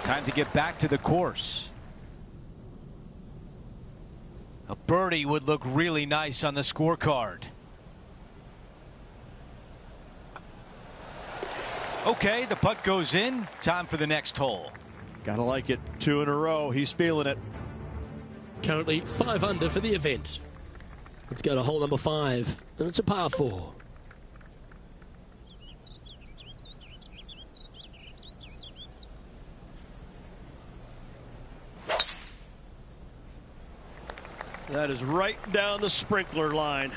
Time to get back to the course. A birdie would look really nice on the scorecard. Okay, the putt goes in. Time for the next hole. Gotta like it. 2 in a row. He's feeling it. Currently 5 under for the event. Let's go to hole number 5, and it's a par 4. That is right down the sprinkler line.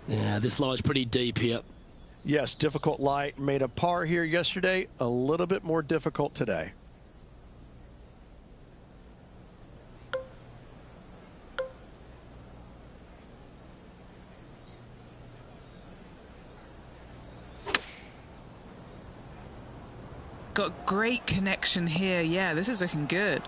Yeah, this lie's pretty deep here. Yes, difficult lie. Made a par here yesterday. A little bit more difficult today. Got great connection here. Yeah, this is looking good.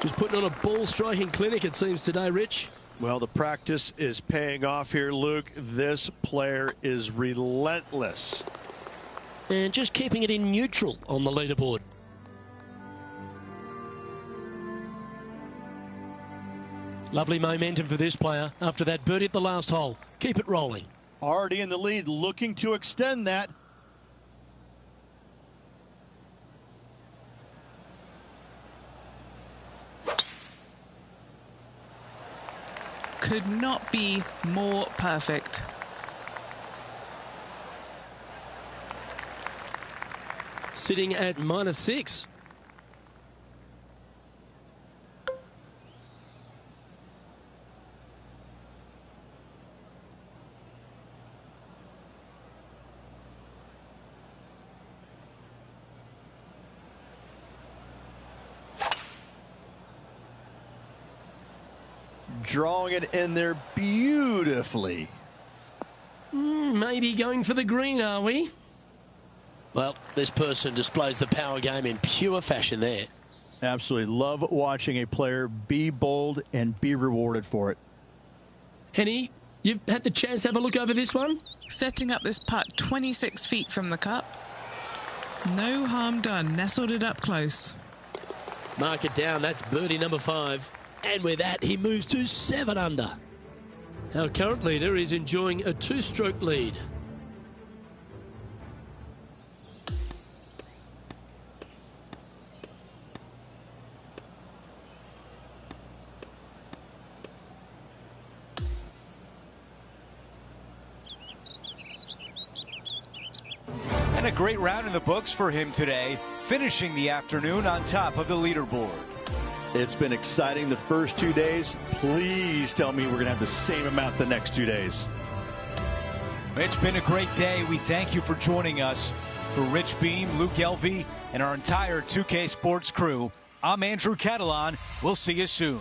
Just putting on a ball striking clinic, it seems, today, Rich. Well, the practice is paying off here, Luke. This player is relentless. And just keeping it in neutral on the leaderboard. Lovely momentum for this player after that birdie at the last hole. Keep it rolling. Already in the lead, looking to extend that. Could not be more perfect. Sitting at -6. Drawing it in there beautifully. Maybe going for the green, are we? Well, this person displays the power game in pure fashion there. Absolutely. Love watching a player be bold and be rewarded for it. Henny, you've had the chance to have a look over this one? Setting up this putt 26 feet from the cup. No harm done. Nestled it up close. Mark it down. That's birdie number 5. And with that, he moves to 7 under. Our current leader is enjoying a 2-stroke lead. And a great round in the books for him today, finishing the afternoon on top of the leaderboard. It's been exciting the first 2 days. Please tell me we're going to have the same amount the next 2 days. It's been a great day. We thank you for joining us. For Rich Beam, Luke Elvey, and our entire 2K Sports crew, I'm Andrew Catalan. We'll see you soon.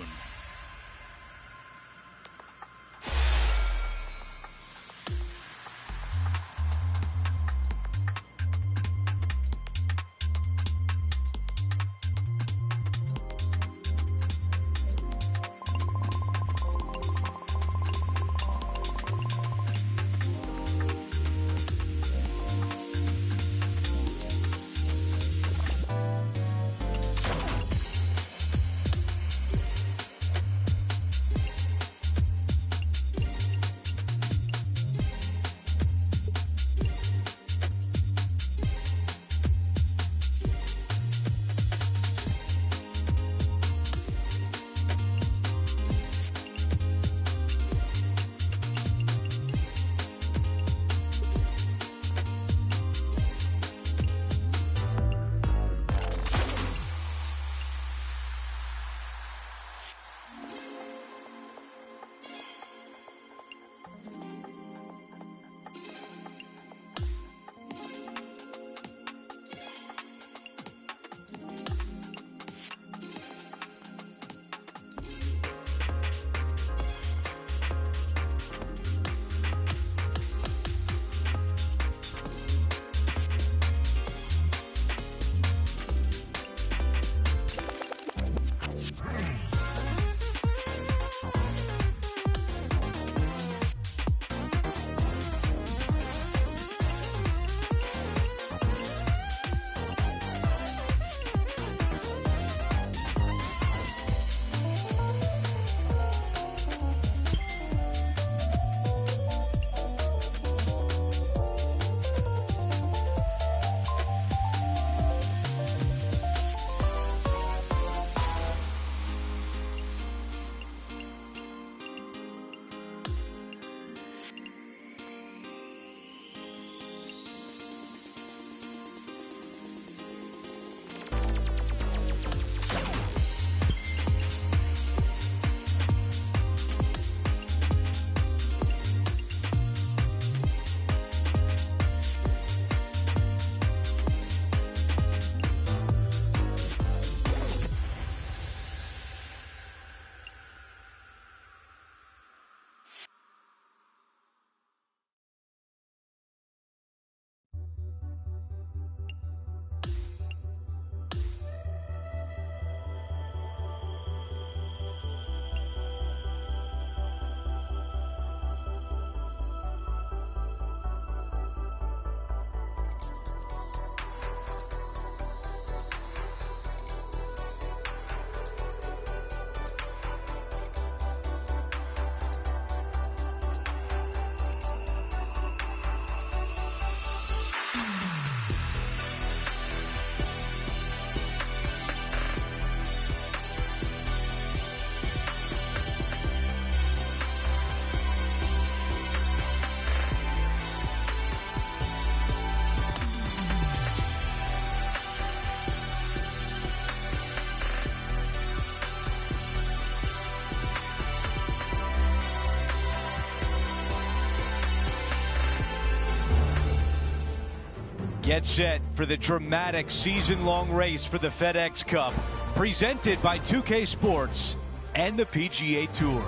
Get set for the dramatic season-long race for the FedEx Cup, presented by 2K Sports and the PGA Tour.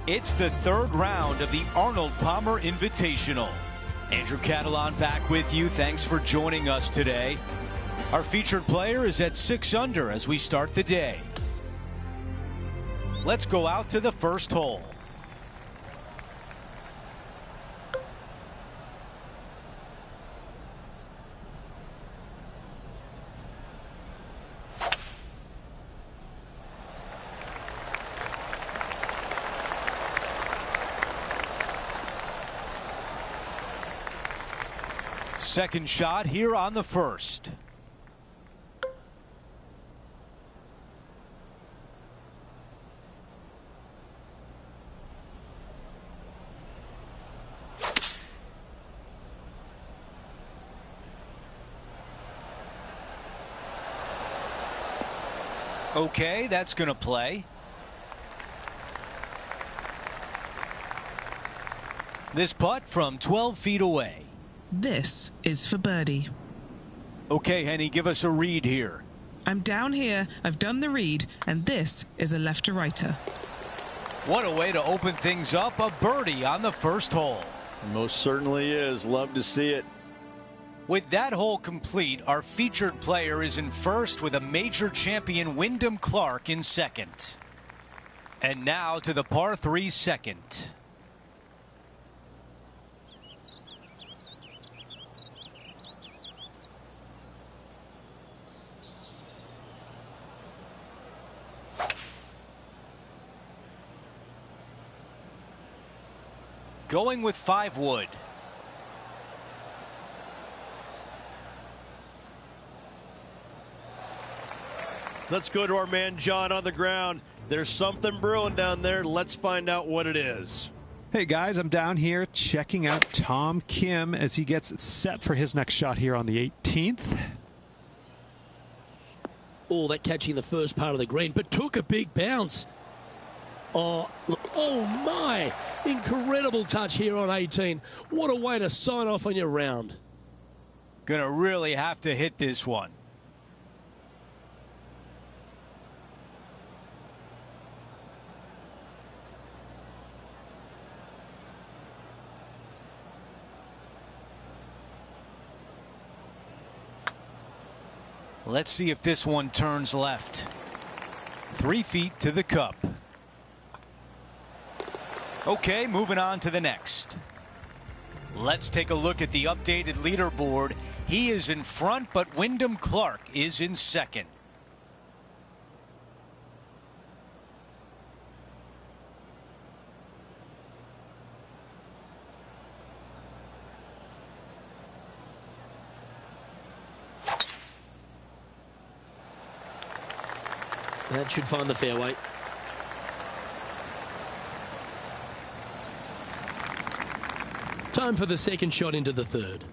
It's the third round of the Arnold Palmer Invitational. Andrew Catalan back with you. Thanks for joining us today. Our featured player is at 6 under as we start the day. Let's go out to the first hole. Second shot here on the first. Okay, that's going to play. This putt from 12 feet away. This is for birdie. Okay, Henny, give us a read here. I'm down here, I've done the read, and this is a left to righter. What a way to open things up. A birdie on the first hole. Most certainly is. Love to see it. With that hole complete, our featured player is in first with a major champion Wyndham Clark in second. And now to the par 3 second. Going with 5 wood. Let's go to our man John on the ground. There's something brewing down there. Let's find out what it is. Hey guys, I'm down here checking out Tom Kim as he gets set for his next shot here on the 18th. Oh, that catching the first part of the green, but took a big bounce. Oh my! Incredible touch here on 18. What a way to sign off on your round. Gonna really have to hit this one. Let's see if this one turns left. 3 feet to the cup. Okay, moving on to the next. Let's take a look at the updated leaderboard. He is in front, but Wyndham Clark is in second. That should find the fairway. Time for the second shot into the third.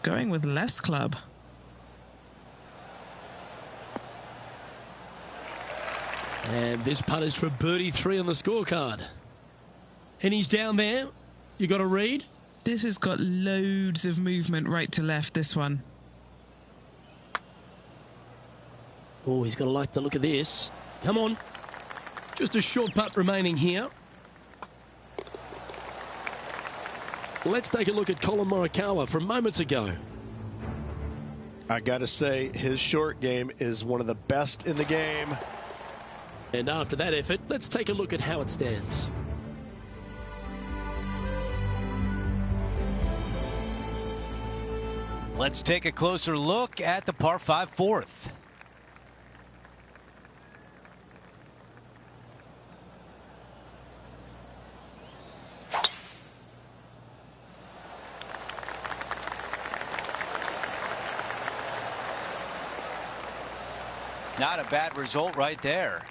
Going with less club. And this putt is for birdie 3 on the scorecard. And he's down there. You got a read? This has got loads of movement right to left, this one. Oh, he's going to like the look of this. Come on. Just a short putt remaining here. Let's take a look at Colin Morikawa from moments ago. I got to say, his short game is one of the best in the game. And after that effort, let's take a look at how it stands. Let's take a closer look at the par 5 fourth. Not a bad result right there.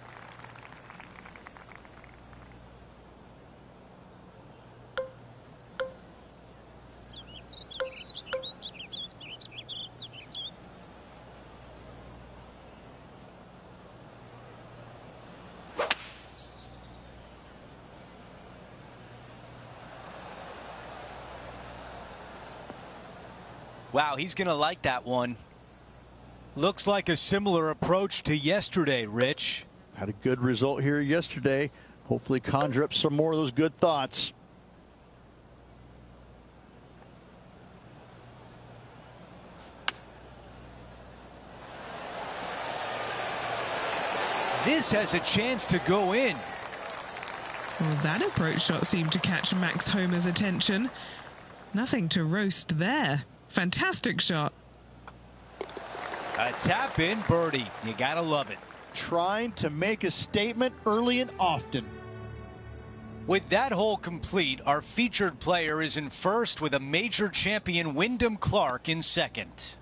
Wow, he's going to like that one. Looks like a similar approach to yesterday, Rich. Had a good result here yesterday. Hopefully conjure up some more of those good thoughts. This has a chance to go in. Well, that approach shot seemed to catch Max Homer's attention. Nothing to roast there. Fantastic shot. A tap in birdie. You gotta love it. Trying to make a statement early and often. With that hole complete, our featured player is in first with a major champion Wyndham Clark in second.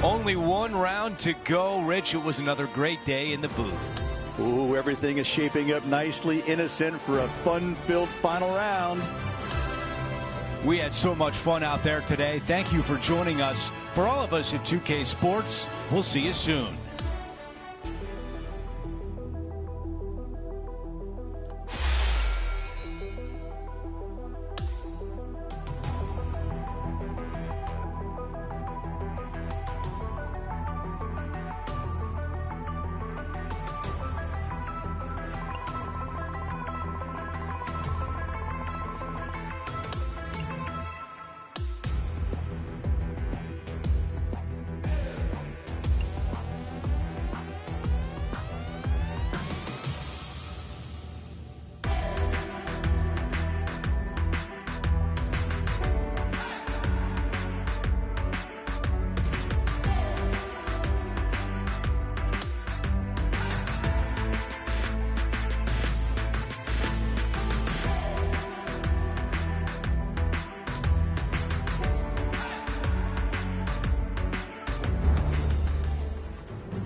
Only one round to go, Rich. It was another great day in the booth. Ooh, everything is shaping up nicely innocent for a fun-filled final round. We had so much fun out there today. Thank you for joining us. For all of us at 2K Sports, we'll see you soon.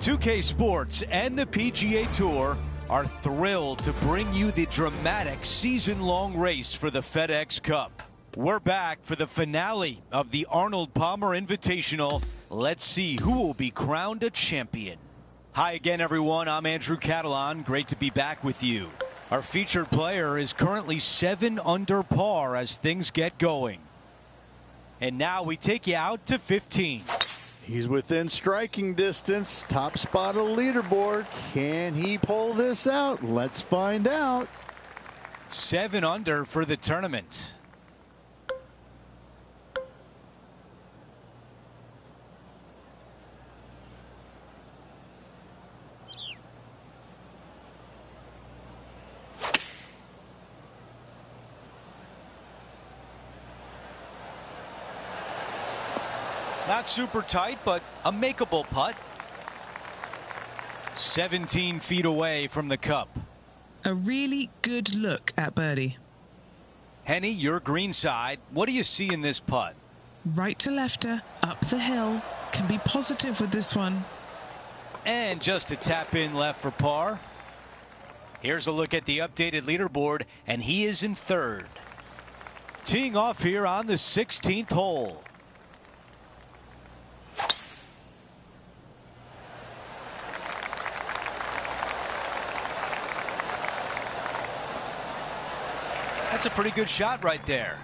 .2K Sports and the PGA Tour are thrilled to bring you the dramatic season-long race for the FedEx Cup. We're back for the finale of the Arnold Palmer Invitational. Let's see who will be crowned a champion. Hi again, everyone. I'm Andrew Catalan. Great to be back with you. Our featured player is currently 7 under par as things get going. And now we take you out to 15. He's within striking distance, top spot of the leaderboard. Can he pull this out? Let's find out. 7 under for the tournament. Not super tight, but a makeable putt. 17 feet away from the cup. A really good look at birdie. Henny, your green side. What do you see in this putt? Right to lefter, up the hill. Can be positive with this one. And just a tap in left for par. Here's a look at the updated leaderboard, and he is in 3rd. Teeing off here on the 16th hole. That's a pretty good shot right there.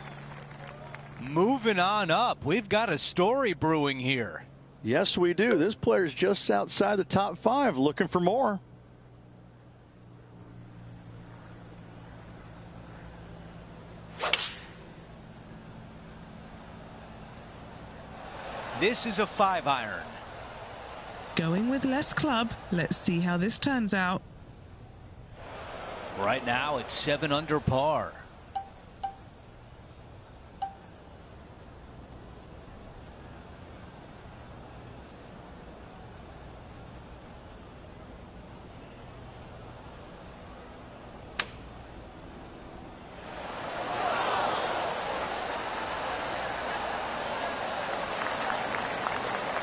Moving on up, we've got a story brewing here. Yes, we do. This player's just outside the top 5, looking for more. This is a 5-iron. Going with less club. Let's see how this turns out. Right now, it's 7 under par.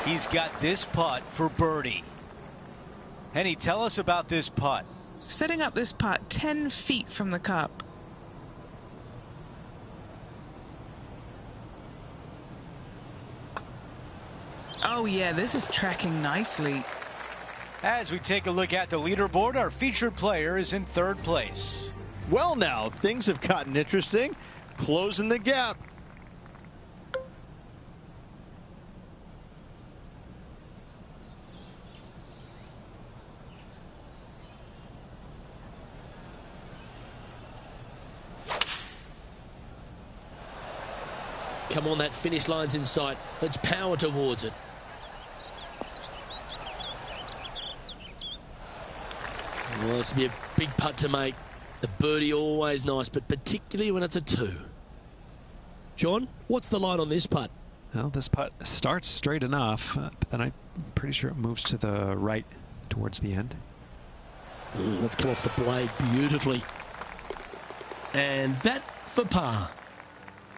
He's got this putt for birdie. Henny, tell us about this putt. Setting up this putt 10 feet from the cup. Oh yeah, this is tracking nicely. As we take a look at the leaderboard, our featured player is in 3rd place. Well, now things have gotten interesting. Closing the gap. Come on, that finish line's in sight. Let's power towards it. Well, this will be a big putt to make. The birdie always nice, but particularly when it's a 2. John, what's the line on this putt? Well, this putt starts straight enough, but then I'm pretty sure it moves to the right towards the end. Let's come off the blade beautifully. And that for par.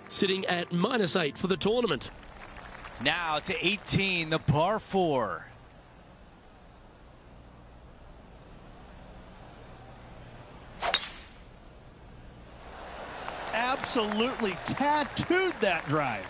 Sitting at -8 for the tournament. Now to 18, the par 4. Absolutely tattooed that drive.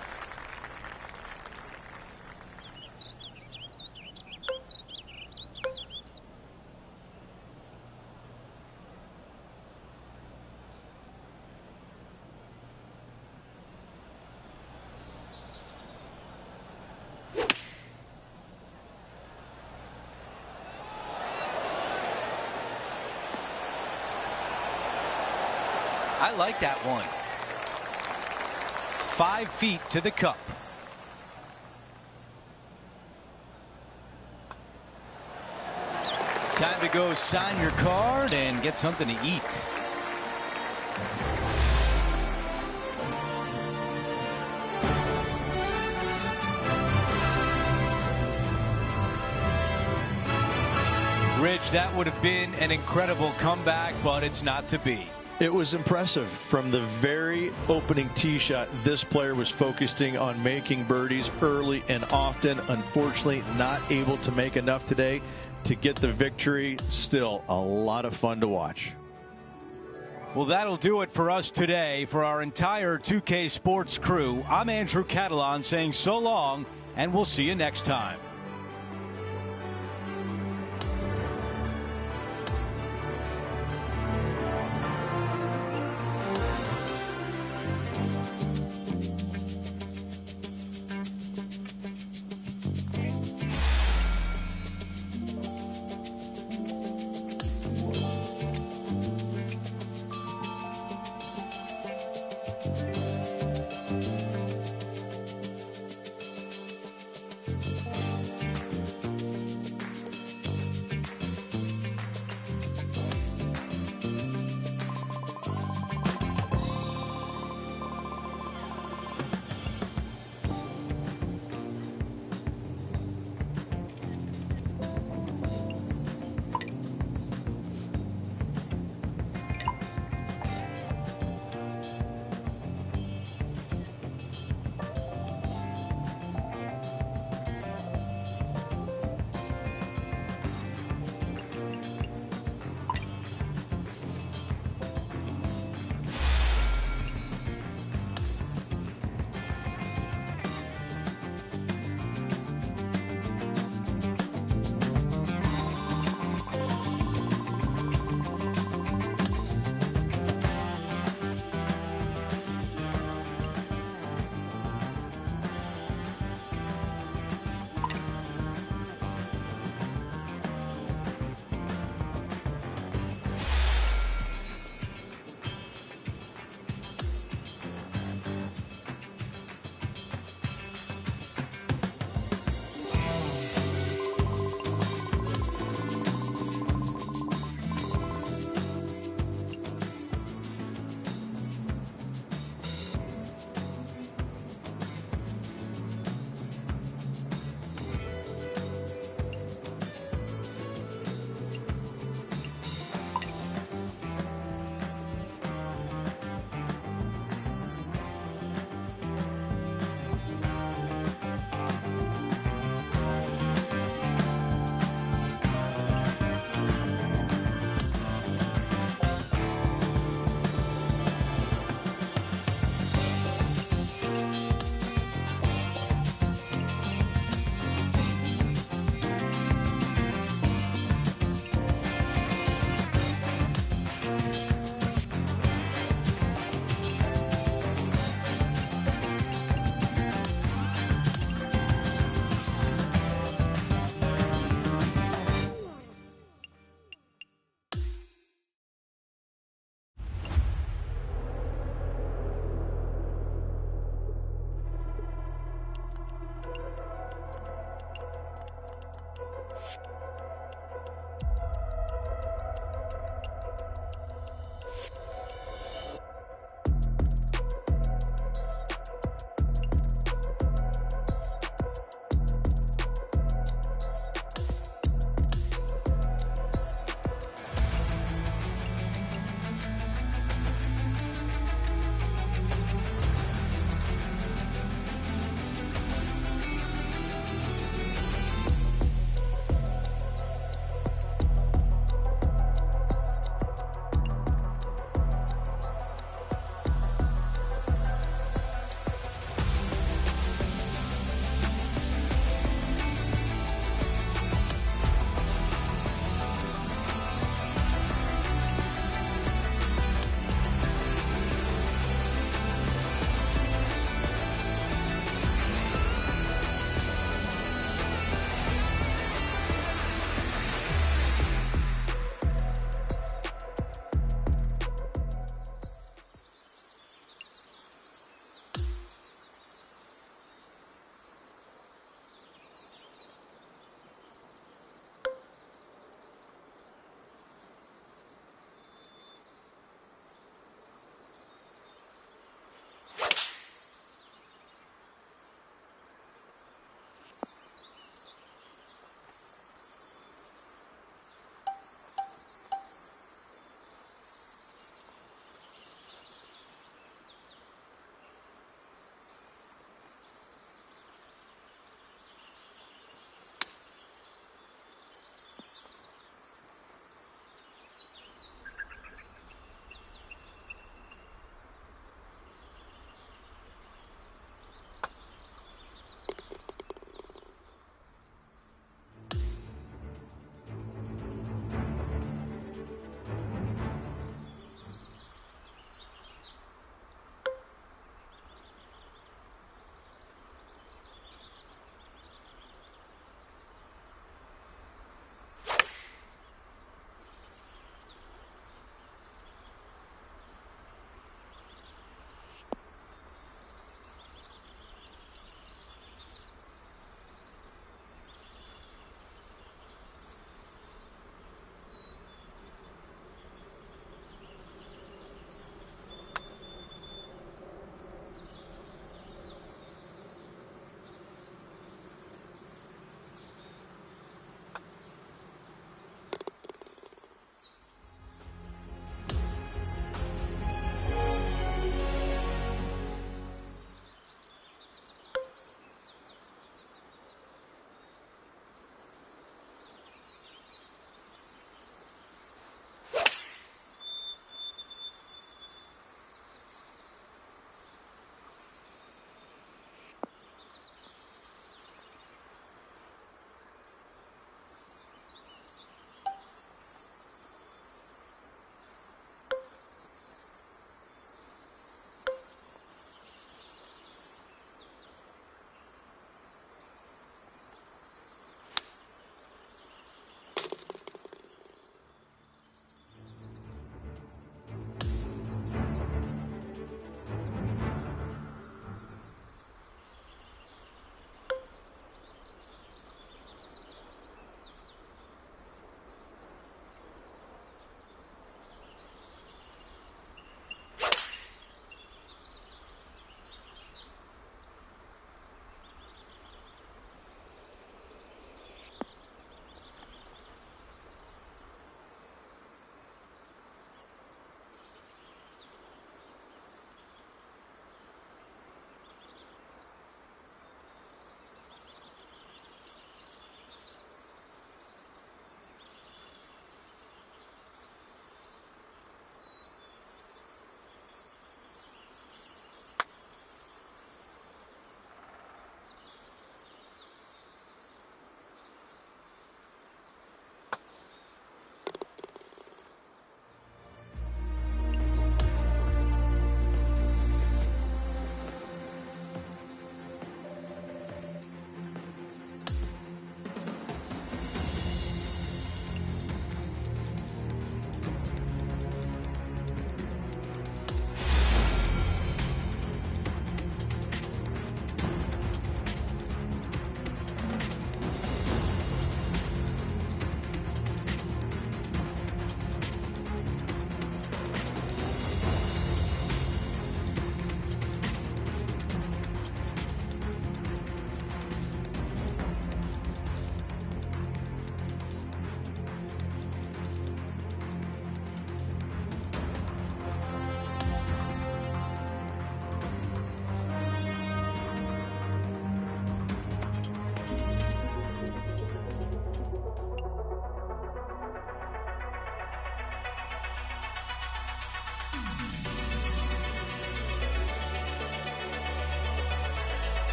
I like that one. 5 feet to the cup. Time to go sign your card and get something to eat. Rich, that would have been an incredible comeback, but it's not to be. It was impressive. From the very opening tee shot, this player was focusing on making birdies early and often. Unfortunately, not able to make enough today to get the victory. Still a lot of fun to watch. Well, that'll do it for us today. For our entire 2K Sports crew, I'm Andrew Catalan saying so long, and we'll see you next time.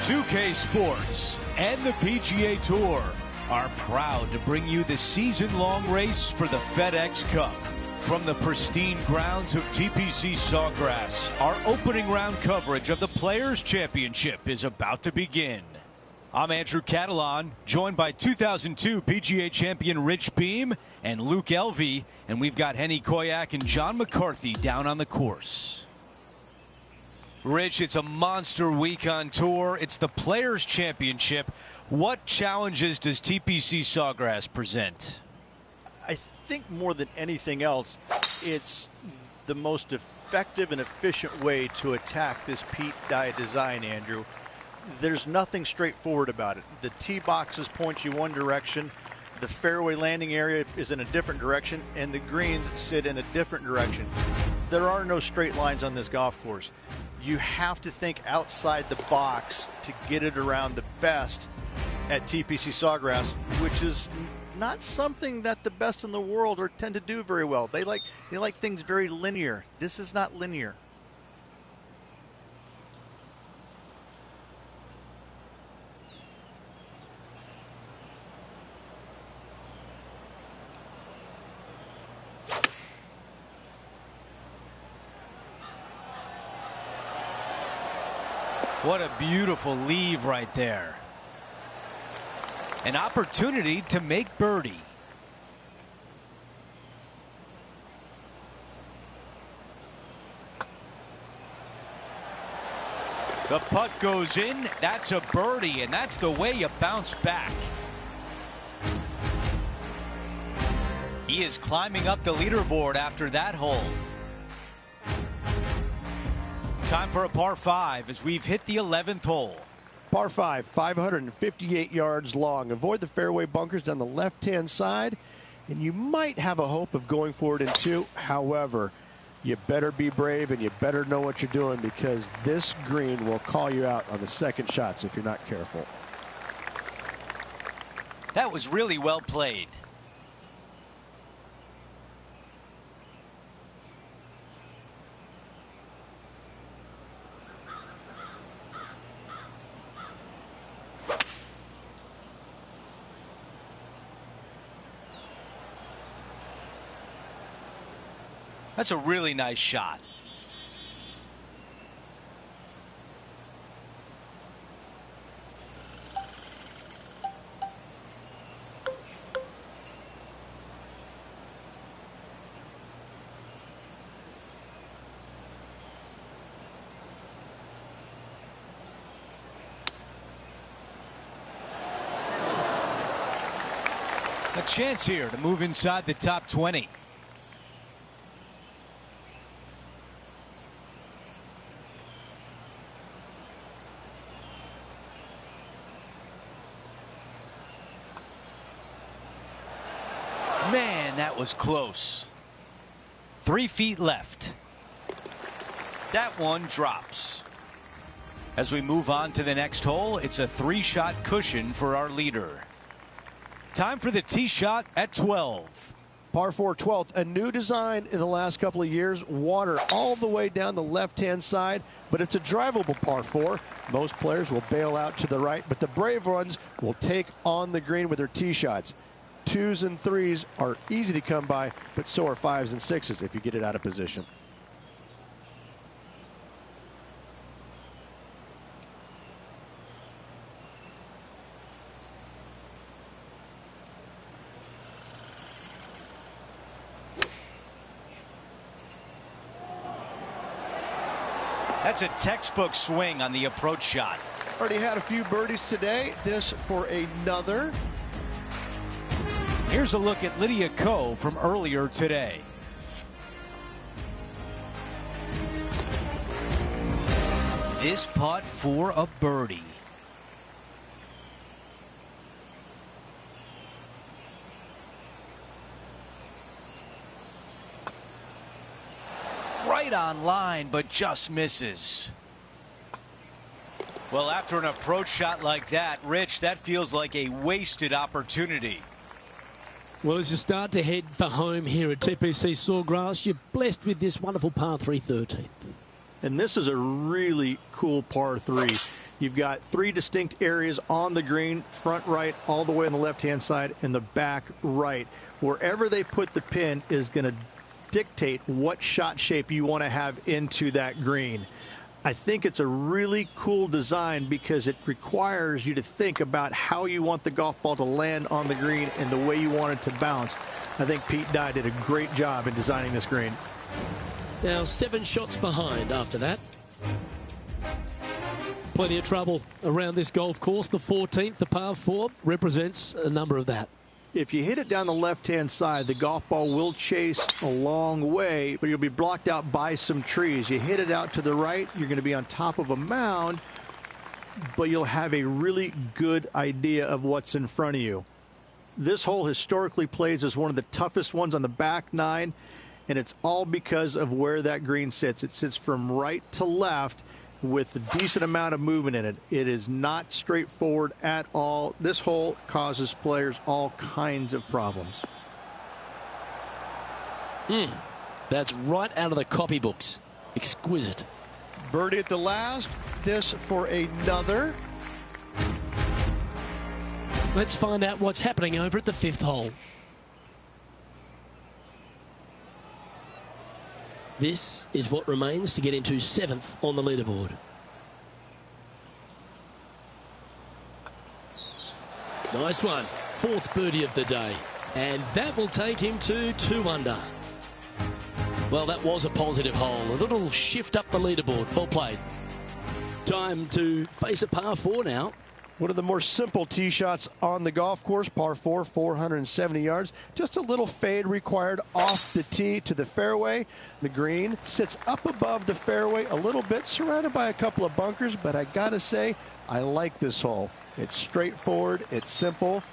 2K Sports and the PGA Tour are proud to bring you the season-long race for the FedEx Cup. From the pristine grounds of TPC Sawgrass, our opening round coverage of the Players' Championship is about to begin. I'm Andrew Catalon, joined by 2002 PGA champion Rich Beem and Luke Elvey, and we've got Henny Koyak and John McCarthy down on the course. Rich, it's a monster week on tour. It's the Players' Championship. What challenges does TPC Sawgrass present? I think more than anything else, it's the most effective and efficient way to attack this Pete Dye design, Andrew. There's nothing straightforward about it. The tee boxes point you one direction, the fairway landing area is in a different direction, and the greens sit in a different direction. There are no straight lines on this golf course. You have to think outside the box to get it around the best at TPC Sawgrass, which is not something that the best in the world tend to do very well. They like things very linear. This is not linear. What a beautiful leave right there. An opportunity to make birdie. The putt goes in. That's a birdie, and that's the way you bounce back. He is climbing up the leaderboard after that hole. Time for a par 5 as we've hit the 11th hole. Par 5, 558 yards long. Avoid the fairway bunkers down the left-hand side, and you might have a hope of going for it in 2. However, you better be brave and you better know what you're doing, because this green will call you out on the second shots if you're not careful. That was really well played. That's a really nice shot. A chance here to move inside the top 20. Man, that was close. 3 feet left. That one drops. As we move on to the next hole, it's a 3-shot cushion for our leader. Time for the tee shot at 12. Par 4, 12th. A new design in the last couple of years. Water all the way down the left-hand side, but it's a drivable par 4. Most players will bail out to the right, but the brave ones will take on the green with their tee shots. 2s and 3s are easy to come by, but so are 5s and 6s if you get it out of position. That's a textbook swing on the approach shot. Already had a few birdies today. This for another. Here's a look at Lydia Ko from earlier today. This putt for a birdie. Right on line, but just misses. Well, after an approach shot like that, Rich, that feels like a wasted opportunity. Well, as you start to head for home here at TPC Sawgrass, you're blessed with this wonderful par 3 13th. And this is a really cool par 3. You've got 3 distinct areas on the green, front right, all the way on the left-hand side, and the back right. Wherever they put the pin is going to dictate what shot shape you want to have into that green. I think it's a really cool design because it requires you to think about how you want the golf ball to land on the green and the way you want it to bounce. I think Pete Dye did a great job in designing this green. Now 7 shots behind after that. Plenty of trouble around this golf course. The 14th, the par 4, represents a number of that. If you hit it down the left-hand side, the golf ball will chase a long way, but you'll be blocked out by some trees. You hit it out to the right, you're going to be on top of a mound, but you'll have a really good idea of what's in front of you. This hole historically plays as one of the toughest ones on the back 9, and it's all because of where that green sits. It sits from right to left with a decent amount of movement in it. It is not straightforward at all. This hole causes players all kinds of problems. That's right out of the copybooks. Exquisite. Birdie at the last. This for another. Let's find out what's happening over at the 5th hole. This is what remains to get into 7th on the leaderboard. Nice one. 4th birdie of the day. And that will take him to 2 under. Well, that was a positive hole. A little shift up the leaderboard. Well played. Time to face a par 4 now. One of the more simple tee shots on the golf course, par 4, 470 yards. Just a little fade required off the tee to the fairway. The green sits up above the fairway a little bit, surrounded by a couple of bunkers, but I gotta say, I like this hole. It's straightforward, it's simple,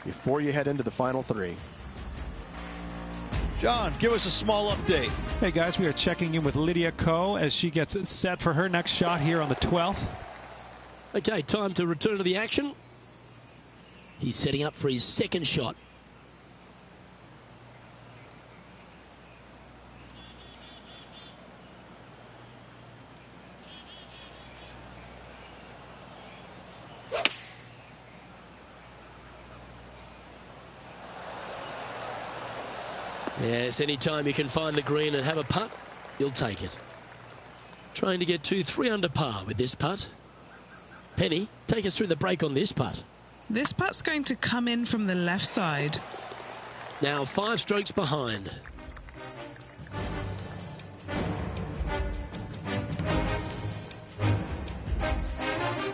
before you head into the final 3. John, give us a small update. Hey guys, we are checking in with Lydia Ko as she gets set for her next shot here on the 12th. Okay, time to return to the action. He's setting up for his 2nd shot. Yes, anytime you can find the green and have a putt, you'll take it. Trying to get to 3 under par with this putt. Penny, take us through the break on this putt. This putt's going to come in from the left side. Now 5 strokes behind.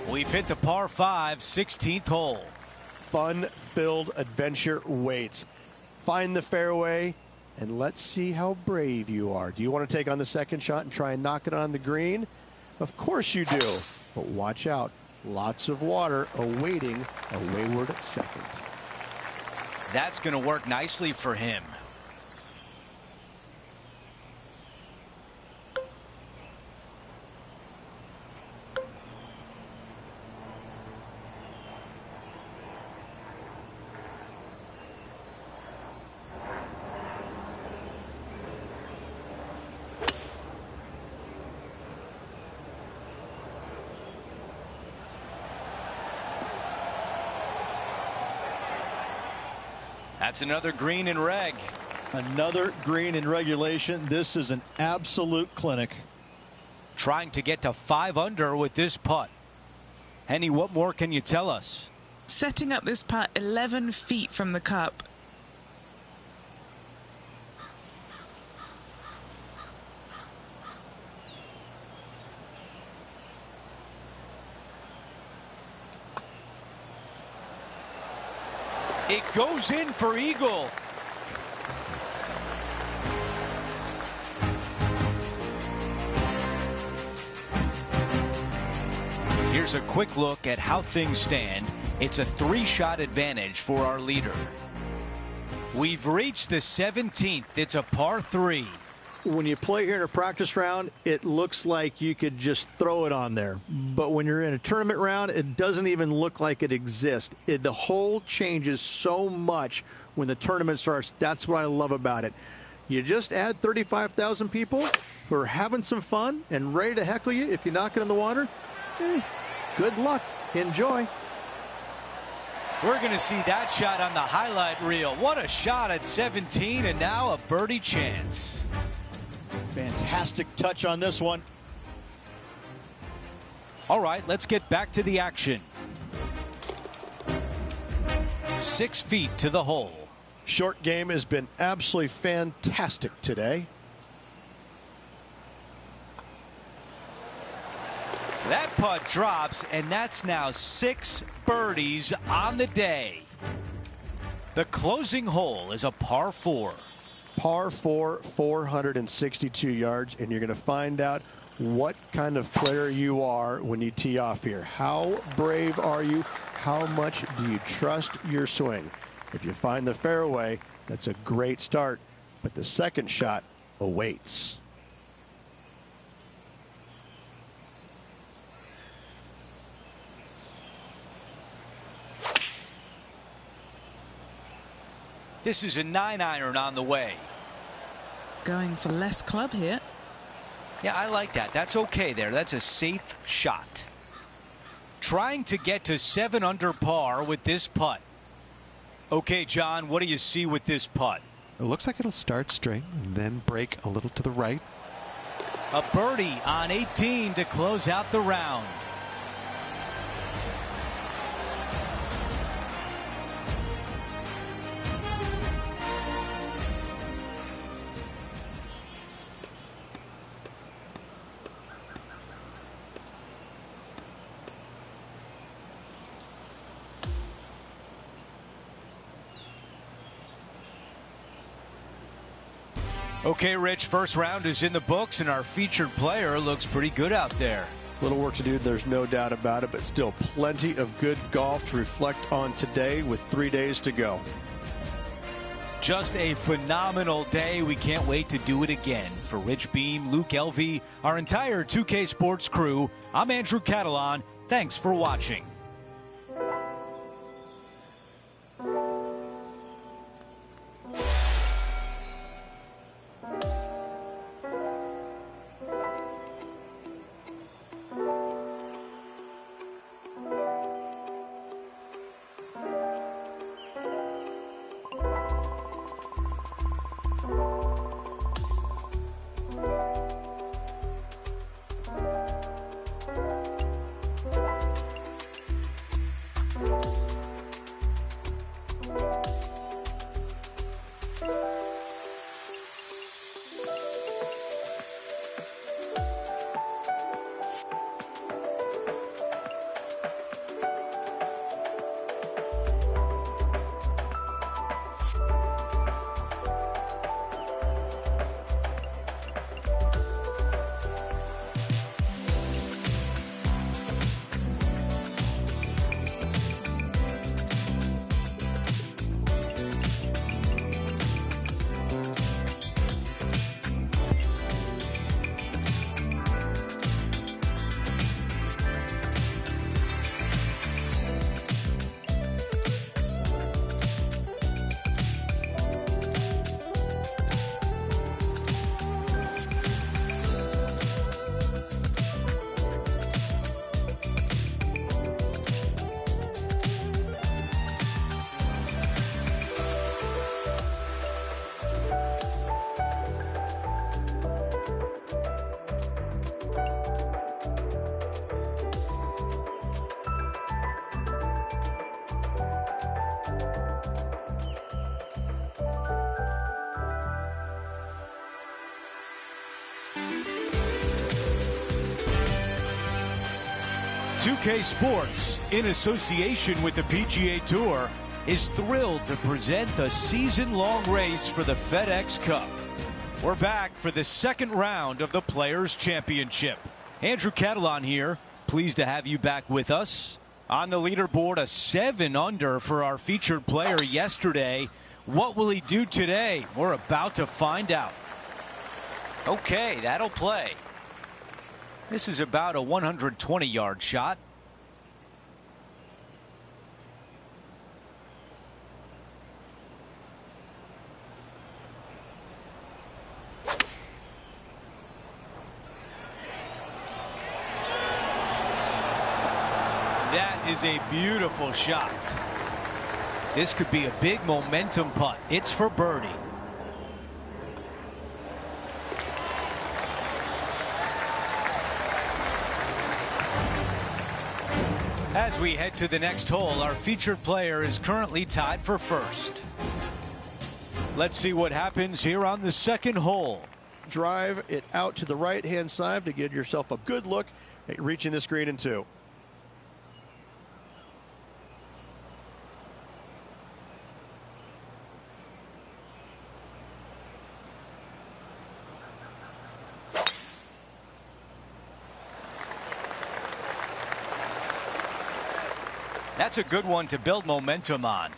We've hit the par 5, 16th hole. Fun-filled adventure waits. Find the fairway, and let's see how brave you are. Do you want to take on the 2nd shot and try and knock it on the green? Of course you do, but watch out. Lots of water awaiting a wayward 2nd. That's going to work nicely for him. That's another green in reg. Another green in regulation. This is an absolute clinic. Trying to get to 5 under with this putt. Henny, what more can you tell us? Setting up this putt 11 feet from the cup. It goes in for eagle. Here's a quick look at how things stand. It's a 3-shot advantage for our leader. We've reached the 17th. It's a par 3. When you play here in a practice round, it looks like you could just throw it on there. But when you're in a tournament round, it doesn't even look like it exists. The hole changes so much when the tournament starts. That's what I love about it. You just add 35,000 people who are having some fun and ready to heckle you if you knock it in the water. Good luck. Enjoy. We're going to see that shot on the highlight reel. What a shot at 17, and now a birdie chance. Fantastic touch on this one. All right, let's get back to the action. 6 feet to the hole. Short game has been absolutely fantastic today. That putt drops, and that's now 6 birdies on the day. The closing hole is a par 4. Par 4, 462 yards, and you're going to find out what kind of player you are when you tee off here. How brave are you? How much do you trust your swing? If you find the fairway, that's a great start, but the second shot awaits. This is a 9-iron on the way. Going for less club here. Yeah, I like that. That's okay there. That's a safe shot. Trying to get to 7 under par with this putt. Okay, John, what do you see with this putt? It looks like it'll start straight and then break a little to the right. A birdie on 18 to close out the round. Okay, Rich, first round is in the books, and our featured player looks pretty good out there. Little work to do, there's no doubt about it, but still plenty of good golf to reflect on today with 3 days to go. Just a phenomenal day. We can't wait to do it again. For Rich Beam, Luke Elvey, our entire 2K Sports crew, I'm Andrew Catalan. Thanks for watching. .2K Sports, in association with the PGA Tour, is thrilled to present the season-long race for the FedEx Cup. We're back for the second round of the Players' Championship. Andrew Catalan here, pleased to have you back with us. On the leaderboard, a 7 under for our featured player yesterday. What will he do today? We're about to find out. Okay, that'll play. This is about a 120-yard shot. is a beautiful shot. This could be a big momentum putt. It's for birdie. As we head to the next hole, our featured player is currently tied for first. Let's see what happens here on the second hole. Drive it out to the right-hand side to give yourself a good look at reaching this green in two. That's a good one to build momentum on.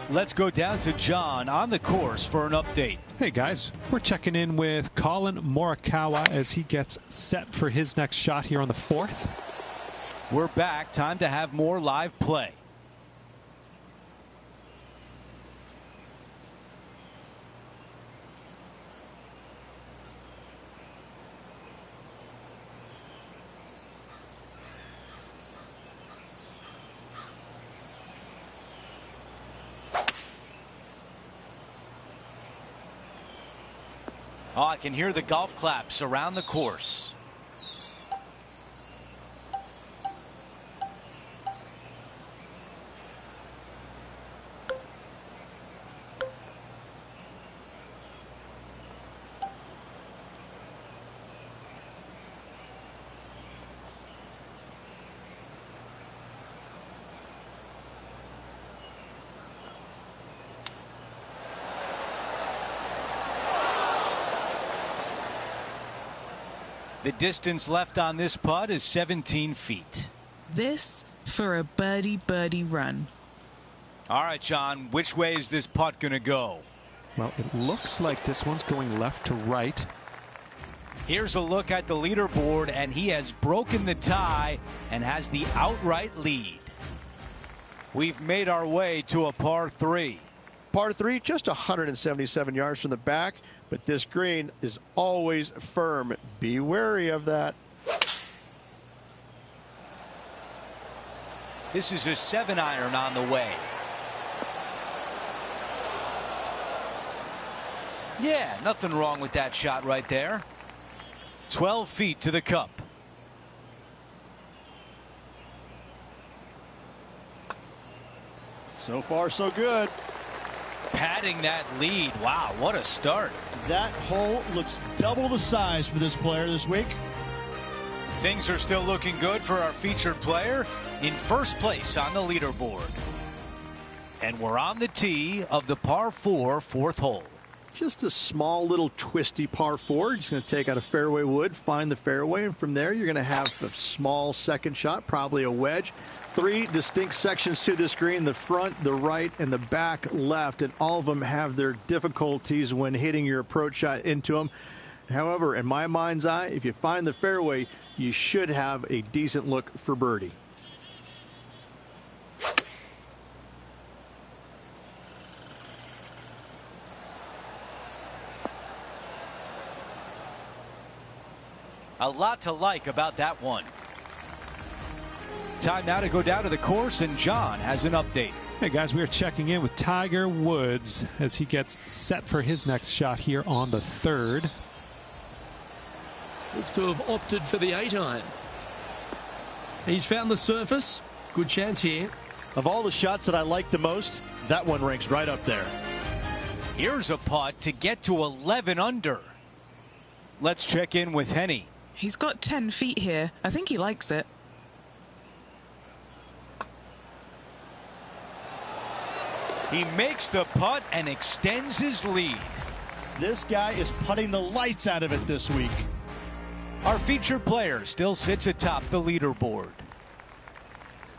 Let's go down to John on the course for an update. Hey guys, we're checking in with Colin Morikawa as he gets set for his next shot here on the 4th. We're back. Time to have more live play. Oh, I can hear the golf claps around the course. The distance left on this putt is 17 feet. This for a birdie run. All right, John, which way is this putt going to go? Well, it looks like this one's going left to right. Here's a look at the leaderboard, and he has broken the tie and has the outright lead. We've made our way to a par 3. Par 3, just 177 yards from the back, but this green is always firm. Be wary of that. This is a 7-iron on the way. Yeah, nothing wrong with that shot right there. 12 feet to the cup. So far, so good. Padding that lead. Wow, what a start. That hole looks double the size for this player this week. Things are still looking good for our featured player in first place on the leaderboard. And we're on the tee of the par 4 4th hole. Just a small little twisty par 4. You're just going to take out a fairway wood, find the fairway, and from there you're going to have a small second shot, probably a wedge. 3 distinct sections to this green: the front, the right, and the back left, and all of them have their difficulties when hitting your approach shot into them. However, in my mind's eye, if you find the fairway, you should have a decent look for birdie. A lot to like about that one. Time now to go down to the course, and John has an update. Hey guys, we are checking in with Tiger Woods as he gets set for his next shot here on the 3rd. Looks to have opted for the 8-iron. He's found the surface. Good chance here. Of all the shots that I like the most, that one ranks right up there. Here's a putt to get to 11 under. Let's check in with Henny. He's got 10 feet here. I think he likes it. He makes the putt and extends his lead. This guy is putting the lights out of it this week. Our featured player still sits atop the leaderboard.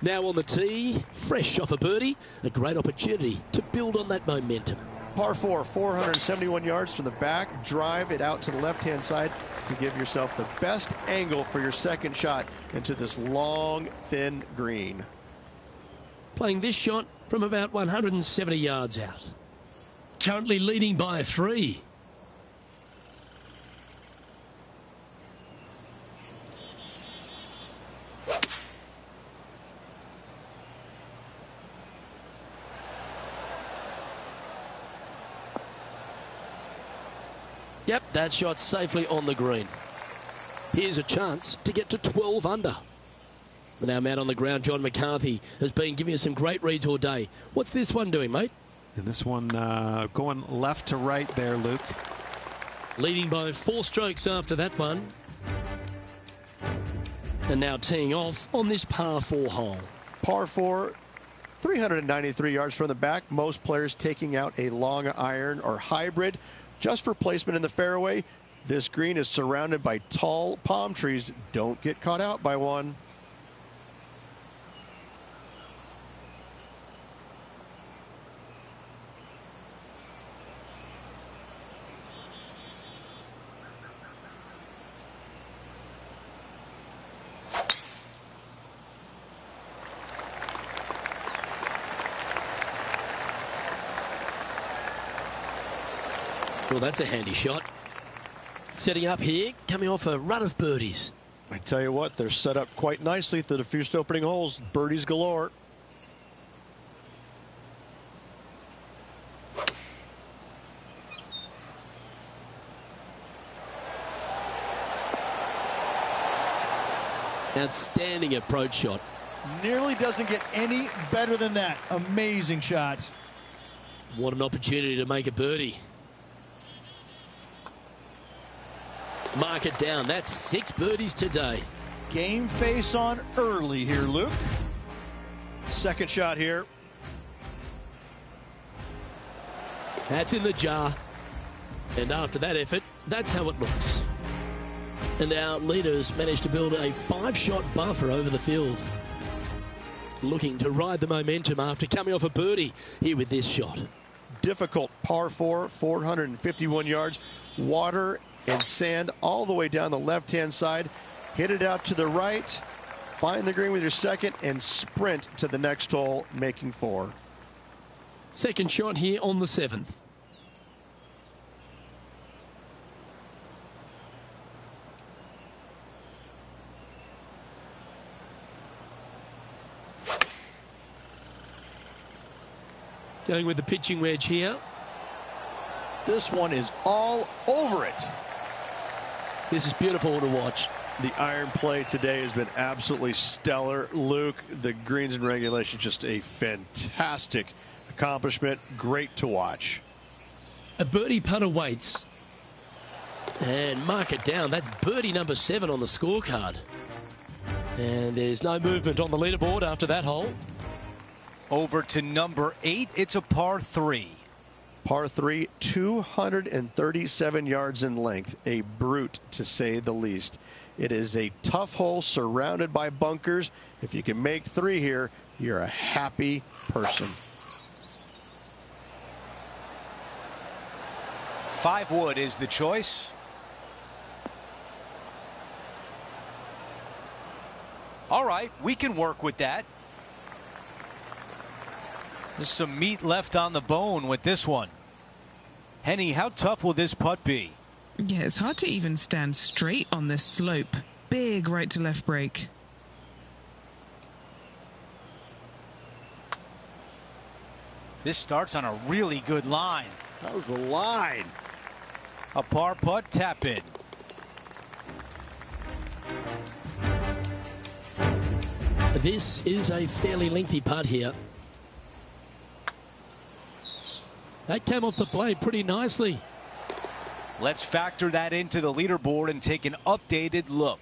Now on the tee, fresh off a birdie, a great opportunity to build on that momentum. Par 4, 471 yards from the back. Drive it out to the left-hand side to give yourself the best angle for your second shot into this long, thin green. Playing this shot from about 170 yards out. Currently leading by 3. Yep, that shot safely on the green. Here's a chance to get to 12 under. But our man on the ground, John McCarthy, has been giving us some great reads all day. What's this one doing, mate? And this one going left to right there, Luke. Leading by 4 strokes after that one. And now teeing off on this par 4 hole. Par 4, 393 yards from the back. Most players taking out a long iron or hybrid just for placement in the fairway. This green is surrounded by tall palm trees. Don't get caught out by one. Well, that's a handy shot. Setting up here, coming off a run of birdies. I tell you what, they're set up quite nicely through the first opening holes. Birdies galore. Outstanding approach shot. Nearly doesn't get any better than that. Amazing shot. What an opportunity to make a birdie. Mark it down. That's 6 birdies today. Game face on early here, Luke. Second shot here. That's in the jar. And after that effort, that's how it looks. And our leaders managed to build a 5-shot buffer over the field. Looking to ride the momentum after coming off a birdie here with this shot. Difficult par 4, 451 yards. Water and sand all the way down the left-hand side. Hit it out to the right. Find the green with your second and sprint to the next hole, making 4. Second shot here on the 7th. Going with the pitching wedge here. This one is all over it. This is beautiful to watch. The iron play today has been absolutely stellar. Luke, the greens in regulation, just a fantastic accomplishment. Great to watch. A birdie putt awaits. And mark it down. That's birdie number 7 on the scorecard. And there's no movement on the leaderboard after that hole. Over to number 8. It's a par 3. Par 3, 237 yards in length. A brute, to say the least. It is a tough hole surrounded by bunkers. If you can make 3 here, you're a happy person. 5 wood is the choice. All right, we can work with that. There's some meat left on the bone with this one. Henny, how tough will this putt be? Yeah, it's hard to even stand straight on this slope. Big right to left break. This starts on a really good line. That was the line. A par putt tap in. This is a fairly lengthy putt here. That came off the blade pretty nicely. Let's factor that into the leaderboard and take an updated look.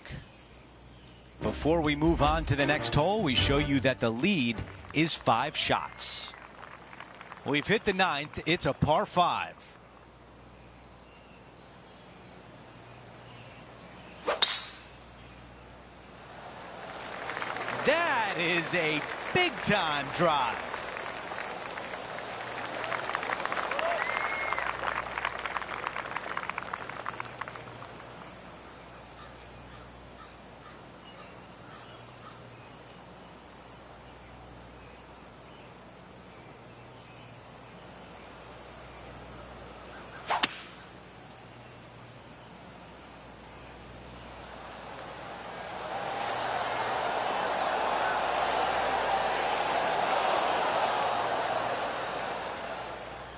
Before we move on to the next hole, we show you that the lead is 5 shots. We've hit the 9th. It's a par 5. That is a big-time drive.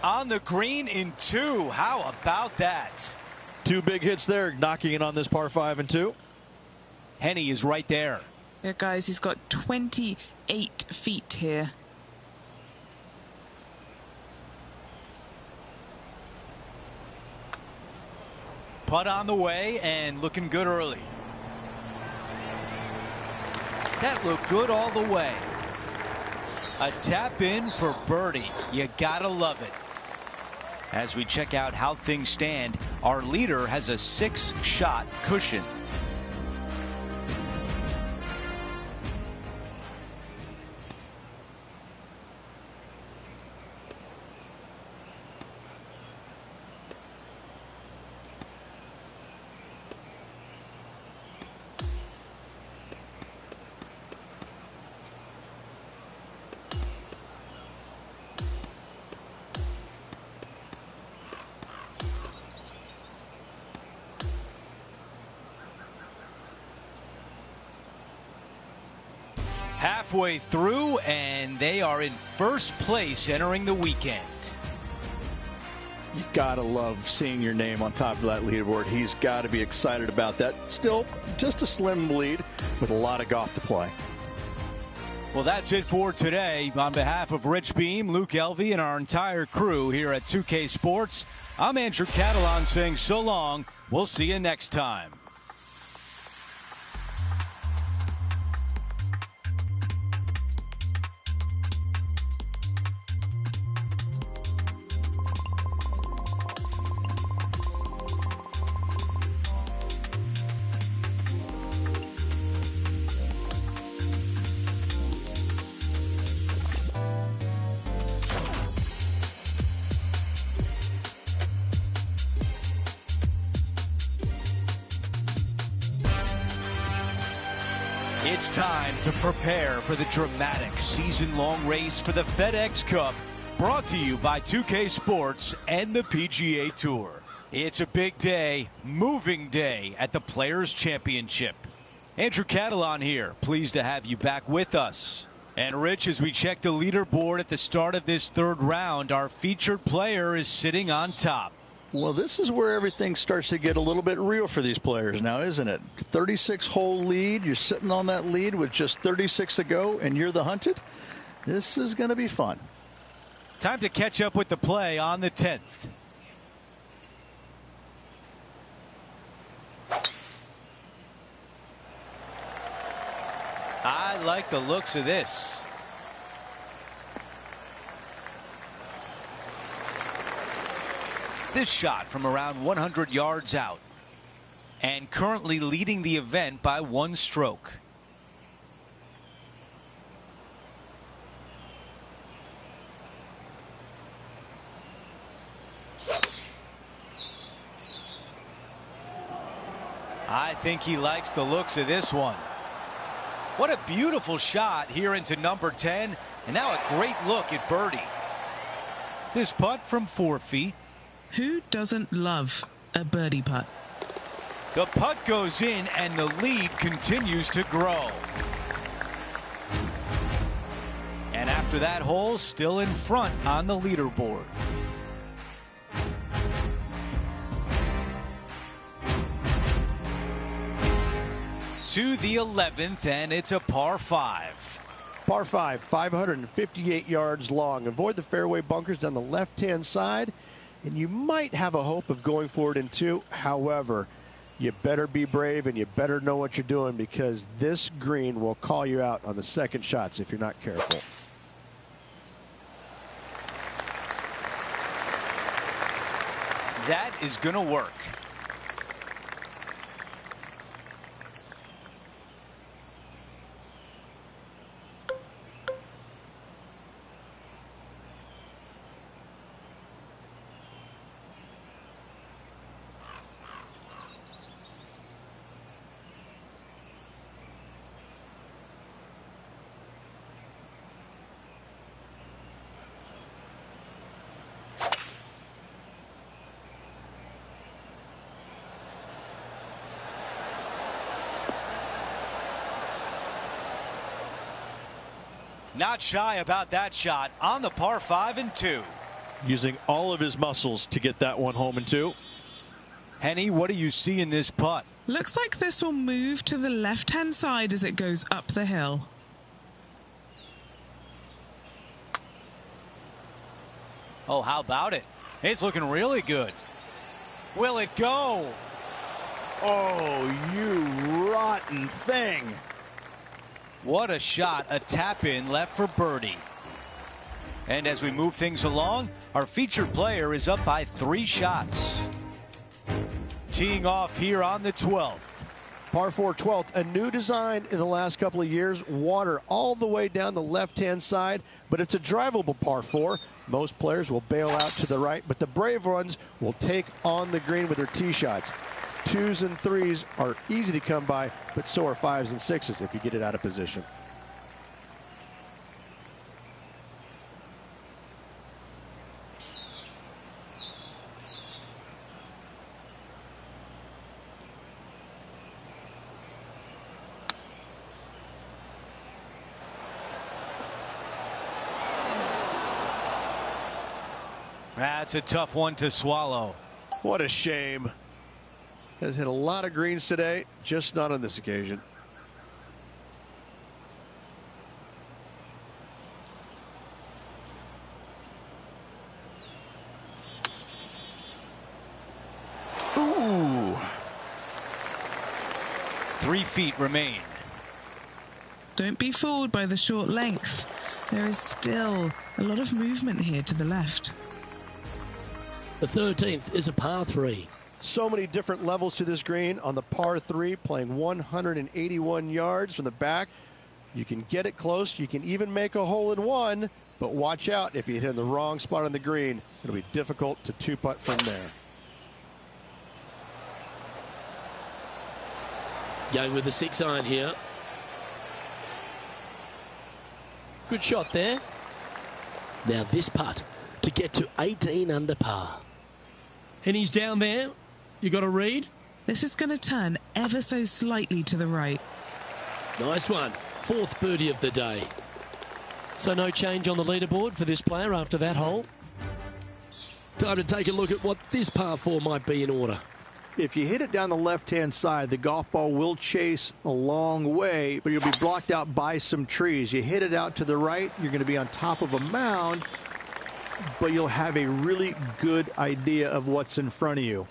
On the green in 2. How about that? Two big hits there, knocking in on this par 5 and 2. Henny is right there. Yeah, guys, he's got 28 feet here. Putt on the way and looking good early. That looked good all the way. A tap in for birdie. You gotta love it. As we check out how things stand, our leader has a 6-shot cushion. Halfway through, and they are in first place entering the weekend. You gotta love seeing your name on top of that leaderboard. He's got to be excited about that. Still, just a slim lead with a lot of golf to play. Well, that's it for today. On behalf of Rich Beam, Luke Elvey, and our entire crew here at 2K Sports, I'm Andrew Catalon saying so long. We'll see you next time. It's time to prepare for the dramatic season-long race for the FedEx Cup, brought to you by 2K Sports and the PGA Tour. It's a big day, moving day at the Players' Championship. Andrew Catalon here, pleased to have you back with us. And Rich, as we check the leaderboard at the start of this third round, our featured player is sitting on top. Well, this is where everything starts to get a little bit real for these players now, isn't it? 36-hole lead. You're sitting on that lead with just 36 to go, and you're the hunted. This is going to be fun. Time to catch up with the play on the 10th. I like the looks of this. This shot from around 100 yards out, and currently leading the event by 1 stroke. I think he likes the looks of this one. What a beautiful shot here into number 10, and now a great look at birdie. This putt from 4 feet. Who doesn't love a birdie putt? The putt goes in, and the lead continues to grow. And after that hole, still in front on the leaderboard. To the 11th, and it's a par 5. Par 5, 558 yards long. Avoid the fairway bunkers down the left-hand side, and you might have a hope of going for it in 2. However, you better be brave and you better know what you're doing, because this green will call you out on the second shots if you're not careful. That is going to work. Not shy about that shot on the par 5 and 2. Using all of his muscles to get that one home in 2. Henny, what do you see in this putt? Looks like this will move to the left-hand side as it goes up the hill. Oh, how about it? It's looking really good. Will it go? Oh, you rotten thing. What a shot. A tap in left for birdie. And as we move things along, our featured player is up by 3 shots. Teeing off here on the 12th. Par 4 12th, a new design in the last couple of years. Water all the way down the left-hand side, but it's a drivable par 4. Most players will bail out to the right, but the brave ones will take on the green with their tee shots. 2s and 3s are easy to come by, but so are 5s and 6s if you get it out of position. That's a tough one to swallow. What a shame. Has hit a lot of greens today, just not on this occasion. Ooh. 3 feet remain. Don't be fooled by the short length. There is still a lot of movement here to the left. The 13th is a par 3. So many different levels to this green on the par 3, playing 181 yards from the back. You can get it close. You can even make a hole in one, but watch out if you hit in the wrong spot on the green. It'll be difficult to 2-putt from there. Going with the 6-iron here. Good shot there. Now this putt to get to 18 under par. And he's down there. You got a read? This is going to turn ever so slightly to the right. Nice one. 4th birdie of the day. So no change on the leaderboard for this player after that hole. Time to take a look at what this par 4 might be in order. If you hit it down the left-hand side, the golf ball will chase a long way, but you'll be blocked out by some trees. You hit it out to the right, you're going to be on top of a mound, but you'll have a really good idea of what's in front of you.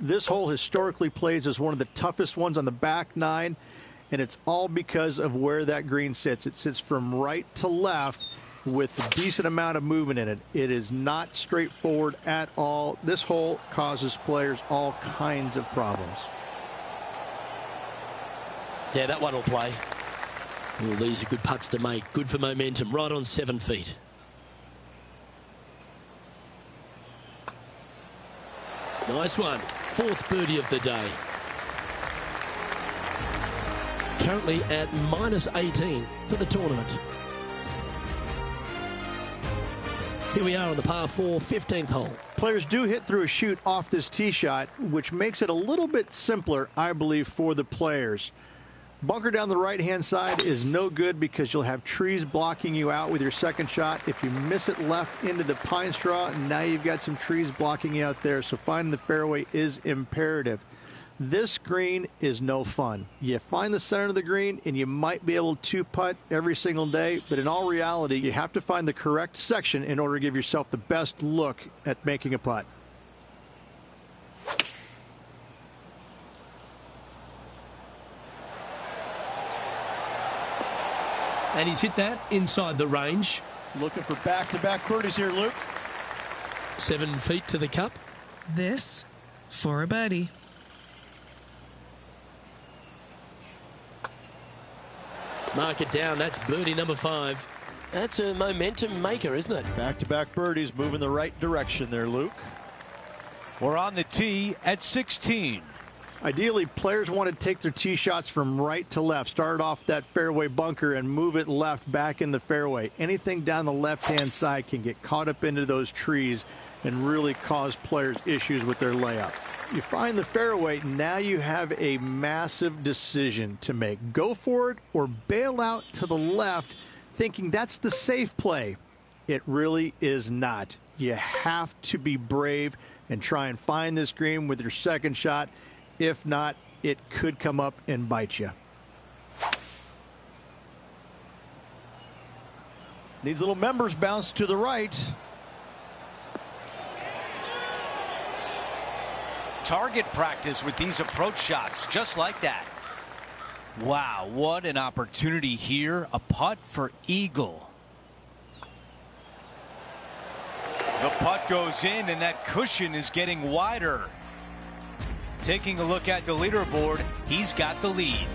This hole historically plays as one of the toughest ones on the back 9, and it's all because of where that green sits. It sits from right to left with a decent amount of movement in it. It is not straightforward at all. This hole causes players all kinds of problems. Yeah, that one will play. Well, these are good putts to make. Good for momentum. Right on 7 feet. Nice one. 4th birdie of the day. Currently at -18 for the tournament. Here we are on the par 4 15th hole. Players do hit through a chute off this tee shot, which makes it a little bit simpler, I believe, for the players. Bunker down the right-hand side is no good because you'll have trees blocking you out with your second shot. If you miss it left into the pine straw, now you've got some trees blocking you out there, so finding the fairway is imperative. This green is no fun. You find the center of the green and you might be able to putt every single day, but in all reality, you have to find the correct section in order to give yourself the best look at making a putt. And he's hit that inside the range. Looking for back-to-back birdies here, Luke. 7 feet to the cup. This for a birdie. Mark it down. That's birdie number 5. That's a momentum maker, isn't it? Back-to-back birdies moving the right direction there, Luke. We're on the tee at 16. Ideally, players want to take their tee shots from right to left. Start off that fairway bunker and move it left back in the fairway. Anything down the left-hand side can get caught up into those trees and really cause players issues with their layup. You find the fairway, now you have a massive decision to make. Go for it or bail out to the left, thinking that's the safe play. It really is not. You have to be brave and try and find this green with your second shot. If not, it could come up and bite you. Needs a little members bounce to the right. Target practice with these approach shots, just like that. Wow, what an opportunity here. A putt for eagle. The putt goes in, and that cushion is getting wider. Taking a look at the leaderboard, he's got the lead.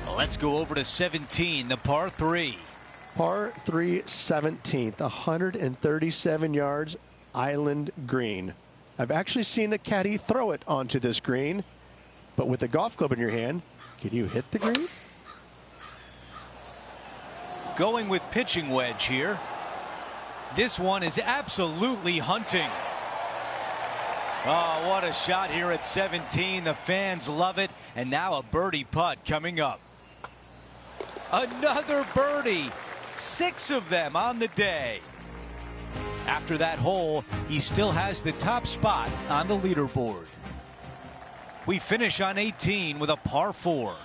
Let's go over to 17, the par 3. Par 3, 17th, 137 yards, island green. I've actually seen a caddy throw it onto this green, but with a golf club in your hand, can you hit the green? Going with pitching wedge here. This one is absolutely hunting. Oh, what a shot here at 17. The fans love it. And now a birdie putt coming up. Another birdie. 6 of them on the day. After that hole, he still has the top spot on the leaderboard. We finish on 18 with a par 4.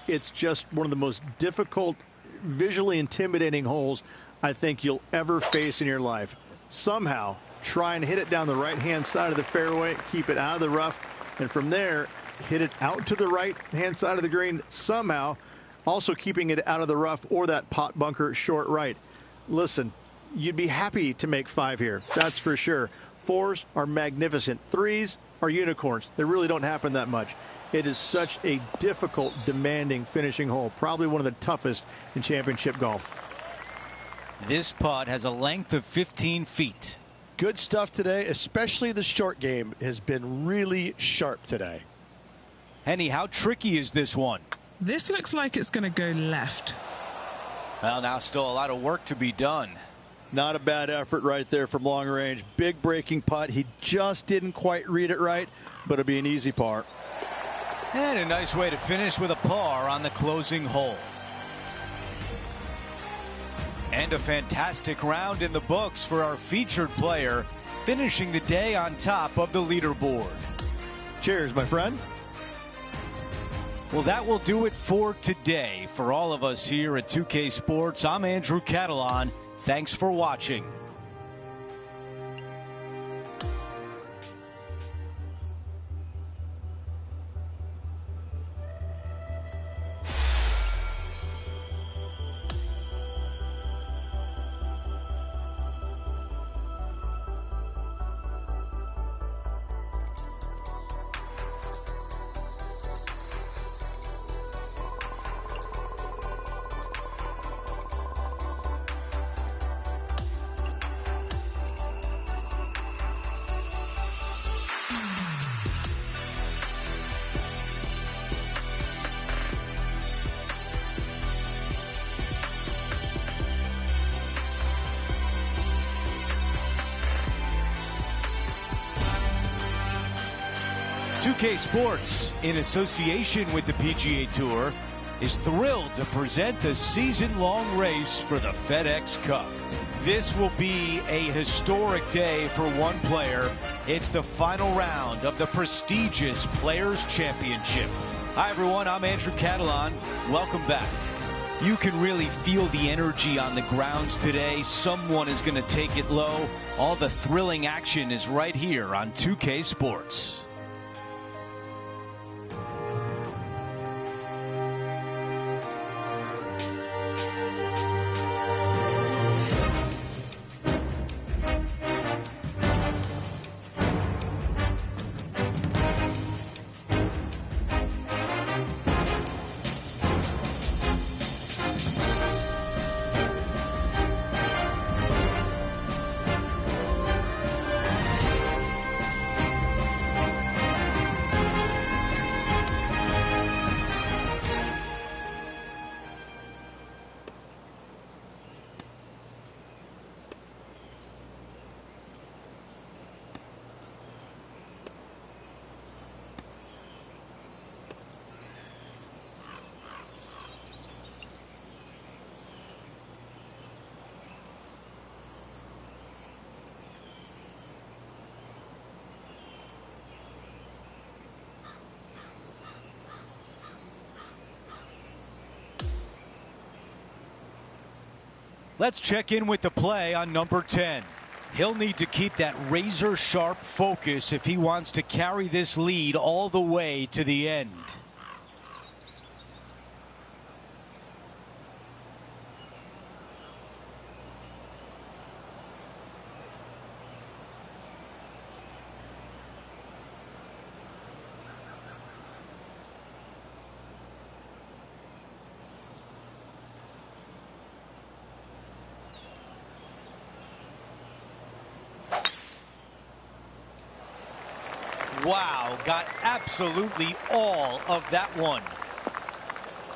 It's just one of the most difficult, visually intimidating holes I think you'll ever face in your life. Somehow, try and hit it down the right-hand side of the fairway, keep it out of the rough, and from there, hit it out to the right-hand side of the green somehow, also keeping it out of the rough or that pot bunker short right. Listen, you'd be happy to make 5 here, that's for sure. 4s are magnificent. 3s are unicorns. They really don't happen that much. It is such a difficult, demanding finishing hole, probably one of the toughest in championship golf. This putt has a length of 15 feet. Good stuff today, especially the short game has been really sharp today. Henny, how tricky is this one? This looks like it's going to go left. Well, now still a lot of work to be done. Not a bad effort right there from long range. Big breaking putt. He just didn't quite read it right, but it'll be an easy par. And a nice way to finish with a par on the closing hole. And a fantastic round in the books for our featured player, finishing the day on top of the leaderboard. Cheers, my friend. Well, that will do it for today. For all of us here at 2K Sports, I'm Andrew Catalan. Thanks for watching. PGA Sports, in association with the PGA Tour, is thrilled to present the season-long race for the FedEx Cup. This will be a historic day for one player. It's the final round of the prestigious Players' Championship. Hi, everyone. I'm Andrew Catalan. Welcome back. You can really feel the energy on the grounds today. Someone is going to take it low. All the thrilling action is right here on 2K Sports. Let's check in with the play on number 10. He'll need to keep that razor-sharp focus if he wants to carry this lead all the way to the end. Wow, got absolutely all of that one.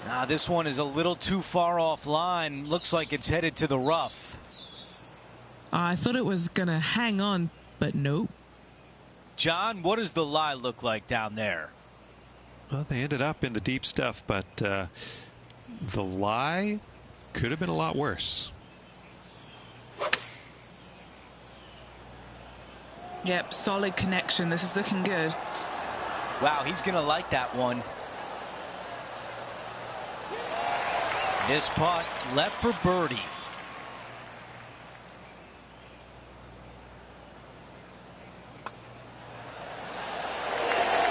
Now this one is a little too far offline. Looks like it's headed to the rough. I thought it was going to hang on, but nope. John, what does the lie look like down there? Well, they ended up in the deep stuff, but the lie could have been a lot worse. Yep, solid connection. This is looking good. Wow, he's going to like that one. This putt left for birdie.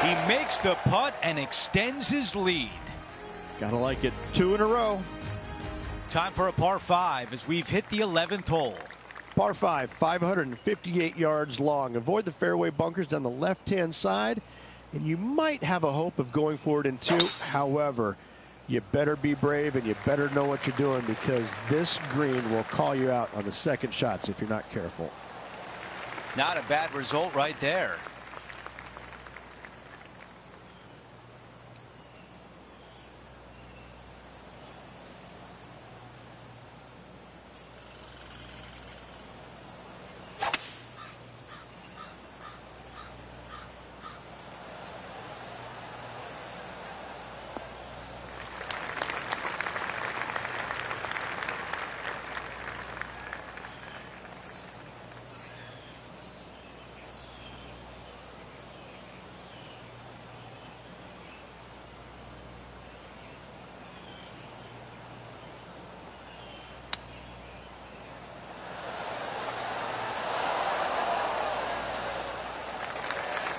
He makes the putt and extends his lead. Gotta like it. 2 in a row. Time for a par 5 as we've hit the 11th hole. Par 5, 558 yards long. Avoid the fairway bunkers down the left-hand side, and you might have a hope of going forward in 2. However, you better be brave and you better know what you're doing, because this green will call you out on the second shots if you're not careful. Not a bad result right there.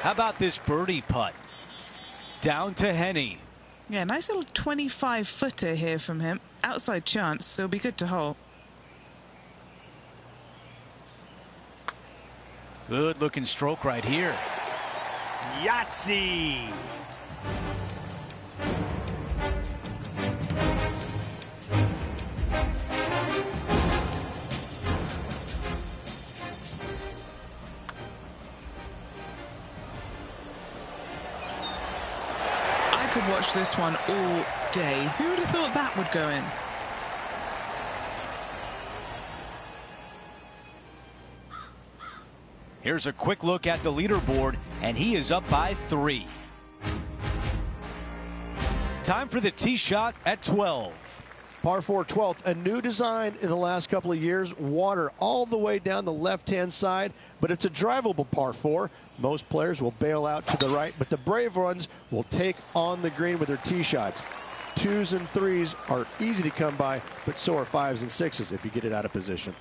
How about this birdie putt? Down to Henny. Yeah, nice little 25-footer here from him. Outside chance, so it'll be good to hole. Good looking stroke right here. Yahtzee. I could watch this one all day. Who would have thought that would go in? Here's a quick look at the leaderboard, and he is up by 3. Time for the tee shot at 12. Par 4, 12th, a new design in the last couple of years. Water all the way down the left-hand side, but it's a drivable par 4. Most players will bail out to the right, but the brave ones will take on the green with their tee shots. 2s and 3s are easy to come by, but so are 5s and 6s if you get it out of position.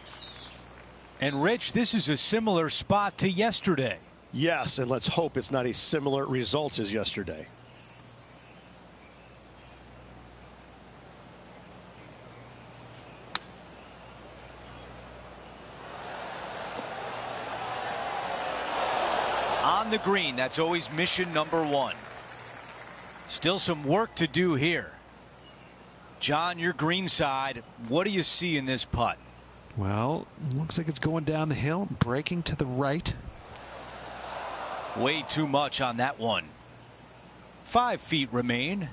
And Rich, this is a similar spot to yesterday. Yes, and let's hope it's not as similar results as yesterday. On the green, that's always mission number 1. Still some work to do here. John, your green side, what do you see in this putt? Well, looks like it's going down the hill, breaking to the right. Way too much on that one. 5 feet remain.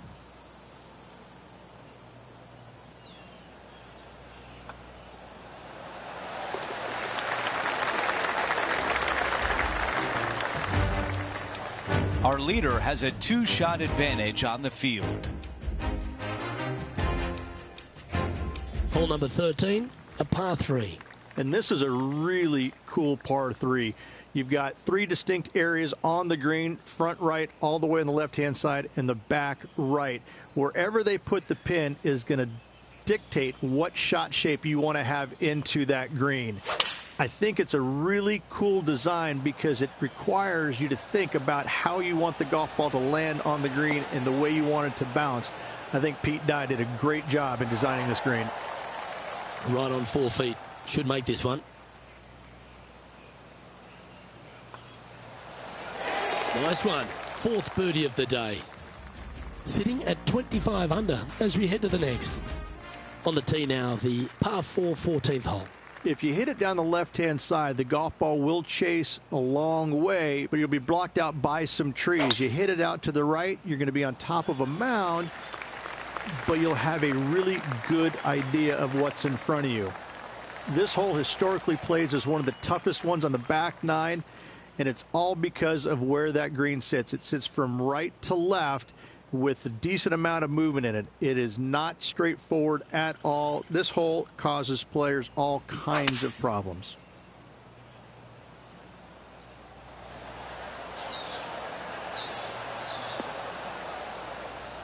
Our leader has a 2-shot advantage on the field. Hole number 13, a par 3. And this is a really cool par 3. You've got 3 distinct areas on the green, front right, all the way on the left-hand side, and the back right. Wherever they put the pin is going to dictate what shot shape you want to have into that green. I think it's a really cool design because it requires you to think about how you want the golf ball to land on the green and the way you want it to bounce. I think Pete Dye did a great job in designing this green. Right on 4 feet. Should make this one. Nice one. 4th birdie of the day. Sitting at 25 under as we head to the next. On the tee now, the par 4 14th hole. If you hit it down the left-hand side, the golf ball will chase a long way, but you'll be blocked out by some trees. You hit it out to the right, you're going to be on top of a mound, but you'll have a really good idea of what's in front of you. This hole historically plays as one of the toughest ones on the back nine, and it's all because of where that green sits. It sits from right to left with a decent amount of movement in it. It is not straightforward at all. This hole causes players all kinds of problems.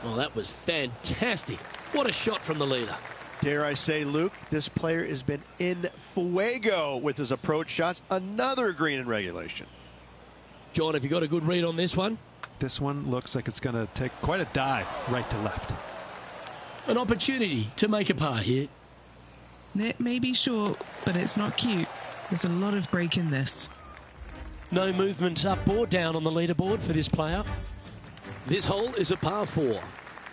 Well, that was fantastic. What a shot from the leader. Dare I say, Luke, this player has been in fuego with his approach shots. Another green in regulation. John, have you got a good read on this one? This one looks like it's going to take quite a dive right to left. An opportunity to make a par here. It may be short, but it's not cute. There's a lot of break in this. No movement up or down on the leaderboard for this player. This hole is a par 4.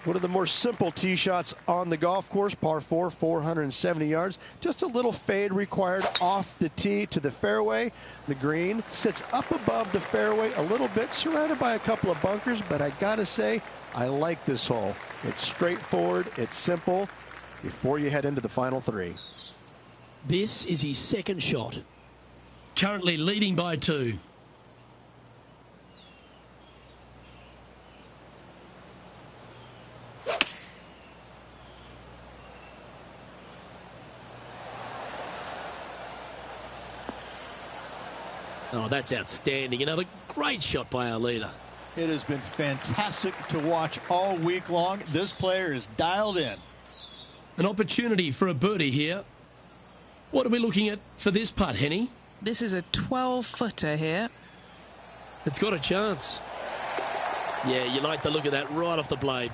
One of the more simple tee shots on the golf course, par 4, 470 yards. Just a little fade required off the tee to the fairway. The green sits up above the fairway a little bit, surrounded by a couple of bunkers, but I gotta say, I like this hole. It's straightforward, it's simple, before you head into the final 3. This is his 2nd shot. Currently leading by 2. Oh, that's outstanding. Another great shot by our leader. It has been fantastic to watch all week long. This player is dialed in. An opportunity for a birdie here. What are we looking at for this putt, Henny? This is a 12-footer here. It's got a chance. Yeah, you like the look of that right off the blade.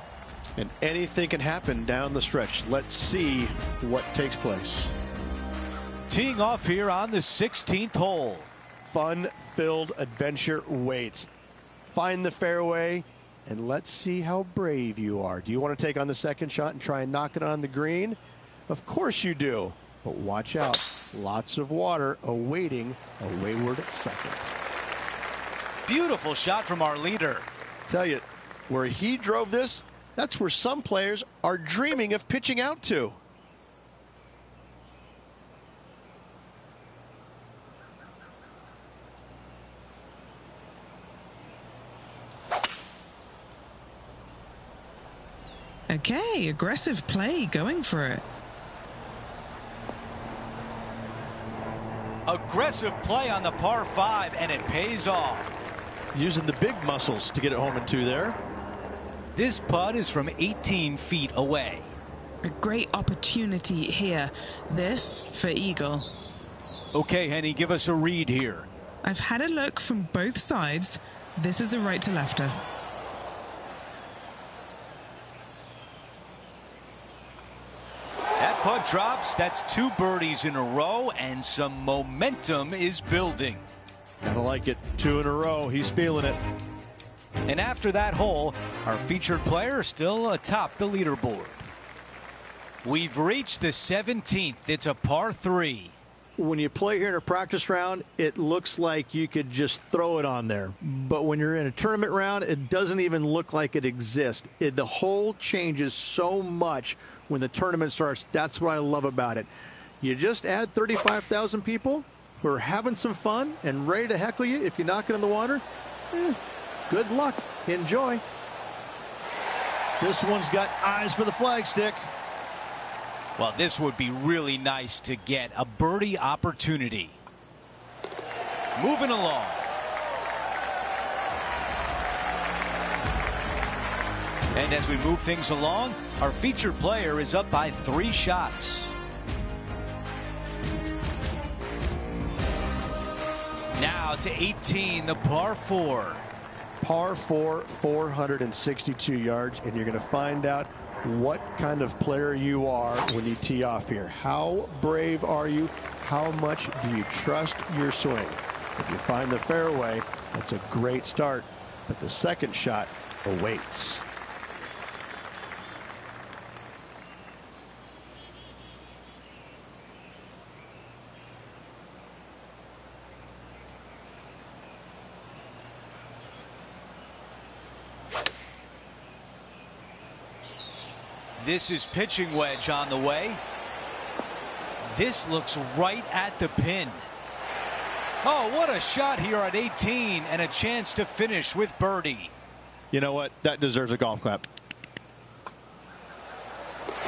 And anything can happen down the stretch. Let's see what takes place. Teeing off here on the 16th hole. Fun-filled adventure waits. Find the fairway, and let's see how brave you are. Do you want to take on the 2nd shot and try and knock it on the green? Of course you do, but watch out. Lots of water awaiting a wayward 2nd. Beautiful shot from our leader. Tell you, where he drove this, that's where some players are dreaming of pitching out to. Okay, aggressive play, going for it. Aggressive play on the par 5, and it pays off. Using the big muscles to get it home in 2 there. This putt is from 18 feet away. A great opportunity here. This for eagle. Okay, Henny, give us a read here. I've had a look from both sides. This is a right to lefter. That putt drops. That's 2 birdies in a row, and some momentum is building. Gotta like it. 2 in a row. He's feeling it. And after that hole, our featured player is still atop the leaderboard. We've reached the 17th. It's a par 3. When you play here in a practice round, it looks like you could just throw it on there. But when you're in a tournament round, it doesn't even look like it exists. The hole changes so much when the tournament starts. That's what I love about it. You just add 35,000 people who are having some fun and ready to heckle you if you knock it in the water. Good luck. Enjoy. This one's got eyes for the flagstick. Well, this would be really nice to get a birdie opportunity. Moving along. And as we move things along, our featured player is up by 3 shots. Now to 18, the par 4. Par 4, 462 yards, and you're going to find out what kind of player you are when you tee off here. How brave are you? How much do you trust your swing? If you find the fairway, that's a great start, but the second shot awaits. This is pitching wedge on the way. This looks right at the pin. Oh, what a shot here at 18 and a chance to finish with birdie. You know what? That deserves a golf clap.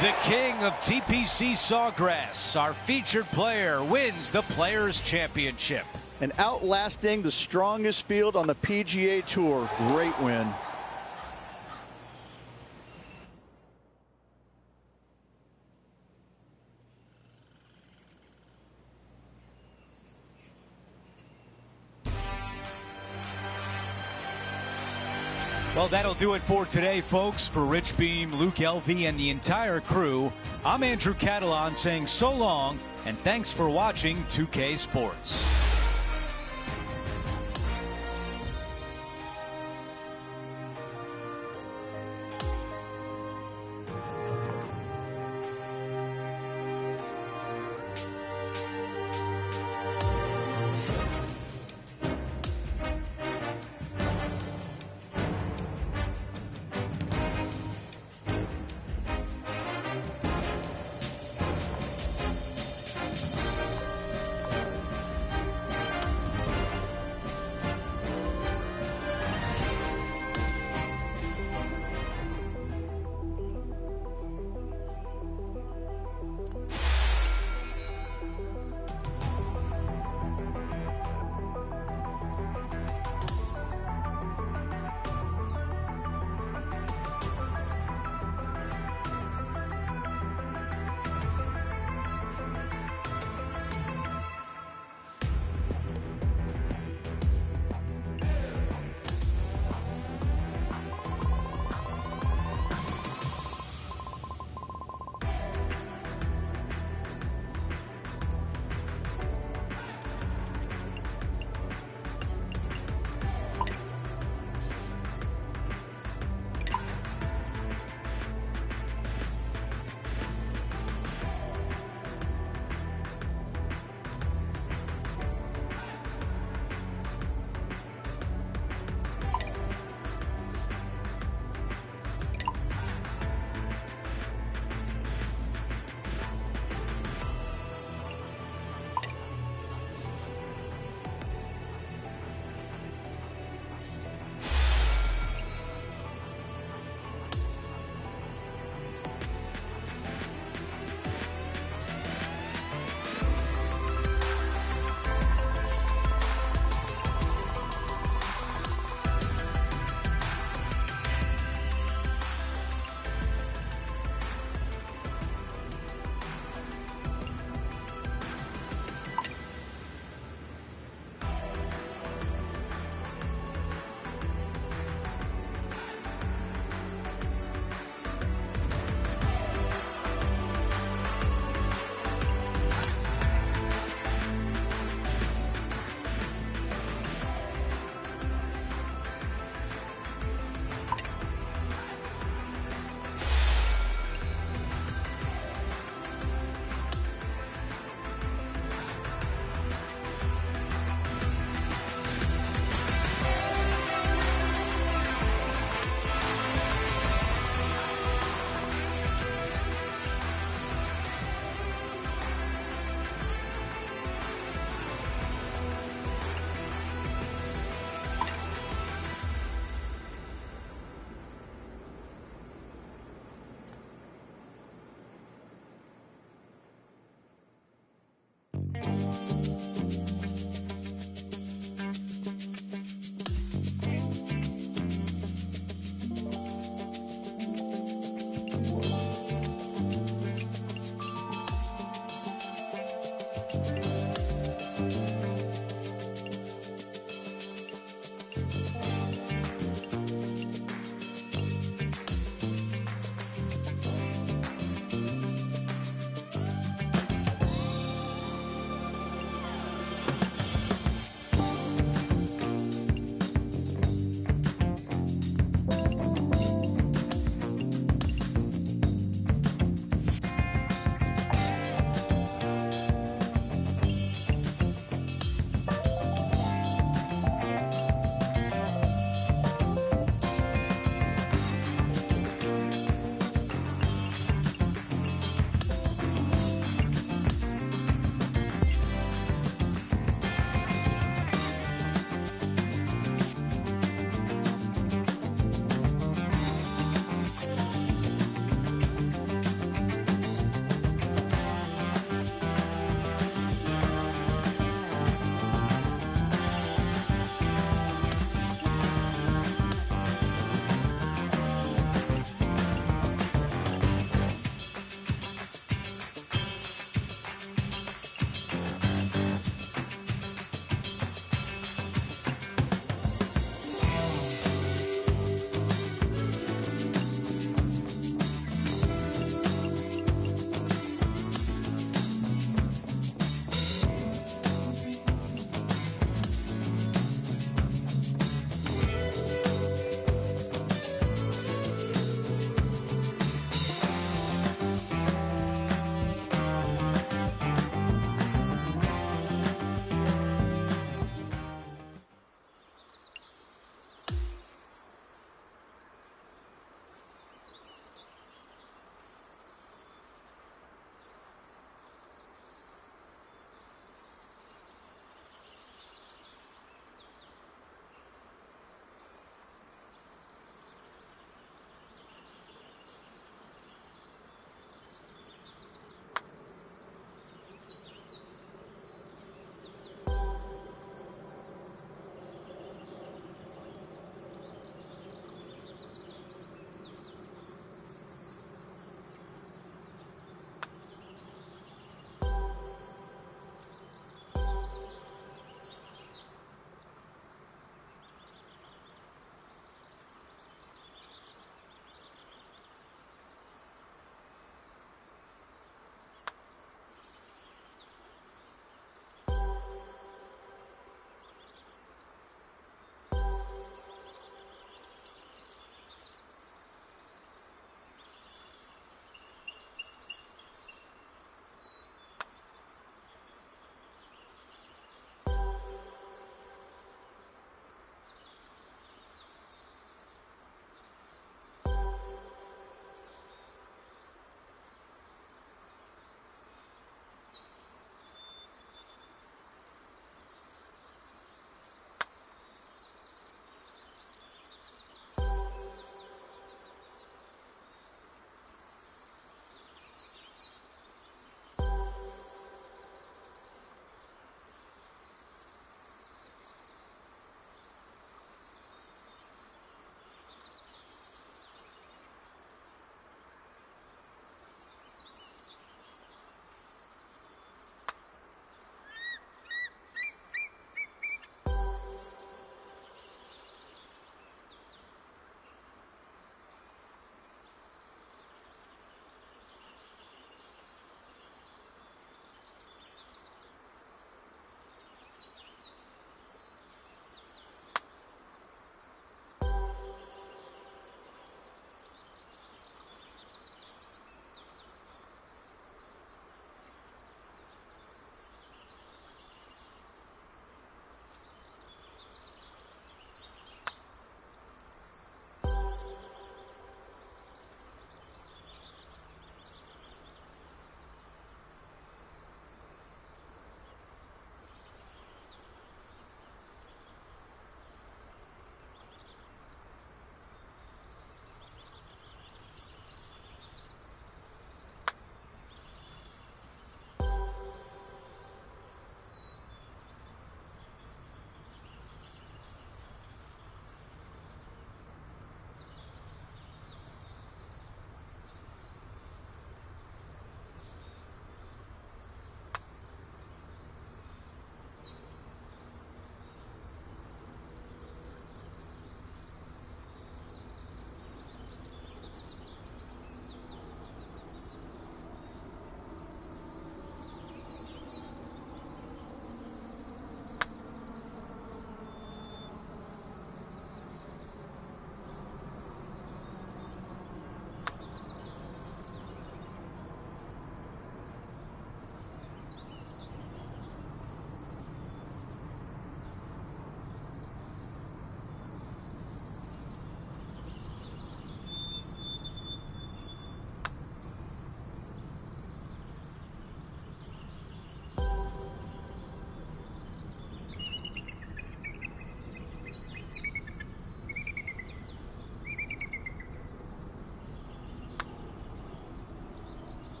The king of TPC Sawgrass, our featured player, wins the Players' Championship. And outlasting the strongest field on the PGA Tour. Great win. Well, that'll do it for today, folks. For Rich Beam, Luke Elvey, and the entire crew, I'm Andrew Catalan saying so long, and thanks for watching 2K Sports.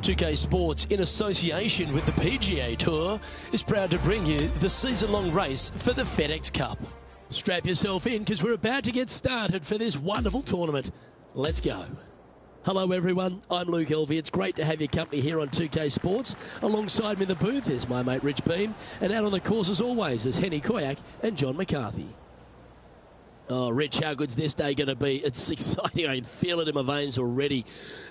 2K Sports, in association with the PGA Tour, is proud to bring you the season-long race for the FedEx Cup. Strap yourself in because we're about to get started for this wonderful tournament. Let's go. Hello everyone, I'm Luke Elvey. It's great to have your company here on 2K Sports. Alongside me in the booth is my mate Rich Beam, and out on the course as always is Henny Koyak and John McCarthy. Oh, Rich, how good's this day going to be? It's exciting. I can feel it in my veins already.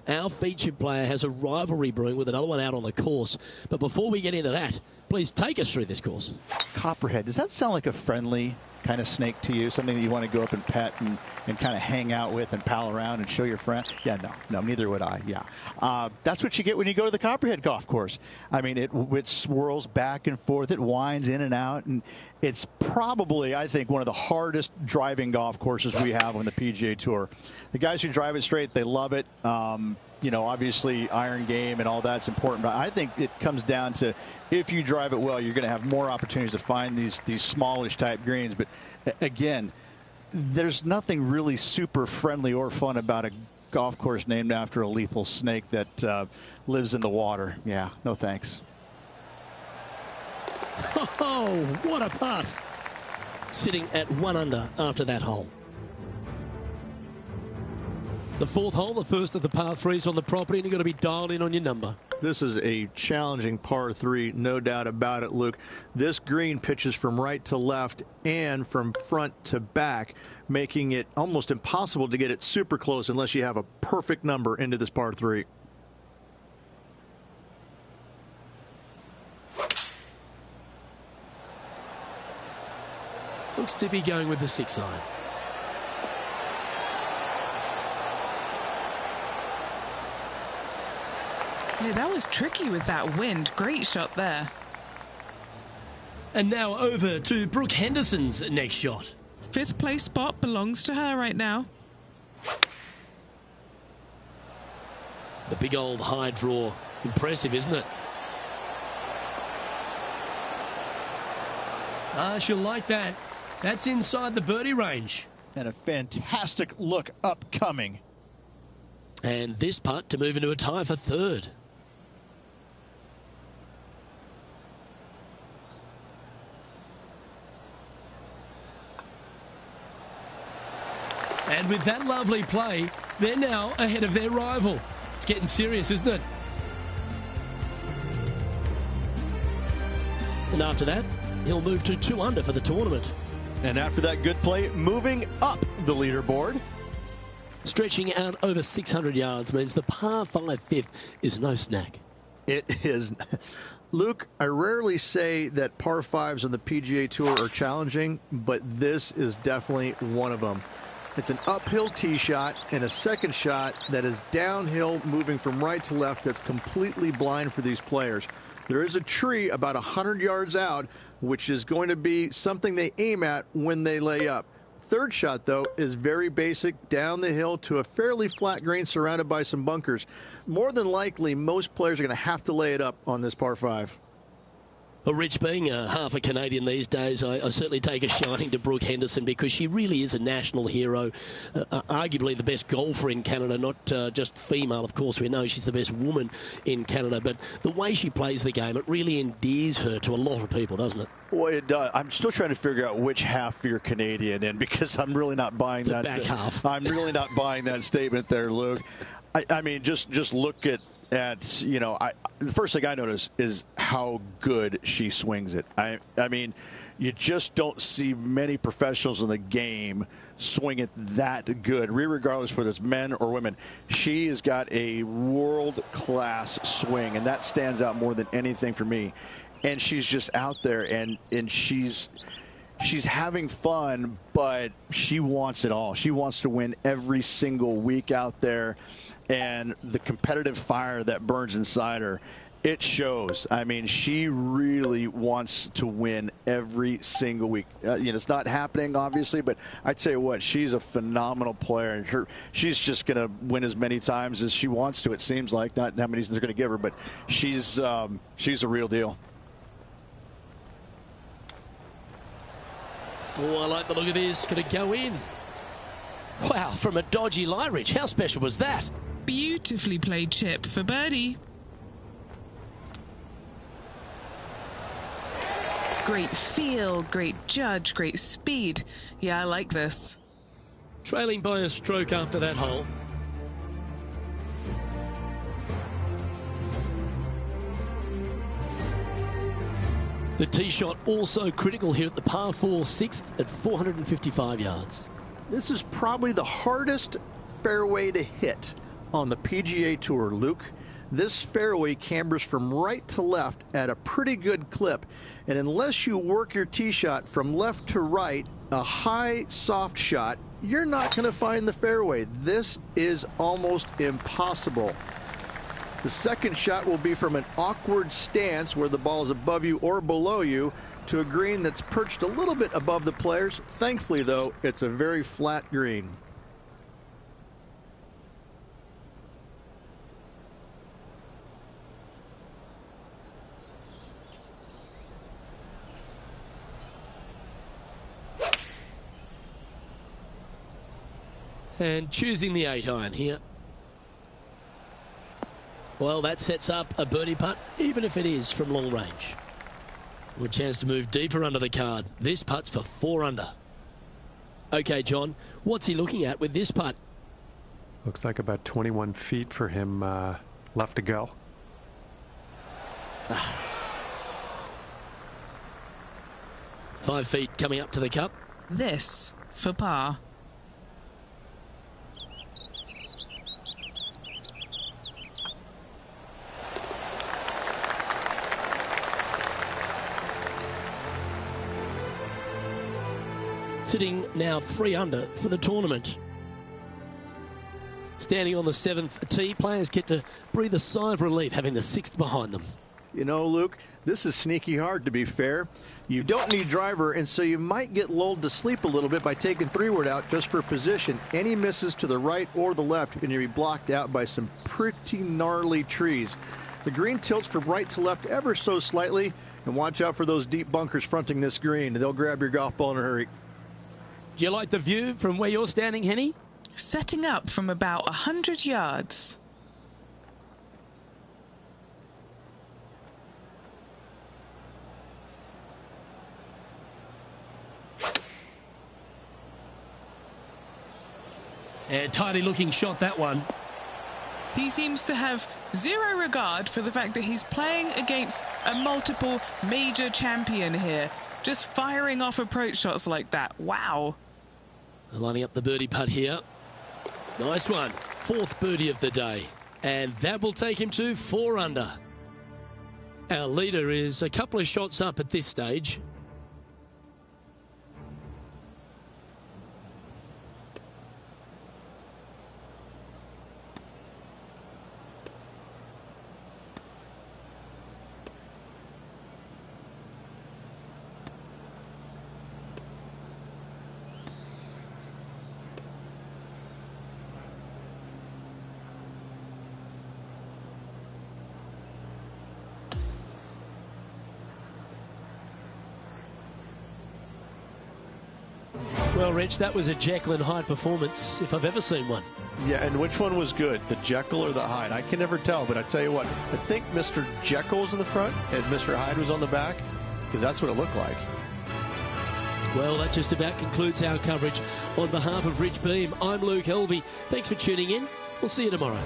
Our featured player has a rivalry brewing with another one out on the course. But before we get into that, please take us through this course. Copperhead, does that sound like a friendly kind of snake to you? Something that you want to go up and pet and kind of hang out with and pal around and show your friend? Yeah, no, neither would I. Yeah. That's what you get when you go to the Copperhead golf course. I mean, it swirls back and forth. It winds in and out. And it's probably, I think, one of the hardest driving golf courses we have on the PGA Tour. The guys who drive it straight, they love it. You know, obviously iron game and all that's important, but I think it comes down to if you drive it well, you're going to have more opportunities to find these smallish type greens. But again, there's nothing really super friendly or fun about a golf course named after a lethal snake that lives in the water. Yeah, no thanks. Oh, what a putt. Sitting at 1 under after that hole. The fourth hole, the first of the par threes on the property, and you've got to be dialed in on your number. This is a challenging par 3, no doubt about it, Luke. This green pitches from right to left and from front to back, making it almost impossible to get it super close unless you have a perfect number into this par 3. Looks to be going with the 6 iron. Yeah, that was tricky with that wind. Great shot there. And now over to Brooke Henderson's next shot. 5th place spot belongs to her right now. The big old high draw. Impressive, isn't it? She'll like that. That's inside the birdie range. And a fantastic look upcoming. And this putt to move into a tie for 3rd. And with that lovely play, they're now ahead of their rival. It's getting serious, isn't it? And after that, he'll move to 2 under for the tournament. And after that good play, moving up the leaderboard. Stretching out over 600 yards means the par 5 5th is no snack. It is. Luke, I rarely say that par 5s on the PGA Tour are challenging, but this is definitely one of them. It's an uphill tee shot and a second shot that is downhill, moving from right to left. That's completely blind for these players. There is a tree about 100 yards out, which is going to be something they aim at when they lay up. Third shot, though, is very basic, down the hill to a fairly flat green surrounded by some bunkers. More than likely, most players are going to have to lay it up on this par 5. Well, Rich, being half a Canadian these days, I certainly take a shining to Brooke Henderson because she really is a national hero, arguably the best golfer in Canada, not just female. Of course, we know she's the best woman in Canada, but the way she plays the game, it really endears her to a lot of people, doesn't it? Well, it does. I'm still trying to figure out which half you're Canadian in because I'm really not buying the that. Back half. I'm really not buying that statement there, Luke. I mean, just look at you know, the first thing I notice is how good she swings it. I mean, you just don't see many professionals in the game swing it that good, regardless whether it's men or women. She has got a world-class swing, and that stands out more than anything for me. And she's just out there, and she's having fun, but she wants it all. She wants to win every single week out there. And the competitive fire that burns inside her, it shows. I mean, she really wants to win every single week. You know, it's not happening, obviously, but I tell you what, she's a phenomenal player. And she's just going to win as many times as she wants to, it seems like. Not how many they're going to give her, but she's a real deal. Oh, I like the look of this. Could it go in? Wow, from a dodgy lie, Rich. How special was that? Beautifully played chip for birdie. Great feel, great judge, great speed. Yeah, I like this. Trailing by a stroke after that hole. The tee shot also critical here at the par 4 6th at 455 yards. This is probably the hardest fairway to hit on the PGA Tour, Luke. This fairway cambers from right to left at a pretty good clip, and unless you work your tee shot from left to right, a high soft shot, you're not going to find the fairway. This is almost impossible. The second shot will be from an awkward stance where the ball is above you or below you to a green that's perched a little bit above the players. Thankfully, though, it's a very flat green. And choosing the 8-iron here. Well, that sets up a birdie putt, even if it is from long range. With a chance to move deeper under the card. This putt's for 4 under. Okay, John, what's he looking at with this putt? Looks like about 21 feet for him left to go. 5 feet coming up to the cup. This for par. Sitting now 3 under for the tournament. Standing on the 7th tee, players get to breathe a sigh of relief having the 6th behind them. You know, Luke, this is sneaky hard, to be fair. You don't need driver, and so you might get lulled to sleep a little bit by taking 3-wood out just for position. Any misses to the right or the left, and you'll be blocked out by some pretty gnarly trees. The green tilts from right to left ever so slightly, and watch out for those deep bunkers fronting this green. They'll grab your golf ball in a hurry. Do you like the view from where you're standing, Henny? Setting up from about 100 yards. And tidy looking shot, that one. He seems to have zero regard for the fact that he's playing against a multiple major champion here. Just firing off approach shots like that. Wow. Lining up the birdie putt here. Nice one. 4th birdie of the day. And that will take him to 4 under. Our leader is a couple of shots up at this stage. Well, Rich, that was a Jekyll and Hyde performance, if I've ever seen one. Yeah, and which one was good, the Jekyll or the Hyde? I can never tell, but I tell you what, I think Mr. Jekyll was in the front and Mr. Hyde was on the back, because that's what it looked like. Well, that just about concludes our coverage. On behalf of Rich Beam, I'm Luke Helvey. Thanks for tuning in. We'll see you tomorrow.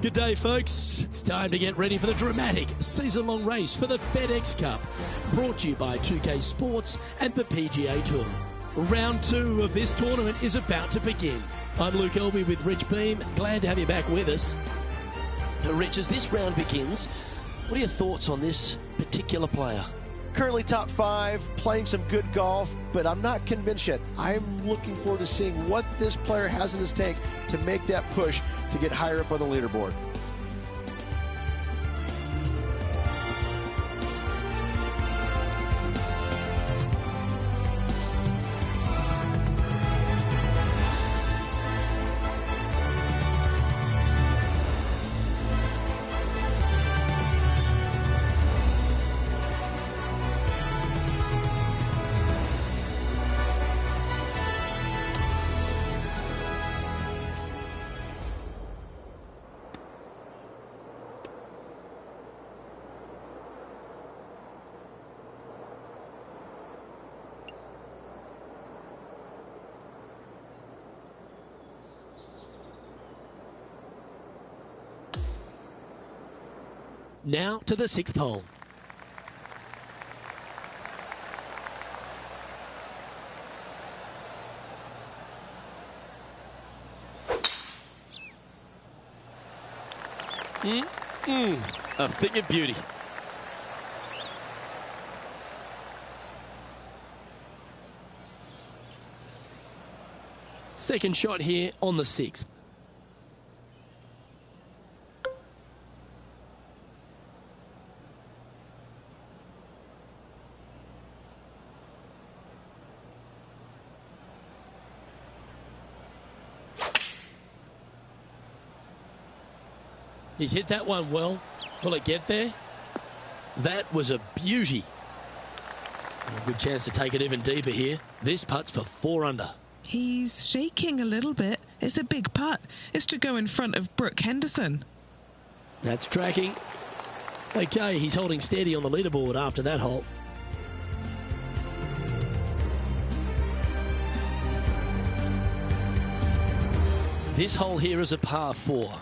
Good day, folks. It's time to get ready for the dramatic season-long race for the FedEx Cup, brought to you by 2K Sports and the PGA Tour. Round 2 of this tournament is about to begin. I'm Luke Elby with Rich Beam. Glad to have you back with us. Now, Rich, as this round begins, what are your thoughts on this particular player? Currently top 5, playing some good golf, but I'm not convinced yet. I'm looking forward to seeing what this player has in his tank to make that push to get higher up on the leaderboard. Now to the 6th hole. A thing of beauty. Second shot here on the 6th. He's hit that one well. Will it get there? That was a beauty. A good chance to take it even deeper here. This putt's for 4 under. He's shaking a little bit. It's a big putt. It's to go in front of Brooke Henderson. That's tracking. Okay, he's holding steady on the leaderboard after that hole. This hole here is a par 4.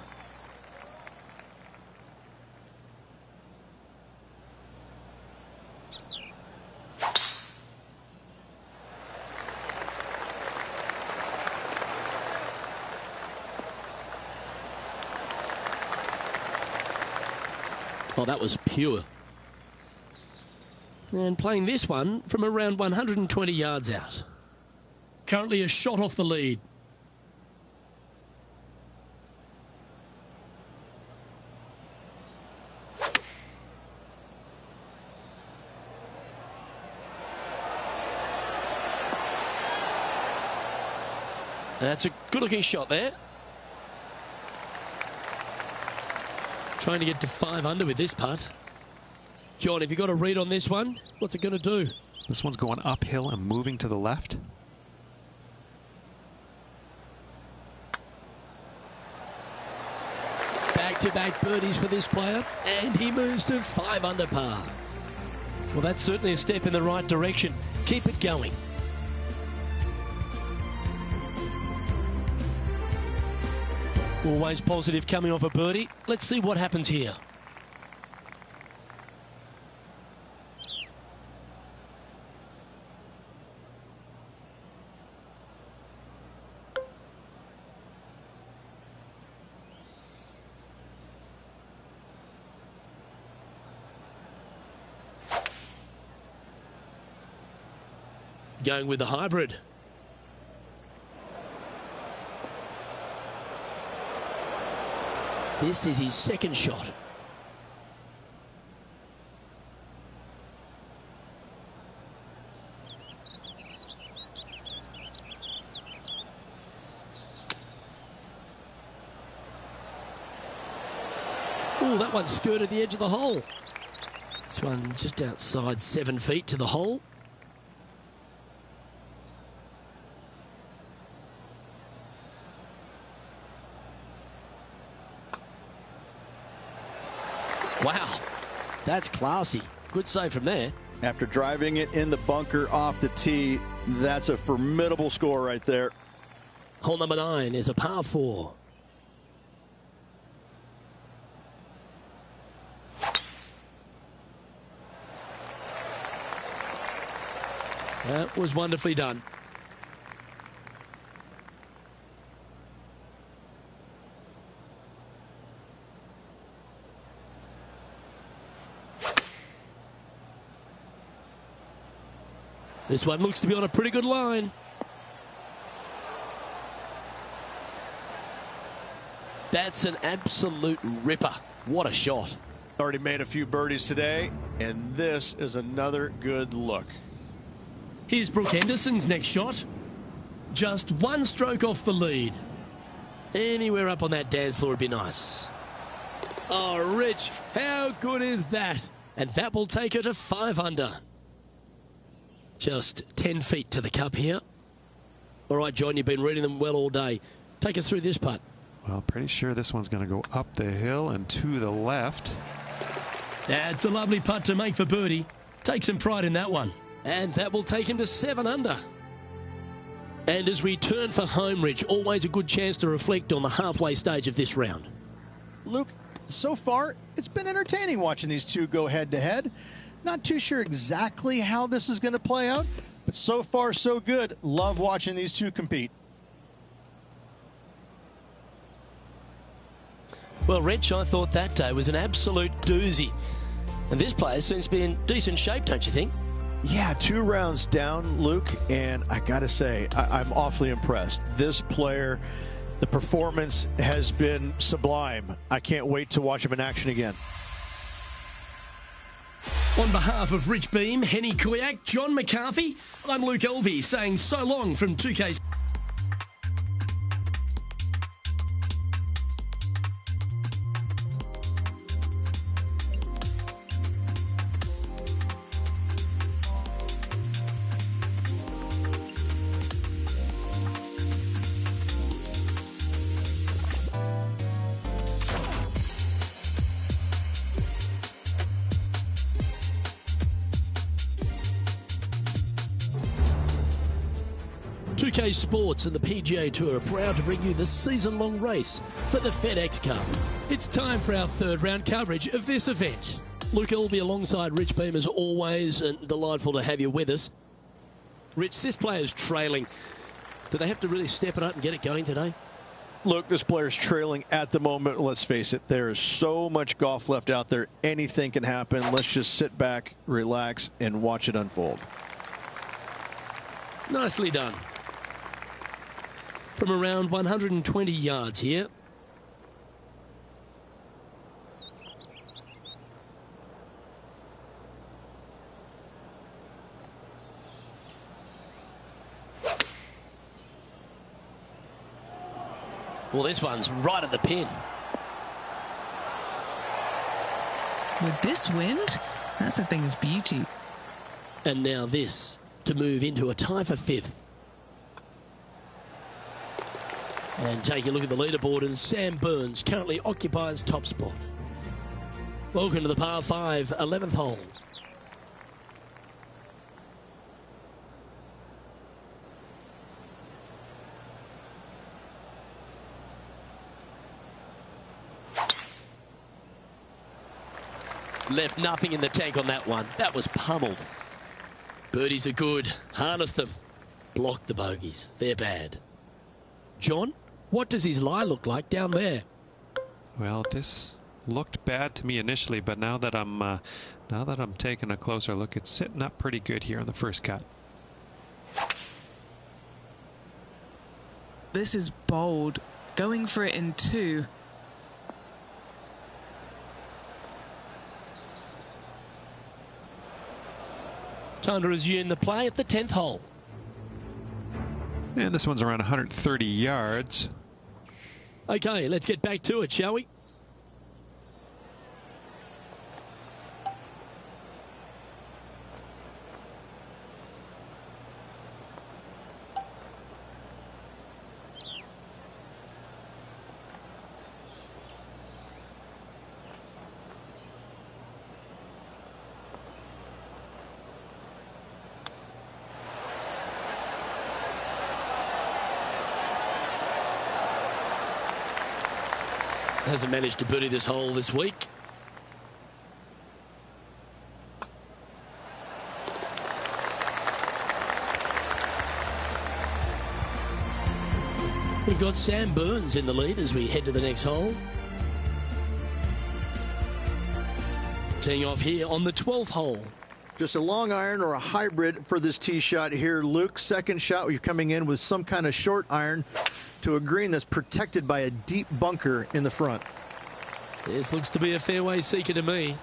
Oh, that was pure. And playing this one from around 120 yards out. Currently a shot off the lead. That's a good-looking shot there. Trying to get to 5 under with this putt. John, have you got a read on this one? What's it going to do? This one's going uphill and moving to the left. Back-to-back birdies for this player, and he moves to 5 under par. Well, that's certainly a step in the right direction. Keep it going. Always positive coming off a birdie. Let's see what happens here. Going with the hybrid. This is his second shot. Oh, that one skirted the edge of the hole. This one just outside 7 feet to the hole. Wow, that's classy. Good save from there. After driving it in the bunker off the tee, that's a formidable score right there. Hole number 9 is a par 4. That was wonderfully done. This one looks to be on a pretty good line. That's an absolute ripper. What a shot. Already made a few birdies today, and this is another good look. Here's Brooke Henderson's next shot. Just one stroke off the lead. Anywhere up on that dance floor would be nice. Oh, Rich, how good is that? And that will take her to 5 under. Just 10 feet to the cup here. All right, John, you've been reading them well all day. Take us through this putt. Well, pretty sure this one's going to go up the hill and to the left. That's a lovely putt to make for birdie. Take some pride in that one. And that will take him to 7 under. And as we turn for home, Rich, always a good chance to reflect on the halfway stage of this round. Luke, so far, it's been entertaining watching these two go head-to-head. Not too sure exactly how this is going to play out, but so far, so good. Love watching these two compete. Well, Rich, I thought that day was an absolute doozy. And this player seems to be in decent shape, don't you think? Yeah, 2 rounds down, Luke, and I got to say, I'm awfully impressed. This player, the performance has been sublime. I can't wait to watch him in action again. On behalf of Rich Beam, Henny Kuyak, John McCarthy, I'm Luke Elvey saying so long from 2K. Sports and the PGA Tour are proud to bring you the season-long race for the FedEx Cup. It's time for our third round coverage of this event. Luke Elvey alongside Rich Beam as always, and delightful to have you with us. Rich, this player's trailing. Do they have to really step it up and get it going today? Look, this player's trailing at the moment. Let's face it, there is so much golf left out there. Anything can happen. Let's just sit back, relax, and watch it unfold. Nicely done. From around 120 yards here. Well, this one's right at the pin. With this wind, that's a thing of beauty. And now this to move into a tie for 5th. And take a look at the leaderboard, and Sam Burns currently occupies top spot. Welcome to the par 5, 11th hole. Left nothing in the tank on that one. That was pummeled. Birdies are good. Harness them. Block the bogeys. They're bad. John? What does his lie look like down there? Well, this looked bad to me initially, but now that I'm taking a closer look, it's sitting up pretty good here on the first cut. This is bold. Going for it in 2. Time to resume the play at the 10th hole. And this one's around 130 yards. Okay, let's get back to it, shall we? Hasn't managed to birdie this hole this week. We've got Sam Burns in the lead as we head to the next hole. Teeing off here on the 12th hole. Just a long iron or a hybrid for this tee shot here, Luke. Second shot, you're coming in with some kind of short iron to a green that's protected by a deep bunker in the front. This looks to be a fairway seeker to me.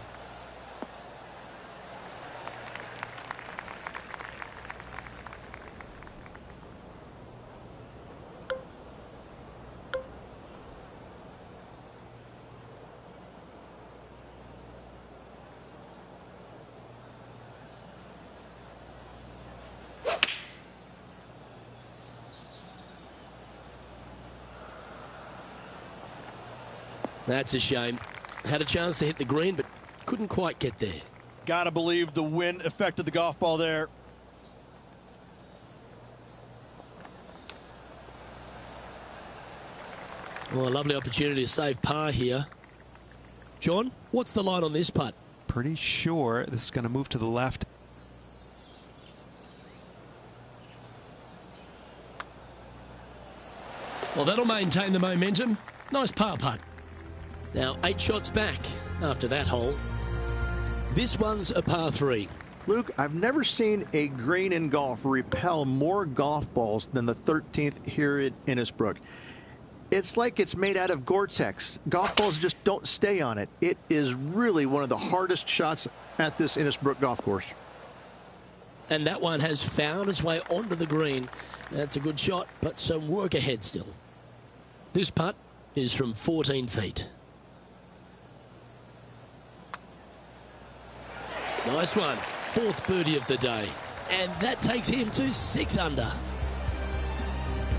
That's a shame. Had a chance to hit the green, but couldn't quite get there. Gotta believe the wind affected the golf ball there. Well, a lovely opportunity to save par here. John, what's the line on this putt? Pretty sure this is going to move to the left. Well, that'll maintain the momentum. Nice par putt. Now 8 shots back after that hole. This one's a par 3. Luke, I've never seen a green in golf repel more golf balls than the 13th here at Innisbrook. It's like it's made out of Gore-Tex. Golf balls just don't stay on it. It is really one of the hardest shots at this Innisbrook golf course. And that one has found its way onto the green. That's a good shot, but some work ahead still. This putt is from 14 feet. Nice one. 4th birdie of the day. And that takes him to 6 under.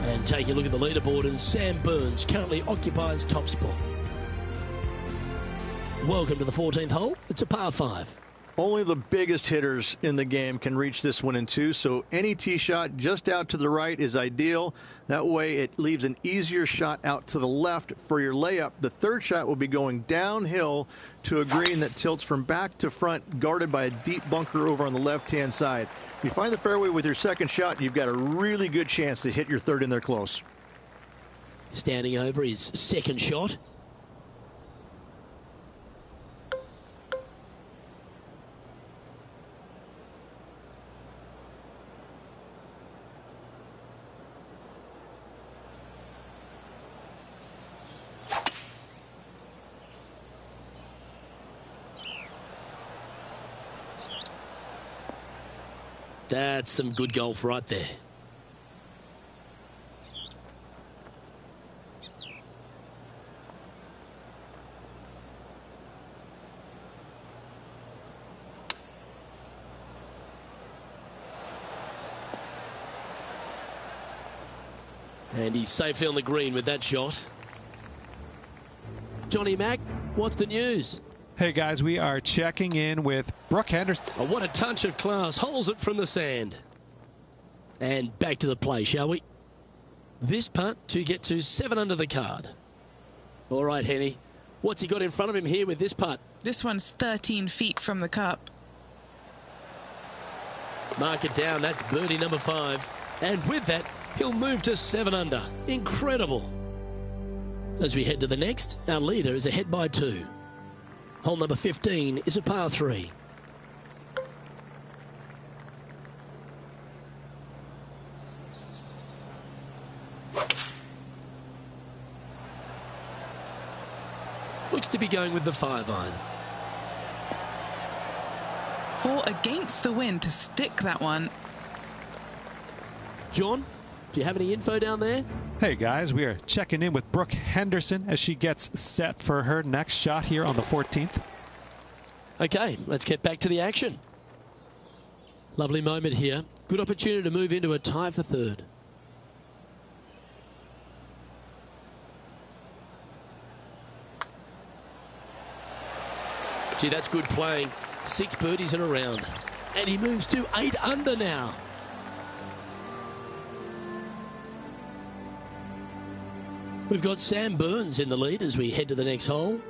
And take a look at the leaderboard, and Sam Burns currently occupies top spot. Welcome to the 14th hole. It's a par 5. Only the biggest hitters in the game can reach this one in 2, so any tee shot just out to the right is ideal. That way it leaves an easier shot out to the left for your layup. The third shot will be going downhill to a green that tilts from back to front, guarded by a deep bunker over on the left-hand side. If you find the fairway with your second shot, you've got a really good chance to hit your third in there close. Standing over his second shot. That's some good golf right there. And he's safely on the green with that shot. Johnny Mack, what's the news? Hey guys, we are checking in with Brooke Henderson. Oh, what a touch of class. Holds it from the sand. And back to the play, shall we? This putt to get to 7 under the card. All right, Henny. What's he got in front of him here with this putt? This one's 13 feet from the cup. Mark it down. That's birdie number 5. And with that, he'll move to 7 under. Incredible. As we head to the next, our leader is ahead by 2. Hole number 15 is a par 3. Looks to be going with the 5-iron. 4 against the wind to stick that one. John, do you have any info down there? Hey guys, we are checking in with Brooke Henderson as she gets set for her next shot here on the 14th. Okay, let's get back to the action. Lovely moment here. Good opportunity to move into a tie for 3rd. Gee, that's good playing. 6 birdies in a round. And he moves to 8 under now. We've got Sam Burns in the lead as we head to the next hole.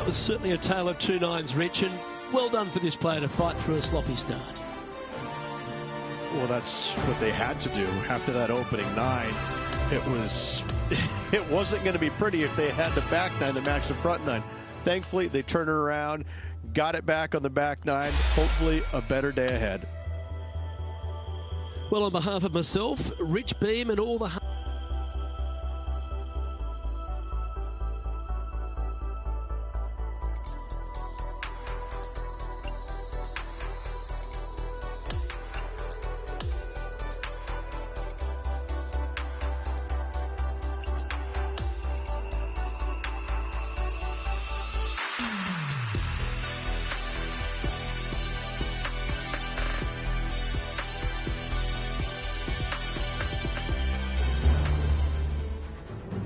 was certainly a tale of two nines, Rich, and well done for this player to fight through a sloppy start. Well, that's what they had to do after that opening 9. It wasn't going to be pretty if they had the back 9 to match the front 9. Thankfully, they turned it around, got it back on the back 9. Hopefully, a better day ahead. Well, on behalf of myself, Rich Beam, and all the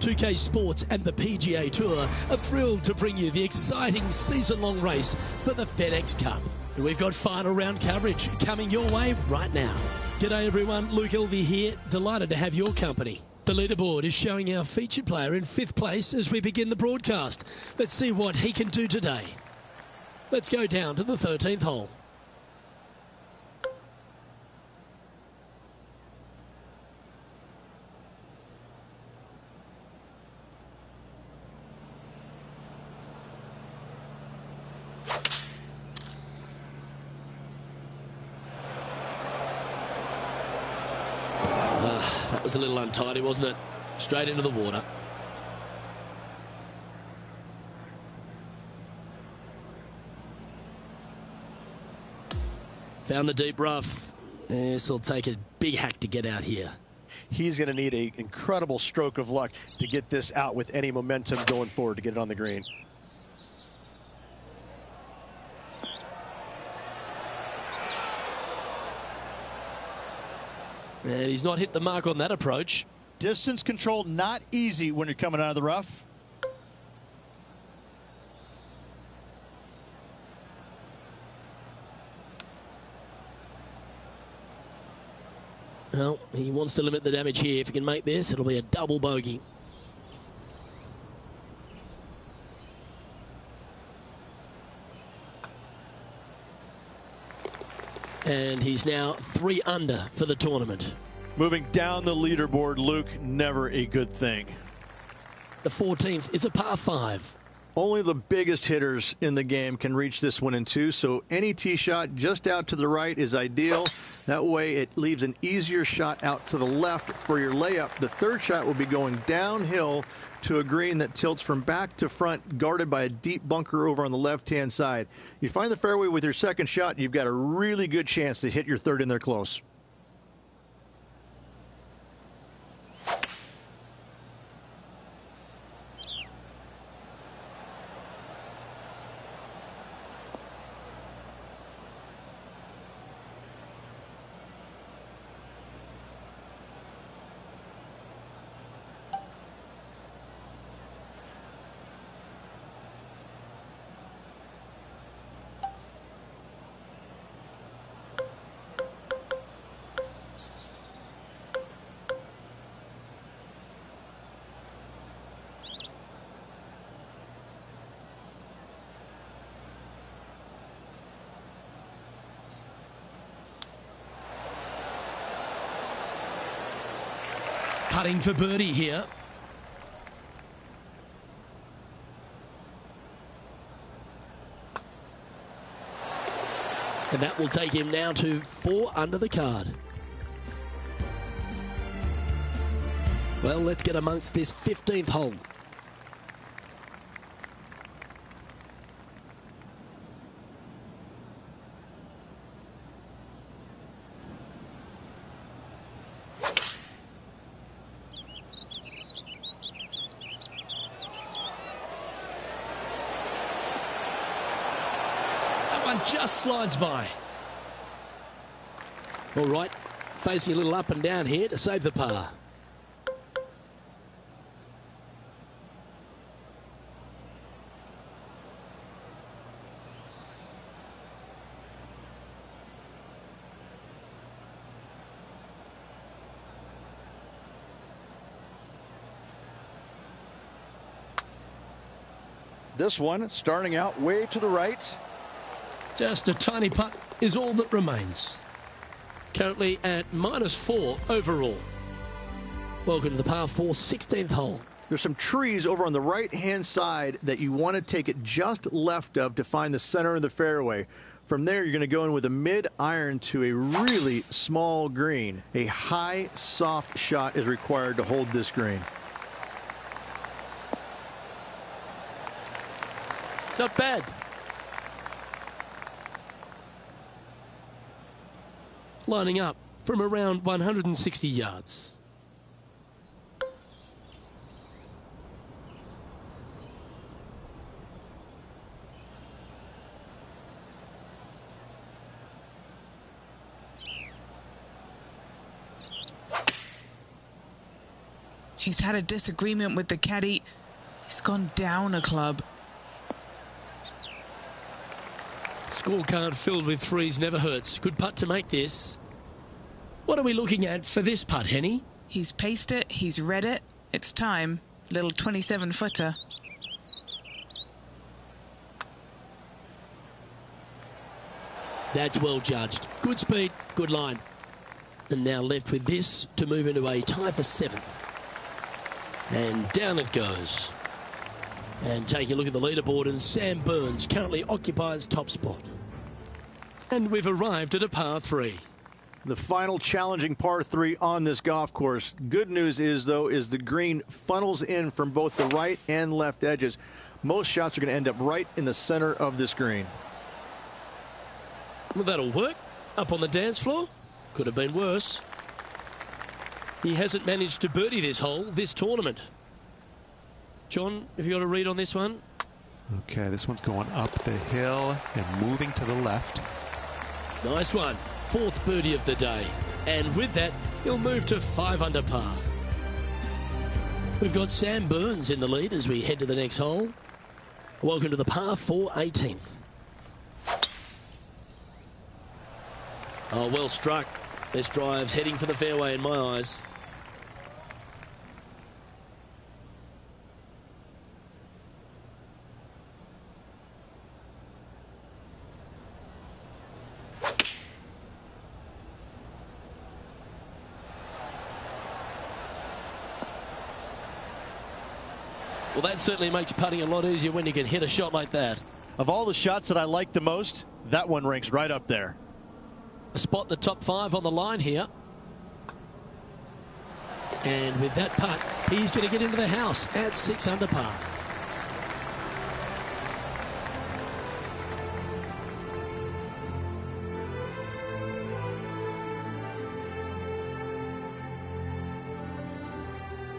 UK Sports and the PGA Tour are thrilled to bring you the exciting season-long race for the FedEx Cup. And we've got final round coverage coming your way right now. G'day everyone, Luke Elvey here, delighted to have your company. The leaderboard is showing our featured player in 5th place as we begin the broadcast. Let's see what he can do today. Let's go down to the 13th hole. That was a little untidy, wasn't it? Straight into the water. Found the deep rough. This will take a big hack to get out here. He's going to need an incredible stroke of luck to get this out with any momentum going forward to get it on the green. And he's not hit the mark on that approach. Distance control not easy when you're coming out of the rough. Well, he wants to limit the damage here. If he can make this, it'll be a double bogey. And he's now 3 under for the tournament. Moving down the leaderboard, Luke, never a good thing. The 14th is a par 5. Only the biggest hitters in the game can reach this one in 2, so any tee shot just out to the right is ideal. That way it leaves an easier shot out to the left for your layup. The 3rd shot will be going downhill to a green that tilts from back to front, guarded by a deep bunker over on the left-hand side. You find the fairway with your 2nd shot, you've got a really good chance to hit your 3rd in there close. Putting for birdie here. And that will take him now to 4 under the card. Well, let's get amongst this 15th hole. Just slides by. All right, facing a little up and down here to save the par. This one starting out way to the right. Just a tiny putt is all that remains. Currently at -4 overall. Welcome to the par 4 16th hole. There's some trees over on the right-hand side that you want to take it just left of to find the center of the fairway. From there, you're going to go in with a mid-iron to a really small green. A high, soft shot is required to hold this green. Not bad. Lining up from around 160 yards. He's had a disagreement with the caddy. He's gone down a club. Scorecard filled with threes never hurts. Good putt to make this. What are we looking at for this putt, Henny? He's paced it. He's read it. It's time. Little 27-footer. That's well judged. Good speed, good line. And now left with this to move into a tie for 7th. And down it goes. And take a look at the leaderboard, and Sam Burns currently occupies top spot. And we've arrived at a par 3. The final challenging par 3 on this golf course. Good news is, though, is the green funnels in from both the right and left edges. Most shots are going to end up right in the center of this green. Well, that'll work. Up on the dance floor. Could have been worse. He hasn't managed to birdie this hole this tournament. John, have you got a read on this one? Okay, this one's going up the hill and moving to the left. Nice one. 4th birdie of the day. And with that, he'll move to 5 under par. We've got Sam Burns in the lead as we head to the next hole. Welcome to the par 4 18th. Oh, well struck. This drive's heading for the fairway in my eyes. Well, that certainly makes putting a lot easier when you can hit a shot like that. Of all the shots that I like the most, that one ranks right up there. A spot in the top 5 on the line here. And with that putt, he's going to get into the house at 6 under par.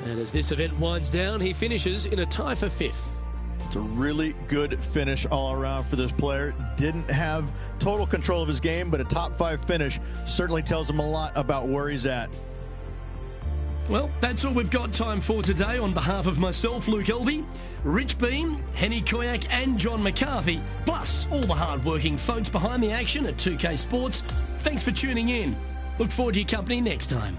And as this event winds down, he finishes in a tie for 5th. It's a really good finish all around for this player. Didn't have total control of his game, but a top 5 finish certainly tells him a lot about where he's at. Well, that's all we've got time for today. On behalf of myself, Luke Elvey, Rich Bean, Henny Koyak and John McCarthy, plus all the hard-working folks behind the action at 2K Sports, thanks for tuning in. Look forward to your company next time.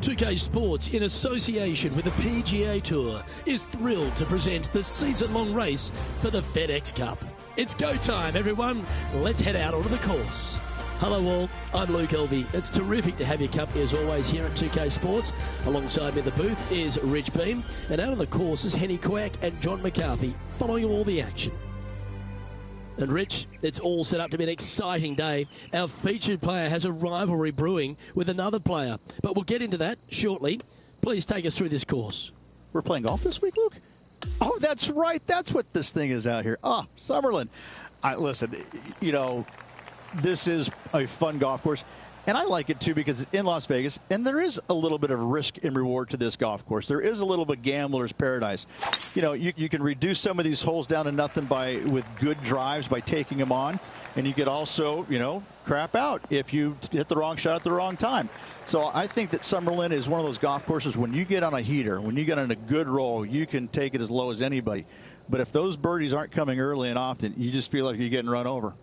2K Sports, in association with the PGA Tour, is thrilled to present the season-long race for the FedEx Cup. It's go time, everyone. Let's head out onto the course. Hello all, I'm Luke Elvey. It's terrific to have your company as always here at 2K Sports. Alongside me in the booth is Rich Beam, and out on the course is Henny Quack and John McCarthy, following all the action. And Rich, it's all set up to be an exciting day. Our featured player has a rivalry brewing with another player, but we'll get into that shortly. Please take us through this course. We're playing golf this week, Luke? Oh, that's right. That's what this thing is out here. Summerlin. Listen, you know, this is a fun golf course. And I like it, too, because it's in Las Vegas, and there is a little bit of risk and reward to this golf course. There is a little bit gambler's paradise. You know, you can reduce some of these holes down to nothing with good drives by taking them on, and you could also, you know, crap out if you hit the wrong shot at the wrong time. So I think that Summerlin is one of those golf courses when you get on a heater, when you get on a good roll, you can take it as low as anybody. But if those birdies aren't coming early and often, you just feel like you're getting run over.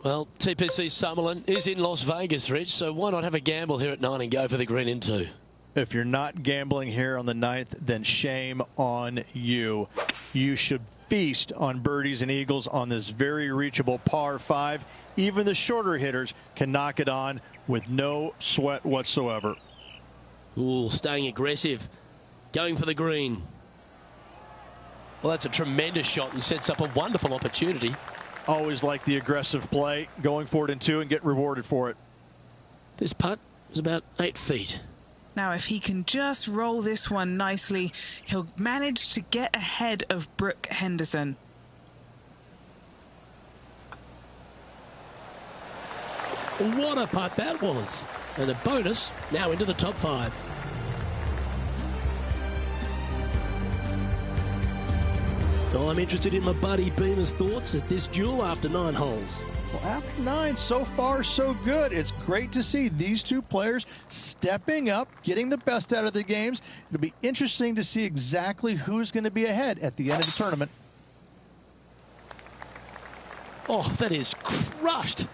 Well, TPC Summerlin is in Las Vegas, Rich, so why not have a gamble here at 9 and go for the green in 2? If you're not gambling here on the 9th, then shame on you. You should feast on birdies and eagles on this very reachable par 5. Even the shorter hitters can knock it on with no sweat whatsoever. Ooh, staying aggressive, going for the green. Well, that's a tremendous shot and sets up a wonderful opportunity. Always like the aggressive play, going for it in 2 and get rewarded for it. This putt is about 8 feet. Now, if he can just roll this one nicely, he'll manage to get ahead of Brooke Henderson. What a putt that was. And a bonus now into the top 5. Well, I'm interested in my buddy Beamer's thoughts at this duel after 9 holes. Well, after 9, so far so good. It's great to see these two players stepping up, getting the best out of the games. It'll be interesting to see exactly who's going to be ahead at the end of the tournament. Oh, that is crushed.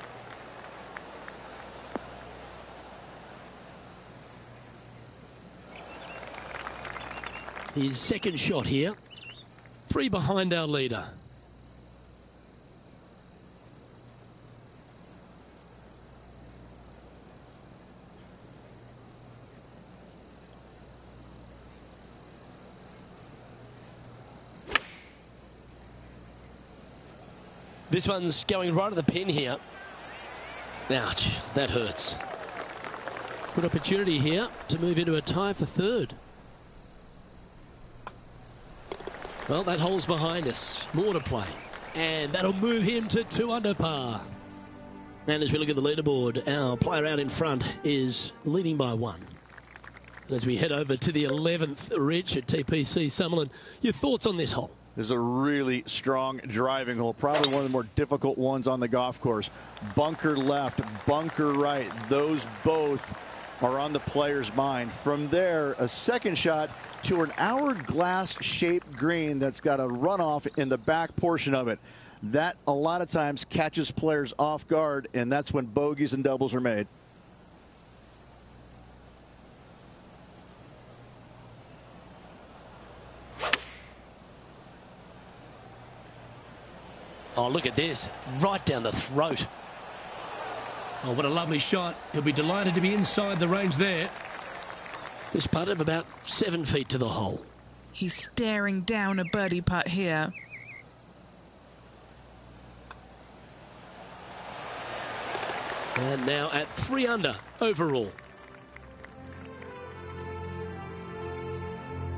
His second shot here. 3 behind our leader. This one's going right at the pin here. Ouch, that hurts. Good opportunity here to move into a tie for 3rd. Well, that hole's behind us. More to play. And that'll move him to 2 under par. And as we look at the leaderboard, our player out in front is leading by 1. And as we head over to the 11th, Rich at TPC Summerlin, your thoughts on this hole? This is a really strong driving hole, probably one of the more difficult ones on the golf course. Bunker left, bunker right. Those both are on the player's mind. From there, a second shot to an hourglass-shaped green that's got a runoff in the back portion of it. That, a lot of times, catches players off guard, and that's when bogeys and doubles are made. Oh, look at this. Right down the throat. Oh, what a lovely shot. He'll be delighted to be inside the range there. This putt of about 7 feet to the hole. He's staring down a birdie putt here. And now at 3 under overall.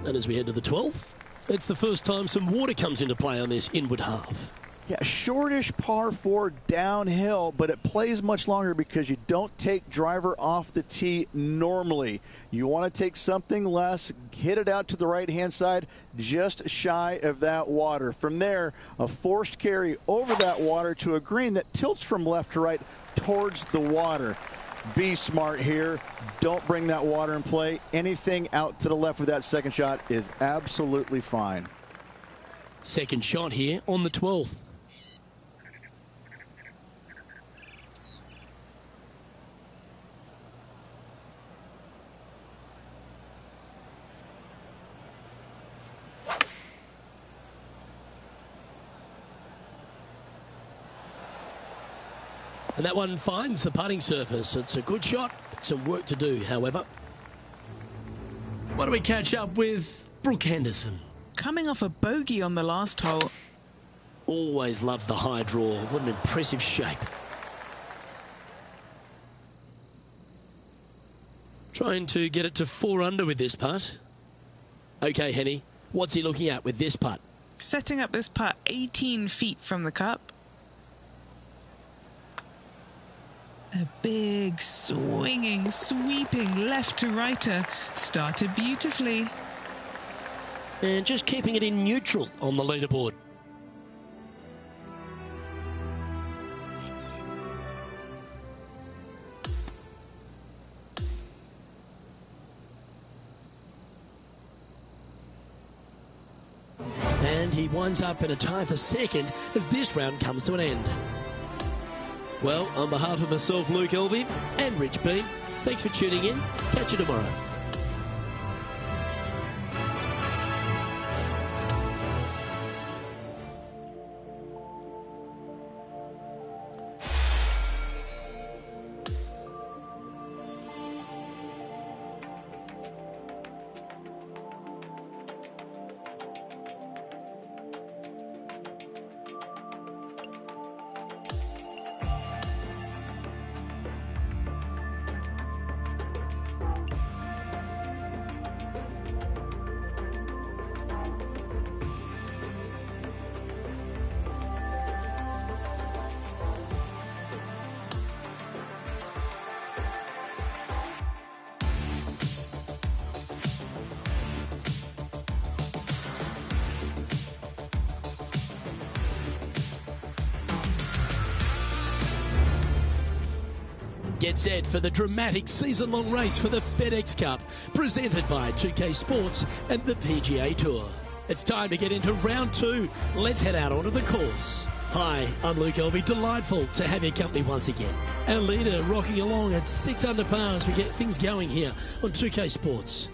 And as we head to the 12th, it's the first time some water comes into play on this inward half. Yeah, shortish par 4 downhill, but it plays much longer because you don't take driver off the tee normally. You want to take something less, hit it out to the right-hand side, just shy of that water. From there, a forced carry over that water to a green that tilts from left to right towards the water. Be smart here. Don't bring that water in play. Anything out to the left with that second shot is absolutely fine. Second shot here on the 12th. And that one finds the putting surface. It's a good shot, but some work to do, however. Why don't we catch up with Brooke Henderson? Coming off a bogey on the last hole. Always loved the high draw. What an impressive shape. Trying to get it to 4 under with this putt. Okay, Henny, what's he looking at with this putt? Setting up this putt 18 feet from the cup. A big, swinging, sweeping left to righter. Started beautifully. And just keeping it in neutral on the leaderboard. And he winds up in a tie for second as this round comes to an end. Well, on behalf of myself, Luke Elvey, and Rich Bean, thanks for tuning in. Catch you tomorrow. Get set for the dramatic season-long race for the FedEx Cup, presented by 2K Sports and the PGA Tour. It's time to get into round 2. Let's head out onto the course. Hi, I'm Luke Elvey. Delightful to have your company once again. Our leader rocking along at 6 under par as we get things going here on 2K Sports.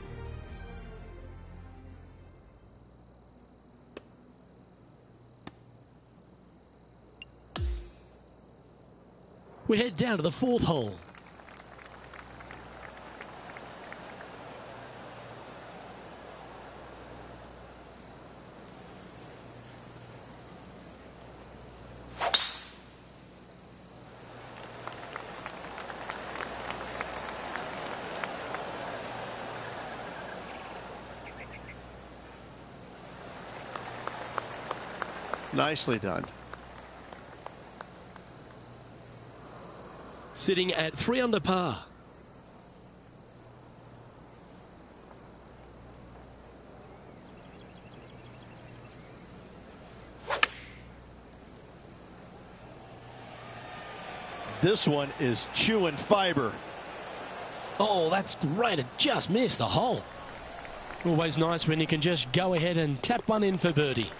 We head down to the 4th hole. Nicely done. Sitting at 3 under par. This one is chewing fiber. Oh, that's great. It just missed the hole. Always nice when you can just go ahead and tap one in for birdie.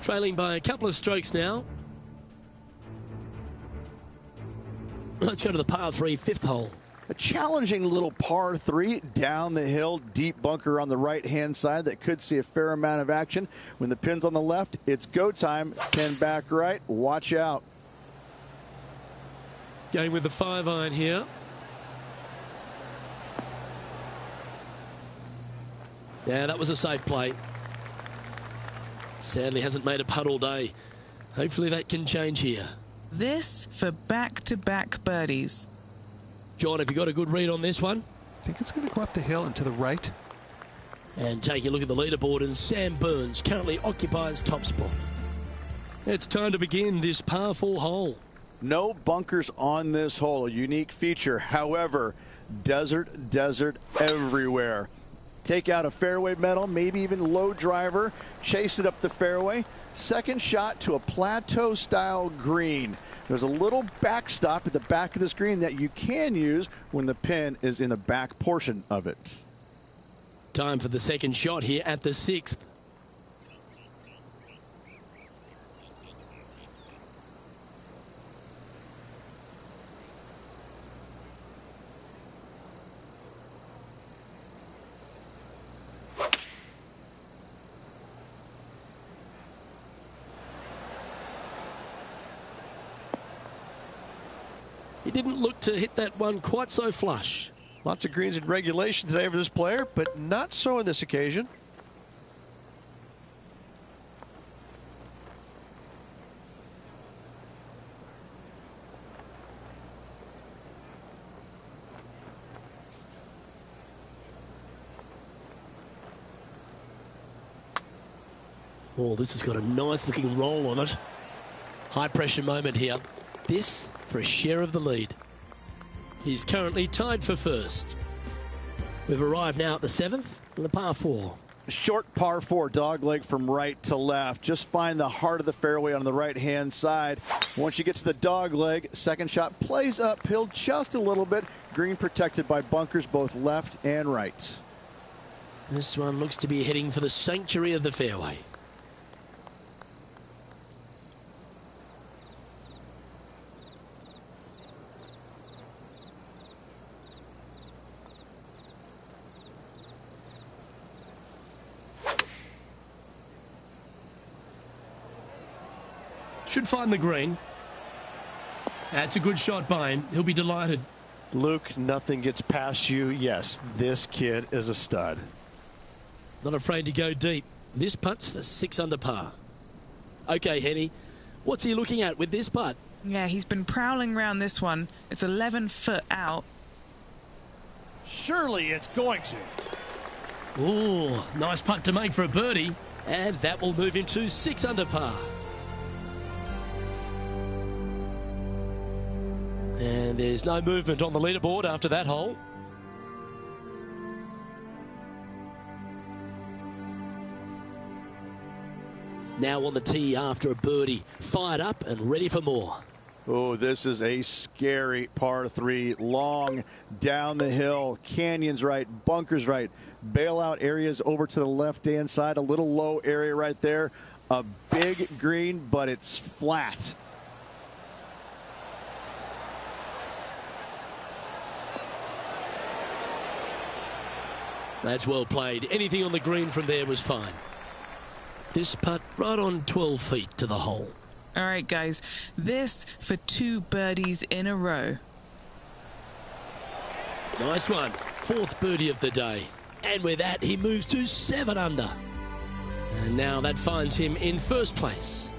Trailing by a couple of strokes now. Let's go to the par 3, 5th hole. A challenging little par 3 down the hill, deep bunker on the right-hand side that could see a fair amount of action. When the pin's on the left, it's go time. Pin back right. Watch out. Going with the 5-iron here. Yeah, that was a safe play. Sadly hasn't made a putt all day. Hopefully that can change here. This for back-to-back birdies. John, have you got a good read on this one? I think it's going to go up the hill and to the right. And take a look at the leaderboard, and Sam Burns currently occupies top spot. It's time to begin this par 4 hole. No bunkers on this hole, a unique feature. However, desert everywhere. Take out a fairway metal, maybe even low driver, chase it up the fairway. Second shot to a plateau style green. There's a little backstop at the back of this green that you can use when the pin is in the back portion of it. Time for the second shot here at the 6th. He didn't look to hit that one quite so flush. Lots of greens in regulation today for this player, but not so on this occasion. Oh, this has got a nice looking roll on it. High pressure moment here. This for a share of the lead. He's currently tied for first. We've arrived now at the 7th and the par 4. Short par 4 dogleg from right to left. Just find the heart of the fairway on the right-hand side. Once you get to the dogleg, second shot plays uphill just a little bit. Green protected by bunkers both left and right. This one looks to be heading for the sanctuary of the fairway. Should find the green. That's a good shot by him. He'll be delighted. Luke, nothing gets past you. Yes, this kid is a stud. Not afraid to go deep. This putt's for 6 under par. Okay, Henny, what's he looking at with this putt? Yeah, he's been prowling around this one. It's 11 foot out. Surely it's going to. Ooh, nice putt to make for a birdie. And that will move him to 6 under par. And there's no movement on the leaderboard after that hole. Now on the tee after a birdie, fired up and ready for more. Oh, this is a scary par 3. Long down the hill, canyons right, bunkers right, bailout areas over to the left-hand side, a little low area right there. A big green, but it's flat. That's well played. Anything on the green from there was fine. This putt right on 12 feet to the hole. All right, guys, this for 2 birdies in a row. Nice one. 4th birdie of the day. And with that, he moves to 7 under. And now that finds him in first place.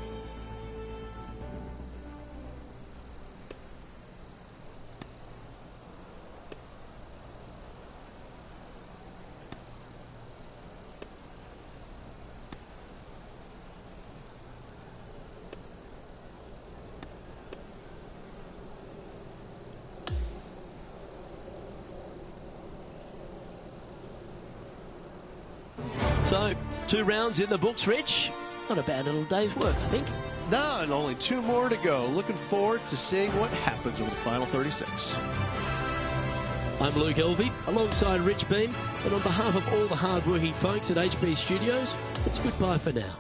So, 2 rounds in the books, Rich. Not a bad little day's work, I think. No, and only 2 more to go. Looking forward to seeing what happens over the final 36. I'm Luke Elvey, alongside Rich Beam, and on behalf of all the hard-working folks at HB Studios, it's goodbye for now.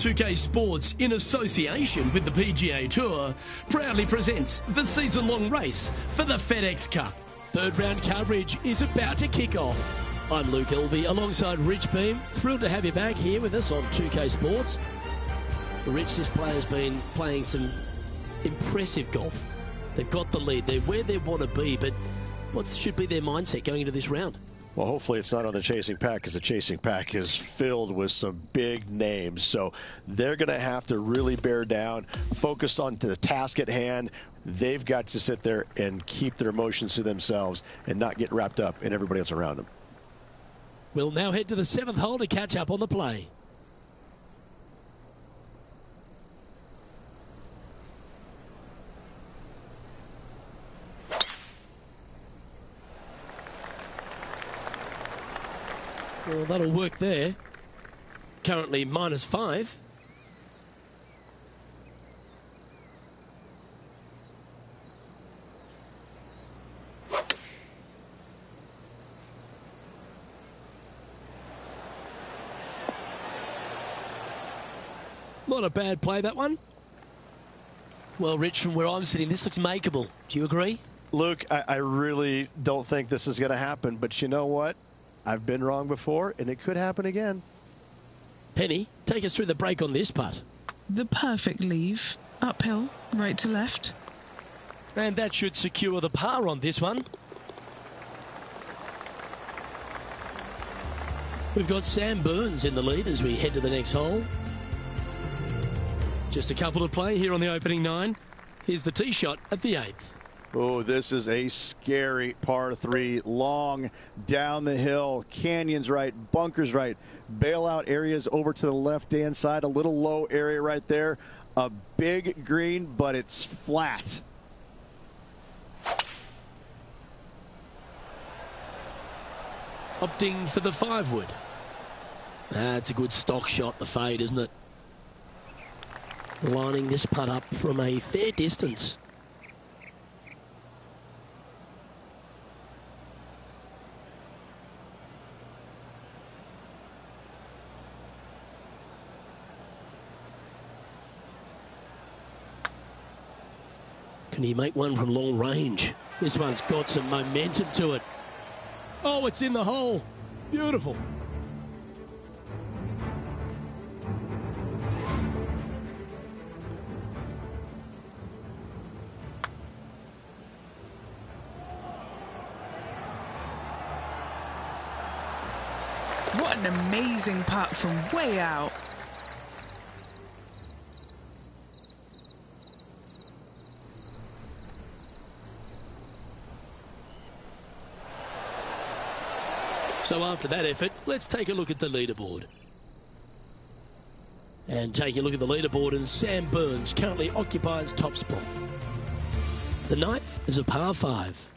UK Sports, in association with the PGA Tour, proudly presents the season-long race for the FedEx Cup. 3rd round coverage is about to kick off. I'm Luke Elvey, alongside Rich Beam. Thrilled to have you back here with us on 2K Sports. Rich, this player's been playing some impressive golf. They've got the lead. They're where they want to be, but what should be their mindset going into this round? Well, hopefully it's not on the chasing pack, because the chasing pack is filled with some big names. So they're going to have to really bear down, focus on the task at hand. They've got to sit there and keep their emotions to themselves and not get wrapped up in everybody else around them. We'll now head to the 7th hole to catch up on the play. Well, that'll work there. Currently -5. Not a bad play, that one. Well, Rich, from where I'm sitting, this looks makeable. Do you agree? Luke, I really don't think this is going to happen, but you know what? I've been wrong before, and it could happen again. Penny, take us through the break on this putt. The perfect leave. Uphill, right to left. And that should secure the par on this one. We've got Sam Burns in the lead as we head to the next hole. Just a couple to play here on the opening 9. Here's the tee shot at the 8th. Oh, this is a scary par 3. Long down the hill. Canyons right, bunkers right. Bailout areas over to the left-hand side. A little low area right there. A big green, but it's flat. Opting for the 5-wood. That's a good stock shot, the fade, isn't it? Lining this putt up from a fair distance. Can he make one from long range? This one's got some momentum to it. Oh, it's in the hole. Beautiful. What an amazing putt from way out. So after that effort, let's take a look at the leaderboard. And taking a look at the leaderboard, and Sam Burns currently occupies top spot. The 9th is a par 5.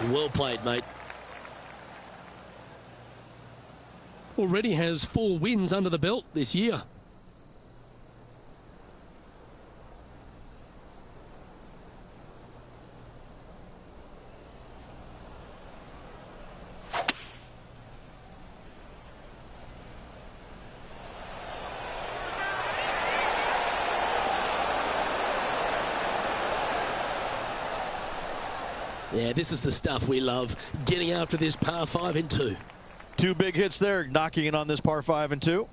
Well played, mate. Already has 4 wins under the belt this year. Yeah, this is the stuff we love, getting after this par 5 and 2. 2 big hits there, knocking in on this par 5 and 2.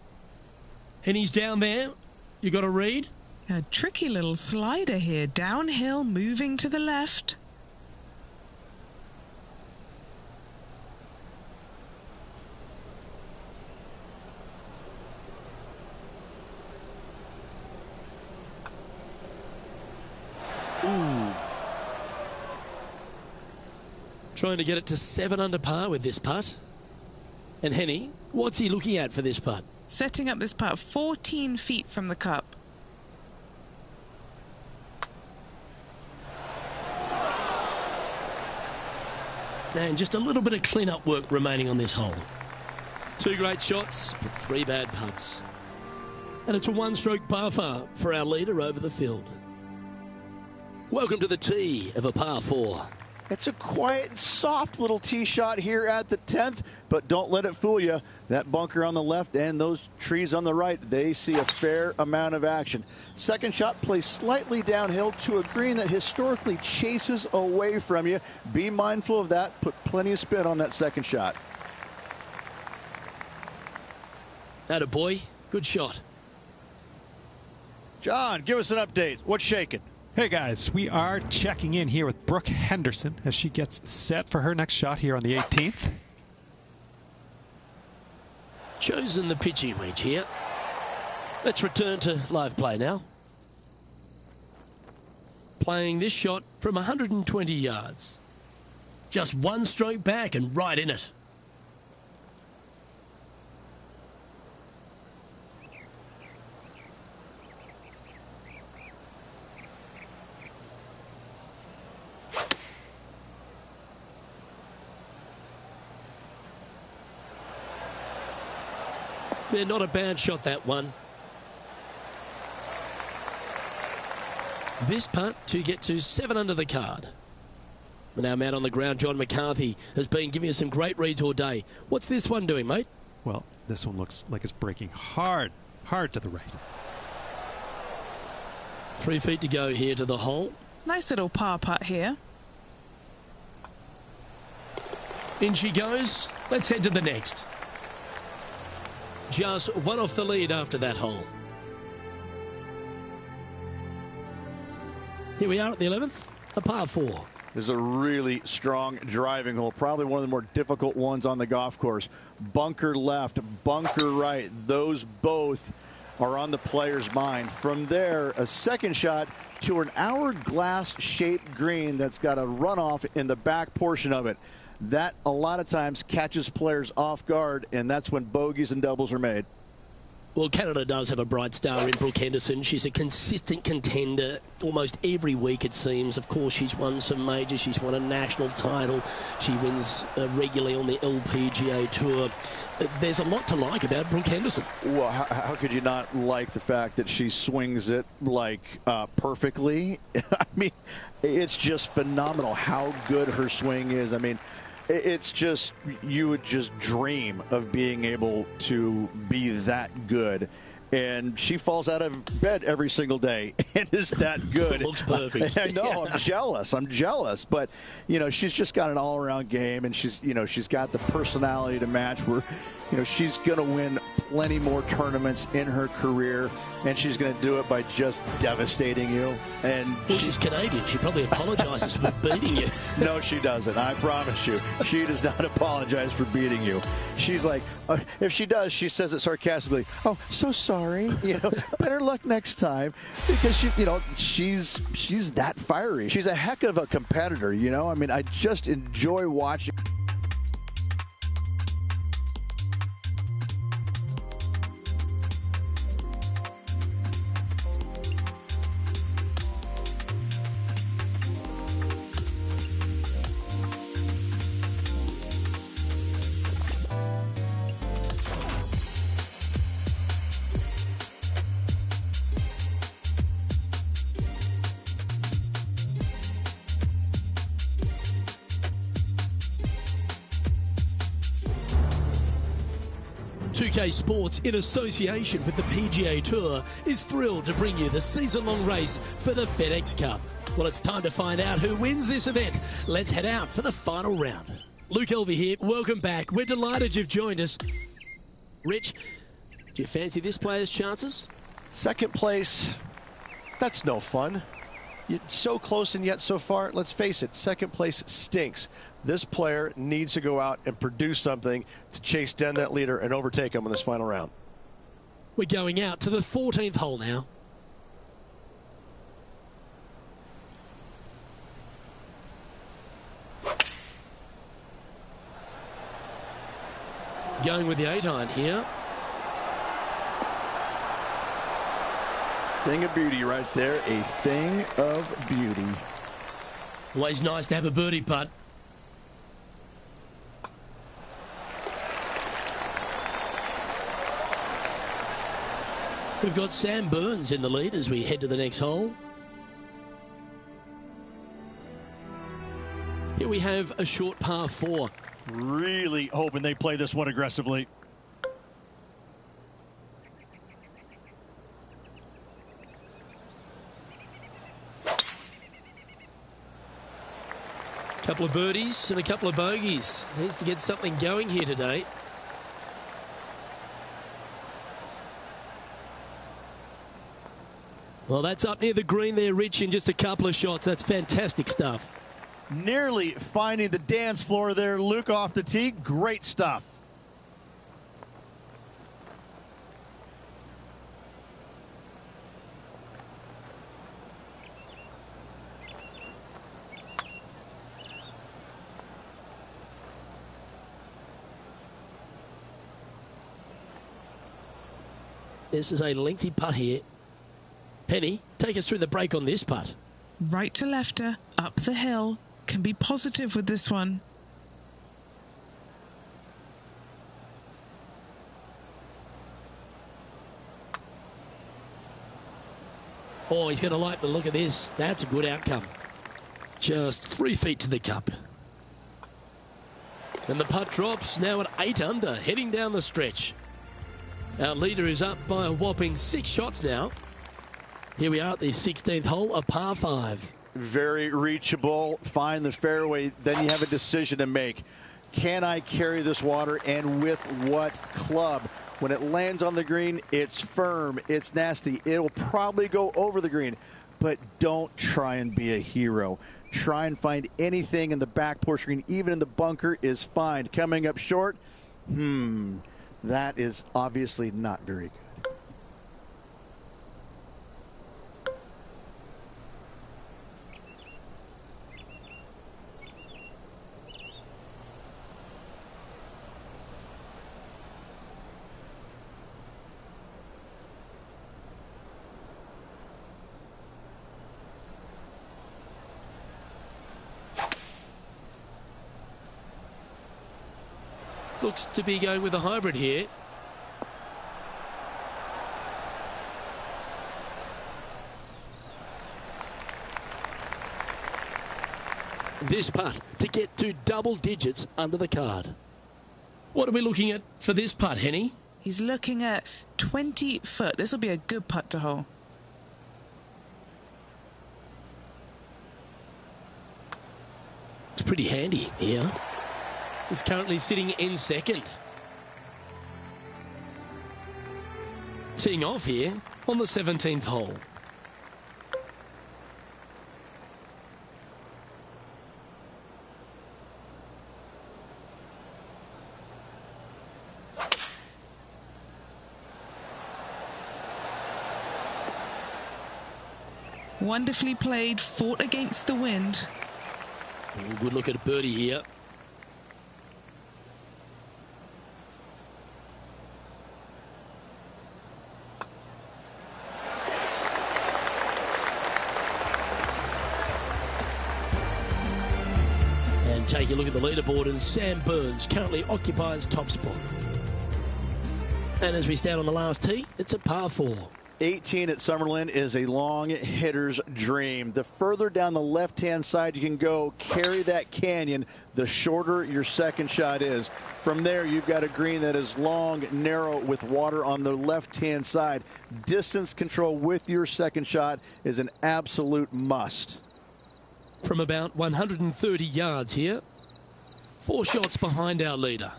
And he's down there. You got to read. A tricky little slider here, downhill, moving to the left. Ooh. Trying to get it to 7 under par with this putt. And Henny, what's he looking at for this putt? Setting up this putt 14 feet from the cup. And just a little bit of clean-up work remaining on this hole. 2 great shots, but 3 bad putts. And it's a 1-stroke par 4 for our leader over the field. Welcome to the tee of a par 4. It's a quiet, soft little tee shot here at the 10th, but don't let it fool you. That bunker on the left and those trees on the right, they see a fair amount of action. Second shot plays slightly downhill to a green that historically chases away from you. Be mindful of that. Put plenty of spin on that second shot. Attaboy, good shot. John, give us an update. What's shaking? Hey guys, we are checking in here with Brooke Henderson as she gets set for her next shot here on the 18th. Chosen the pitching wedge here. Let's return to live play now. Playing this shot from 120 yards. Just 1 stroke back and right in it. Yeah, not a bad shot, that one. This putt to get to 7 under the card. And our man on the ground, John McCarthy, has been giving us some great reads all day. What's this one doing, mate? Well, this one looks like it's breaking hard to the right. 3 feet to go here to the hole. Nice little par putt here. In she goes. Let's head to the next. Just one off the lead after that hole. Here we are at the 11th, a par 4. This is a really strong driving hole, probably one of the more difficult ones on the golf course. Bunker left, bunker right, those both are on the player's mind. From there, a second shot to an hourglass-shaped green that's got a runoff in the back portion of it. That, a lot of times, catches players off guard, and that's when bogeys and doubles are made. Well, Canada does have a bright star in Brooke Henderson. She's a consistent contender almost every week, it seems. Of course, she's won some majors. She's won a national title. She wins regularly on the LPGA Tour. There's a lot to like about Brooke Henderson. Well, how could you not like the fact that she swings it, like, perfectly? I mean, it's just phenomenal how good her swing is. I mean, it's just, you would just dream of being able to be that good. And she falls out of bed every single day and is that good. Looks perfect. I know. Yeah. I'm jealous. But, you know, she's just got an all-around game, and she's got the personality to match where, you know, she's going to win plenty more tournaments in her career, and she's going to do it by just devastating you. And she's Canadian. She probably apologizes for beating you. No, she doesn't. I promise you. She does not apologize for beating you. She's like, if she does, she says it sarcastically. Oh, so sorry. You know, better luck next time, because she's that fiery. She's a heck of a competitor. You know, I mean, I just enjoy watching. Sports, in association with the PGA Tour, is thrilled to bring you the season-long race for the FedEx Cup. Well, it's time to find out who wins this event. Let's head out for the final round. Luke Elvey here. Welcome back. We're delighted you've joined us. Rich, do you fancy this player's chances? Second place, that's no fun. You're so close and yet so far. Let's face it, second place stinks. This player needs to go out and produce something to chase down that leader and overtake him in this final round. We're going out to the 14th hole now. Going with the 8-iron here. Thing of beauty right there, a thing of beauty. Always nice to have a birdie putt. We've got Sam Burns in the lead as we head to the next hole. Here we have a short par 4. Really hoping they play this one aggressively. Couple of birdies and a couple of bogeys. Needs to get something going here today. Well, that's up near the green there, Rich, in just a couple of shots. That's fantastic stuff. Nearly finding the dance floor there, Luke, off the tee. Great stuff. This is a lengthy putt here. Penny, take us through the break on this putt. Right to lefter, up the hill. Can be positive with this one. Oh, he's going to like the look of this. That's a good outcome. Just 3 feet to the cup. And the putt drops now at 8 under, heading down the stretch. Our leader is up by a whopping 6 shots now. Here we are at the 16th hole, a par 5. Very reachable. Find the fairway. Then you have a decision to make. Can I carry this water, and with what club? When it lands on the green, it's firm, it's nasty. It'll probably go over the green, but don't try and be a hero. Try and find anything in the back portion green, even in the bunker, is fine. Coming up short, that is obviously not very good. Looks to be going with a hybrid here. This putt to get to double digits under the card. What are we looking at for this putt, Henny? He's looking at 20 foot. This will be a good putt to hole. It's pretty handy here. He's currently sitting in second. Teeing off here on the 17th hole. Wonderfully played, fought against the wind. Oh, good look at a birdie here. Take a look at the leaderboard, and Sam Burns currently occupies top spot. And as we stand on the last tee, it's a par 4. 18 at Summerlin is a long hitter's dream. The further down the left-hand side you can go, carry that canyon, the shorter your second shot is. From there, you've got a green that is long, narrow, with water on the left-hand side. Distance control with your second shot is an absolute must. From about 130 yards here, 4 shots behind our leader.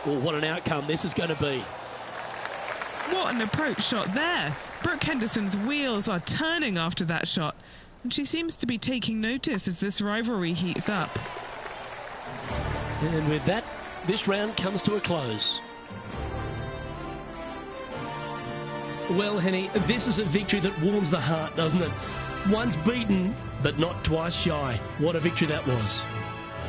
Well, what an outcome this is going to be. What an approach shot there. Brooke Henderson's wheels are turning after that shot, and she seems to be taking notice as this rivalry heats up. And with that, this round comes to a close. Well, Henny, this is a victory that warms the heart, doesn't it? Once beaten, but not twice shy. What a victory that was.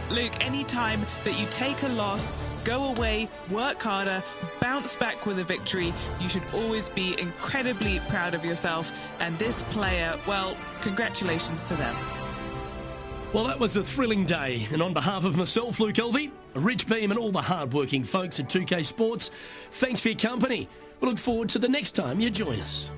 Luke, any time that you take a loss, go away, work harder, bounce back with a victory, you should always be incredibly proud of yourself. And this player, well, congratulations to them. Well, that was a thrilling day. And on behalf of myself, Luke Elvey, Rich Beam, and all the hard-working folks at 2K Sports, thanks for your company. We look forward to the next time you join us.